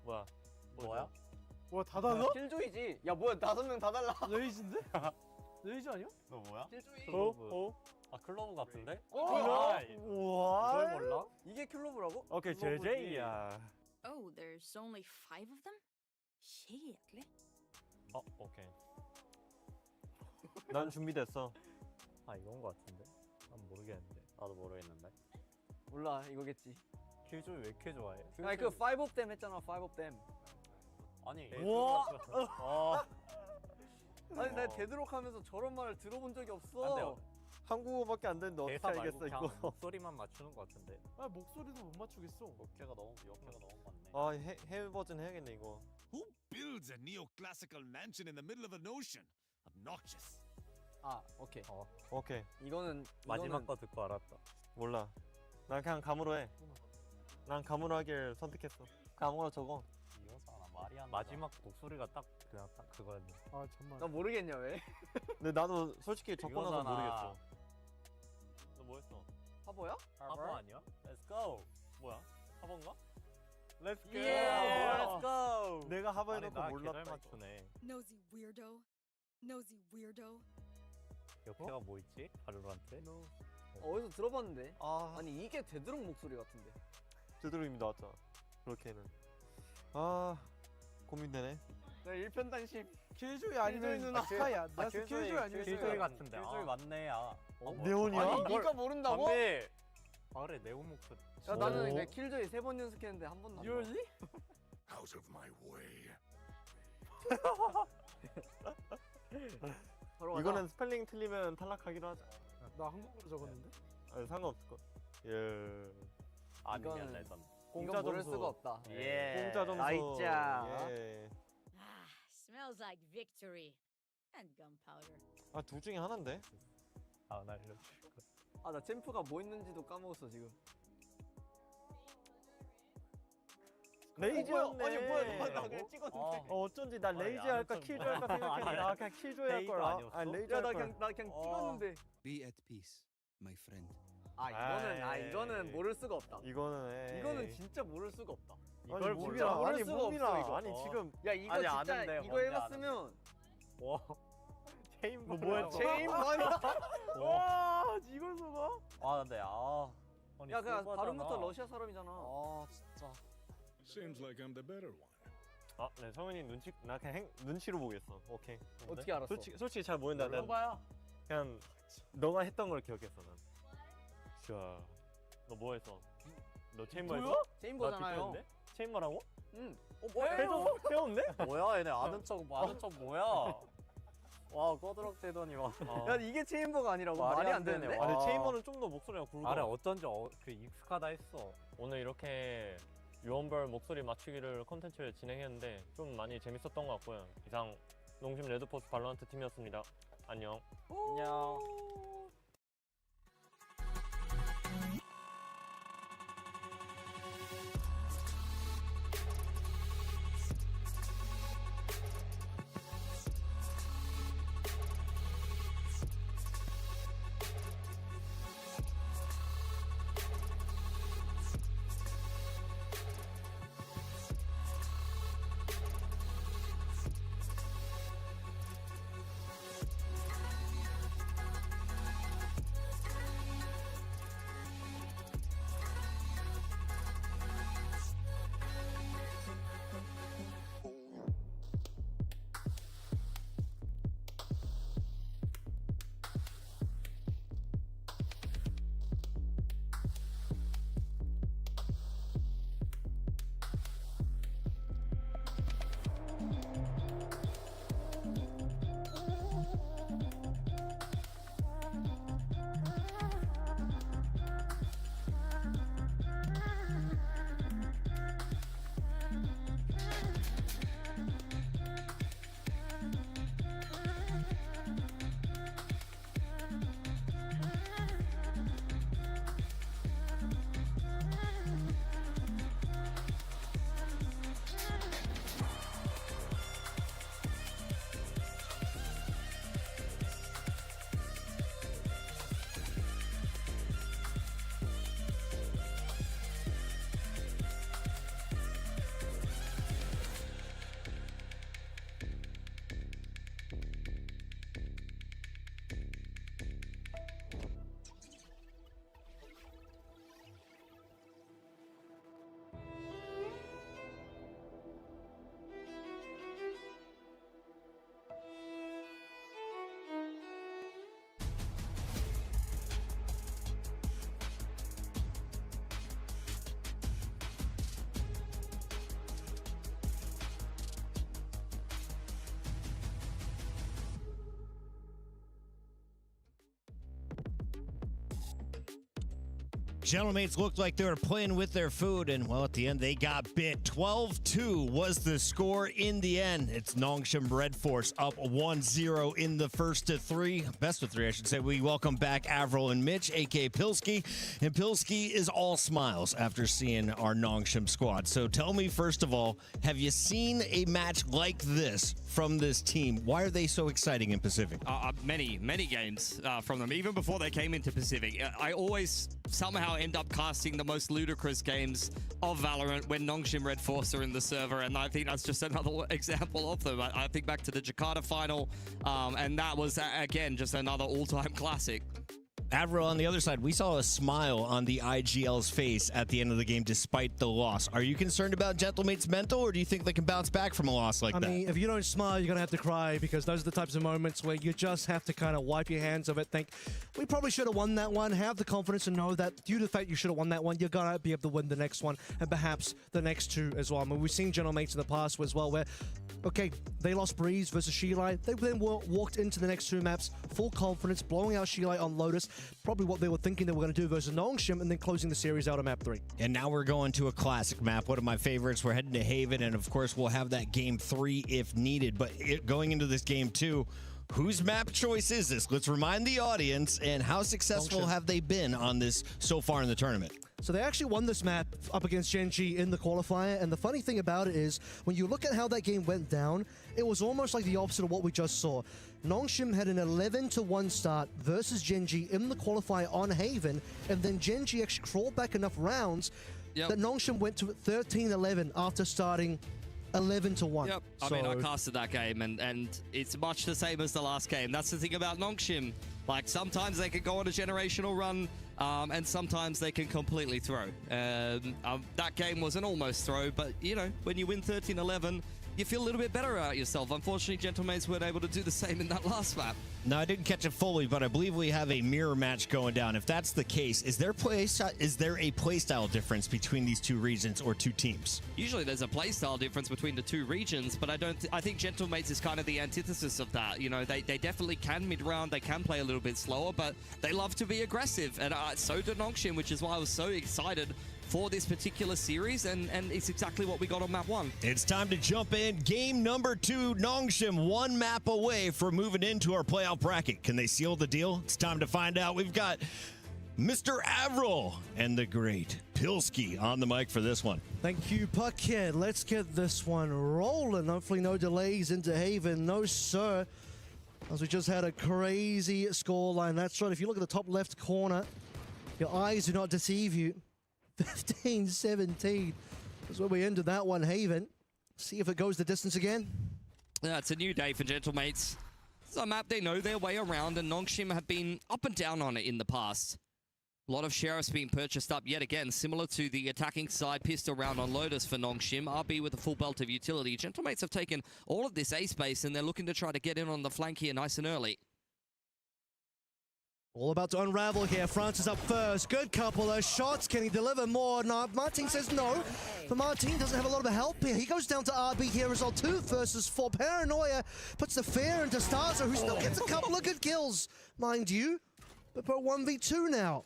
뭐야?
뭐야? 뭐야, 다 달라? 킬조이지. 야, 뭐야, 5명 다 달라. 레이즈인데? 레이즈 아니야?
너 뭐야?
킬조이.
클로브 같은데?
우와.
이걸 몰라?
이게 클로브라고?
오케이, JJ야.
Oh, there's only 5 of them? Kjedelig.
오케이. 난 준비됐어. 이건 거 같은데? 난 모르겠는데. 나도 모르겠는데.
몰라, 이거겠지.
킬조이 왜 이렇게 좋아해?
아니, 그 5 of them 했잖아, 5 of them.
아니.
아니, 나 데드록 하면서 저런 말을 들어본 적이 없어.
안 돼요. 한국어밖에 안 되는데 어떻게 알겠어, 이거. 목소리만 맞추는 거 같은데.
목소리도 못 맞추겠어.
역해가 너무 많네. 해외 버전 해야겠네, 이거.
Who builds a neoclassical mansion in the middle of an ocean? Obnoxious.
오케이.
오케이.
이거는
마지막 거 듣고 알았다. 몰라. 난 그냥 감으로 해. 난 감으로 하길 선택했어. 아무거나 적어. 이거잖아, 말이 안 나. 마지막 목소리가 딱 그냥 딱 그거였네.
정말. 나 모르겠냐, 왜?
근데 나도 솔직히 적고 나서 모르겠어. 너 뭐했어?
하버야?
하버 아니야? Let's go. 뭐야? 하버인가? Let's go.
Let's go.
내가 하버 해놓고 몰랐다. 잘 맞추네.
Nosy weirdo. Nosy weirdo.
역해가 뭐 있지? 바로란테?
어디서 들어봤는데? 아니, 이게 데드록 목소리 같은데.
되도록 이미 나왔잖아. 그렇게는. 고민되네.
나 일편단심.
킬조이 아니면 아카야. 나 킬조이 아니면
킬조이 같은데. 킬조이 맞네.
네온이야? 아니, 니가 모른다고?
그래, 네온 목소리.
야, 나는 내 킬조이 3번 연습했는데 한 번도 안 나와.
Out of my way.
이거는 스펠링 틀리면 탈락하기로 하자.
나 한국어로 적었는데?
상관없을 것. 예. 아니면 레전. 공짜
모를
점수.
수가 없다.
예. 공짜 점수.
나이스.
예.
Smells like victory and gunpowder.
아, 둘 중에 하나인데.
아, 나 알려줄 거. 아, 나 챔프가 뭐 있는지도 까먹었어 지금.
레이저였네.
아니 뭐야? 나 그냥 찍었는데.
어쩐지 나 레이저 할까 킬조 할까 생각했는데 아 그냥 킬조 할 거야. 아니 레이저
야,
할
나
거야.
그냥 찍었는데.
Be at peace, my friend.
이거는 모를 수가 없다.
이거는
이거는 진짜 모를 수가 없다.
이걸 몰라.
모를
아니
수가
몸이나.
없어, 이거.
아니 지금
야, 이거
아니,
진짜
아는데,
이거
뭔지
해봤으면
와. 체인버
뭐야? 체인버.
와, 이걸 써봐? 아, 근데 아니,
야, 그냥
소바잖아.
발음부터 러시아 사람이잖아.
아, 진짜.
Seems like I'm the better one.
아, 네, 성현이 나 그냥 눈치로 보겠어. 오케이.
어떻게 알았어?
솔직히 잘 모른다. 난
봐요.
그냥 너가 했던 걸 기억했어 난. 자, 너 뭐 했어? 너 체인버 했어?
체인버잖아요.
체인버라고?
응.
뭐야? 배웠네? 뭐야, 얘네 아는 척 뭐야? 와, 꺼드럭대더니 와.
야, 이게 체인버가 아니라고 말이 안 되는데.
와. 근데 체인버는 좀 더 목소리가 굵어.
아래 어쩐지 그 익숙하다 했어.
오늘 이렇게 유언별 목소리 맞추기를 콘텐츠를 진행했는데 좀 많이 재밌었던 것 같고요. 이상 농심 레드포스 발로란트 팀이었습니다. 안녕.
안녕.
Gentlemen's looked like they were playing with their food, and, well, at the end, they got bit. 12-2 was the score in the end. It's Nongshim RedForce up 1-0 in the first of three. Best of three, I should say. We welcome back Avril and Mitch, a.k.a. Pilski. And Pilski is all smiles after seeing our Nongshim squad. So tell me, first of all, have you seen a match like this from this team? Why are they so exciting in Pacific?
Many games from them, even before they came into Pacific. I always somehow end up casting the most ludicrous games of Valorant when Nongshim RedForce are in the server, and I think that's just another example of them. I think back to the Jakarta final, and that was, again, just another all-time classic.
Avril, on the other side, we saw a smile on the IGL's face at the end of the game despite the loss. Are you concerned about Gentlemate's mental, or do you think they can bounce back from a loss like that?
I mean, if you don't smile, you're going to have to cry, because those are the types of moments where you just have to kind of wipe your hands of it, think, we probably should have won that one, have the confidence and know that due to the fact you should have won that one, you're going to be able to win the next one, and perhaps the next two as well. I mean, we've seen Gentlemates in the past as well where, okay, they lost Breeze versus Shilai. They then walked into the next two maps, full confidence, blowing out Shilai on Lotus, probably what they were thinking they were going to do versus Nongshim, and then closing the series out on map 3.
And now we're going to a classic map, one of my favorites. We're heading to Haven, and of course we'll have that game 3 if needed. But going into this game 2, whose map choice is this? Let's remind the audience, and how successful have they been on this so far in the tournament?
So they actually won this map up against Gen.G in the qualifier, and the funny thing about it is, when you look at how that game went down, it was almost like the opposite of what we just saw. Nongshim had an 11-1 start versus Gen.G in the qualifier on Haven, and then Gen.G actually crawled back enough rounds that Nongshim went to 13-11 after starting 11-1.
Yep. I mean, I casted that game, and it's much the same as the last game. That's the thing about Nongshim. Like, sometimes they can go on a generational run, and sometimes they can completely throw. That game was an almost throw, but, you know, when you win 13-11, you feel a little bit better about yourself. Unfortunately, Gentlemates weren't able to do the same in that last map.
No, I didn't catch it fully, but I believe we have a mirror match going down. If that's the case, is there a playstyle difference between these two regions or two teams?
Usually there's a playstyle difference between the two regions, but I think Gentlemates is kind of the antithesis of that. You know, they definitely can mid-round, they can play a little bit slower, but they love to be aggressive, and so did Nongshim, which is why I was so excited for this particular series, and it's exactly what we got on map 1.
It's time to jump in. Game number 2, Nongshim, one map away from moving into our playoff bracket. Can they seal the deal? It's time to find out. We've got Mr. Avril and the great Pilsky on the mic for this one.
Thank you, Puckhead. Let's get this one rolling. Hopefully no delays into Haven. No, sir. As we just had a crazy scoreline. That's right. If you look at the top left corner, your eyes do not deceive you. 15-17. That's where we ended that one, Haven. See if it goes the distance again.
Yeah, it's a new day for Gentlemates. It's a map they know their way around, and Nongshim have been up and down on it in the past. A lot of Sheriffs being purchased up yet again, similar to the attacking side pistol round on Lotus for Nongshim. RB with a full belt of utility. Gentlemates have taken all of this A space, and they're looking to try to get in on the flank here nice and early.
All about to unravel here. France is up first. Good couple of shots. Can he deliver more? No, Martin says no. But Martin doesn't have a lot of help here. He goes down to RB here as well. 2 versus 4. Paranoia puts the fear into Staza, who still gets a couple of good kills, mind you. But for 1v2 now.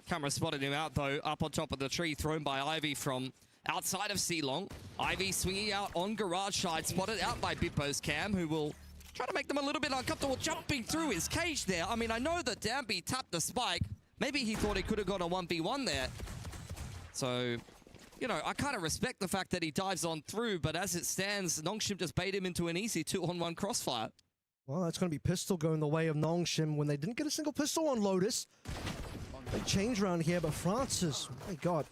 Camera spotted him out, though, up on top of the tree, thrown by Ivy from outside of C-Long. Ivy swinging out on garage side, spotted out by Bippo's Cam, who will try to make them a little bit uncomfortable, jumping through his cage there. I mean, I know that Danby tapped the spike. Maybe he thought he could have got a 1v1 there. So, you know, I kind of respect the fact that he dives on through, but as it stands, Nongshim just bait him into an easy 2-on-1 crossfire.
Well, that's going to be pistol going the way of Nongshim when they didn't get a single pistol on Lotus. Big change around here, but Francis, my God,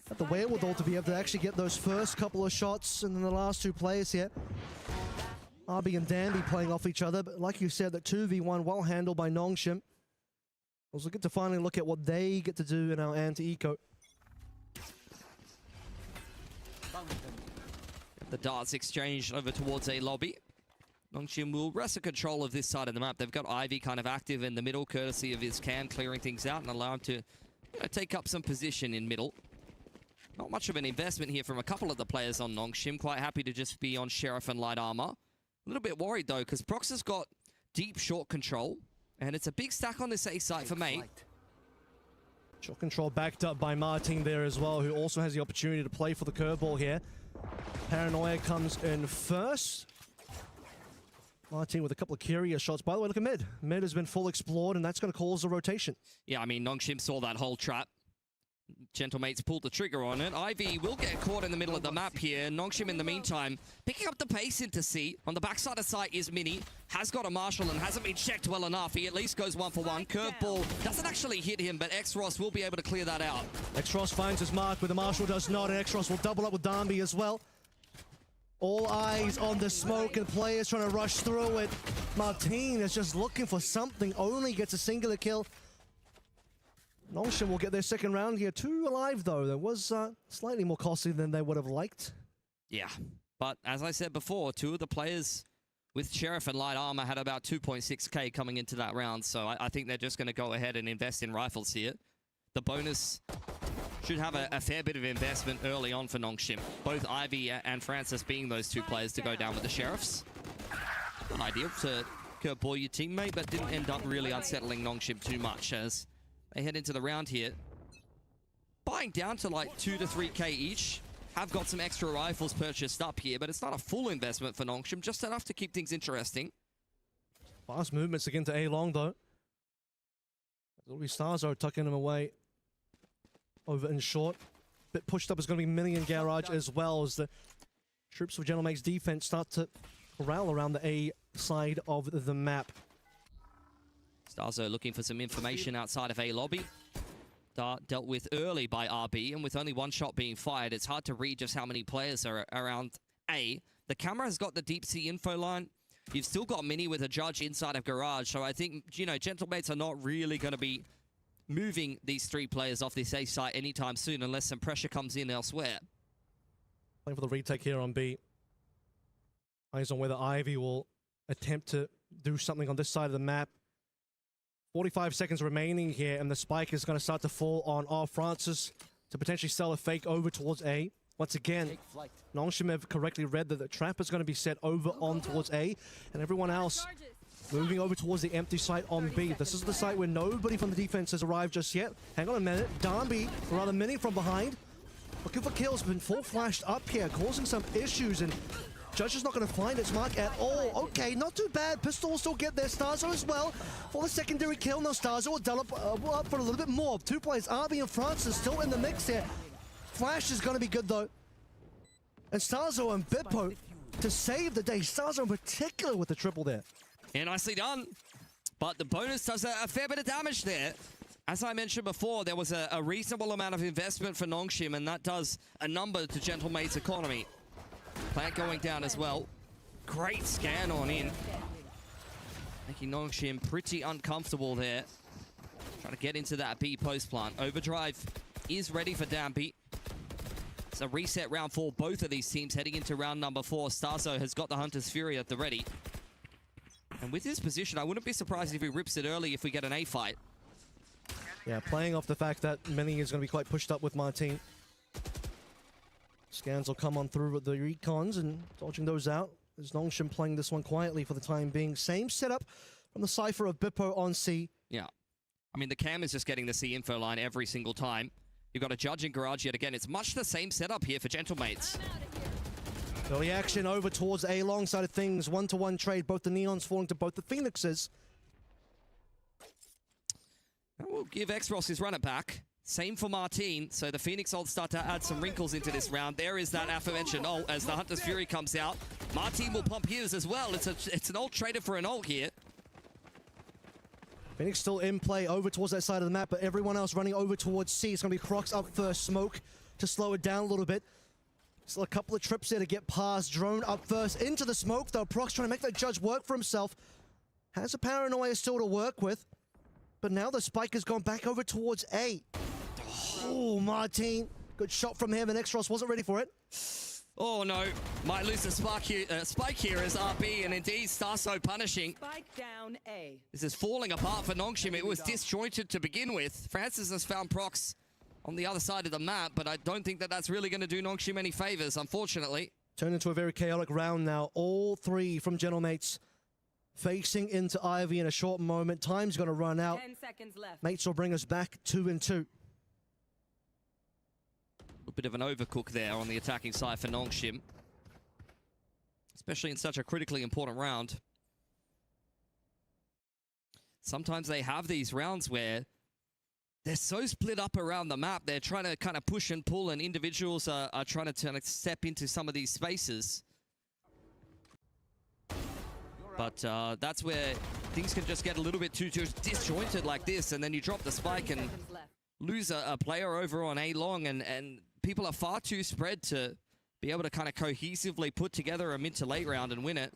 got the wherewithal to be able to actually get those first couple of shots, and then the last 2 players here. RB and Danby playing off each other, but like you said, that 2v1 well handled by Nongshim. It was good to finally look at what they get to do in our anti-eco.
The darts exchanged over towards a lobby. Nongshim will wrestle control of this side of the map. They've got Ivy kind of active in the middle, courtesy of his Cam clearing things out and allow him to take up some position in middle. Not much of an investment here from a couple of the players on Nongshim. Quite happy to just be on Sheriff and Light Armor. A little bit worried, though, because Prox has got deep short control, and it's a big stack on this A site for Mate.
Short control backed up by Martin there as well, who also has the opportunity to play for the curveball here. Paranoia comes in first. Martin with a couple of curious shots. By the way, look at mid. Mid has been full explored, and that's going to cause a rotation.
Yeah, I mean, Nongshim saw that whole trap. Gentlemates pulled the trigger on it. Ivy will get caught in the middle of the map here. Nongshim, in the meantime, picking up the pace into C. On the backside of site is Mini. Has got a Marshall and hasn't been checked well enough. He at least goes 1 for 1. Curveball doesn't actually hit him, but X-Ross will be able to clear that out.
X-Ross finds his mark, but the Marshall does not, and X-Ross will double up with Danby as well. All eyes on the smoke, and players trying to rush through it. Martin is just looking for something, only gets a singular kill. Nongshim will get their second round here. 2 alive, though. That was slightly more costly than they would have liked.
Yeah, but as I said before, 2 of the players with Sheriff and Light Armor had about 2.6k coming into that round, so I think they're just going to go ahead and invest in rifles here. The bonus should have a fair bit of investment early on for Nongshim. Both Ivy and Francis being those 2 players to go down with the Sheriffs. Ideal to Kurt Boy, your teammate, but didn't end up really unsettling Nongshim too much as they head into the round here. Buying down to like 2 to 3k each. Have got some extra rifles purchased up here, but it's not a full investment for Nongshim, just enough to keep things interesting.
Fast movements again to A-Long, though. It'll be Starzo tucking him away over in short. Bit pushed up is going to be Mini and Garage as well as the troops of Gentlemate's defense start to corral around the A side of the map.
Starzo looking for some information outside of A lobby. Dealt with early by RB, and with only one shot being fired, it's hard to read just how many players are around A. The camera has got the deep sea info line. You've still got Mini with a judge inside of Garage, so I think, you know, Gentlemates are not really going to be moving these 3 players off this A site anytime soon unless some pressure comes in elsewhere.
Playing for the retake here on B. Eyes on whether Ivy will attempt to do something on this side of the map. 45 seconds remaining here, and the spike is going to start to fall on R. Francis to potentially sell a fake over towards A. Once again, Nongshim have correctly read that the trap is going to be set over on towards A, and everyone else moving over towards the empty site on B. This is the site where nobody from the defense has arrived just yet. Hang on a minute. Darby, or rather Mini from behind, looking for kills, been full flashed up here, causing some issues, and Judge is not going to find its mark at all. Okay, not too bad. Pistol will still get there. Starzo as well for the secondary kill. Now Starzo will dial up for a little bit more. 2 players, RB and Francis, still in the mix here. Flash is going to be good though. And Starzo and Bippo to save the day. Starzo in particular with the triple there.
Yeah, nicely done. But the bonus does a fair bit of damage there. As I mentioned before, there was a reasonable amount of investment for Nongshim, and that does a number to Gentlemate's economy. Plant going down as well. Great scan on in. Making Nongshim pretty uncomfortable there. Trying to get into that B post plant. Overdrive is ready for Dampy. It's a reset round 4. Both of these teams heading into round number 4. Starzo has got the Hunter's Fury at the ready. And with his position, I wouldn't be surprised if he rips it early if we get an A fight.
Yeah, playing off the fact that Mini is going to be quite pushed up with Martin. Scans will come on through with the recons and dodging those out. There's Nongshim playing this one quietly for the time being. Same setup from the Cypher of Bippo on C.
Yeah. I mean, the cam is just getting the C info line every single time. You've got a judge in Garage yet again. It's much the same setup here for Gentlemates.
Early action over towards A long side of things. 1-to-1 trade. Both the Neons falling to both the Phoenixes.
And we'll give X-Ross his run it back. Same for Martin, so the Phoenix ult start to add some wrinkles into this round. There is that aforementioned ult as the Hunter's Fury comes out. Martin will pump his as well. It's an ult traded for an ult here.
Phoenix still in play over towards that side of the map, but everyone else running over towards C. It's going to be Crocs up first. Smoke to slow it down a little bit. Still a couple of trips there to get past. Drone up first into the smoke, though. Prox trying to make that judge work for himself. Has a paranoia still to work with. But now the spike has gone back over towards A. Oh, Martin. Good shot from him, and X-Ross wasn't ready for it.
Oh, no. Might lose the spike here as RB, and indeed Starso punishing.
Spike down A.
This is falling apart for Nongshim. It was disjointed to begin with. Francis has found Prox on the other side of the map, but I don't think that that's really going to do Nongshim any favors, unfortunately.
Turned into a very chaotic round now. All 3 from Gentlemates facing into Ivy in a short moment. Time's going to run out.
10 seconds left.
Mates will bring us back 2-2.
A bit of an overcook there on the attacking side for Nongshim, especially in such a critically important round. Sometimes they have these rounds where they're so split up around the map, they're trying to kind of push and pull, and individuals are trying to step into some of these spaces. But that's where things can just get a little bit too disjointed like this, and then you drop the spike and lose a player over on A long, and people are far too spread to be able to kind of cohesively put together a mid to late round and win it.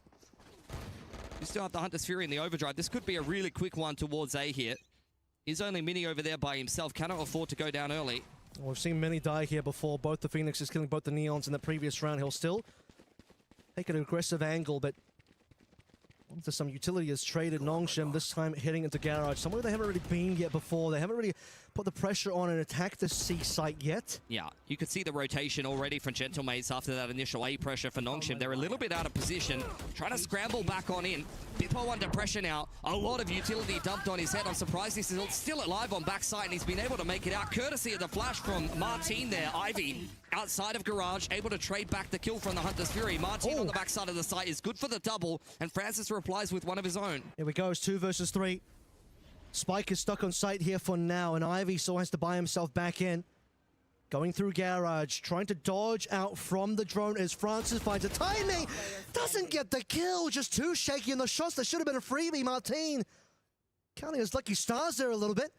You still have the Hunter's Fury in the overdrive. This could be a really quick one towards A here. Is only Mini over there by himself. Cannot afford to go down early.
Well, we've seen Mini die here before. Both the Phoenixes killing both the Neons in the previous round. He'll still take an aggressive angle, but onto some utility has traded Nongshim, this time heading into Garage. Somewhere they haven't really been yet before. They haven't really put the pressure on and attack the C site yet.
Yeah, you could see the rotation already from Gentlemates after that initial A pressure for Nongshim. They're a little bit out of position, trying to scramble back on in. Bippo under pressure now. A lot of utility dumped on his head. I'm surprised he's still alive on backside, and he's been able to make it out, courtesy of the flash from Martin there. Ivy outside of Garage, able to trade back the kill from the Hunter's Fury. Martin on the backside of the site is good for the double, and Francis replies with one of his own.
Here we go, it's 2 versus 3. Spike is stuck on site here for now, and Ivy still has to buy himself back in. Going through Garage, trying to dodge out from the drone as Francis finds a timing. Doesn't get the kill, just too shaky in the shots. That should have been a freebie. Martin counting his lucky stars there a little bit.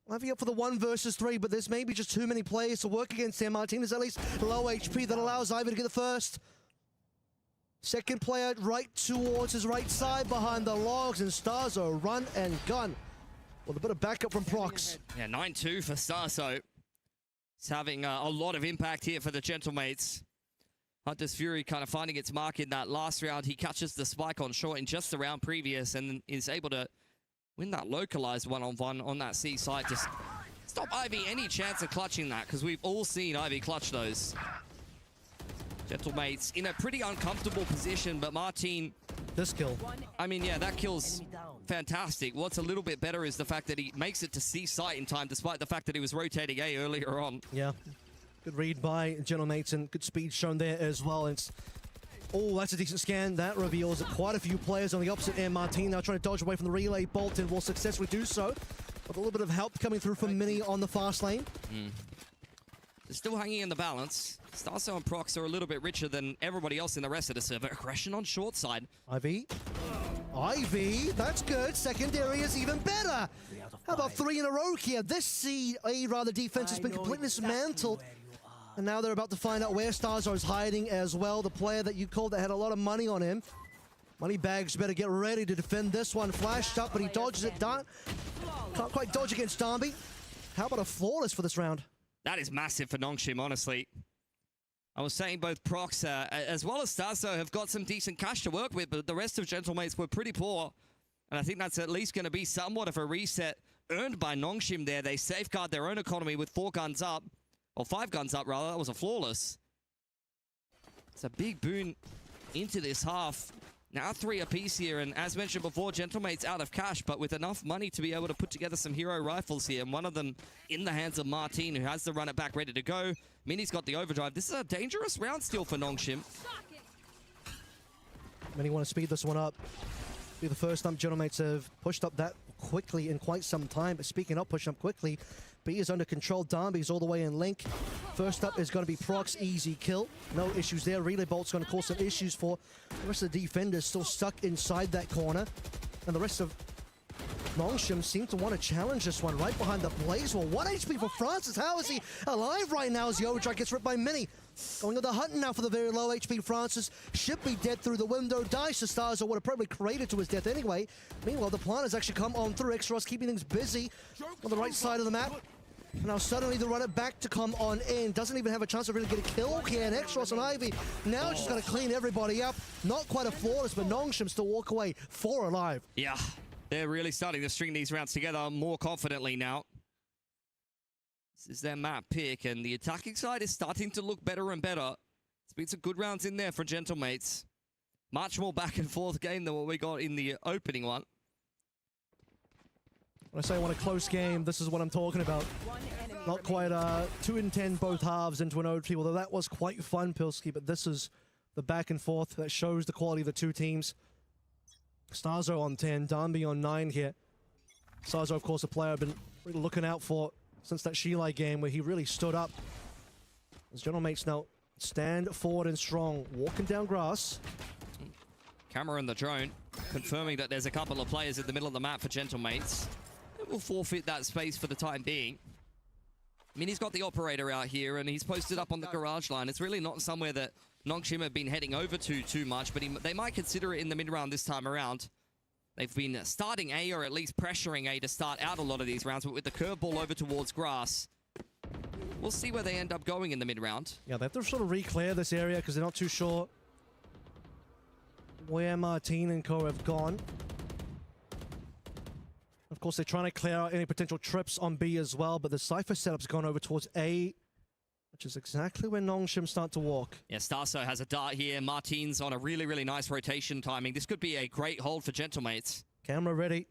Ivy up for the 1 versus 3, but there's maybe just too many players to work against him. Martin is at least low HP. That allows Ivy to get the first. Second player right towards his right side behind the logs, and Starzo run and gun with a bit of backup from Prox.
Yeah, 9-2 for Starzo. He's having a lot of impact here for the Gentlemates. Hunter's Fury kind of finding its mark in that last round. He catches the spike on short in just the round previous and is able to win that localized one-on-one on that C site. Just stop Ivy any chance of clutching that, because we've all seen Ivy clutch those. Gentlemates in a pretty uncomfortable position, but Martin...
This kill.
I mean, yeah, that kill's fantastic. What's a little bit better is the fact that he makes it to C site in time, despite the fact that he was rotating A earlier on.
Yeah. Good read by Gentlemates, and good speed shown there as well. It's... Oh, that's a decent scan. That reveals quite a few players on the opposite end. Martin now trying to dodge away from the relay bolt, and will successfully do so. With a little bit of help coming through from Mini on the fast lane.
They're still hanging in the balance. Starso and Prox are a little bit richer than everybody else in the rest of the server. Aggression on short side.
Ivy, that's good. Secondary is even better. How about 3 in a row here? This C, rather, defense has been completely dismantled. And now they're about to find out where Starzo is hiding as well. The player that you called that had a lot of money on him. Moneybags better get ready to defend this one. Flashed up, but he dodges it down. Can't quite dodge against Darby. How about a flawless for this round?
That is massive for Nongshim, honestly. I was saying both Prox as well as Starso have got some decent cash to work with, but the rest of Gentlemates were pretty poor. And I think that's at least going to be somewhat of a reset earned by Nongshim there. They safeguard their own economy with 4 guns up, or 5 guns up rather. That was a flawless. It's a big boon into this half. Now 3 apiece here, and as mentioned before, Gentlemates out of cash, but with enough money to be able to put together some hero rifles here, and one of them in the hands of Martin, who has the run it back ready to go. Mini's got the overdrive. This is a dangerous round still for Nongshim.
Mini want to speed this one up. Be the first time Gentlemates have pushed up that quickly in quite some time, but speaking up, push up quickly. B is under control. Darby's all the way in link. First up is going to be Prox, easy kill. No issues there. Relay Bolt's going to cause some issues for the rest of the defenders still stuck inside that corner. And the rest of Nongshim seem to want to challenge this one right behind the blaze wall. 1 HP for Francis. How is he alive right now as the overdrive gets ripped by Mini? Going to the hunting now for the very low HP Francis. Should be dead through the window. Dice the stars or would have probably created to his death anyway. Meanwhile, the plan has actually come on through. Xros keeping things busy on the right side of the map. Now suddenly the run it back to come on in. Doesn't even have a chance to really get a kill here. And Xros and Ivy now just going to clean everybody up. Not quite a flawless, but Nongshim still walk away 4 alive.
Yeah, they're really starting to string these rounds together more confidently now. This is their map pick, and the attacking side is starting to look better and better. It's been some good rounds in there for Gentlemates. Much more back and forth game than what we got in the opening one.
When I say I want a close game, this is what I'm talking about. Not quite 2 in 10 both halves into an OT, although that was quite fun, Pilski, but this is the back and forth that shows the quality of the 2 teams. Starzo on 10, Darby on 9 here. Starzo, of course, a player I've been really looking out for since that Shilai game where he really stood up. As Gentlemates now stand forward and strong, walking down grass.
Camera and the drone confirming that there's a couple of players in the middle of the map for Gentlemates. It will forfeit that space for the time being. I mean, he's got the operator out here, and he's posted up on the garage line. It's really not somewhere that Nongshim have been heading over to too much, but they might consider it in the mid-round this time around. They've been starting A, or at least pressuring A to start out a lot of these rounds, but with the curveball over towards grass, we'll see where they end up going in the mid-round.
Yeah, they have to sort of re-clear this area because they're not too sure where Martin and Co have gone. Of course, they're trying to clear out any potential trips on B as well, but the Cypher setup's gone over towards A, which is exactly where Nongshim start to walk.
Yeah, Starso has a dart here. Martin's on a really, really nice rotation timing. This could be a great hold for Gentlemates.
Camera ready.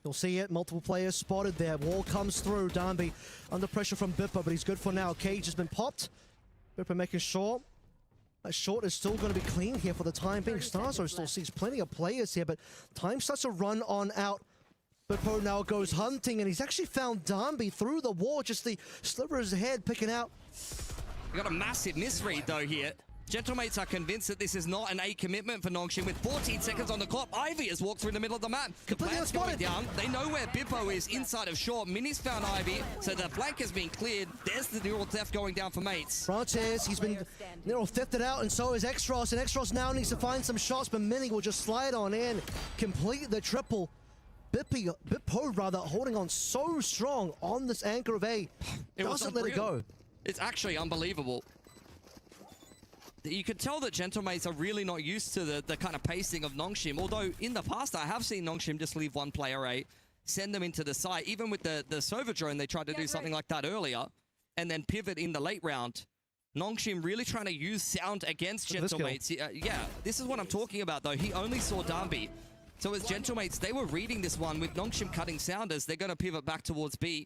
You'll see it. Multiple players spotted there. Wall comes through. Darnby under pressure from Bippo, but he's good for now. Cage has been popped. Bippo making sure that short is still going to be clean here for the time being. Starso still sees plenty of players here, but time starts to run on out. Bippo now goes hunting, and he's actually found Darnby through the wall. Just the sliver of his head picking out.
We got a massive misread, though, here. Gentlemates are convinced that this is not an A commitment for Nongshim. With 14 seconds on the clock, Ivy has walked through the middle of the map. The plan's going down. They know where Bippo is inside of short. Mini's found Ivy, so the flank has been cleared. There's the neural theft going down for Mates.
Frances, he's been neural thefted out, and so is Extros. And Extros now needs to find some shots, but Mini will just slide on in, complete the triple. Bippo, rather, holding on so strong on this anchor of A. Doesn't let it go.
It's actually unbelievable. You can tell that Gentlemates are really not used to the kind of pacing of Nongshim, although in the past I have seen Nongshim just leave one player A, send them into the site. Even with the Sova drone, they tried to do something like that earlier, and then pivot in the late round. Nongshim really trying to use sound against Gentlemates. Yeah, this is what I'm talking about, though. He only saw Darnby. So as Gentlemates, they were reading this one with Nongshim cutting sounders. They're going to pivot back towards B,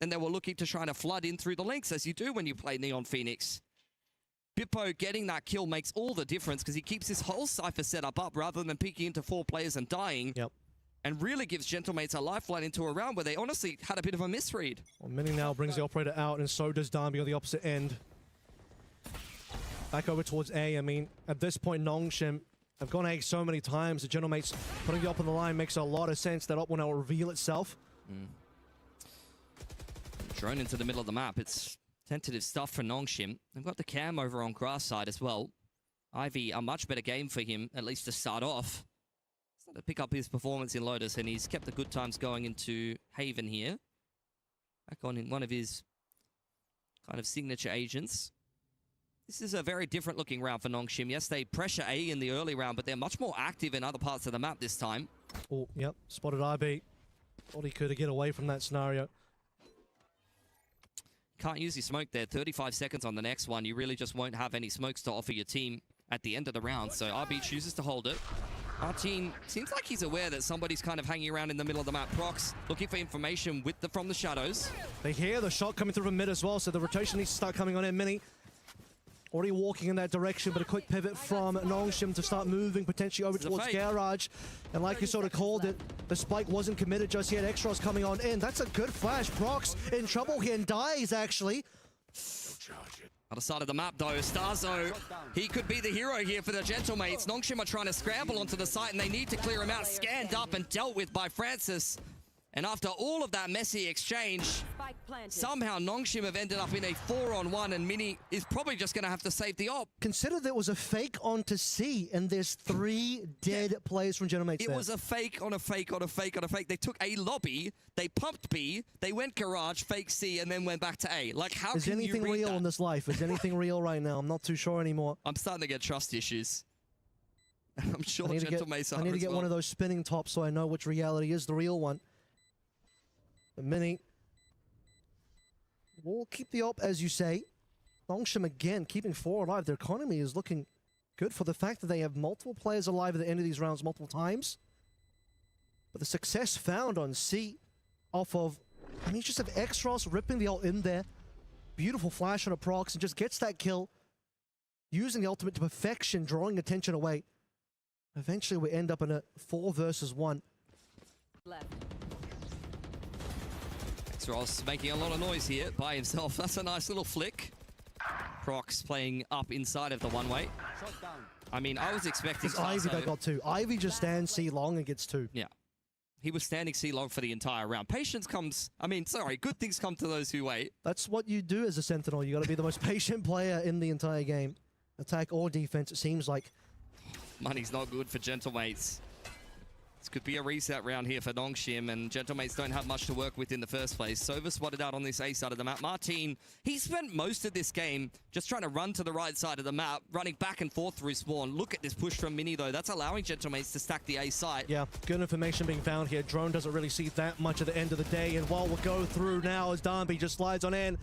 and they were looking to try to flood in through the links, as you do when you play Neon Phoenix. Bippo getting that kill makes all the difference because he keeps his whole Cypher setup up rather than peeking into 4 players and dying.
Yep.
And really gives Gentlemates a lifeline into a round where they honestly had a bit of a misread.
Well, Mini now brings the operator out, and so does Darnby on the opposite end. Back over towards A. I mean, at this point, Nongshim have gone A so many times. The Gentlemates putting the op on the line makes a lot of sense. That op will now reveal itself.
Drone into the middle of the map. It's tentative stuff for Nongshim. They've got the cam over on grass side as well. Ivy, a much better game for him, at least to start off. Started to pick up his performance in Lotus, and he's kept the good times going into Haven here. Back on in one of his kind of signature agents. This is a very different looking round for Nongshim. Yes, they pressure A in the early round, but they're much more active in other parts of the map this time.
Oh, yep. Spotted IB. Thought he could get away from that scenario.
Can't use your smoke there. 35 seconds on the next one. You really just won't have any smokes to offer your team at the end of the round. So RB chooses to hold it. Our team seems like he's aware that somebody's kind of hanging around in the middle of the map. Prox looking for information from the shadows.
They hear the shot coming through from mid as well, so the rotation needs to start coming on in. Mini already walking in that direction, but a quick pivot from Nongshim to start moving potentially over towards Garage. And like you sort of called it, the spike wasn't committed just yet. Extras coming on in. That's a good flash. Prox in trouble here and dies, actually.
Other side of the map, though, Starzo, he could be the hero here for the Gentlemates. Nongshim are trying to scramble onto the site, and they need to clear him out. Scanned up and dealt with by Francis. And after all of that messy exchange, somehow Nongshim have ended up in a 4-on-1, and Mini is probably just going to have to save the op.
Consider there was a fake onto C, and there's 3 dead players from Gentlemates there.
It was a fake on a fake on a fake on a fake. They took a lobby, they pumped B, they went garage, fake C, and then went back to A. Like, how
Is
can
anything
you read
real
that?
in this life? Is anything real right now? I'm not too sure anymore.
I'm starting to get trust issues. I'm sure Gentlemates are
I need to
as
get
well.
one of those spinning tops so I know which reality is the real one. The Mini will keep the op, as you say. Nongshim again keeping 4 alive. Their economy is looking good for the fact that they have multiple players alive at the end of these rounds multiple times. But the success found on C off of, I mean, you just have Extros ripping the ult in there. Beautiful flash on a Prox and just gets that kill. Using the ultimate to perfection, drawing attention away. Eventually we end up in a 4 versus 1.
Ross making a lot of noise here by himself. That's a nice little flick. Prox playing up inside of the one-way. I mean, I was expecting
It's Ivy that got 2. Ivy just stands C long and gets 2.
Yeah. He was standing C long for the entire round. Patience comes... I mean, sorry, good things come to those who wait.
That's what you do as a Sentinel. You got to be the most patient player in the entire game. Attack or defense, it seems like.
Money's not good for Gentlemates. This could be a reset round here for Nongshim, and Gentlemates don't have much to work with in the first place. Sova spotted out on this A side of the map. Martin, he spent most of this game just trying to run to the right side of the map, running back and forth through spawn. Look at this push from Mini, though. That's allowing Gentlemates to stack the A site.
Yeah, good information being found here. Drone doesn't really see that much at the end of the day, and while we'll go through now as Darby just slides on in.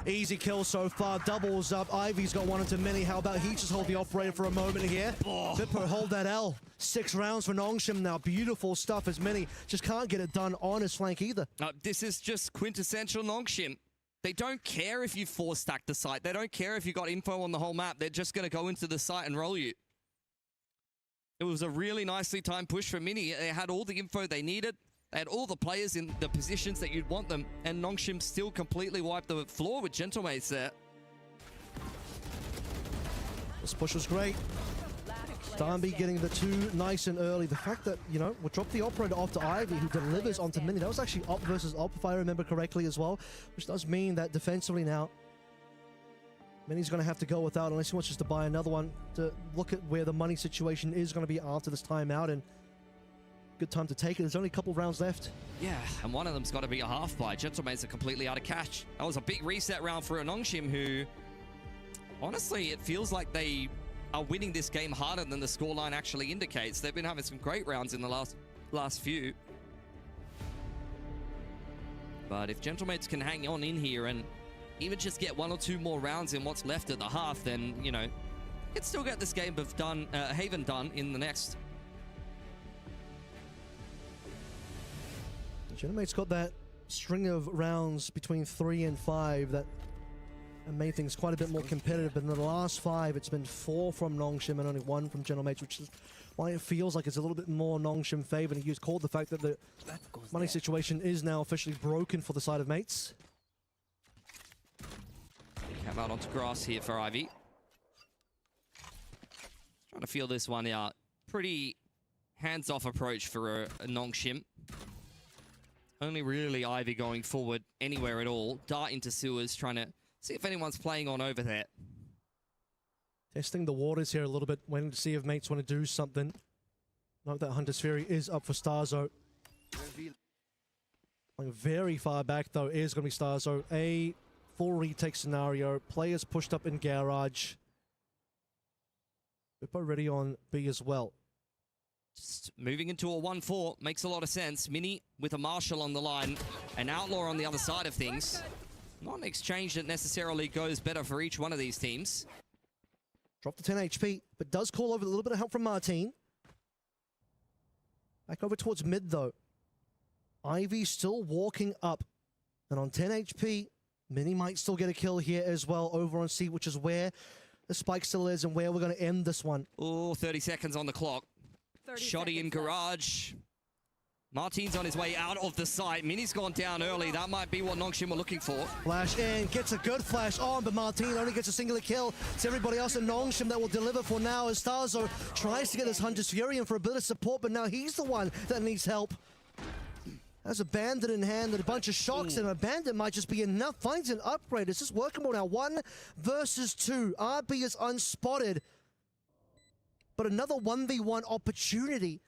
Easy kill so far, doubles up. Ivy's got one into Mini. How about he just hold the operator for a moment here? Vipper hold that L. 6 rounds for Nongshim now. Beautiful stuff as Mini just can't get it done on his flank either.
This is just quintessential Nongshim. They don't care if you 4-stack the site. They don't care if you got info on the whole map. They're just going to go into the site and roll you. It was a really nicely timed push for Mini. They had all the info they needed. They had all the players in the positions that you'd want them, and Nongshim still completely wiped the floor with Gentlemates there.
This push was great. Darby getting the 2 nice and early. The fact that, you know, we'll drop the operator off to Ivy, who delivers onto Mini. That was actually up versus up, if I remember correctly as well, which does mean that defensively now, Mini's going to have to go without, unless he wants just to buy another one, to look at where the money situation is going to be after this timeout, and good time to take it. There's only a couple rounds left.
Yeah, and one of them's got to be a half buy. Gentlemates are completely out of cash. That was a big reset round for a Nongshim who, honestly, it feels like they are winning this game harder than the scoreline actually indicates. They've been having some great rounds in the last few. But if Gentlemates can hang on in here and even just get 1 or 2 more rounds in what's left at the half, then, you know, could still get this game of Haven done in the next.
Gentlemates got that string of rounds between 3 and 5 that made things quite a bit more competitive, but in the last 5 it's been 4 from Nongshim and only 1 from Gentlemates, which is why it feels like it's a little bit more Nongshim favor. And you called the fact that the money situation is now officially broken for the side of Mates.
Came out onto grass here for Ivy. Trying to feel this one out. Pretty hands-off approach for a Nongshim. Only really Ivy going forward anywhere at all. Dart into sewers, trying to see if anyone's playing on over there.
Testing the waters here a little bit, waiting to see if Mates want to do something. Note that Hunter's Fury is up for Starzo. Going very far back, though, is going to be Starzo. A full retake scenario. Players pushed up in garage. Bippo ready on B as well.
Just moving into a 1-4 makes a lot of sense. Mini with a Marshal on the line, an Outlaw on the other side of things. Not an exchange that necessarily goes better for each one of these teams.
Drop to 10 HP, but does call over a little bit of help from Martin. Back over towards mid, though. Ivy still walking up. And on 10 HP, Mini might still get a kill here as well over on C, which is where the spike still is and where we're going to end this one.
Oh, 30 seconds on the clock. Shoddy in garage. Martin's on his way out of the site. Mini's gone down early. That might be what Nongshim were looking for.
Flash in, gets a good flash on, but Martin only gets a singular kill. It's everybody else in Nongshim that will deliver for now as Starzo tries to get this Hunter's Fury in for a bit of support, but now he's the one that needs help. Has a bandit in hand and a bunch of shocks, and a bandit might just be enough. Finds an upgrade. It's just workable now. 1 versus 2. RB is unspotted. But another 1v1 opportunity.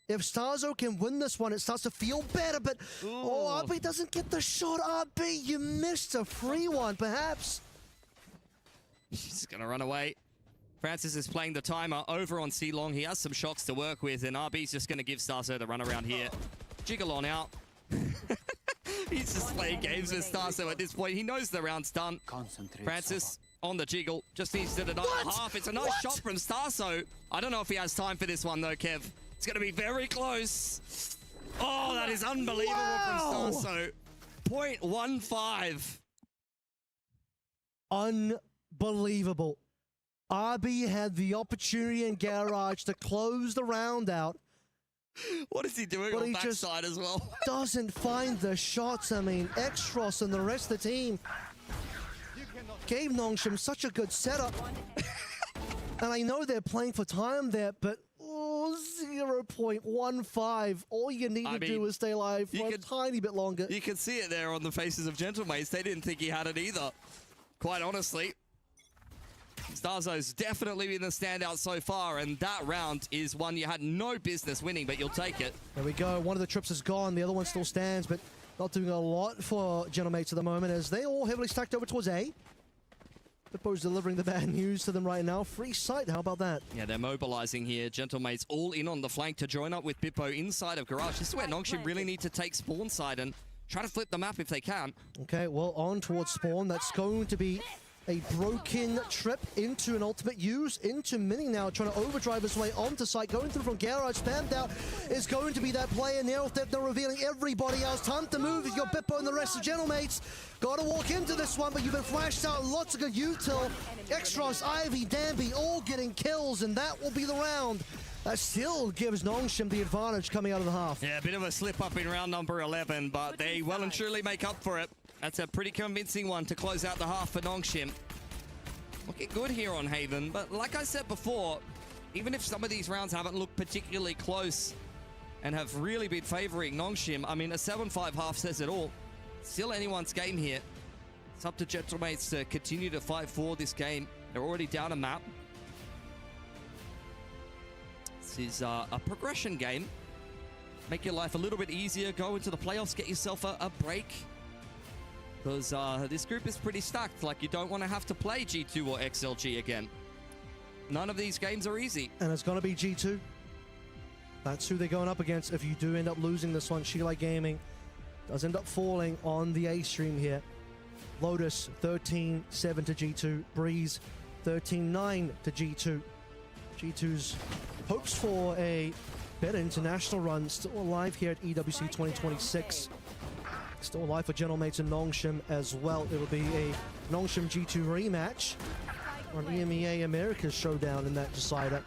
If Starzo can win this one, it starts to feel better, but oh, RB doesn't get the shot. RB, you missed a free one, perhaps.
He's gonna run away. Francis is playing the timer over on C-Long. He has some shocks to work with, and RB's just gonna give Starzo the run around here. Jiggle on out. He's just playing games with Starzo at this point. He knows the round's done. Francis on the jiggle. Just needs to deny a half. It's a nice shot from Starzo. I don't know if he has time for this one, though, Kev. It's going to be very close. Oh, that is unbelievable from Starzo. 0.15.
Unbelievable. RB had the opportunity in garage to close the round out.
What is he doing on backside as well?
Doesn't find the shots. I mean, Extros and the rest of the team gave Nongshim such a good setup. And I know they're playing for time there, but 0.15. All you need to do is stay alive for a tiny bit longer.
You can see it there on the faces of Gentlemates. They didn't think he had it either, quite honestly. Starzo's definitely been the standout so far, and that round is one you had no business winning, but you'll take it.
There we go. One of the trips is gone. The other one still stands, but not doing a lot for Gentlemates at the moment as they all heavily stacked over towards A. Bippo's delivering the bad news to them right now. Free sight, how about that?
Yeah, they're mobilizing here. Gentlemates all in on the flank to join up with Bippo inside of Garage. This is where Nongshim really need to take spawn side and try to flip the map if they can.
Okay, well, on towards spawn. That's going to be a broken trip into an ultimate use, into Mini now, trying to overdrive his way onto site, going through from Garage. Spammed out is going to be that player. Nail Theft, they're revealing everybody else. Time to move if you're Bippo and the rest of Gentlemates. Gotta walk into this one, but you've been flashed out. Lots of good util. Extros, Ivy, Danby, all getting kills, and that will be the round. That still gives Nongshim the advantage coming out of the half.
Yeah, a bit of a slip up in round number 11, but they well and truly make up for it. That's a pretty convincing one to close out the half for Nongshim. Looking good here on Haven, but like I said before, even if some of these rounds haven't looked particularly close and have really been favoring Nongshim, I mean, a 7-5 half says it all. Still anyone's game here. It's up to Gentlemates to continue to fight for this game. They're already down a map. This is a progression game. Make your life a little bit easier. Go into the playoffs, get yourself a break. Because this group is pretty stacked. Like, you don't want to have to play G2 or XLG again. None of these games are easy.
And it's going to be G2. That's who they're going up against if you do end up losing this one. Shilai Gaming does end up falling on the A stream here. Lotus 13-7 to G2. Breeze 13-9 to G2. G2's hopes for a better international run still alive here at EWC 2026. Still alive for Gentlemates and Nongshim as well. It will be a Nongshim G2 rematch on EMEA America's showdown in that decider.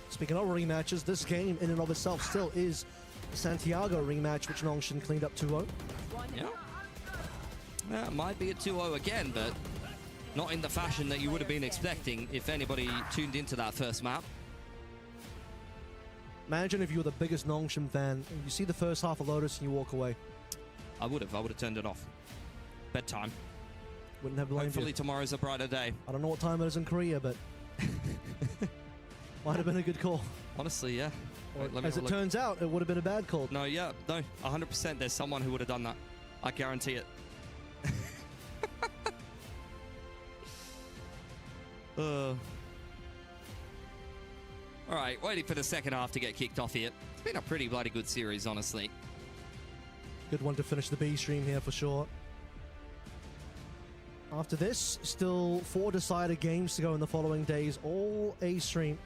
Speaking of rematches, this game in and of itself still is the Santiago rematch, which Nongshim cleaned up 2-0.
Yeah. Yeah, it might be a 2-0 again, but not in the fashion that you would have been expecting if anybody tuned into that first map.
Imagine if you were the biggest Nongshim fan and you see the first half of Lotus and you walk away.
I would have turned it off. Bedtime.
Wouldn't have blamed
Hopefully
you.
tomorrow's a brighter day.
I don't know what time it is in Korea, but might have been a good call.
Honestly, yeah. Wait,
as it turns out, it would have been a bad call.
No, 100% there's someone who would have done that. I guarantee it. All right, waiting for the second half to get kicked off here. It's been a pretty bloody good series, honestly.
Good one to finish the B stream here for sure. After this, still 4 decider games to go in the following days, all A stream.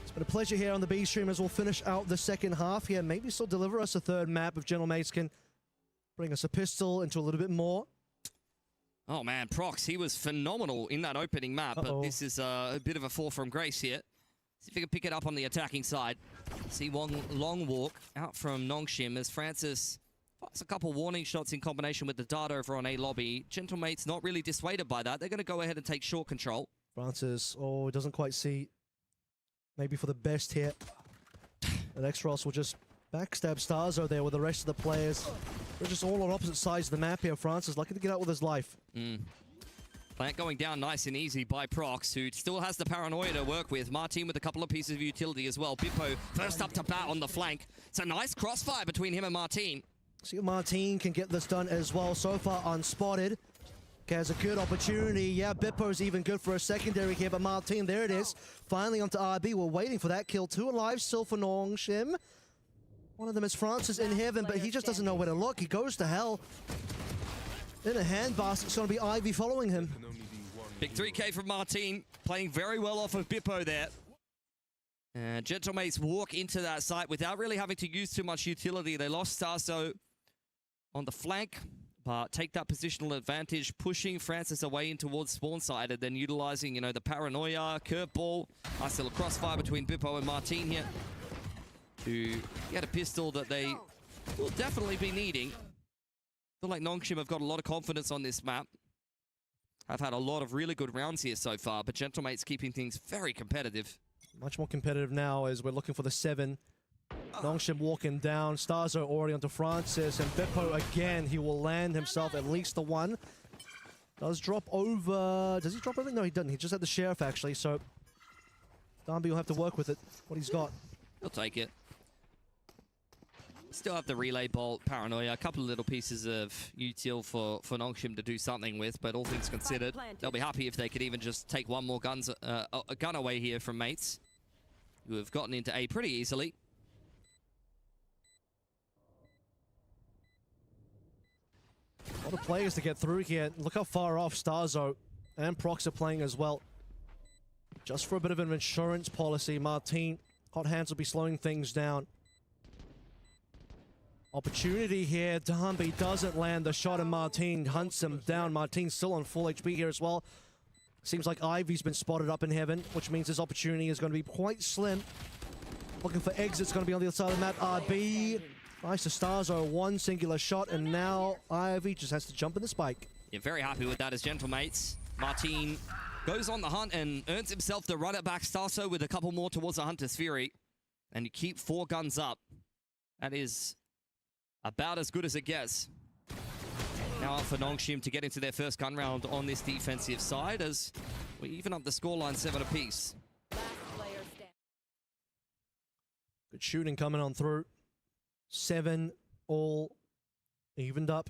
It's been a pleasure here on the B stream as we'll finish out the second half here. Maybe still deliver us a third map if Gentlemates can bring us a pistol into a little bit more.
Oh man, Prox, he was phenomenal in that opening map, but this is a bit of a fall from grace here. See if we can pick it up on the attacking side. See one long walk out from Nongshim as Francis fires a couple warning shots in combination with the dart over on A lobby. Gentlemates not really dissuaded by that. They're going to go ahead and take short control.
Francis, doesn't quite see. Maybe for the best hit. And X-Ross will just backstab Starzo there with the rest of the players. They're just all on opposite sides of the map here. Francis lucky to get out with his life.
Plant going down nice and easy by Prox, who still has the paranoia to work with. Martin with a couple of pieces of utility as well. Bippo first up to bat on the flank. It's a nice crossfire between him and Martin.
See if Martin can get this done as well. So far unspotted. Has a good opportunity. Yeah, Bippo's even good for a secondary here, but Martin, there it is. Finally onto RB. We're waiting for that kill. 2 alive still for Nongshim. One of them is Francis in heaven, but he just doesn't know where to look. He goes to hell. In a handbasket, it's going to be Ivy following him.
Big 3K from Martin, playing very well off of Bippo there. Gentlemates walk into that site without really having to use too much utility. They lost Starso on the flank, but take that positional advantage, pushing Francis away in towards spawn side and then utilizing, the paranoia, curveball. Nice little crossfire between Bippo and Martin here to get a pistol that they will definitely be needing. I feel like Nongshim have got a lot of confidence on this map. I've had a lot of really good rounds here so far, but Gentlemates keeping things very competitive.
Much more competitive now as we're looking for the 7. Nongshim walking down. Starzo already onto Francis, and Bippo again. He will land himself at least the 1. Does drop over... Does he drop over? No, he doesn't. He just had the sheriff, actually, so... Darby will have to work with it, what he's got.
He'll take it. Still have the relay bolt, paranoia, a couple of little pieces of util for Nongshim to do something with, but all things considered, they'll be happy if they could even just take one more a gun away here from mates, who have gotten into A pretty easily.
A lot of players to get through here. Look how far off Starzo and Prox are playing as well. Just for a bit of an insurance policy, Martin, Hot Hands will be slowing things down. Opportunity here. Darby doesn't land the shot, and Martin hunts him down. Martin's still on full HP here as well. Seems like Ivy's been spotted up in heaven, which means his opportunity is going to be quite slim. Looking for exits, going to be on the other side of the map. RB. Nice to Starzo, one singular shot, and now Ivy just has to jump in the spike.
Yeah, very happy with that as Gentlemates. Martin goes on the hunt and earns himself the run it back. Starzo with a couple more towards the Hunter's Fury. And you keep 4 guns up. That is about as good as it gets. Now for Nongshim to get into their first gun round on this defensive side as we even up the scoreline 7 apiece.
Good shooting coming on through. 7 all evened up.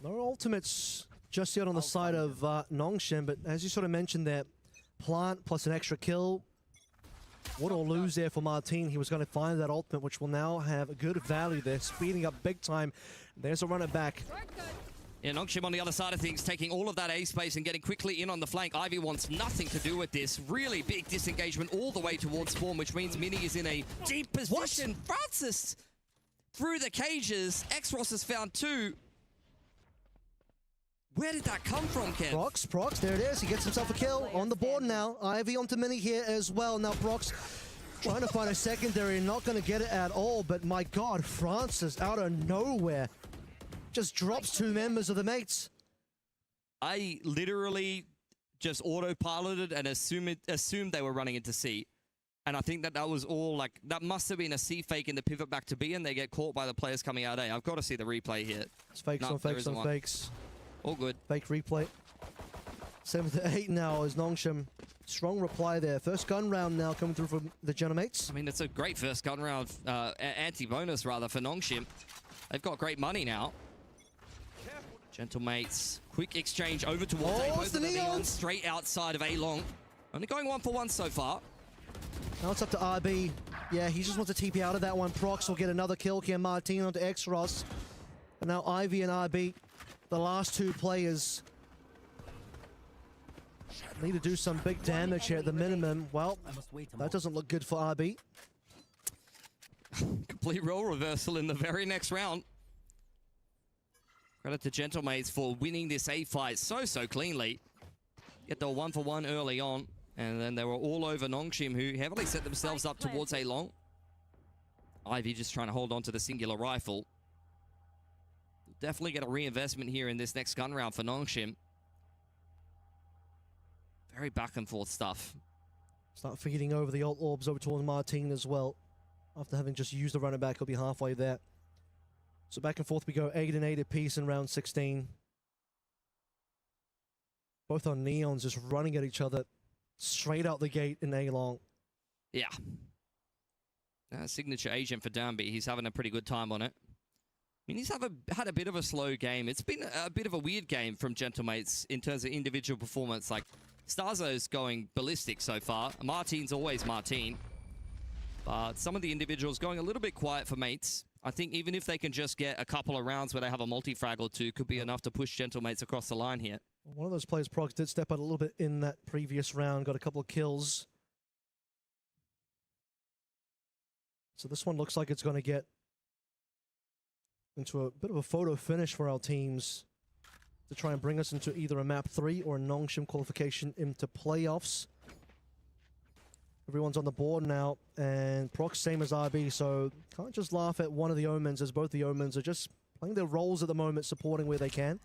No ultimates just yet on the side of Nongshim, but as you sort of mentioned there, plant plus an extra kill. What or lose there for Martin. He was going to find that ultimate, which will now have a good value there, speeding up big time. There's a runner back.
Yeah, Nongshim on the other side of things, taking all of that A space and getting quickly in on the flank. Ivy wants nothing to do with this. Really big disengagement all the way towards spawn, which means Mini is in a deep position. What? Francis through the cages. X-Ross has found 2. Where did that come from, Kev?
Prox, there it is. He gets himself a kill on the board now. Ivy onto Mini here as well. Now Prox trying to find a secondary, not going to get it at all, but my God, Francis out of nowhere just drops 2 members of the mates.
I literally just autopiloted and assumed they were running into C. And I think that was all, like, that must have been a C fake in the pivot back to B, and they get caught by the players coming out A. I've got to see the replay here.
It's fakes on fakes on fakes.
All good.
Fake replay. 7-8 now as Nongshim. Strong reply there. First gun round now coming through from the Gentlemates.
I mean, it's a great first gun round, anti-bonus rather, for Nongshim. They've got great money now. Gentlemates, quick exchange over towards A. Both of the Neons straight outside of A long. Only going 1 for 1 so far.
Now it's up to RB. Yeah, he just wants to TP out of that one. Prox will get another kill here. Martin onto X-Ross. And now Ivy and RB, the last 2 players, need to do some big damage here at the minimum. Well, that doesn't look good for RB.
Complete role reversal in the very next round. Credit to Gentlemates for winning this A fight so cleanly. Get the 1 for 1 early on, and then they were all over Nongshim, who heavily set themselves up towards A long. Ivy just trying to hold on to the singular rifle. Definitely get a reinvestment here in this next gun round for Nongshim. Very back and forth stuff.
Start feeding over the ult orbs over towards Martin as well. After having just used the runner back, he'll be halfway there. So back and forth we go, 8 and 8 apiece in round 16. Both on Neons just running at each other straight out the gate in A long.
Yeah. Signature agent for Danby. He's having a pretty good time on it. I mean, he's had a bit of a slow game. It's been a bit of a weird game from Gentlemates in terms of individual performance. Like, Starzo's going ballistic so far. Martin's always Martin. But some of the individuals going a little bit quiet for mates. I think even if they can just get a couple of rounds where they have a multi-frag or 2, could be enough to push Gentlemates across the line here.
One of those players, Prox, did step out a little bit in that previous round, got a couple of kills. So this one looks like it's going to get into a bit of a photo finish for our teams to try and bring us into either a map 3 or a Nongshim qualification into playoffs. Everyone's on the board now, and Prox same as RB, so can't just laugh at one of the Omens, as both the Omens are just playing their roles at the moment, supporting where they can.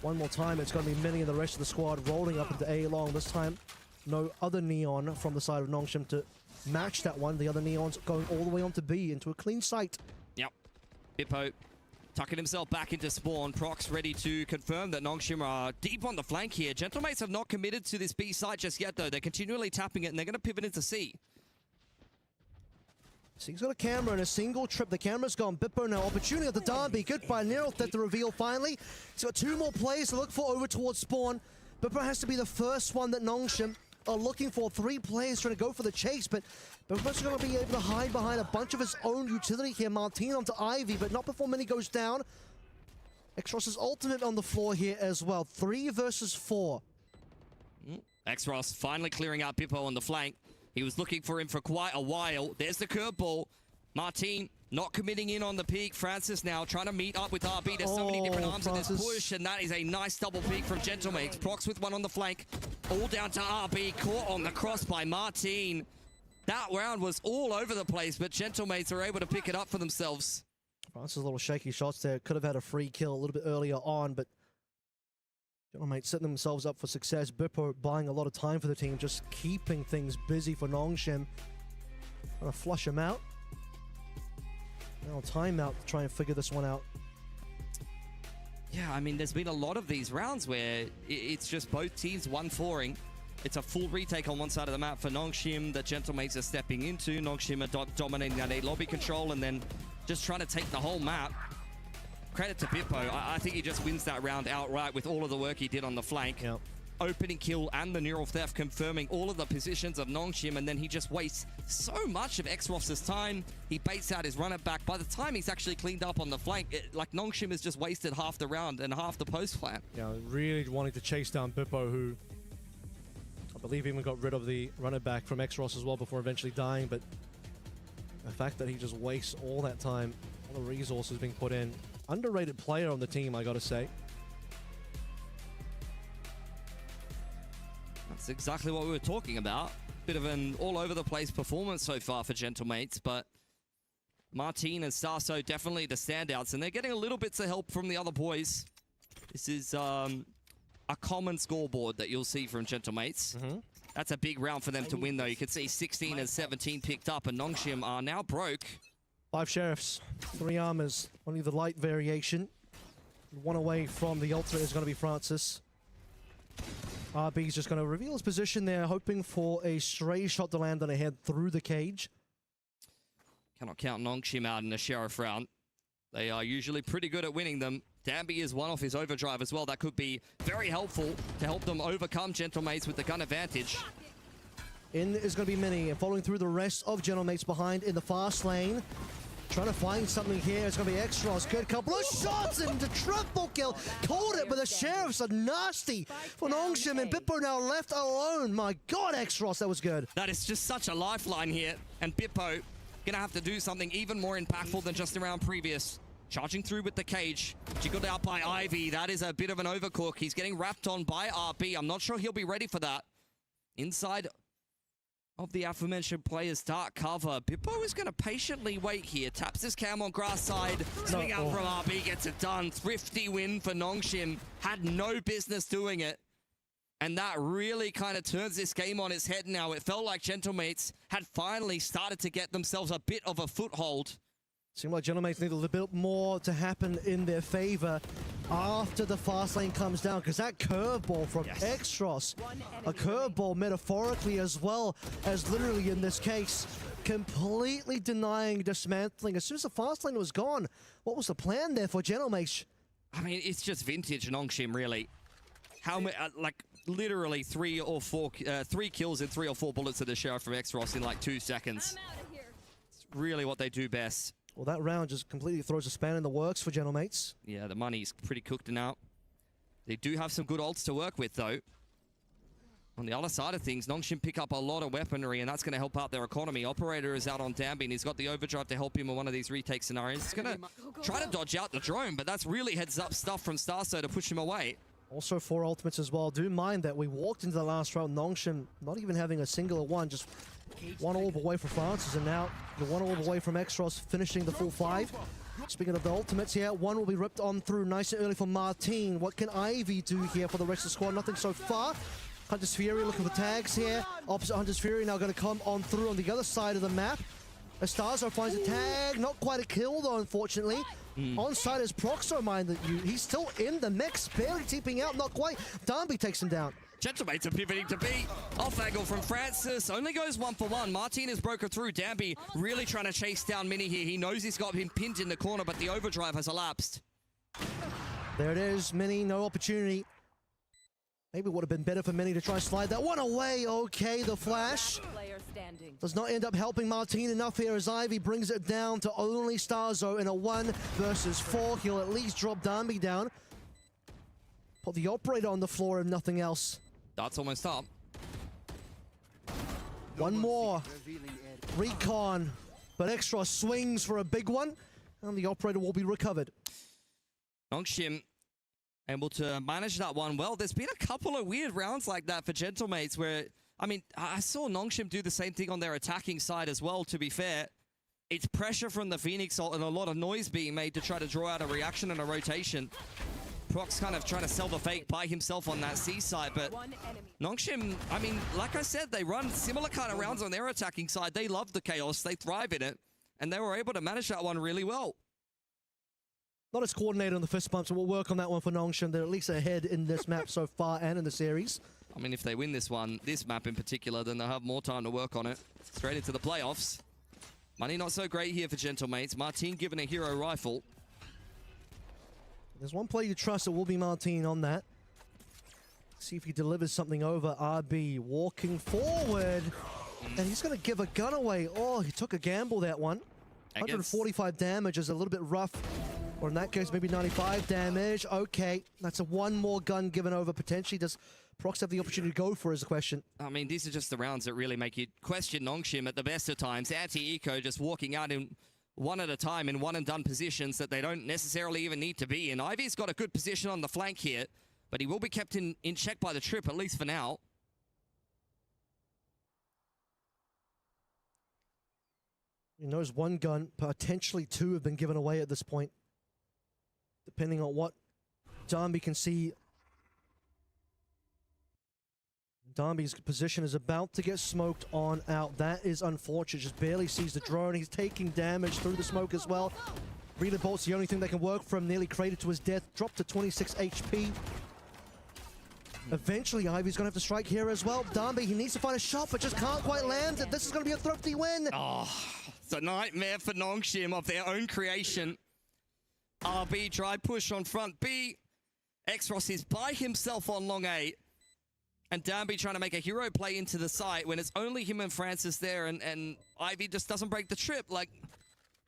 One more time, it's going to be Mini and the rest of the squad rolling up into A long. This time, no other Neon from the side of Nongshim to match that one. The other Neons going all the way on to B into a clean sight.
Yep. Bippo Tucking himself back into spawn. Prox ready to confirm that Nongshim are deep on the flank here. Gentlemates have not committed to this B site just yet, though. They're continually tapping it, and they're going to pivot into C.
So he's got a camera and a single trip. The camera's gone. Bippo now. Opportunity at the Derby. Good by Nero. That the reveal finally. He's got 2 more players to look for over towards spawn. Bippo has to be the first one that Nongshim are looking for. 3 players trying to go for the chase, but Bippo's going to be able to hide behind a bunch of his own utility here. Martin onto Ivy, but not before Mini goes down. Xross's ultimate on the floor here as well. 3 versus 4.
Xross finally clearing out Bippo on the flank. He was looking for him for quite a while. There's the curveball. Martin not committing in on the peak. Francis now trying to meet up with RB. There's so many different arms in this push, and that is a nice double peak from Gentlemates. Prox with one on the flank. All down to RB. Caught on the cross by Martin. That round was all over the place, but Gentlemates are able to pick it up for themselves.
Francis a little shaky shots there. Could have had a free kill a little bit earlier on, but Gentlemates setting themselves up for success. Bippo buying a lot of time for the team, just keeping things busy for Nongshim. Trying to flush him out. Now timeout to try and figure this one out.
Yeah, I mean, there's been a lot of these rounds where it's just both teams 1-4ing. It's a full retake on one side of the map for Nongshim that Gentlemates are stepping into. Nongshim are dominating that A lobby control and then just trying to take the whole map. Credit to Bippo. I think he just wins that round outright with all of the work he did on the flank.
Yep.
Opening kill and the neural theft confirming all of the positions of Nongshim, and then he just wastes so much of Xross's time. He baits out his runner back. By the time he's actually cleaned up on the flank, like Nongshim has just wasted half the round and half the post plant.
Yeah, really wanting to chase down Bippo, who I believe even got rid of the runner back from Xross as well before eventually dying, but the fact that he just wastes all that time, all the resources being put in. Underrated player on the team, I gotta say.
That's exactly what we were talking about. Bit of an all-over-the-place performance so far for Gentlemates, but Martin and Starso definitely the standouts, and they're getting a little bits of help from the other boys. This is a common scoreboard that you'll see from Gentlemates. That's a big round for them to win, though. You can see 16 and 17 picked up, and Nongshim are now broke.
5 sheriffs, 3 armors, only the light variation. 1 away from the ultimate is going to be Francis. RB's just going to reveal his position there, hoping for a stray shot to land on a head through the cage.
Cannot count Nongshim out in the sheriff round. They are usually pretty good at winning them. Danby is one off his overdrive as well. That could be very helpful to help them overcome Gentlemates with the gun advantage.
In is going to be Mini, and following through the rest of Gentlemates behind in the fast lane. Trying to find something here. It's going to be Xross. Good couple of shots and the triple kill. Caught it, but the sheriffs are nasty for Nongshim, and Bippo now left alone. My God, Xross, that was good.
That is just such a lifeline here, and Bippo gonna have to do something even more impactful than just the round previous. Charging through with the cage. Jiggled out by Ivy. That is a bit of an overcook. He's getting wrapped on by RB. I'm not sure he'll be ready for that. Inside of the aforementioned player's dark cover, Bippo is going to patiently wait here. Taps his cam on grass side. Swing out from RB, gets it done. Thrifty win for Nongshim. Had no business doing it. And that really kind of turns this game on its head now. It felt like Gentlemates had finally started to get themselves a bit of a foothold.
Seemed like Gentlemates need a little bit more to happen in their favor after the fast lane comes down, because that curveball from Xross, a curveball metaphorically as well as literally in this case, completely denying dismantling. As soon as the fast lane was gone, what was the plan there for Gentlemates?
I mean, it's just vintage Nongshim, really. How many, like, literally 3 kills and 3 or 4 bullets to the sheriff from Xross in like 2 seconds. It's really what they do best.
Well, that round just completely throws a span in the works for Gentlemates.
Yeah, the money's pretty cooked now. They do have some good ults to work with, though. On the other side of things, Nongshim pick up a lot of weaponry, and that's going to help out their economy. Operator is out on Danby, and he's got the overdrive to help him in one of these retake scenarios. He's going to try to dodge out the drone, but that's really heads-up stuff from Starso to push him away.
Also 4 ultimates as well. Do mind that we walked into the last round, Nongshim not even having a single one, just 1 orb away for Francis, and now the 1 orb away from Xross, finishing the full 5. Speaking of the ultimates here, 1 will be ripped on through nice and early for Martin. What can Ivy do here for the rest of the squad? Nothing so far. Hunter's Fury looking for tags here. Opposite Hunter's Fury now going to come on through on the other side of the map. Estazo finds a tag, not quite a kill though, unfortunately. Onside is Proxo minded you. He's still in the mix, barely TPing out, not quite. Darby takes him down.
Gentlemates are pivoting to B. Off angle from Francis. Only goes 1-for-1. Martinez broken through. Danby really trying to chase down Mini here. He knows he's got him pinned in the corner, but the overdrive has elapsed.
There it is. Mini, no opportunity. Maybe it would have been better for Mini to try and slide that one away. Okay, the flash does not end up helping Martin enough here as Ivy brings it down to only Starzo in a 1 versus 4. He'll at least drop Danby down. Put the operator on the floor and nothing else.
That's almost up.
One more. Recon. But Extra swings for a big one. And the operator will be recovered.
Nongshim able to manage that one well. There's been a couple of weird rounds like that for Gentlemates where, I mean, I saw Nongshim do the same thing on their attacking side as well, to be fair. It's pressure from the Phoenix ult and a lot of noise being made to try to draw out a reaction and a rotation. Prox kind of trying to sell the fake by himself on that C side, but Nongshim, I mean, like I said, they run similar kind of rounds on their attacking side. They love the chaos, they thrive in it, and they were able to manage that one really well.
Not as coordinated on the fist bump, so we'll work on that one for Nongshim. They're at least ahead in this map so far and in the series.
I mean, if they win this one, this map in particular, then they'll have more time to work on it. Straight into the playoffs. Money not so great here for Gentlemates. Martin given a hero rifle.
There's one player you trust, it will be Martin on that. See if he delivers something over. RB walking forward. And he's going to give a gun away. Oh, he took a gamble, that one. 145 damage is a little bit rough. Or in that case, maybe 95 damage. Okay, that's a one more gun given over potentially. Does Prox have the opportunity to go for is the question.
I mean, these are just the rounds that really make you question Nongshim at the best of times. Anti-Eco just walking out in one at a time in one-and-done positions that they don't necessarily even need to be in. Ivy's got a good position on the flank here, but he will be kept in check by the trip, at least for now.
He knows one gun, potentially two have been given away at this point. Depending on what Darby can see. Darby's position is about to get smoked on out. That is unfortunate. Just barely sees the drone. He's taking damage through the smoke as well. Relay bolt's the only thing that can work from. Nearly cratered to his death. Dropped to 26 HP. Eventually, Ivy's going to have to strike here as well. Darby, he needs to find a shot, but just can't quite land it. This is going to be a thrifty win.
Oh, it's a nightmare for Nongshim of their own creation. RB try push on front B. Xros is by himself on long A. And Danby trying to make a hero play into the site when it's only him and Francis there, and Ivy just doesn't break the trip. Like,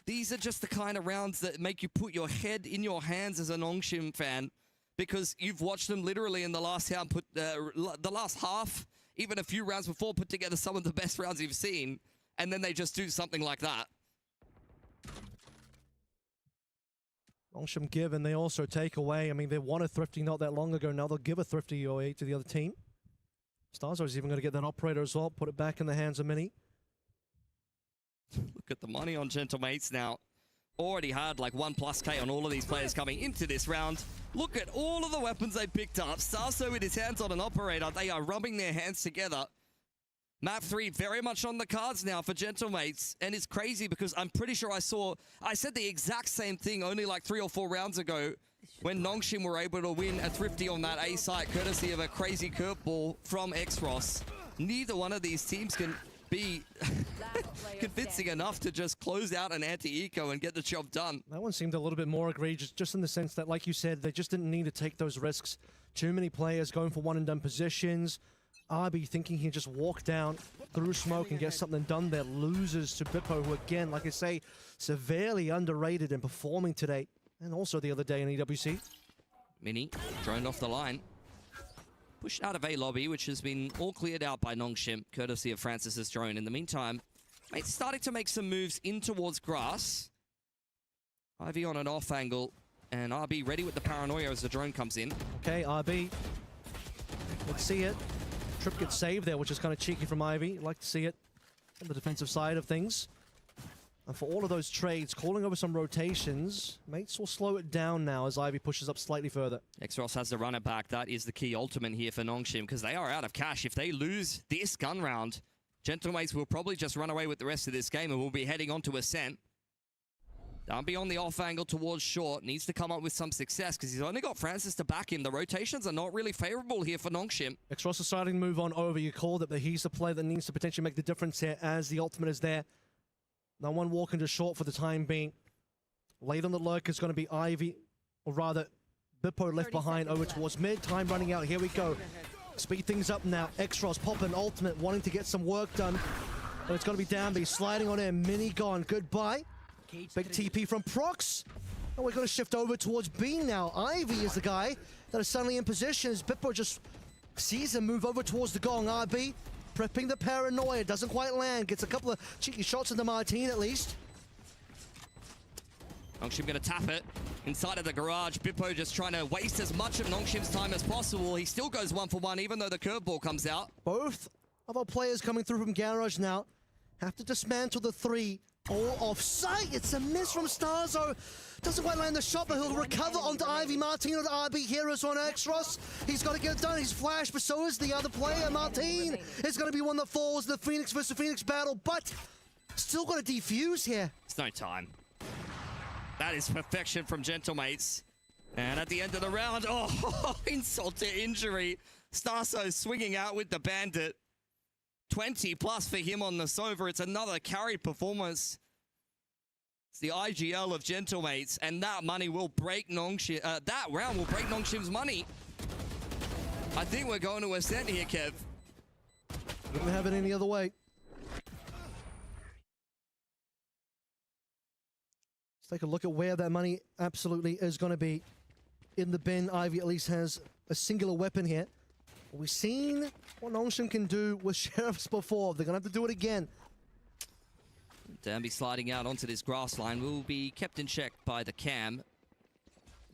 these are just the kind of rounds that make you put your head in your hands as a Nongshim fan, because you've watched them literally in the last round, the last half, even a few rounds before, put together some of the best rounds you've seen, and then they just do something like that.
Nongshim give, and they also take away. I mean, they won a thrifty not that long ago. Now they'll give a thrifty away to the other team. Starzo's even going to get that operator as well. Put it back in the hands of Mini.
Look at the money on Gentlemates now. Already had like 1+ K on all of these players coming into this round. Look at all of the weapons they picked up. Starzo with his hands on an operator. They are rubbing their hands together. Map 3 very much on the cards now for Gentlemates. And it's crazy because I'm pretty sure I said the exact same thing only like 3 or 4 rounds ago when Nongshim were able to win a thrifty on that A site courtesy of a crazy curveball from Xros. Neither one of these teams can be convincing enough to just close out an anti-eco and get the job done.
That one seemed a little bit more egregious, just in the sense that, like you said, they just didn't need to take those risks. Too many players going for one-and-done positions. RB thinking he'd just walk down through smoke and get something done there. Loses to Bippo, who again, like I say, severely underrated in performing today. And also the other day in EWC.
Mini droned off the line. Pushed out of A lobby, which has been all cleared out by Nongshim, courtesy of Francis's drone. In the meantime, mate's starting to make some moves in towards grass. Ivy on an off angle, and RB ready with the paranoia as the drone comes in.
Okay, RB. Let's see it. Trip gets saved there, which is kind of cheeky from Ivy. Like to see it on the defensive side of things. And for all of those trades, calling over some rotations, mates will slow it down now as Ivy pushes up slightly further.
Xros has to run it back. That is the key ultimate here for Nongshim, because they are out of cash. If they lose this gun round, Gentlemates will probably just run away with the rest of this game and will be heading on to Ascent. Darby on the off angle towards short. Needs to come up with some success because he's only got Francis to back him. The rotations are not really favorable here for Nongshim.
Xross is starting to move on over. You called it, but he's the player that needs to potentially make the difference here as the ultimate is there. No one walking to short for the time being. Late on the lurk is going to be Ivy, or rather, Bippo left behind over towards mid. Time running out. Here we go. Speed things up now. Xross popping ultimate, wanting to get some work done. But it's going to be Danby sliding on in. Mini gone. Goodbye. Big TP from Prox. And we're going to shift over towards B now. Ivy is the guy that is suddenly in position as Bippo just sees him move over towards the gong. RB prepping the paranoia. Doesn't quite land. Gets a couple of cheeky shots into Martine at least.
Nongshim going to tap it inside of the garage. Bippo just trying to waste as much of Nongshim's time as possible. He still goes 1-for-1 even though the curveball comes out.
Both of our players coming through from garage now have to dismantle the 3. All off sight. It's a miss from Starzo. Doesn't quite land the shot, but he'll recover onto Ivy. Martine on RB. Heroes on Xross. He's got to get it done. He's flashed, but so is the other player. Martine is going to be one that falls in the Phoenix versus Phoenix battle, but still got to defuse here.
It's no time. That is perfection from Gentlemates. And at the end of the round, oh, insult to injury. Starso swinging out with the Bandit. 20 plus for him on the Sova. It's another carried performance. It's the IGL of Gentlemates, and that money will break Nongshim. That round will break Nongshim's money. I think we're going to Ascent here, Kev.
Wouldn't have it any other way. Let's take a look at where that money absolutely is going to be. In the bin, Ivy at least has a singular weapon here. We've seen what Nongshim can do with Sheriffs before. They're going to have to do it again.
Danby sliding out onto this grass line will be kept in check by the cam.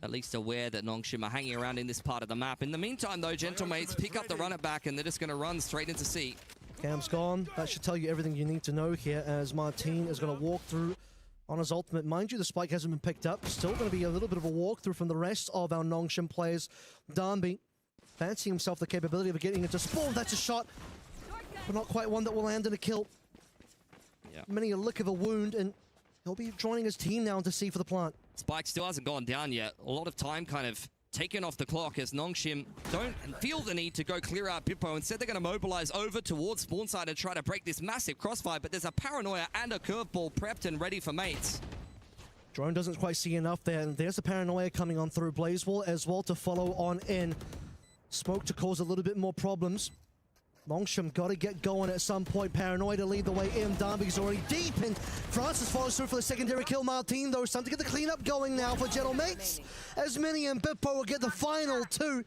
At least aware that Nongshim are hanging around in this part of the map. In the meantime, though, Gentlemates pick up the run it back, and they're just going to run straight into C.
Cam's gone. That should tell you everything you need to know here, as Martine is going to walk through on his ultimate. Mind you, the spike hasn't been picked up. Still going to be a little bit of a walkthrough from the rest of our Nongshim players. Danby fancying himself the capability of getting into spawn. That's a shot, but not quite one that will land in a kill.
Yeah.
Many a lick of a wound, and he'll be joining his team now to see for the plant.
Spike still hasn't gone down yet. A lot of time kind of taken off the clock as Nongshim don't feel the need to go clear out Bippo. Instead, they're going to mobilize over towards spawn side and try to break this massive crossfire, but there's a paranoia and a curveball prepped and ready for mates.
Drone doesn't quite see enough there, and there's a paranoia coming on through. Blazewall as well to follow on in. Smoke to cause a little bit more problems. Nongshim got to get going at some point. Paranoia to lead the way in. Darby's already deep, and Francis follows through for the secondary kill. Martine, though, starting to get the cleanup going now for Gentlemates. As Mini and Bippo will get the final 2.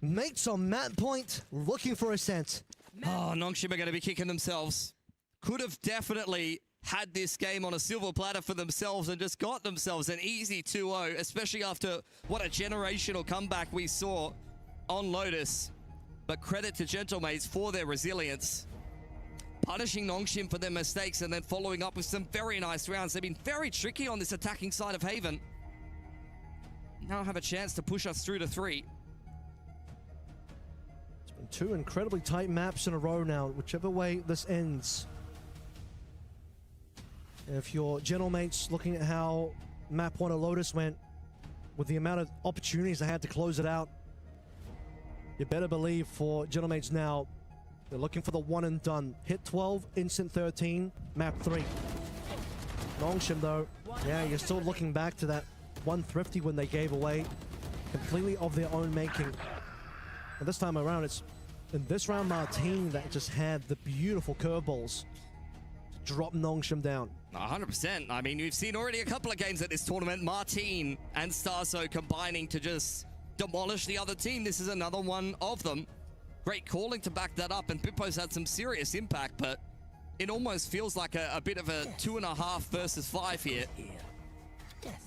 Mates on mat point, looking for Ascent.
Oh, Nongshim are going to be kicking themselves. Could have definitely had this game on a silver platter for themselves and just got themselves an easy 2-0, especially after what a generational comeback we saw on Lotus. But credit to Gentlemates for their resilience. Punishing Nongshim for their mistakes and then following up with some very nice rounds. They've been very tricky on this attacking side of Haven. Now have a chance to push us through to 3.
It's been 2 incredibly tight maps in a row now, whichever way this ends. If you're Gentlemates looking at how map 1 of Lotus went, with the amount of opportunities they had to close it out, you better believe for Gentlemates now, they're looking for the one and done. Hit 12, instant 13, map 3. Nongshim though, yeah, you're still looking back to that one thrifty win they gave away, completely of their own making. And this time around, it's in this round Martine that just had the beautiful curveballs to drop Nongshim down.
100%. I mean, we've seen already a couple of games at this tournament. Martine and Starso combining to just demolish the other team. This is another one of them. Great calling to back that up, and Bippo's had some serious impact, but it almost feels like a bit of a 2.5 versus 5 here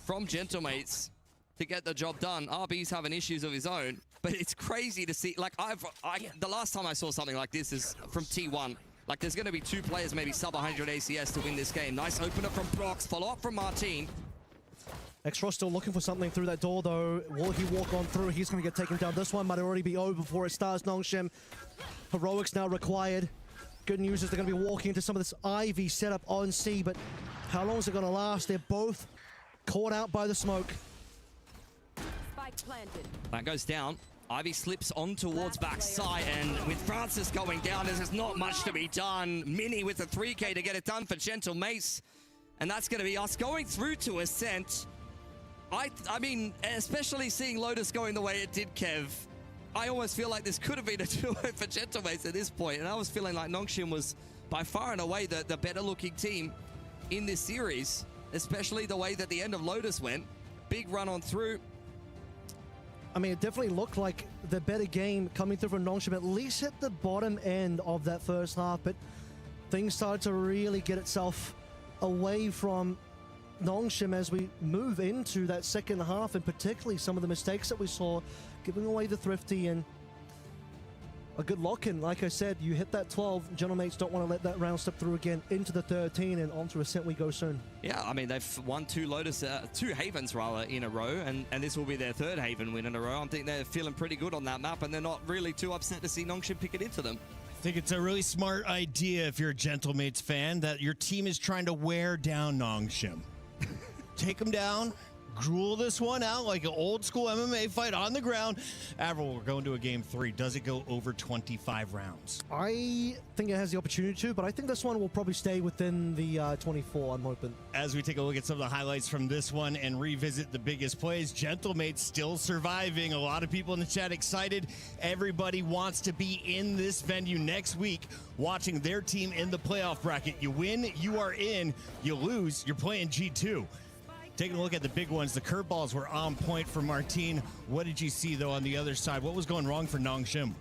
from Gentlemates to get the job done. RB's having issues of his own, but it's crazy to see. Like, the last time I saw something like this is from T1. Like, there's going to be 2 players, maybe sub 100 ACS to win this game. Nice opener from Prox, follow up from Martine.
Xross still looking for something through that door, though. Will he walk on through? He's going to get taken down. This one might already be over before it starts. Nongshim. Heroics now required. Good news is they're going to be walking into some of this Ivy setup on C, but How long is it going to last? They're both caught out by the smoke.
Spike planted.
That goes down. Ivy slips on towards backside, and with Francis going down, there's just not much to be done. Mini with the 3K to get it done for Gentle Mace, and that's going to be us going through to Ascent. I mean, especially seeing Lotus going the way it did, Kev, I almost feel like this could have been a duo for Gentle Mace at this point, and I was feeling like Nongshim was by far and away the better-looking team in this series, especially the way that the end of Lotus went. Big run on through.
I mean, it definitely looked like the better game coming through from Nongshim, at least at the bottom end of that first half, but things started to really get itself away from Nongshim as we move into that second half, and particularly some of the mistakes that we saw, giving away the Thrifty and a good lock-in. Like I said, you hit that 12, Gentle Mates don't want to let that round step through again into the 13, and onto Ascent we go soon.
Yeah, I mean, they've won two Havens rather in a row, and this will be their third Haven win in a row. I think they're feeling pretty good on that map, and they're not really too upset to see Nongshim pick it into them.
I think it's a really smart idea if you're a Gentle Mates fan that your team is trying to wear down Nongshim. Take them down. Gruel this one out like an old school MMA fight on the ground. Avril, we're going to a game 3. Does it go over 25 rounds?
I think it has the opportunity to, but I think this one will probably stay within the 24, I'm hoping.
As we take a look at some of the highlights from this one and revisit the biggest plays, Gentle Mates still surviving. A lot of people in the chat excited. Everybody wants to be in this venue next week watching their team in the playoff bracket. You win, you are in. You lose, you're playing G2. Taking a look at the big ones, the curveballs were on point for Martine. What did you see, though, on the other side? What was going wrong for Nongshim?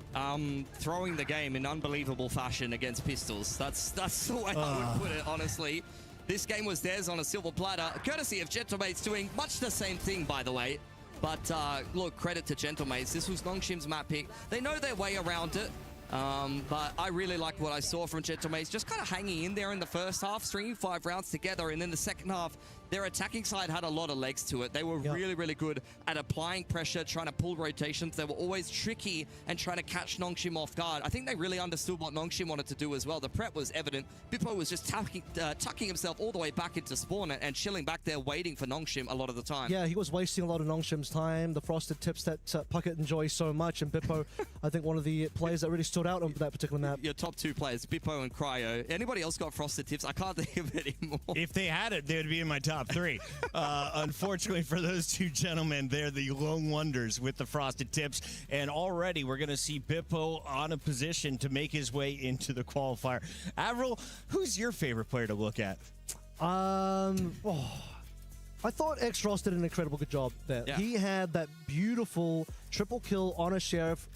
Throwing the game in unbelievable fashion against pistols. That's the way I would put it, honestly. This game was theirs on a silver platter, courtesy of Gentle Mates doing much the same thing, by the way. But look, credit to Gentle Mates. This was Nongshim's map pick. They know their way around it. But I really liked what I saw from Gentle Mates, just kind of hanging in there in the first half, stringing 5 rounds together, and then the second half, their attacking side had a lot of legs to it. They were really, really good at applying pressure, trying to pull rotations. They were always tricky and trying to catch Nongshim off guard. I think they really understood what Nongshim wanted to do as well. The prep was evident. Bippo was just tucking himself all the way back into spawn and chilling back there, waiting for Nongshim a lot of the time.
Yeah, he was wasting a lot of Nongshim's time. The frosted tips that Puckett enjoys so much, and Bippo, I think one of the players that really stood out on that particular map.
Your top 2 players, Bippo and Cryo. Anybody else got frosted tips? I can't think of it anymore.
If they had it, they would be in my top 3. Unfortunately for those 2 gentlemen, they're the lone wonders with the frosted tips. And already we're going to see Bippo on a position to make his way into the qualifier. Avril, who's your favorite player to look at?
I thought X-Ross did an incredible good job there.
Yeah.
He had that beautiful triple kill on a Sheriff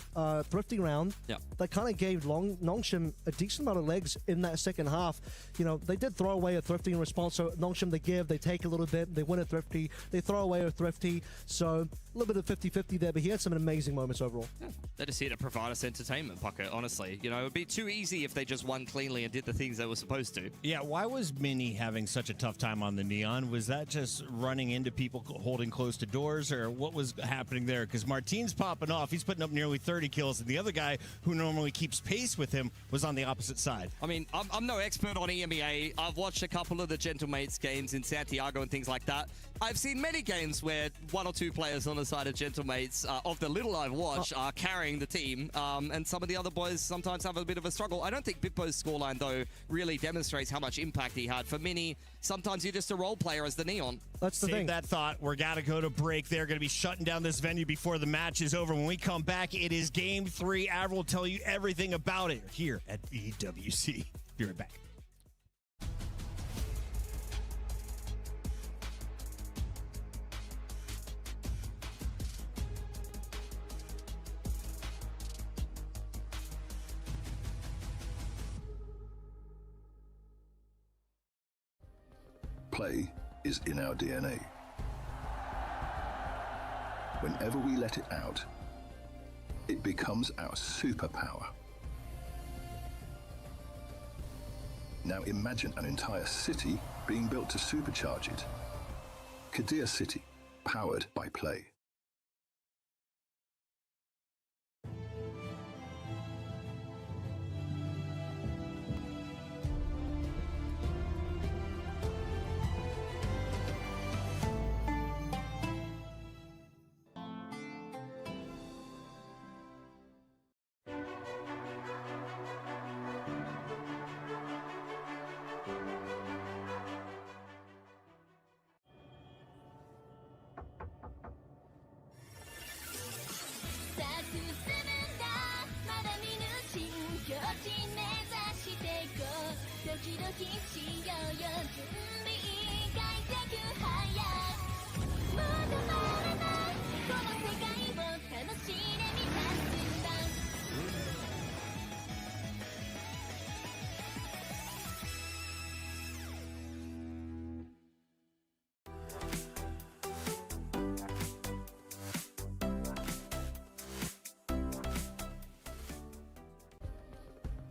thrifty round that kind of gave Nongshim a decent amount of legs in that second half. You know, they did throw away a thrifty in response, so Nongshim they give, they take a little bit, they win a thrifty, they throw away a thrifty, so a little bit of 50-50 there, but he had some amazing moments overall.
Yeah. They're just here to provide us entertainment, Puckett, honestly. You know, it would be too easy if they just won cleanly and did the things they were supposed to.
Yeah, why was Mini having such a tough time on the Neon? Was that just running into people holding close to doors, or what was happening there? Because Martine's popping off. He's putting up nearly 30 kills, and the other guy who normally keeps pace with him was on the opposite side.
I mean, I'm no expert on EMEA. I've watched a couple of the Gentle Mates games in Santiago and things like that. I've seen many games where 1 or 2 players on the side of Gentle Mates, of the little I've watched, are carrying the team, and some of the other boys sometimes have a bit of a struggle. I don't think Bippo's scoreline, though, really demonstrates how much impact he had. For Mini, sometimes you're just a role player as the Neon.
That's the thing.
Save that thought. We're got to go to break. They're going to be shutting down this venue before the match is over. When we come back, it is Game 3. Avril will tell you everything about it here at EWC. Be right back.
Play is in our DNA. Whenever we let it out, it becomes our superpower. Now imagine an entire city being built to supercharge it. Kadir City, powered by play.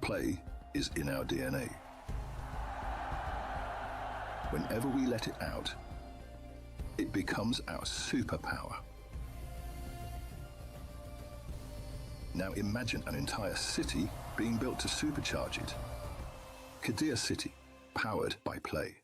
Play is in our DNA. Whenever we let it out, it becomes our superpower. Now imagine an entire city being built to supercharge it. Kadir City, powered by play.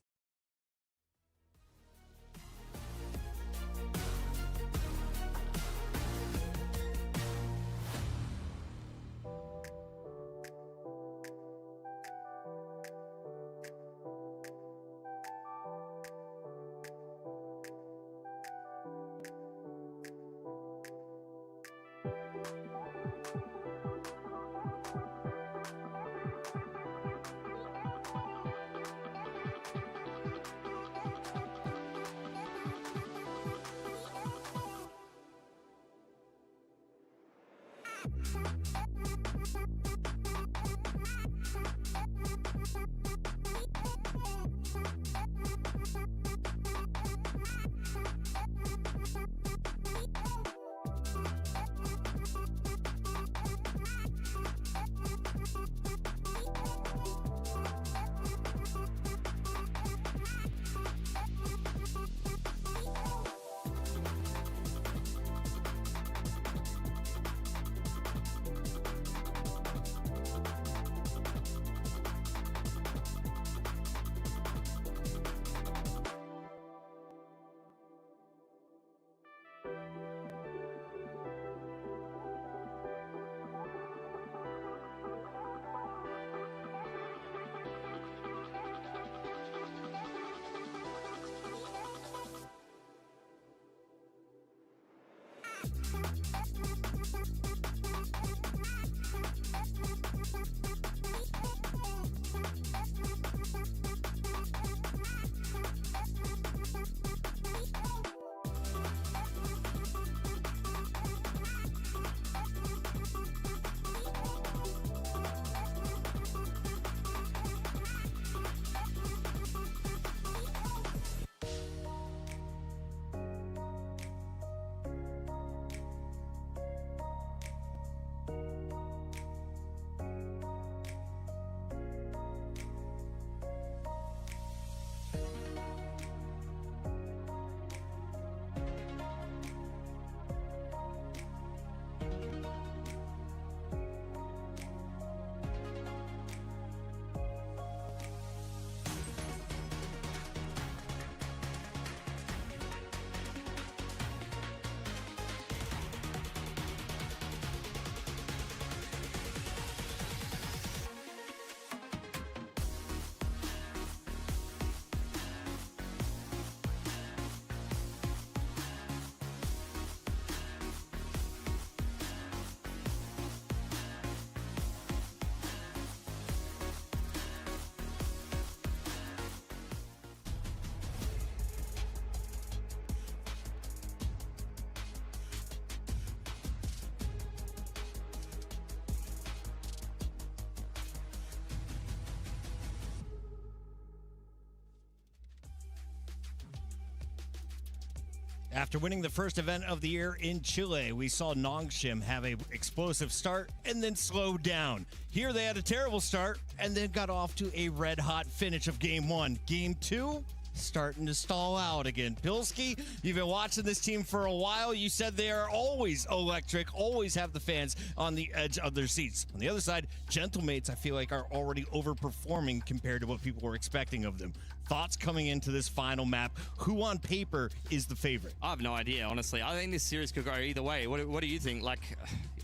After winning the first event of the year in Chile, we saw Nongshim have an explosive start and then slow down. Here they had a terrible start and then got off to a red-hot finish of Game 1. Game 2, starting to stall out again. Pilski, you've been watching this team for a while. You said they are always electric, always have the fans on the edge of their seats. On the other side, Gentlemates, I feel like, are already overperforming compared to what people were expecting of them. Thoughts coming into this final map? Who on paper is the favorite?
I have no idea, honestly. I think this series could go either way. What do you think? Like,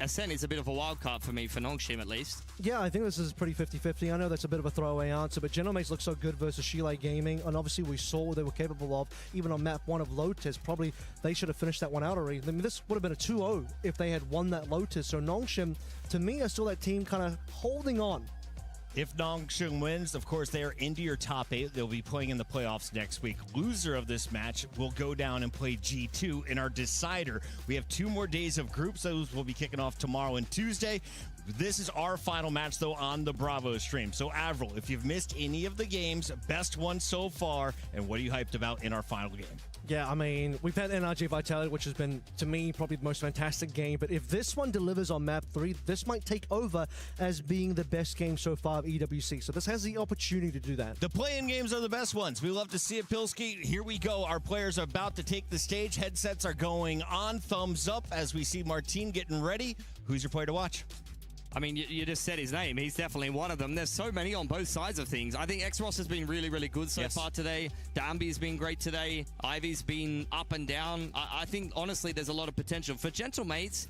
Ascent is a bit of a wild card for me, for Nongshim at least.
Yeah, I think this is pretty 50-50. I know that's a bit of a throwaway answer, but Gentlemates look so good versus Chile Gaming, and obviously we saw what they were capable of, even on map 1 of Lotus. Probably they should have finished that one out already. I mean, this would have been a 2-0 if they had won that Lotus. So Nongshim, to me, I saw that team kind of holding on.
If Nongshim wins, of course, they are into your top 8. They'll be playing in the playoffs next week. Loser of this match will go down and play G2 in our decider. We have 2 more days of groups. Those will be kicking off tomorrow and Tuesday. This is our final match, though, on the Bravo stream. So, Avril, if you've missed any of the games, best one so far, and what are you hyped about in our final game?
Yeah, I mean, we've had NRG Vitality, which has been, to me, probably the most fantastic game. But if this one delivers on map 3, this might take over as being the best game so far of EWC. So this has the opportunity to do that.
The play-in games are the best ones. We love to see it, Pilski. Here we go. Our players are about to take the stage. Headsets are going on. Thumbs up as we see Martine getting ready. Who's your player to watch?
I mean, you just said his name. He's definitely one of them. There's so many on both sides of things. I think X-Ross has been really, really good so far today. Dambi's been great today. Ivy's been up and down. I think, honestly, there's a lot of potential. For Gentlemates,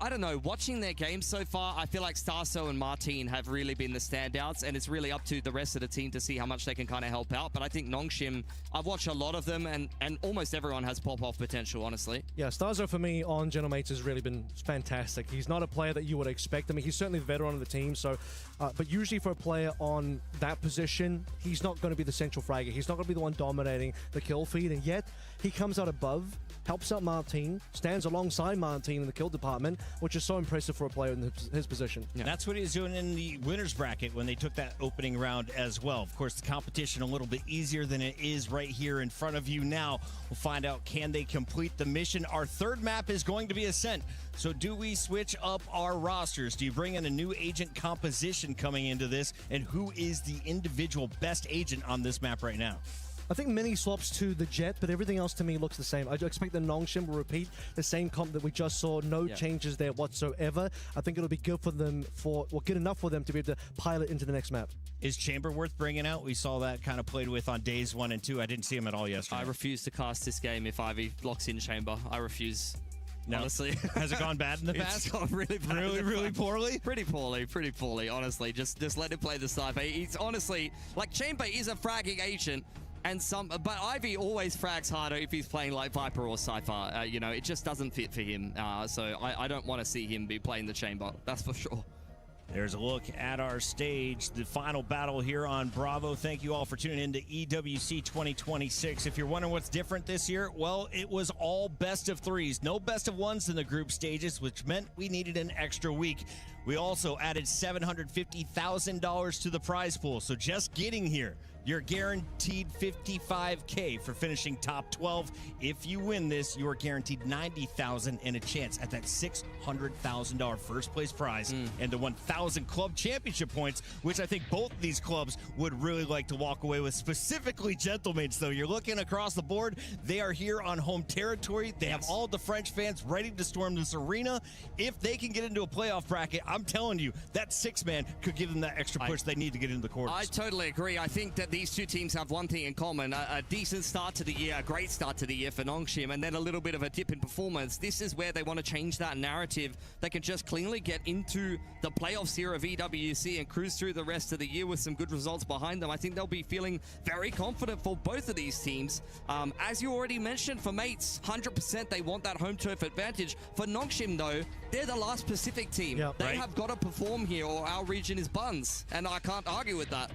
I don't know. Watching their games so far, I feel like Starso and Martine have really been the standouts, and it's really up to the rest of the team to see how much they can kind of help out. But I think Nongshim, I've watched a lot of them, and almost everyone has pop-off potential, honestly.
Yeah, Starso for me on Gentlemates has really been fantastic. He's not a player that you would expect. I mean, he's certainly the veteran of the team, so but usually for a player on that position, he's not going to be the central fragger. He's not going to be the one dominating the kill feed, and yet he comes out above, helps out Martine, stands alongside Martine in the kill department, which is so impressive for a player in his position.
Yeah. That's what he's doing in the winners bracket when they took that opening round as well. Of course, the competition a little bit easier than it is right here in front of you now. We'll find out, can they complete the mission? Our third map is going to be Ascent. So do we switch up our rosters? Do you bring in a new agent composition coming into this? And who is the individual best agent on this map right now?
I think mini swaps to the Jet, but everything else to me looks the same. I expect the Nongshim will repeat the same comp that we just saw. No changes there whatsoever. I think it'll be good for them good enough for them to be able to pilot into the next map.
Is Chamber worth bringing out? We saw that kind of played with on days 1 and 2. I didn't see him at all yesterday.
I refuse to cast this game if Ivy locks in Chamber. I refuse.
No.
Honestly.
Has it gone bad in the past?
It's gone really bad.
Really poorly?
Pretty poorly, honestly. Just let him play the sniper. He's honestly, like, Chamber is a fragging agent, but Ivy always frags harder if he's playing like Viper or Cypher. You know, it just doesn't fit for him. So I don't want to see him be playing the Chamber. That's for sure.
There's a look at our stage, the final battle here on Bravo. Thank you all for tuning in to EWC 2026. If you're wondering what's different this year, well, it was all best of 3s. No best of 1s in the group stages, which meant we needed an extra week. We also added $750,000 to the prize pool. So just getting here, you're guaranteed $55K for finishing top 12. If you win this, you are guaranteed $90,000 and a chance at that $600,000 first place prize and the 1,000 club championship points, which I think both of these clubs would really like to walk away with. Specifically, Gentlemates, though. You're looking across the board. They are here on home territory. They have all the French fans ready to storm this arena. If they can get into a playoff bracket, I'm telling you, that 6-man could give them that extra push they need to get into the quarters.
I totally agree. I think that these two teams have one thing in common, a decent start to the year, a great start to the year for Nongshim, and then a little bit of a dip in performance. This is where they want to change that narrative. They can just cleanly get into the playoffs here of EWC and cruise through the rest of the year with some good results behind them. I think they'll be feeling very confident for both of these teams. As you already mentioned, for Mates, 100% they want that home turf advantage. For Nongshim, though, they're the last Pacific team. They have got to perform here or our region is buns, and I can't argue with that.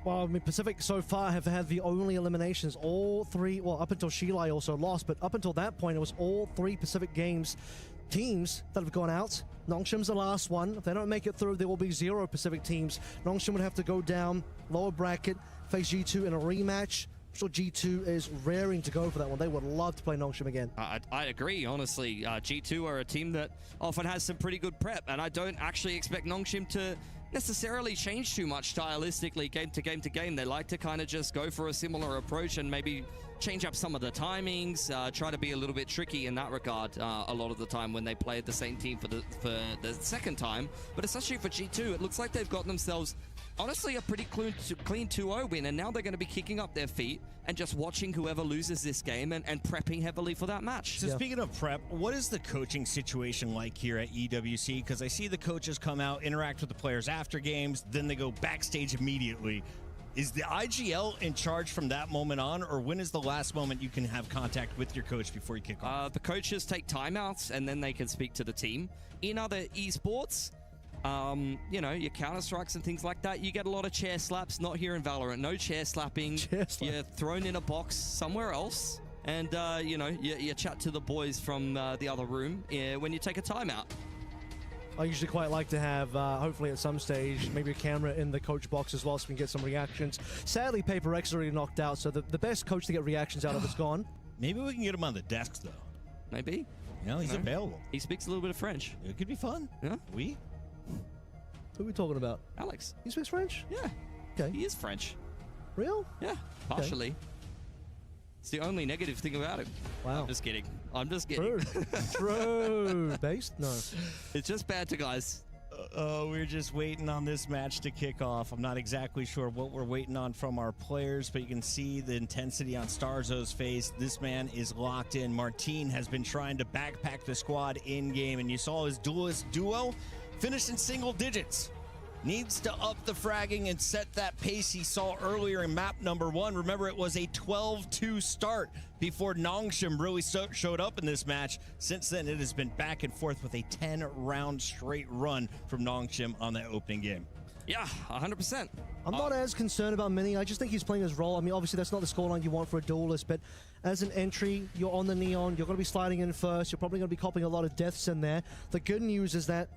Well, I mean, Pacific so far have had the only eliminations. All 3, well, up until Shilai also lost, but up until that point, it was all 3 Pacific games teams that have gone out. Nongshim's the last one. If they don't make it through, there will be 0 Pacific teams. Nongshim would have to go down, lower bracket, face G2 in a rematch. I'm sure G2 is raring to go for that one. They would love to play Nongshim again.
I agree, honestly. G2 are a team that often has some pretty good prep, and I don't actually expect Nongshim to necessarily change too much stylistically game to game to game. They like to kind of just go for a similar approach and maybe change up some of the timings, try to be a little bit tricky in that regard a lot of the time when they play the same team for the second time. But especially for G2, it looks like they've got themselves honestly a pretty clean 2-0 win, and now they're going to be kicking up their feet and just watching whoever loses this game and prepping heavily for that match.
So speaking of prep, what is the coaching situation like here at EWC? Because I see the coaches come out, interact with the players after games, then they go backstage immediately. Is the IGL in charge from that moment on, or when is the last moment you can have contact with your coach before you kick off?
The coaches take timeouts and then they can speak to the team. In other esports, you know, your counter-strikes and things like that, you get a lot of chair slaps. Not here in Valorant. No chair slapping. You're thrown in a box somewhere else. And, you know, you chat to the boys from the other room when you take a timeout.
I usually quite like to have, hopefully at some stage, maybe a camera in the coach box as well so we can get some reactions. Sadly, Paper X is already knocked out, so the best coach to get reactions out of is gone.
Maybe we can get him on the desk, though.
Maybe.
You know, he's available.
He speaks a little bit of French.
It could be fun.
Yeah.
Who are we talking about?
Alex.
He speaks French?
Yeah.
Okay.
He is French.
Real?
Yeah, partially. Okay. It's the only negative thing about him.
Wow.
I'm just kidding. I'm just kidding.
True. Based? No.
It's just bad to guys.
We're just waiting on this match to kick off. I'm not exactly sure what we're waiting on from our players, but you can see the intensity on Starzo's face. This man is locked in. Martin has been trying to backpack the squad in-game, and you saw his duelist duo finish in single digits. Needs to up the fragging and set that pace he saw earlier in map number 1. Remember, it was a 12-2 start before Nongshim really showed up in this match. Since then, it has been back and forth with a 10-round straight run from Nongshim on that opening game.
Yeah, 100%.
I'm not as concerned about Mini. I just think he's playing his role. I mean, obviously, that's not the scoreline you want for a duelist, but as an entry, you're on the Neon. You're going to be sliding in first. You're probably going to be copying a lot of deaths in there. The good news is that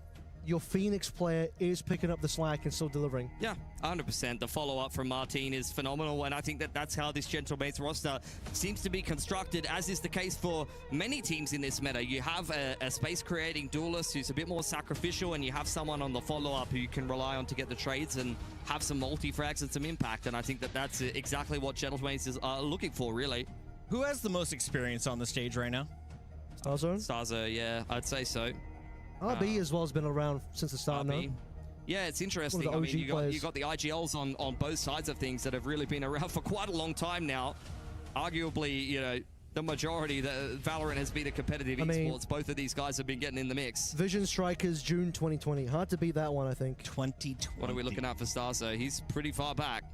your Phoenix player is picking up the slack and still delivering.
Yeah, 100%. The follow-up from Martin is phenomenal, and I think that that's how this Gentlemates roster seems to be constructed, as is the case for many teams in this meta. You have a space-creating duelist who's a bit more sacrificial, and you have someone on the follow-up who you can rely on to get the trades and have some multi-frags and some impact, and I think that that's exactly what Gentlemates is looking for, really.
Who has the most experience on the stage right now?
Starzo?
Starzo, yeah, I'd say so.
RB as well has been around since the start now.
Yeah, it's interesting. I mean, you got the IGLs on both sides of things that have really been around for quite a long time now. Arguably, you know, the majority, Valorant has been a competitive esports. Both of these guys have been getting in the mix.
Vision Strikers, June 2020. Hard to beat that one, I think.
2020.
What are we looking at for Starzo? He's pretty far back.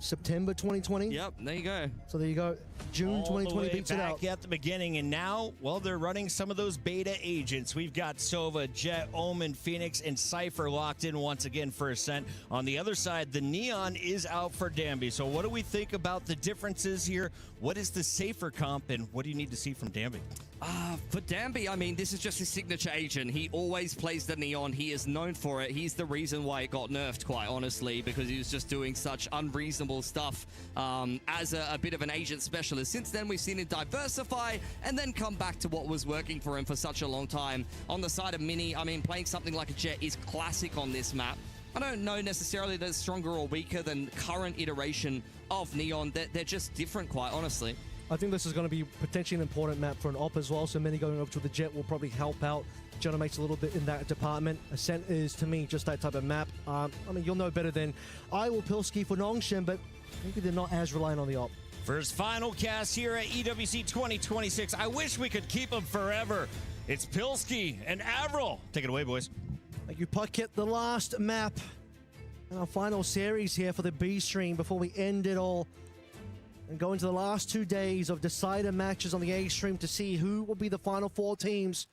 September 2020.
Yep, there you go.
So there you go. June 2020 beats it out.
Back at the beginning, and now, well, they're running some of those beta agents. We've got Sova, Jet, Omen, Phoenix, and Cypher locked in once again for Ascent. On the other side, the Neon is out for Danby. So what do we think about the differences here? What is the safer comp, and what do you need to see from Danby?
For Danby, I mean, this is just his signature agent. He always plays the Neon. He is known for it. He's the reason why it got nerfed, quite honestly, because he was just doing such unreasonable stuff as a bit of an agent specialist. Since then, we've seen him diversify and then come back to what was working for him for such a long time. On the side of Mini, I mean, playing something like a Jet is classic on this map. I don't know necessarily that it's stronger or weaker than current iteration of Neon. They're just different, quite honestly.
I think this is going to be potentially an important map for an op as well, so Mini going over to the Jet will probably help out Gentlemates a little bit in that department. Ascent is, to me, just that type of map. I mean, you'll know better than I will Pilski for Nongshim, but maybe they're not as reliant on the op.
First final cast here at EWC 2026. I wish we could keep them forever. It's Pilski and Avril. Take it away, boys.
Thank you, Puckett. The last map and our final series here for the B stream before we end it all and go into the last 2 days of decider matches on the A stream to see who will be the final 4 teams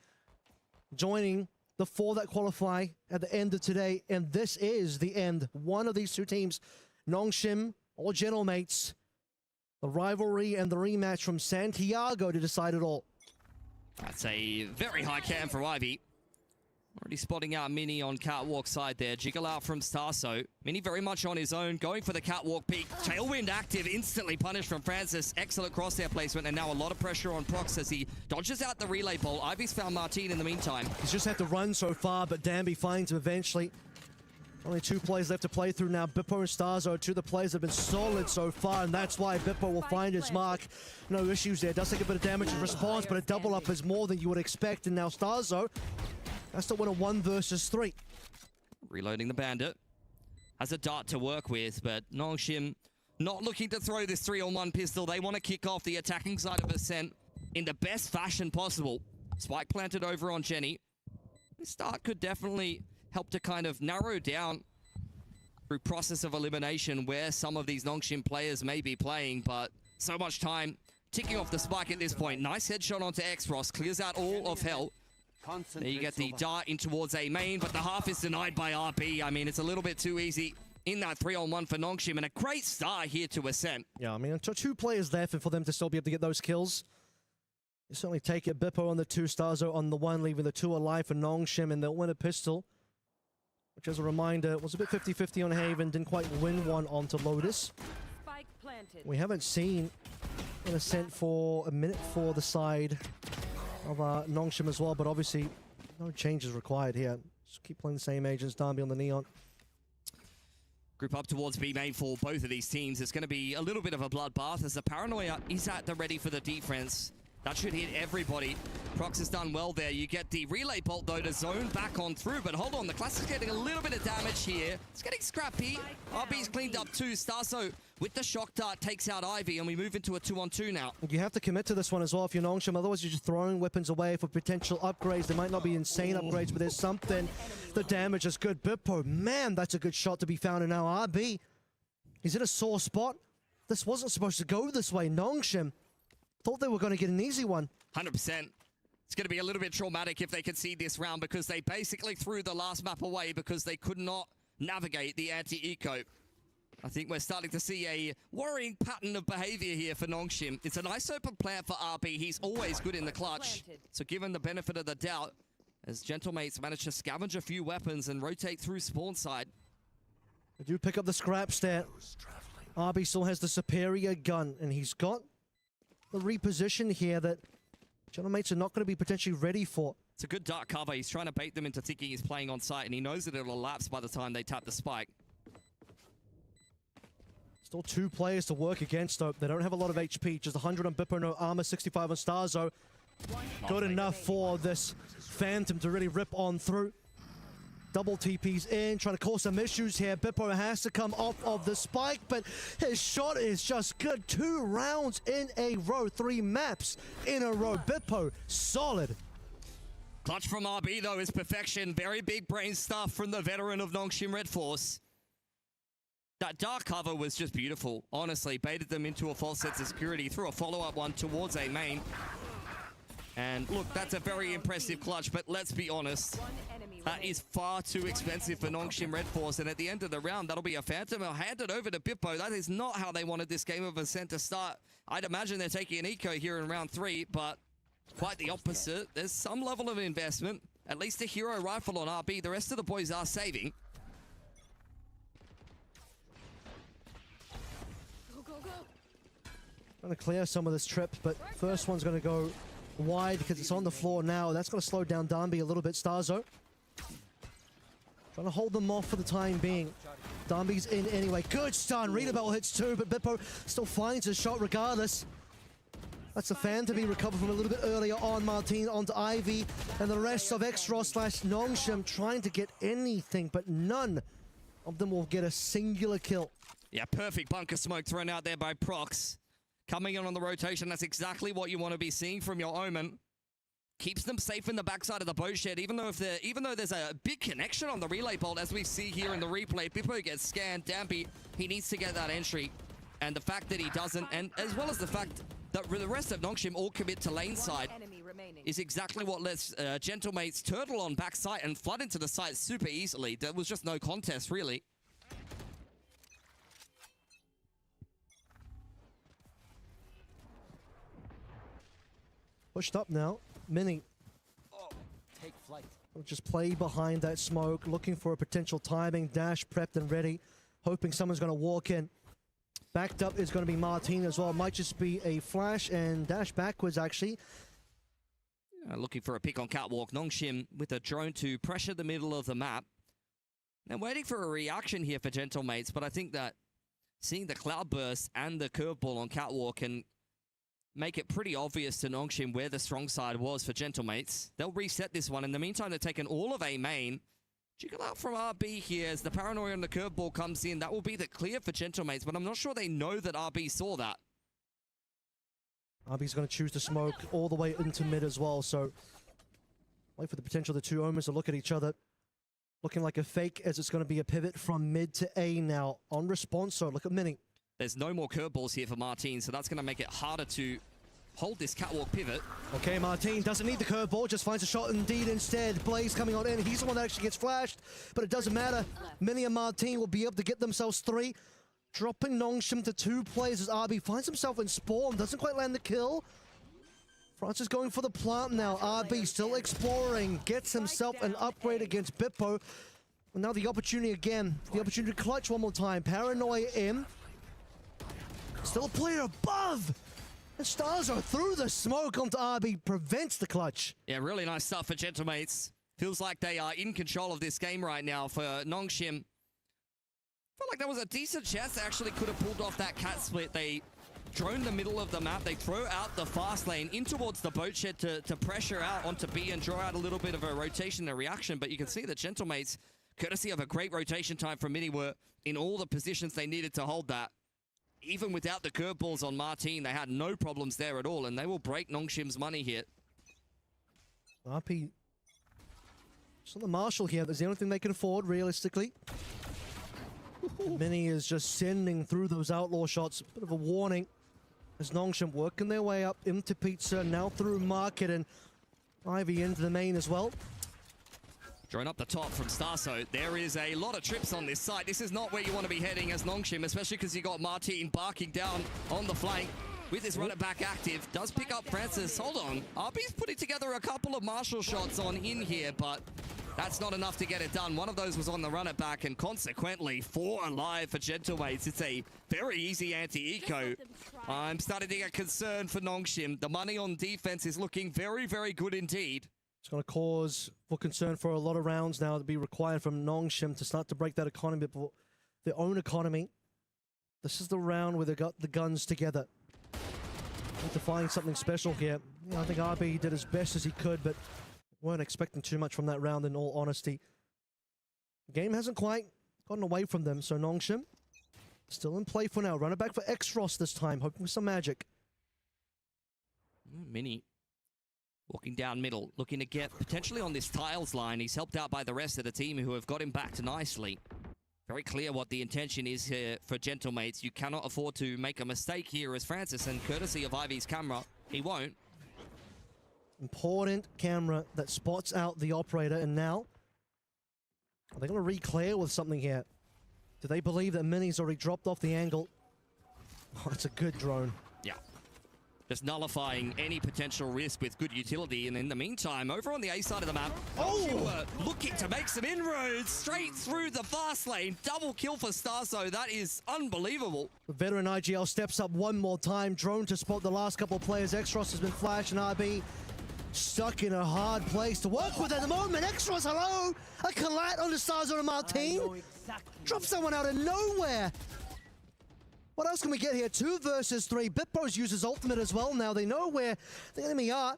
joining the 4 that qualify at the end of today. And this is the end. One of these 2 teams, Nongshim or Gentlemates, the rivalry and the rematch from Santiago to decide it all.
That's a very high cam for Ivy. Already spotting out Mini on catwalk side there. Jiggle out from Starso. Mini very much on his own, going for the catwalk peak. Tailwind active, instantly punished from Francis. Excellent crosshair placement, and now a lot of pressure on Prox as he dodges out the relay ball. Ivy's found Martin in the meantime.
He's just had to run so far, but Danby finds him eventually. Only 2 plays left to play through now. Bippo and Starzo, 2 of the players have been solid so far, and that's why Bippo will find his mark. No issues there. Does take a bit of damage in response, but a double up is more than you would expect. And now Starzo has to win a 1 versus 3.
Reloading the Bandit. Has a dart to work with, but Nongshim not looking to throw this 3-on-1 pistol. They want to kick off the attacking side of Ascent in the best fashion possible. Spike planted over on Jenny. This start could definitely help to kind of narrow down through process of elimination where some of these Nongshim players may be playing, but so much time ticking off the Spike at this point. Nice headshot onto X-Ross, clears out all of Hell. There you get the dart in towards A main, but the half is denied by RB. I mean, it's a little bit too easy in that 3-on-1 for Nongshim, and a great start here to Ascent.
Yeah, I mean, two players left, and for them to still be able to get those kills, you certainly take it. Bippo on the 2, Starzo on the 1, leaving the 2 alive for Nongshim, and they'll win a pistol, which, as a reminder, was a bit 50-50 on Haven, didn't quite win one onto Lotus.
Spike planted.
We haven't seen an Ascent for a minute for the side of Nongshim as well, but obviously no changes required here. Just keep playing the same agents, Darby on the Neon.
Group up towards B main for both of these teams. It's going to be a little bit of a bloodbath as the Paranoia is at the ready for the defense. That should hit everybody. Prox has done well there. You get the relay bolt, though, to zone back on through. But hold on, the Classic's getting a little bit of damage here. It's getting scrappy. RB's cleaned up too. Starso with the shock dart takes out Ivy, and we move into a 2-on-2 now.
You have to commit to this one as well if you're Nongshim. Otherwise, you're just throwing weapons away for potential upgrades. They might not be insane upgrades, but there's something. The damage is good. Bippo, man, that's a good shot to be found. And now RB, he's in a sore spot. This wasn't supposed to go this way. Nongshim thought they were going to get an easy one.
100%. It's going to be a little bit traumatic if they concede this round, because they basically threw the last map away because they could not navigate the anti-eco. I think we're starting to see a worrying pattern of behavior here for Nongshim. It's a nice open plan for RB. He's always good in the clutch. So given the benefit of the doubt, as Gentlemates manage to scavenge a few weapons and rotate through spawn side.
They do pick up the scraps there. RB still has the superior gun, and he's got the reposition here that Gentlemates are not going to be potentially ready for.
It's a good dark cover. He's trying to bait them into thinking he's playing on site, and he knows that it'll elapse by the time they tap the spike.
Still 2 players to work against, though. They don't have a lot of HP. Just 100 on Bippo, no armor, 65 on Starzo. Good enough for this Phantom to really rip on through. Double TPs in, trying to cause some issues here. Bippo has to come off of the spike, but his shot is just good. 2 rounds in a row, 3 maps in a row. Bippo, solid.
Clutch from RB, though, is perfection. Very big brain stuff from the veteran of Nongshim RedForce. That dark cover was just beautiful. Honestly, baited them into a false sense of security, threw a follow-up one towards A main. And look, that's a very impressive clutch, but let's be honest, that is far too expensive for Nongshim RedForce, and at the end of the round, that'll be a Phantom. I'll hand it over to Bippo. That is not how they wanted this game of Ascent to start. I'd imagine they're taking an eco here in round 3, but quite the opposite. There's some level of investment, at least a hero rifle on RB. The rest of the boys are saving.
Trying to clear some of this trip, but first one's going to go wide because it's on the floor now. That's going to slow down Darby a little bit. Starzo trying to hold them off for the time being. Darby's in anyway. Good stun. Readable hits 2, but Bippo still finds his shot regardless. That's a Phantom he recovered from a little bit earlier on. Martin onto Ivy, and the rest of Extra/Nongshim trying to get anything, but none of them will get a singular kill.
Yeah, perfect bunker smoke thrown out there by Prox. Coming in on the rotation, that's exactly what you want to be seeing from your Omen. Keeps them safe in the backside of the boat shed, even though there's a big connection on the relay bolt, as we see here in the replay. Bippo gets scanned. Dampy, he needs to get that entry. And the fact that he doesn't, and as well as the fact that the rest of Nongshim all commit to lane side, is exactly what lets Gentlemates turtle on backside and flood into the site super easily. There was just no contest, really.
Pushed up now. Mini.
Take flight.
Will just play behind that smoke, looking for a potential timing. Dash prepped and ready, hoping someone's going to walk in. Backed up is going to be Martin as well. Might just be a flash and dash backwards, actually.
Looking for a pick on Catwalk. Nongshim with a drone to pressure the middle of the map. They're waiting for a reaction here for Gentlemates, but I think that seeing the Cloudburst and the Curveball on Catwalk can make it pretty obvious to Nongshim where the strong side was for Gentlemates. They'll reset this one. In the meantime, they're taking all of A main. Jiggle out from RB here as the Paranoia and the Curveball comes in. That will be the clear for Gentlemates, but I'm not sure they know that RB saw that.
RB's going to choose to smoke all the way into mid as well, so wait for the potential of the 2 Omens to look at each other. Looking like a fake as it's going to be a pivot from mid to A now. On response, so look at Mini.
There's no more curveballs here for Martin, so that's going to make it harder to hold this catwalk pivot.
Okay, Martin doesn't need the curveball, just finds a shot indeed instead. Blaze coming on in, he's the one that actually gets flashed, but it doesn't matter. Mini and Martin will be able to get themselves 3. Dropping Nongshim to 2 players as RB finds himself in spawn, doesn't quite land the kill. Francis going for the plant now, RB still exploring, gets himself an upgrade against Bippo. And now the opportunity again, the opportunity to clutch one more time. Paranoia in. Still a player above! And Stars are through the smoke onto RB, prevents the clutch.
Yeah, really nice stuff for Gentlemates. Feels like they are in control of this game right now for Nongshim. Felt like that was a decent chance they actually could have pulled off that cat split. They drone the middle of the map. They throw out the fast lane in towards the boat shed to pressure out onto B and draw out a little bit of a rotation and reaction. But you can see the Gentlemates, courtesy of a great rotation time from Mini, were in all the positions they needed to hold that. Even without the curveballs on Martin, they had no problems there at all, and they will break Nongshim's money here.
RP, so the Marshal here, that's the only thing they can afford, realistically. Mini is just sending through those outlaw shots. Bit of a warning as Nongshim working their way up into Pizza, now through Market, and Ivy into the main as well.
Drone up the top from Starso. There is a lot of trips on this site. This is not where you want to be heading as Nongshim, especially because you got Martin barking down on the flank with his runner back active. Does pick up Francis. Hold on. RB's putting together a couple of Marshall shots on in here, but that's not enough to get it done. One of those was on the runner back, and consequently 4 alive for Gentlemates. It's a very easy anti-eco. I'm starting to get concerned for Nongshim. The money on defense is looking very, very good indeed.
It's going to cause for concern for a lot of rounds now to be required from Nongshim to start to break that economy, their own economy. This is the round where they got the guns together. Need to find something special here. Yeah, I think RB did as best as he could, but weren't expecting too much from that round in all honesty. The game hasn't quite gotten away from them, so Nongshim still in play for now. Runner back for X-Ross this time, hoping for some magic.
Mini walking down middle, looking to get potentially on this tiles line. He's helped out by the rest of the team who have got him back nicely. Very clear what the intention is here for Gentlemates. You cannot afford to make a mistake here as Francis, and courtesy of Ivy's camera, he won't.
Important camera that spots out the operator, and now are they going to re-clear with something here? Do they believe that Mini's already dropped off the angle? Oh, it's a good drone.
Yeah. Just nullifying any potential risk with good utility. And in the meantime, over on the A side of the map, looking to make some inroads straight through the fast lane. Double kill for Starso. That is unbelievable.
The veteran IGL steps up one more time. Drone to spot the last couple of players. X-Ross has been flashed, and RB stuck in a hard place to work with at the moment. X-Ross, hello! A collat on the Starso and Martin. Drop someone out of nowhere. What else can we get here? 2 versus 3. Bitpo's uses ultimate as well now. They know where the enemy are.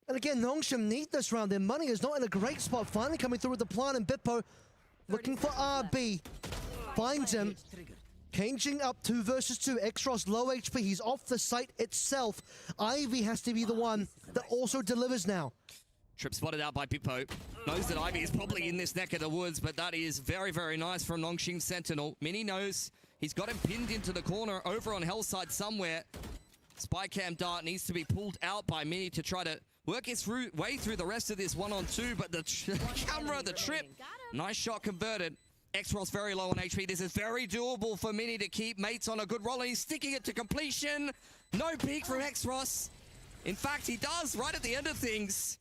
And again, Nongshim need this round. Their money is not in a great spot. Finally coming through with the plan, and Bitpo looking for RB. Finds him. Changing up 2 versus 2. X-Ross low HP. He's off the site itself. Ivy has to be the one that also delivers now.
Trip spotted out by Bitpo. Knows that Ivy is probably in this neck of the woods, but that is very, very nice from Nongshim Sentinel. Mini knows he's got him pinned into the corner over on Hellside somewhere. Spy cam dart needs to be pulled out by Mini to try to work his way through the rest of this 1-on-2, but the camera, the trip, nice shot converted. X-Ross very low on HP. This is very doable for Mini to keep mates on a good roll, and he's sticking it to completion. No peek from X-Ross. In fact, he does right at the end of things.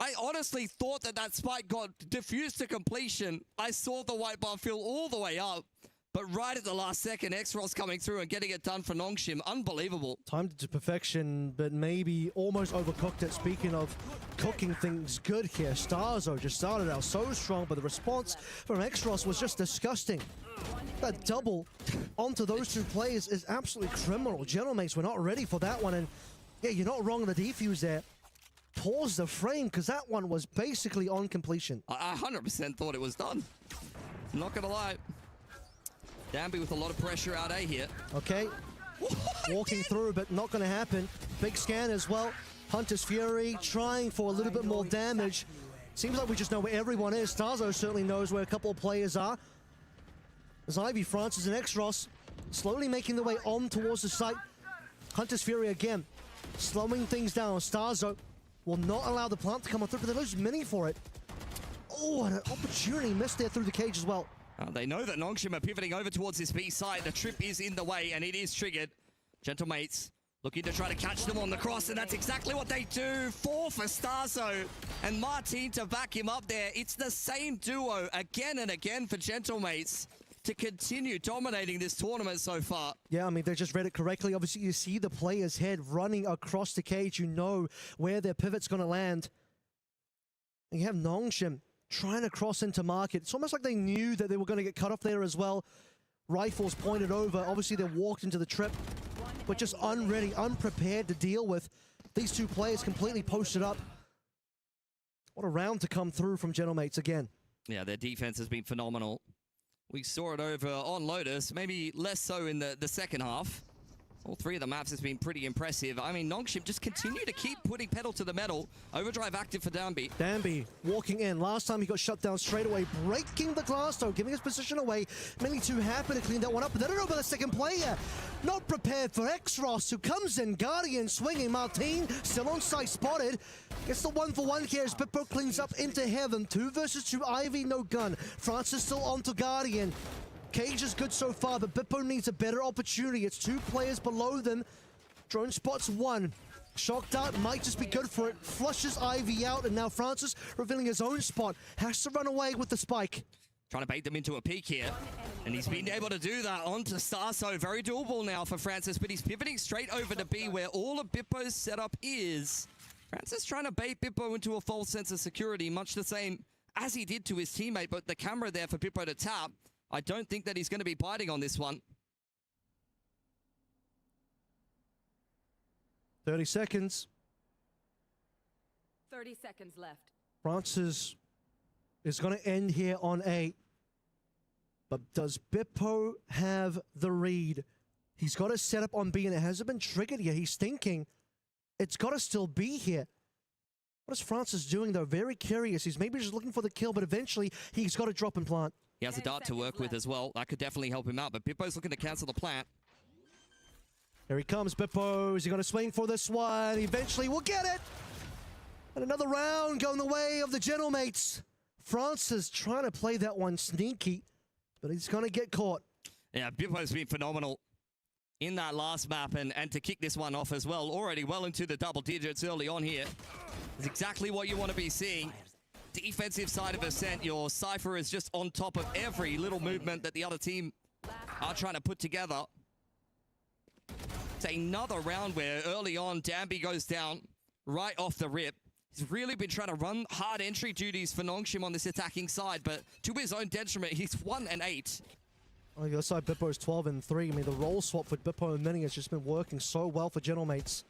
I honestly thought that spike got diffused to completion. I saw the white bar fill all the way up, but right at the last second, X-Ross coming through and getting it done for Nongshim. Unbelievable.
Timed to perfection, but maybe almost overcooked it. Speaking of cooking things good here, Starzo just started out so strong, but the response from X-Ross was just disgusting. That double onto those 2 players is absolutely criminal. Gentlemates were not ready for that one, and yeah, you're not wrong on the defuse there. Pause the frame, because that one was basically on completion.
I 100% thought it was done. I'm not gonna lie. Danby with a lot of pressure out A here.
Okay. Walking through, but not gonna happen. Big scan as well. Hunter's Fury trying for a little bit more damage. Seems like we just know where everyone is. Starzo certainly knows where a couple of players are. There's Ivy, Francis, and X-Ross slowly making their way on towards the site. Hunter's Fury again. slowing things down. Starzo will not allow the plant to come on through, but they lose mini for it. Oh, and an opportunity missed there through the cage as well.
They know that Nongshim are pivoting over towards this B side. The trip is in the way, and it is triggered. Gentlemates looking to try to catch them on the cross, and that's exactly what they do. 4 for Starzo, and Martin to back him up there. It's the same duo again and again for Gentlemates to continue dominating this tournament so far.
Yeah, I mean, they just read it correctly. Obviously, you see the player's head running across the cage. You know where their pivot's going to land. And you have Nongshim trying to cross into market. It's almost like they knew that they were going to get cut off there as well. Rifles pointed over. Obviously, they walked into the trip, but just unready, unprepared to deal with these two players completely posted up. What a round to come through from Gentlemates again.
Yeah, their defense has been phenomenal. We saw it over on Lotus, maybe less so in the second half. All 3 of the maps has been pretty impressive. I mean, Nongshim just continue to keep putting pedal to the metal. Overdrive active for Danby.
Danby walking in. Last time he got shut down straight away, breaking the glass though, giving his position away. Many too happy to clean that one up, but they don't know about the second player. Not prepared for X-Ross, who comes in. Guardian swinging. Martin still on site, spotted. Gets the 1-for-1 here as Bippo cleans up into heaven. 2 versus 2, Ivy, no gun. Francis still on to Guardian. Cage is good so far, but Bippo needs a better opportunity. It's 2 players below them. Drone spots 1. Shock dart might just be good for it. Flushes Ivy out, and now Francis revealing his own spot. Has to run away with the spike.
Trying to bait them into a peek here. And he's been able to do that onto Starso. Very doable now for Francis, but he's pivoting straight over to B, where all of Bippo's setup is. Francis trying to bait Bippo into a false sense of security, much the same as he did to his teammate, but the camera there for Bippo to tap. I don't think that he's going to be biting on this one.
30 seconds.
30 seconds left.
Francis is going to end here on A. But does Bippo have the read? He's got a setup on B, and it hasn't been triggered yet. He's thinking it's got to still be here. What is Francis doing, though? Very curious. He's maybe just looking for the kill, but eventually he's got to drop and plant.
He has a dart to work with as well. That could definitely help him out, but Bippo's looking to cancel the plant.
Here he comes, Bippo. Is he going to swing for this one? Eventually will get it. And another round going the way of the Gentlemates. Francis trying to play that one sneaky, but he's going to get caught.
Yeah, Bippo's been phenomenal in that last map, and to kick this one off as well. Already well into the double digits early on here. It's exactly what you want to be seeing. Defensive side of Ascent, your Cypher is just on top of every little movement that the other team are trying to put together. It's another round where early on, Danby goes down right off the rip. He's really been trying to run hard entry duties for Nongshim on this attacking side, but to his own detriment, he's 1 and 8.
On the other side, Bippo is 12 and 3. I mean, the role swap for Bippo and Mini has just been working so well for Gentlemates.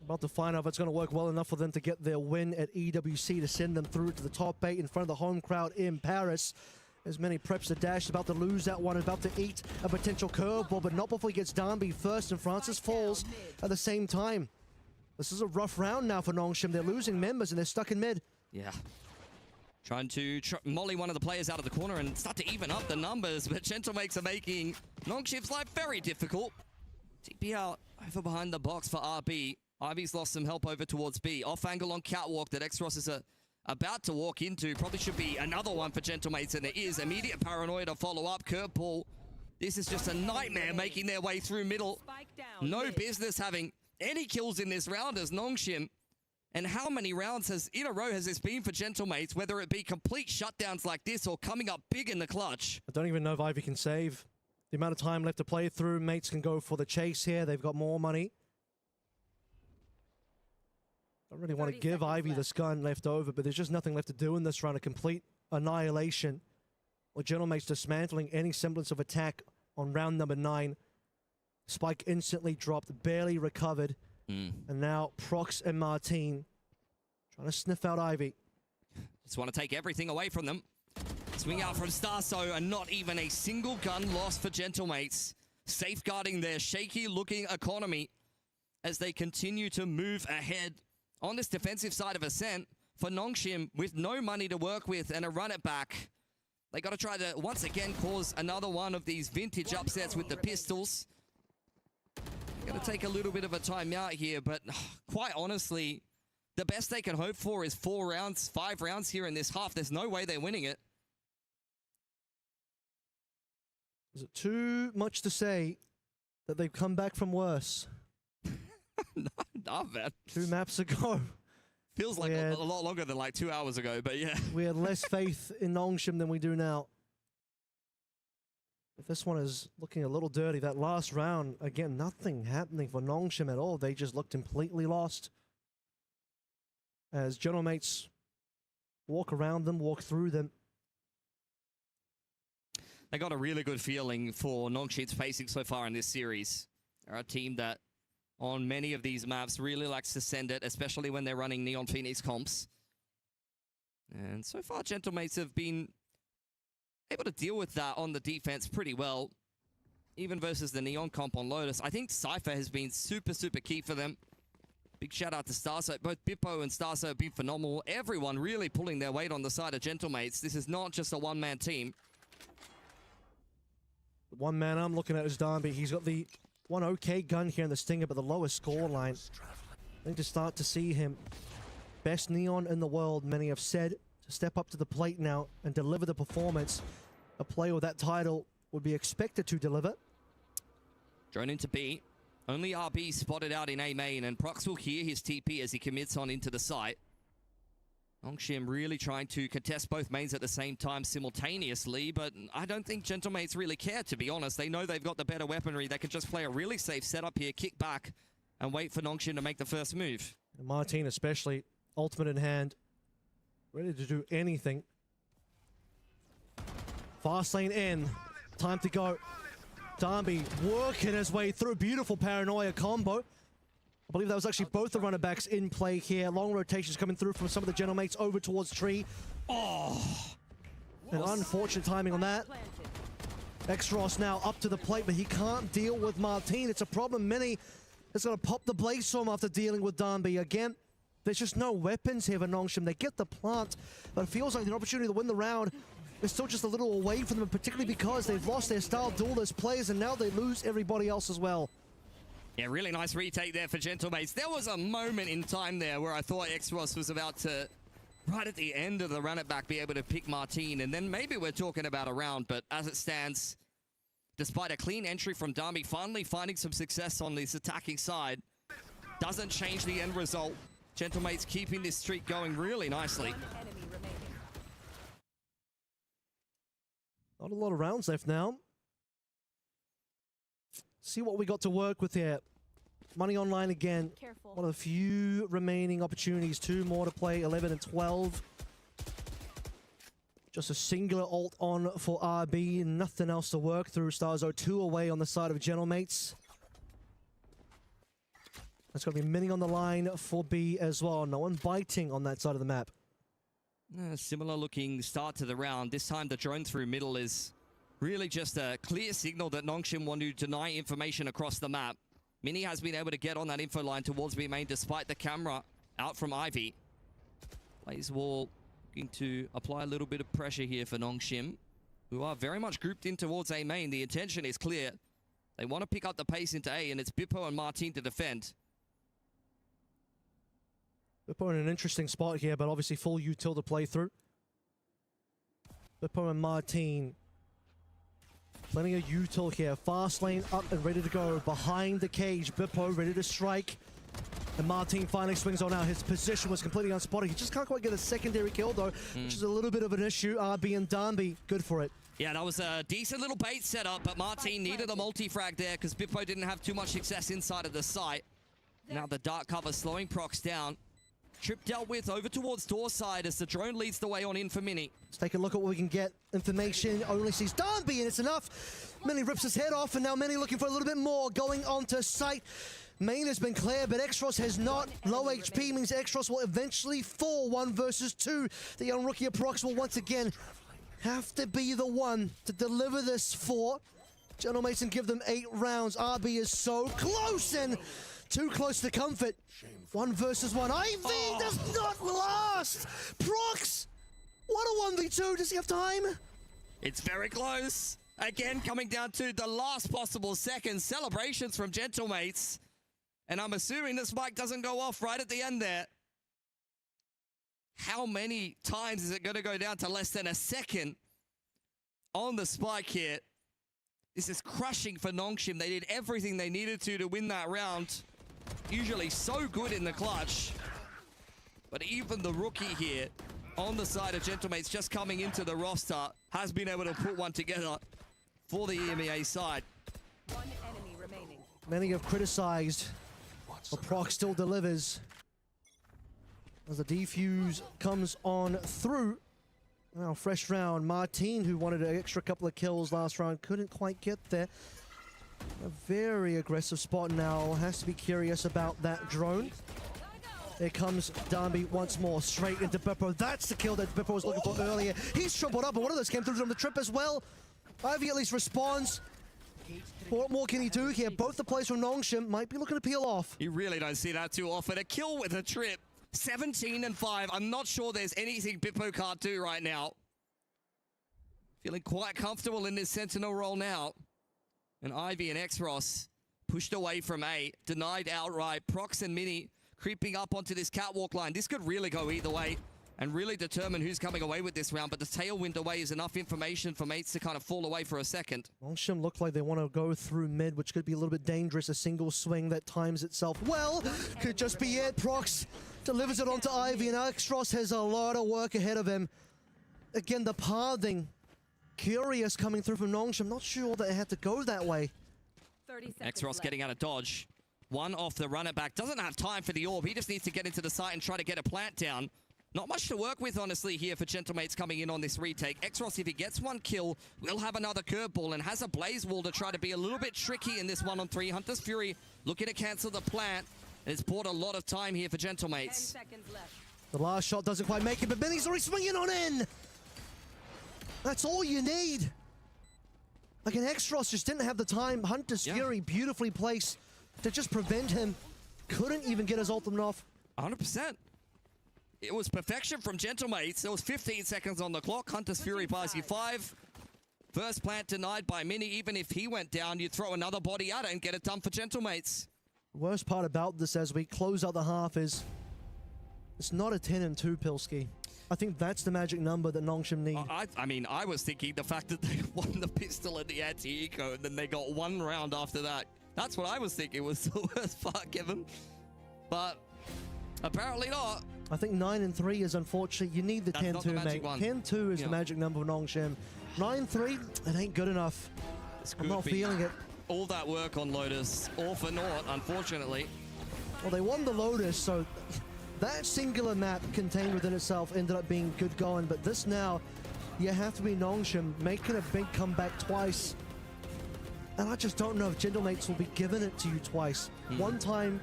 About to find out if it's going to work well enough for them to get their win at EWC to send them through to the top 8 in front of the home crowd in Paris. As Many preps the dash, about to lose that one, about to eat a potential curveball, but not before he gets Danby first, and Francis falls at the same time. This is a rough round now for Nongshim. They're losing members and they're stuck in mid.
Yeah. Trying to molly one of the players out of the corner and start to even up the numbers, but Gentlemates are making Nongshim's life very difficult. TP out over behind the box for RB. Ivy's lost some help over towards B. Off angle on Catwalk that X-Ross is about to walk into. Probably should be another one for Gentlemates, and it is. Immediate paranoia to follow up. Curveball. This is just a nightmare making their way through middle. No business having any kills in this round as Nongshim. And how many rounds in a row has this been for Gentlemates, whether it be complete shutdowns like this or coming up big in the clutch?
I don't even know if Ivy can save. The amount of time left to play through, mates can go for the chase here. They've got more money. I don't really want to give Ivy this gun left over, but there's just nothing left to do in this round. A complete annihilation. Well, Gentlemates dismantling any semblance of attack on round number 9. Spike instantly dropped, barely recovered. And now Prox and Martin trying to sniff out Ivy.
Just want to take everything away from them. Swing out from Starso, and not even a single gun lost for Gentlemates. Safeguarding their shaky-looking economy as they continue to move ahead on this defensive side of Ascent. For Nongshim, with no money to work with and a run it back, they got to try to once again cause another one of these vintage upsets with the pistols. Going to take a little bit of a timeout here, but quite honestly, the best they can hope for is 4 rounds, 5 rounds here in this half. There's no way they're winning it.
Is it too much to say that they've come back from worse?
Nah, man.
2 maps ago.
Feels like a lot longer than like 2 hours ago, but yeah.
We had less faith in Nongshim than we do now. But this one is looking a little dirty. That last round, again, nothing happening for Nongshim at all. They just looked completely lost. As general mates walk around them, walk through them.
They got a really good feeling for Nongshim's pacing so far in this series. They're a team that on many of these maps really likes to send it, especially when they're running Neon Phoenix comps. And so far, Gentlemates have been able to deal with that on the defense pretty well, even versus the Neon comp on Lotus. I think Cypher has been super, super key for them. Big shout out to Starso. Both Bippo and Starso have been phenomenal. Everyone really pulling their weight on the side of Gentlemates. This is not just a one-man team.
One man I'm looking at is Darby. He's got the one okay gun here in the Stinger, but the lowest score line. I think to start to see him, best Neon in the world, many have said, to step up to the plate now and deliver the performance a player with that title would be expected to deliver.
Drone into B. Only RB spotted out in A main, and Prox will hear his TP as he commits on into the site. Nongshim really trying to contest both mains at the same time simultaneously, but I don't think Gentlemates really care, to be honest. They know they've got the better weaponry. They can just play a really safe setup here, kick back, and wait for Nongshim to make the first move.
And Martin especially, ultimate in hand, ready to do anything. Fast lane in, time to go. Darby working his way through, beautiful paranoia combo. I believe that was actually both the runner backs in play here. Long rotations coming through from some of the Gentlemates over towards Tree. Oh! An unfortunate timing on that. Exros now up to the plate, but he can't deal with Martin. It's a problem. Mini is going to pop the Blaze Storm after dealing with Darby. Again, there's just no weapons here for Nongshim. They get the plant, but it feels like the opportunity to win the round is still just a little away from them, particularly because they've lost their star duelist players, and now they lose everybody else as well.
Yeah, really nice retake there for Gentlemates. There was a moment in time there where I thought Exros was about to, right at the end of the run it back, be able to pick Martin, and then maybe we're talking about a round, but as it stands, despite a clean entry from Dami, finally finding some success on this attacking side, doesn't change the end result. Gentlemates keeping this streak going really nicely.
Not a lot of rounds left now. See what we got to work with here. Money online again.
Careful.
One of the few remaining opportunities. 2 more to play, 11 and 12. Just a singular ult on for RB. Nothing else to work through. Starzo 2 away on the side of Gentlemates. That's going to be Mini on the line for B as well. No one biting on that side of the map.
Similar looking start to the round. This time the drone through middle is really just a clear signal that Nongshim want to deny information across the map. Mini has been able to get on that info line towards B main despite the camera out from Ivy. Blaze Wall looking to apply a little bit of pressure here for Nongshim, who are very much grouped in towards A main. The intention is clear. They want to pick up the pace into A, and it's Bippo and Martin to defend.
Bippo in an interesting spot here, but obviously full util to play through. Bippo and Martin. Plenty of util here. Fast lane up and ready to go. Behind the cage. Bippo ready to strike. And Martin finally swings on out. His position was completely unspotted. He just can't quite get a secondary kill though, which is a little bit of an issue. RB and Darby, good for it.
Yeah, that was a decent little bait setup, but Martin needed a multi-frag there because Bippo didn't have too much success inside of the site. Now the dark cover slowing Prox down. Trip dealt with over towards door side as the drone leads the way on in for Mini.
Let's take a look at what we can get. Information only sees Darby and it's enough. Mini rips his head off and now Mini looking for a little bit more. Going onto site. Main has been clear, but Exros has not. Low HP means Exros will eventually fall 1 versus 2. The young rookie of Prox will once again have to be the one to deliver this for. General Mason give them 8 rounds. RB is so close and too close to comfort. 1 versus 1. Ivy does not last. Prox, what a 1v2. Does he have time?
It's very close. Again, coming down to the last possible second. Celebrations from Gentlemates. And I'm assuming the spike doesn't go off right at the end there. How many times is it going to go down to less than a second on the spike here? This is crushing for Nongshim. They did everything they needed to win that round. Usually so good in the clutch. But even the rookie here on the side of Gentlemates just coming into the roster has been able to put one together for the EMEA side.
One enemy remaining.
Many have criticized, but Proc still delivers. As the defuse comes on through. Now, fresh round. Martin, who wanted an extra couple of kills last round, couldn't quite get there. A very aggressive spot now. Has to be curious about that drone. Here comes Darby once more, straight into Bippo. That's the kill that Bippo was looking for earlier. He's tripled up, but one of those came through on the trip as well. Ivy at least responds. What more can he do here? Both the plays from Nongshim might be looking to peel off.
You really don't see that too often. A kill with a trip. 17 and 5. I'm not sure there's anything Bippo can't do right now. Feeling quite comfortable in this Sentinel role now. And Ivy and X-Ross pushed away from A. Denied outright. Prox and Mini creeping up onto this catwalk line. This could really go either way and really determine who's coming away with this round. But the tailwind away is enough information for mates to kind of fall away for a second.
Nongshim look like they want to go through mid, which could be a little bit dangerous. A single swing that times itself well. Could just be it. Prox delivers it onto Ivy, and X-Ross has a lot of work ahead of him. Again, the pathing. Curious coming through from Nongshim. Not sure that it had to go that way.
X-Ross getting out of dodge. One off the run it back. Doesn't have time for the orb. He just needs to get into the site and try to get a plant down. Not much to work with, honestly, here for Gentlemates coming in on this retake. X-Ross, if he gets one kill, will have another curveball and has a Blaze Wall to try to be a little bit tricky in this 1-on-3. Hunter's Fury looking to cancel the plant. It's bought a lot of time here for Gentlemates.
10 seconds left.
The last shot doesn't quite make it, but Benny's already swinging on in. That's all you need. Like an X-Ross just didn't have the time. Hunter's Fury beautifully placed to just prevent him. Couldn't even get his ultimate off.
100%. It was perfection from Gentlemates. There was 15 seconds on the clock. Hunter's Fury buys you 5. First plant denied by Mini. Even if he went down, you'd throw another body at it and get it done for Gentlemates.
Worst part about this as we close out the half is it's not a 10 and 2 Pilski. I think that's the magic number that Nongshim need.
I mean, I was thinking the fact that they won the pistol and the anti-eco and then they got one round after that. That's what I was thinking was the worst part given. But apparently not.
I think 9 and 3 is unfortunate. You need the 10-2, mate. 10-2 is the magic number of Nongshim. 9-3, it ain't good enough. I'm not feeling it.
All that work on Lotus, all for naught, unfortunately.
Well, they won the Lotus, so that singular map contained within itself ended up being good going. But this now, you have to be Nongshim making a big comeback twice. And I just don't know if Gentlemates will be giving it to you twice. One time,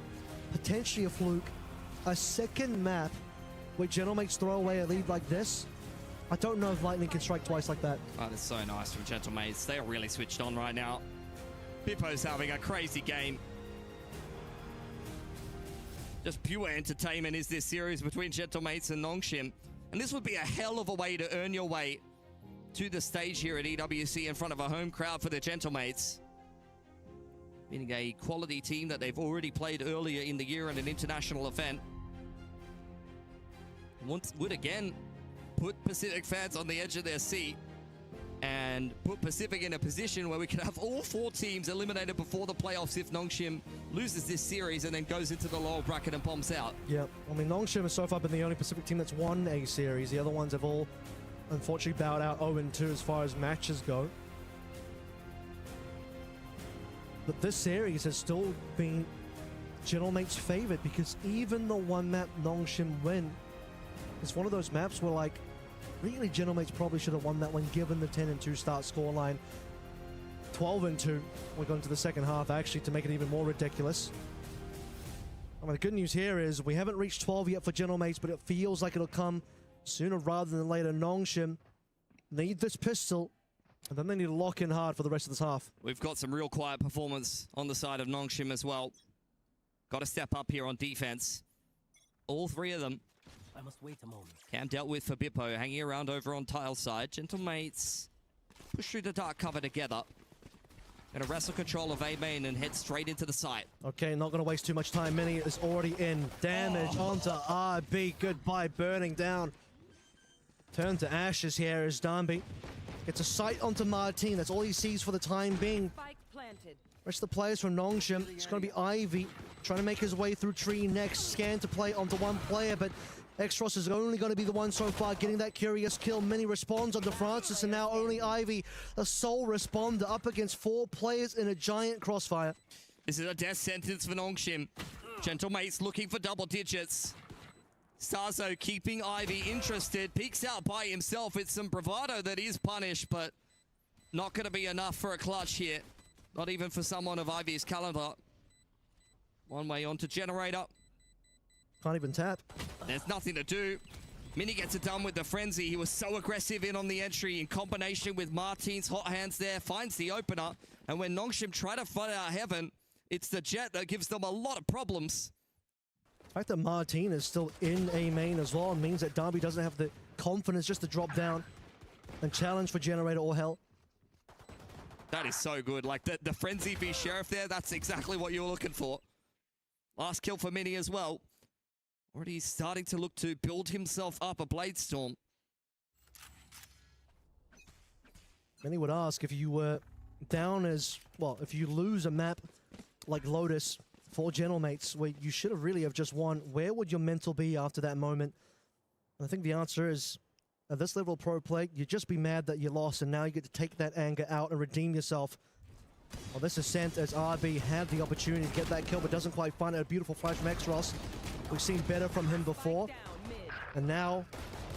potentially a fluke. A second map where Gentlemates throw away a lead like this. I don't know if Lightning can strike twice like that.
Oh, that's so nice from Gentlemates. They are really switched on right now. Bippo's having a crazy game. Just pure entertainment is this series between Gentlemates and Nongshim. And this would be a hell of a way to earn your way to the stage here at EWC in front of a home crowd for the Gentlemates. Being a quality team that they've already played earlier in the year in an international event. Would again put Pacific fans on the edge of their seat and put Pacific in a position where we could have all 4 teams eliminated before the playoffs if Nongshim loses this series and then goes into the lower bracket and bombs out.
Yeah, I mean, Nongshim has so far been the only Pacific team that's won a series. The other ones have all, unfortunately, bowed out 0-2 as far as matches go. But this series has still been Gentlemates' favorite because even the one map Nongshim win, it's one of those maps where, like, really Gentlemates probably should have won that one given the 10-2 start scoreline. 12-2. We're going to the second half, actually, to make it even more ridiculous. I mean, the good news here is we haven't reached 12 yet for Gentlemates, but it feels like it'll come sooner rather than later. Nongshim need this pistol, and then they need to lock in hard for the rest of this half.
We've got some real quiet performance on the side of Nongshim as well. Got to step up here on defense. All 3 of them.
I must wait a moment.
Cam dealt with for Bippo, hanging around over on tile side. Gentlemates push through the dark cover together. Gonna wrestle control of A main and head straight into the site.
Okay, not gonna waste too much time. Mini is already in. Damage onto RB. Goodbye, burning down. Turn to ashes here as Darby gets a sight onto Martin. That's all he sees for the time being.
Spike planted.
Rest of the players from Nongshim. It's going to be Ivy trying to make his way through tree next. Scan to play onto one player, but X-Ross is only going to be the one so far getting that curious kill. Mini responds onto Francis, and now only Ivy, a sole responder, up against 4 players in a giant crossfire.
This is a death sentence for Nongshim. Gentlemates looking for double digits. Starzo keeping Ivy interested. Peeks out by himself. It's some bravado that is punished, but not going to be enough for a clutch here. Not even for someone of Ivy's caliber. One way onto Generator.
Can't even tap.
There's nothing to do. Mini gets it done with the frenzy. He was so aggressive in on the entry in combination with Martin's hot hands there. Finds the opener. And when Nongshim try to fight out heaven, it's the Jet that gives them a lot of problems.
The fact that Martin is still in A main as well means that Darby doesn't have the confidence just to drop down and challenge for Generator or Hell.
That is so good. Like the frenzy v Sheriff there, that's exactly what you were looking for. Last kill for Mini as well. Already starting to look to build himself up a Blade Storm.
Many would ask, if you were down as, well, if you lose a map like Lotus for Gentlemates, where you should have really have just won, where would your mental be after that moment? And I think the answer is, at this level of pro play, you'd just be mad that you lost, and now you get to take that anger out and redeem yourself. Well, this is sent as RB had the opportunity to get that kill, but doesn't quite find it. A beautiful flash from X-Ross. We've seen better from him before. And now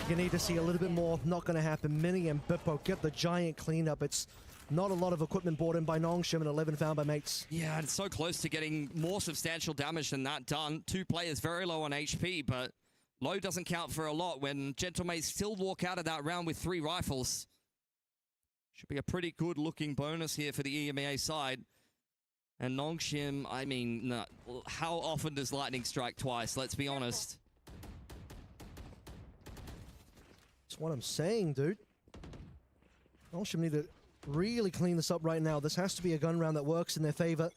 you need to see a little bit more. Not going to happen. Mini and Bippo get the giant cleanup. It's not a lot of equipment brought in by Nongshim, and 11 found by mates.
Yeah, it's so close to getting more substantial damage than that done. 2 players very low on HP, but low doesn't count for a lot when Gentlemates still walk out of that round with 3 rifles. Should be a pretty good looking bonus here for the EMEA side. And Nongshim, I mean, no, how often does lightning strike twice? Let's be honest.
That's what I'm saying, dude. Nongshim need to really clean this up right now. This has to be a gun round that works in their favor.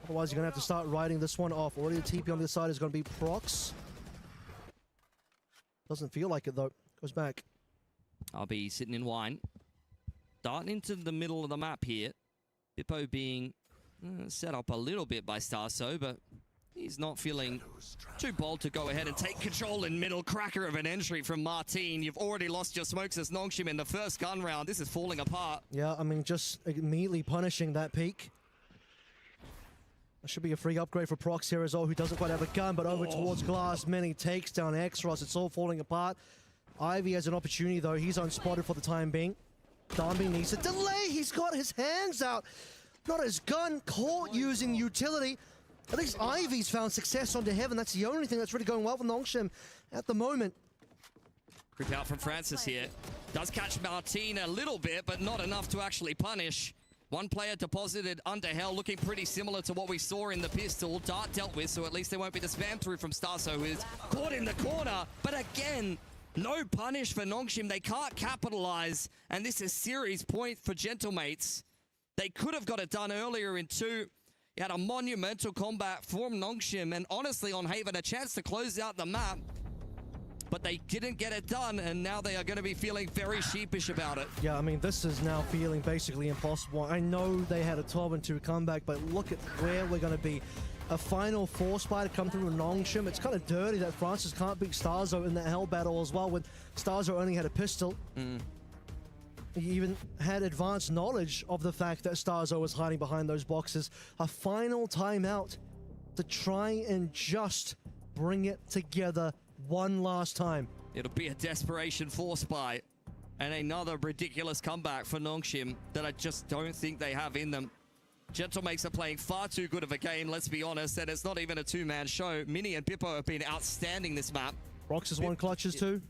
Otherwise, you're going to have to start riding this one off. Already the TP on the other side is going to be Prox. Doesn't feel like it, though. Goes back.
I'll be sitting in wine. Darting into the middle of the map here. Bippo being set up a little bit by Starso, but he's not feeling too bold to go ahead and take control in middle. Cracker of an entry from Martin. You've already lost your smokes as Nongshim in the first gun round. This is falling apart.
Yeah, I mean, just immediately punishing that peak. That should be a free upgrade for Prox here as well, who doesn't quite have a gun, but over towards Glass. Mini takes down X-Ross. It's all falling apart. Ivy has an opportunity, though. He's unspotted for the time being. Darby needs a delay. He's got his hands out. Not his gun. Caught using utility. At least Ivy's found success onto Heaven. That's the only thing that's really going well for Nongshim at the moment.
Creep out from Francis here. Does catch Martin a little bit, but not enough to actually punish. One player deposited under Hell, looking pretty similar to what we saw in the pistol. Dart dealt with, so at least there won't be the spam through from Starso, who is caught in the corner. But again, no punish for Nongshim. They can't capitalize, and this is series point for Gentlemates. They could have got it done earlier in 2. You had a monumental combat from Nongshim, and honestly on Haven, a chance to close out the map. But they didn't get it done, and now they are going to be feeling very sheepish about it.
Yeah, I mean, this is now feeling basically impossible. I know they had a 12-2 comeback, but look at where we're going to be. A final 4 spy to come through with Nongshim. It's kind of dirty that Francis can't beat Starzo in the Hell battle as well, when Starzo only had a pistol. He even had advanced knowledge of the fact that Starzo was hiding behind those boxes. A final timeout to try and just bring it together one last time.
It'll be a desperation 4 spy. And another ridiculous comeback for Nongshim that I just don't think they have in them. Gentlemates are playing far too good of a game, let's be honest, and it's not even a 2-man show. Mini and Bippo have been outstanding this map.
Rox has won clutches too.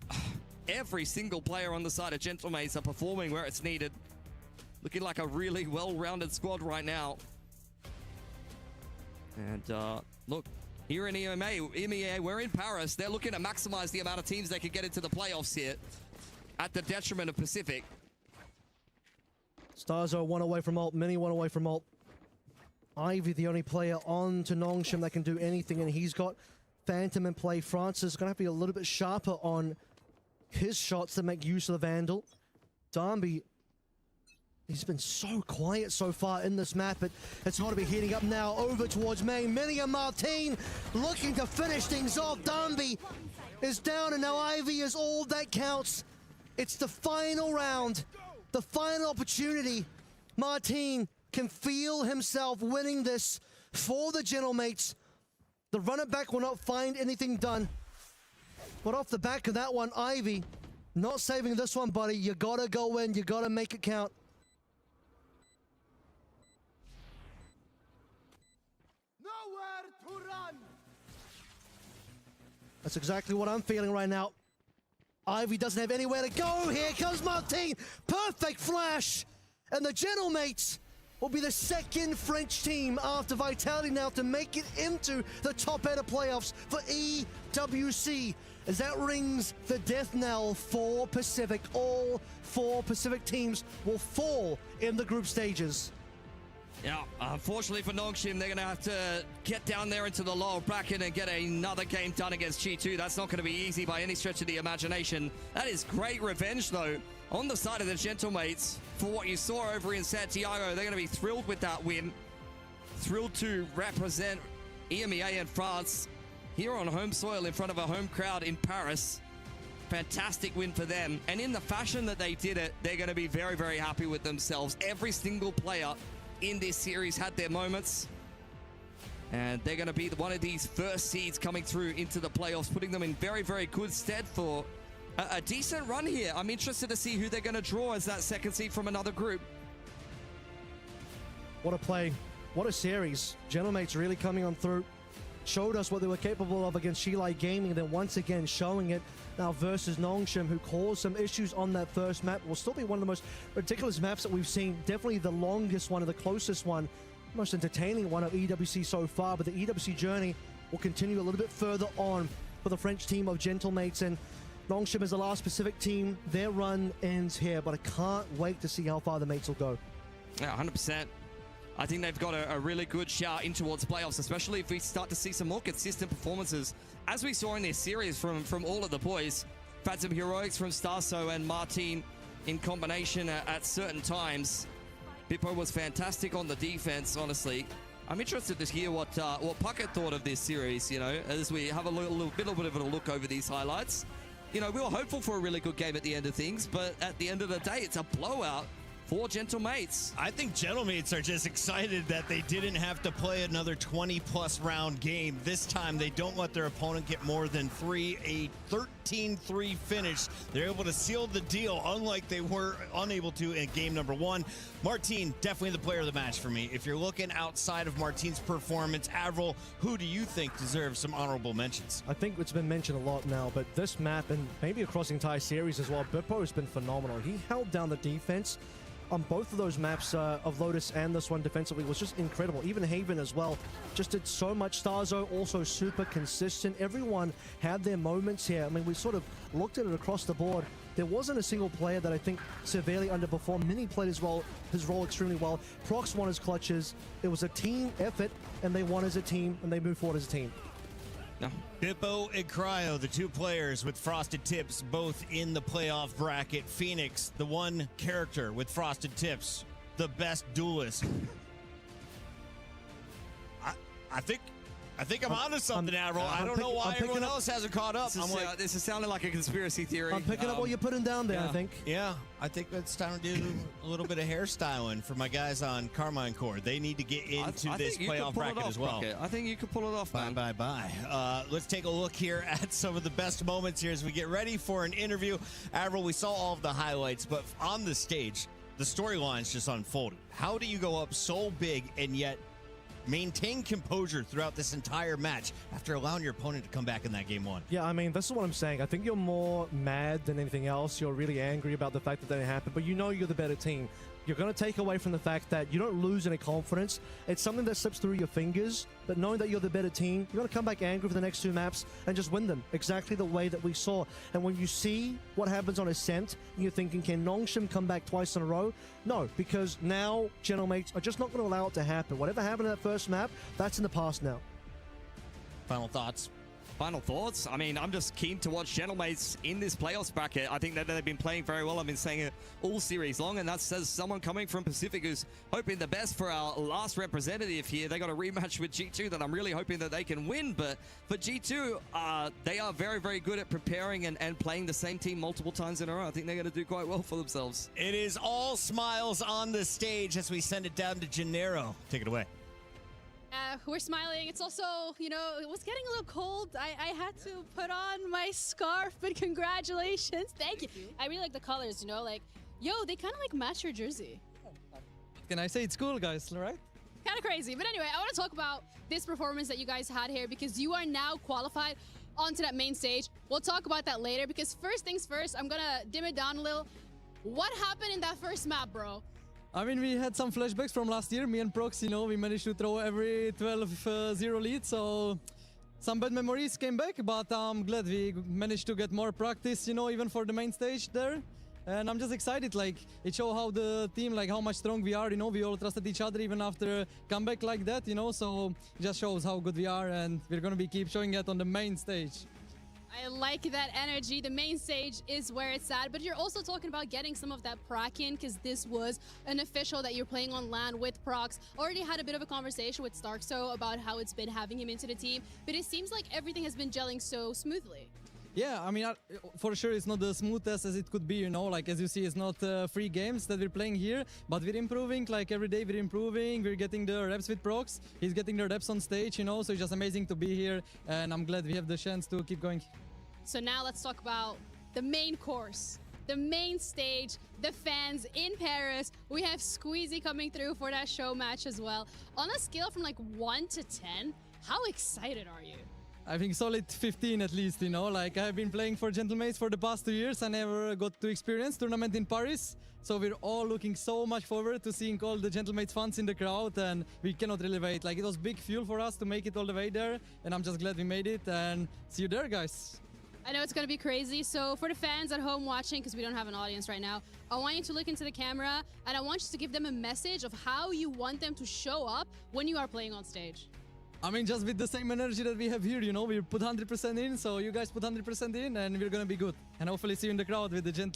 Every single player on the side of Gentlemates are performing where it's needed. Looking like a really well-rounded squad right now. And look, here in EMEA, we're in Paris. They're looking to maximize the amount of teams they can get into the playoffs here at the detriment of Pacific.
Starzo one away from ult, Mini one away from ult. Ivy, the only player on to Nongshim that can do anything, and he's got Phantom in play. Francis is going to have to be a little bit sharper on his shots to make use of the Vandal. Darby, he's been so quiet so far in this map, but it's going to be heating up now over towards main. Mini and Martine looking to finish things off. Darby is down, and now Ivy is all that counts. It's the final round, the final opportunity. Martine can feel himself winning this for the Gentlemates. The runner back will not find anything done. But off the back of that one, Ivy, not saving this one, buddy. You gotta go in, you gotta make it count.
Nowhere to run.
That's exactly what I'm feeling right now. Ivy doesn't have anywhere to go. Here comes Martine. Perfect flash. And the Gentlemates will be the second French team after Vitality now to make it into the top 8 of playoffs for EWC. As that rings the death knell for Pacific. All 4 Pacific teams will fall in the group stages.
Yeah, unfortunately for Nongshim, they're going to have to get down there into the lower bracket and get another game done against G2. That's not going to be easy by any stretch of the imagination. That is great revenge, though, on the side of the Gentlemates for what you saw over in Santiago. They're going to be thrilled with that win. Thrilled to represent EMEA and France here on home soil in front of a home crowd in Paris. Fantastic win for them. And in the fashion that they did it, they're going to be very, very happy with themselves. Every single player in this series had their moments, and they're going to be one of these first seeds coming through into the playoffs, putting them in very, very good stead for a decent run here. I'm interested to see who they're going to draw as that second seed from another group.
What a play. What a series. Gentlemates really coming on through. Showed us what they were capable of against Shilai Gaming, and then once again showing it now versus Nongshim, who caused some issues on that first map. Will still be one of the most ridiculous maps that we've seen. Definitely the longest one and the closest one. Most entertaining one of EWC so far, but the EWC journey will continue a little bit further on for the French team of Gentlemates. And Nongshim is the last Pacific team. Their run ends here, but I can't wait to see how far the mates will go.
Yeah, 100%. I think they've got a really good shout in towards playoffs, especially if we start to see some more consistent performances, as we saw in this series from all of the boys. Phantom Heroics from Starso and Martine in combination at certain times. Bippo was fantastic on the defense, honestly. I'm interested to hear what Puckett thought of this series, you know, as we have a little bit of a look over these highlights. You know, we were hopeful for a really good game at the end of things, but at the end of the day, it's a blowout for Gentlemates.
I think Gentlemates are just excited that they didn't have to play another 20-plus round game. This time, they don't let their opponent get more than 3. A 13-3 finish. They're able to seal the deal, unlike they were unable to in game number 1. Martine, definitely the player of the match for me. If you're looking outside of Martine's performance, Avril, who do you think deserves some honorable mentions?
I think it's been mentioned a lot now, but this map, and maybe across the entire series as well, Bippo has been phenomenal. He held down the defense on both of those maps of Lotus and this one defensively. Was just incredible. Even Haven as well just did so much. Starzo also super consistent. Everyone had their moments here. I mean, we sort of looked at it across the board. There wasn't a single player that I think severely underperformed. Mini played his role extremely well. Prox won his clutches. It was a team effort, and they won as a team, and they moved forward as a team.
No.
Bippo and Cryo, the 2 players with frosted tips, both in the playoff bracket. Phoenix, the one character with frosted tips, the best duelist. I think I'm onto something, Avril. I don't know why everyone else hasn't caught up.
This is sounding like a conspiracy theory.
I'm picking up what you're putting down there,
yeah.
I think.
Yeah, I think it's time to do a little bit of hairstyling for my guys on Carmine Core. They need to get into this playoff bracket as well.
I think you could pull it off, man.
Bye. Let's take a look here at some of the best moments here as we get ready for an interview. Avril, we saw all of the highlights, but on the stage, the storylines just unfolded. How do you go up so big and yet maintain composure throughout this entire match after allowing your opponent to come back in that game 1?
Yeah, I mean, this is what I'm saying. I think you're more mad than anything else. You're really angry about the fact that didn't happen, but you know you're the better team. you're going to take away from the fact that you don't lose any confidence. It's something that slips through your fingers, but knowing that you're the better team, you're going to come back angry for the next 2 maps and just win them exactly the way that we saw. And when you see what happens on Ascent, you're thinking, can Nongshim come back twice in a row? No, because now Gentlemates are just not going to allow it to happen. Whatever happened in that first map, that's in the past now.
Final thoughts?
Final thoughts? I mean, I'm just keen to watch Gentlemates in this playoffs bracket. I think that they've been playing very well. I've been saying it all series long, and that says someone coming from Pacific who's hoping the best for our last representative here. They got a rematch with G2 that I'm really hoping that they can win, but for G2, they are very, very good at preparing and playing the same team multiple times in a row. I think they're going to do quite well for themselves.
It is all smiles on the stage as we send it down to Gennaro. Take it away.
We're smiling. It's also, you know, it was getting a little cold. I had to put on my scarf, but congratulations. Thank you. I really like the colors, you know, like, yo, they kind of like match your jersey.
Can I say it's cool, guys, right?
Kind of crazy. But anyway, I want to talk about this performance that you guys had here because you are now qualified onto that main stage. We'll talk about that later because first things first, I'm going to dim it down a little. What happened in that first map, bro?
I mean, we had some flashbacks from last year. Me and Prox, you know, we managed to throw every 12-0 lead, so some bad memories came back, but I'm glad we managed to get more practice, you know, even for the main stage there. And I'm just excited, like, it shows how the team, like, how much strong we are, you know, we all trusted each other even after a comeback like that, you know, so it just shows how good we are, and we're gonna be keep showing it on the main stage.
I like that energy. The main stage is where it's at, but you're also talking about getting some of that proc in because this was an official that you're playing on LAN with procs. Already had a bit of a conversation with Starkso about how it's been having him into the team, but it seems like everything has been gelling so smoothly.
Yeah, I mean, for sure it's not the smoothest as it could be, you know, like as you see, it's not free games that we're playing here, but we're improving, like every day we're improving, we're getting the reps with Prox, he's getting the reps on stage, you know, so it's just amazing to be here, and I'm glad we have the chance to keep going.
So now let's talk about the main course, the main stage, the fans in Paris. We have Squeezy coming through for that show match as well. On a scale from like 1 to 10, how excited are you?
I think solid 15 at least, you know, like I've been playing for Gentlemates for the past 2 years. I never got to experience tournament in Paris. So we're all looking so much forward to seeing all the Gentlemates fans in the crowd, and we cannot really wait. Like, it was big fuel for us to make it all the way there, and I'm just glad we made it, and see you there, guys.
I know it's going to be crazy, so for the fans at home watching, because we don't have an audience right now, I want you to look into the camera, and I want you to give them a message of how you want them to show up when you are playing on stage.
I mean, just with the same energy that we have here, you know, we put 100% in, so you guys put 100% in, and we're going to be good. And hopefully see you in the crowd with the Gentle.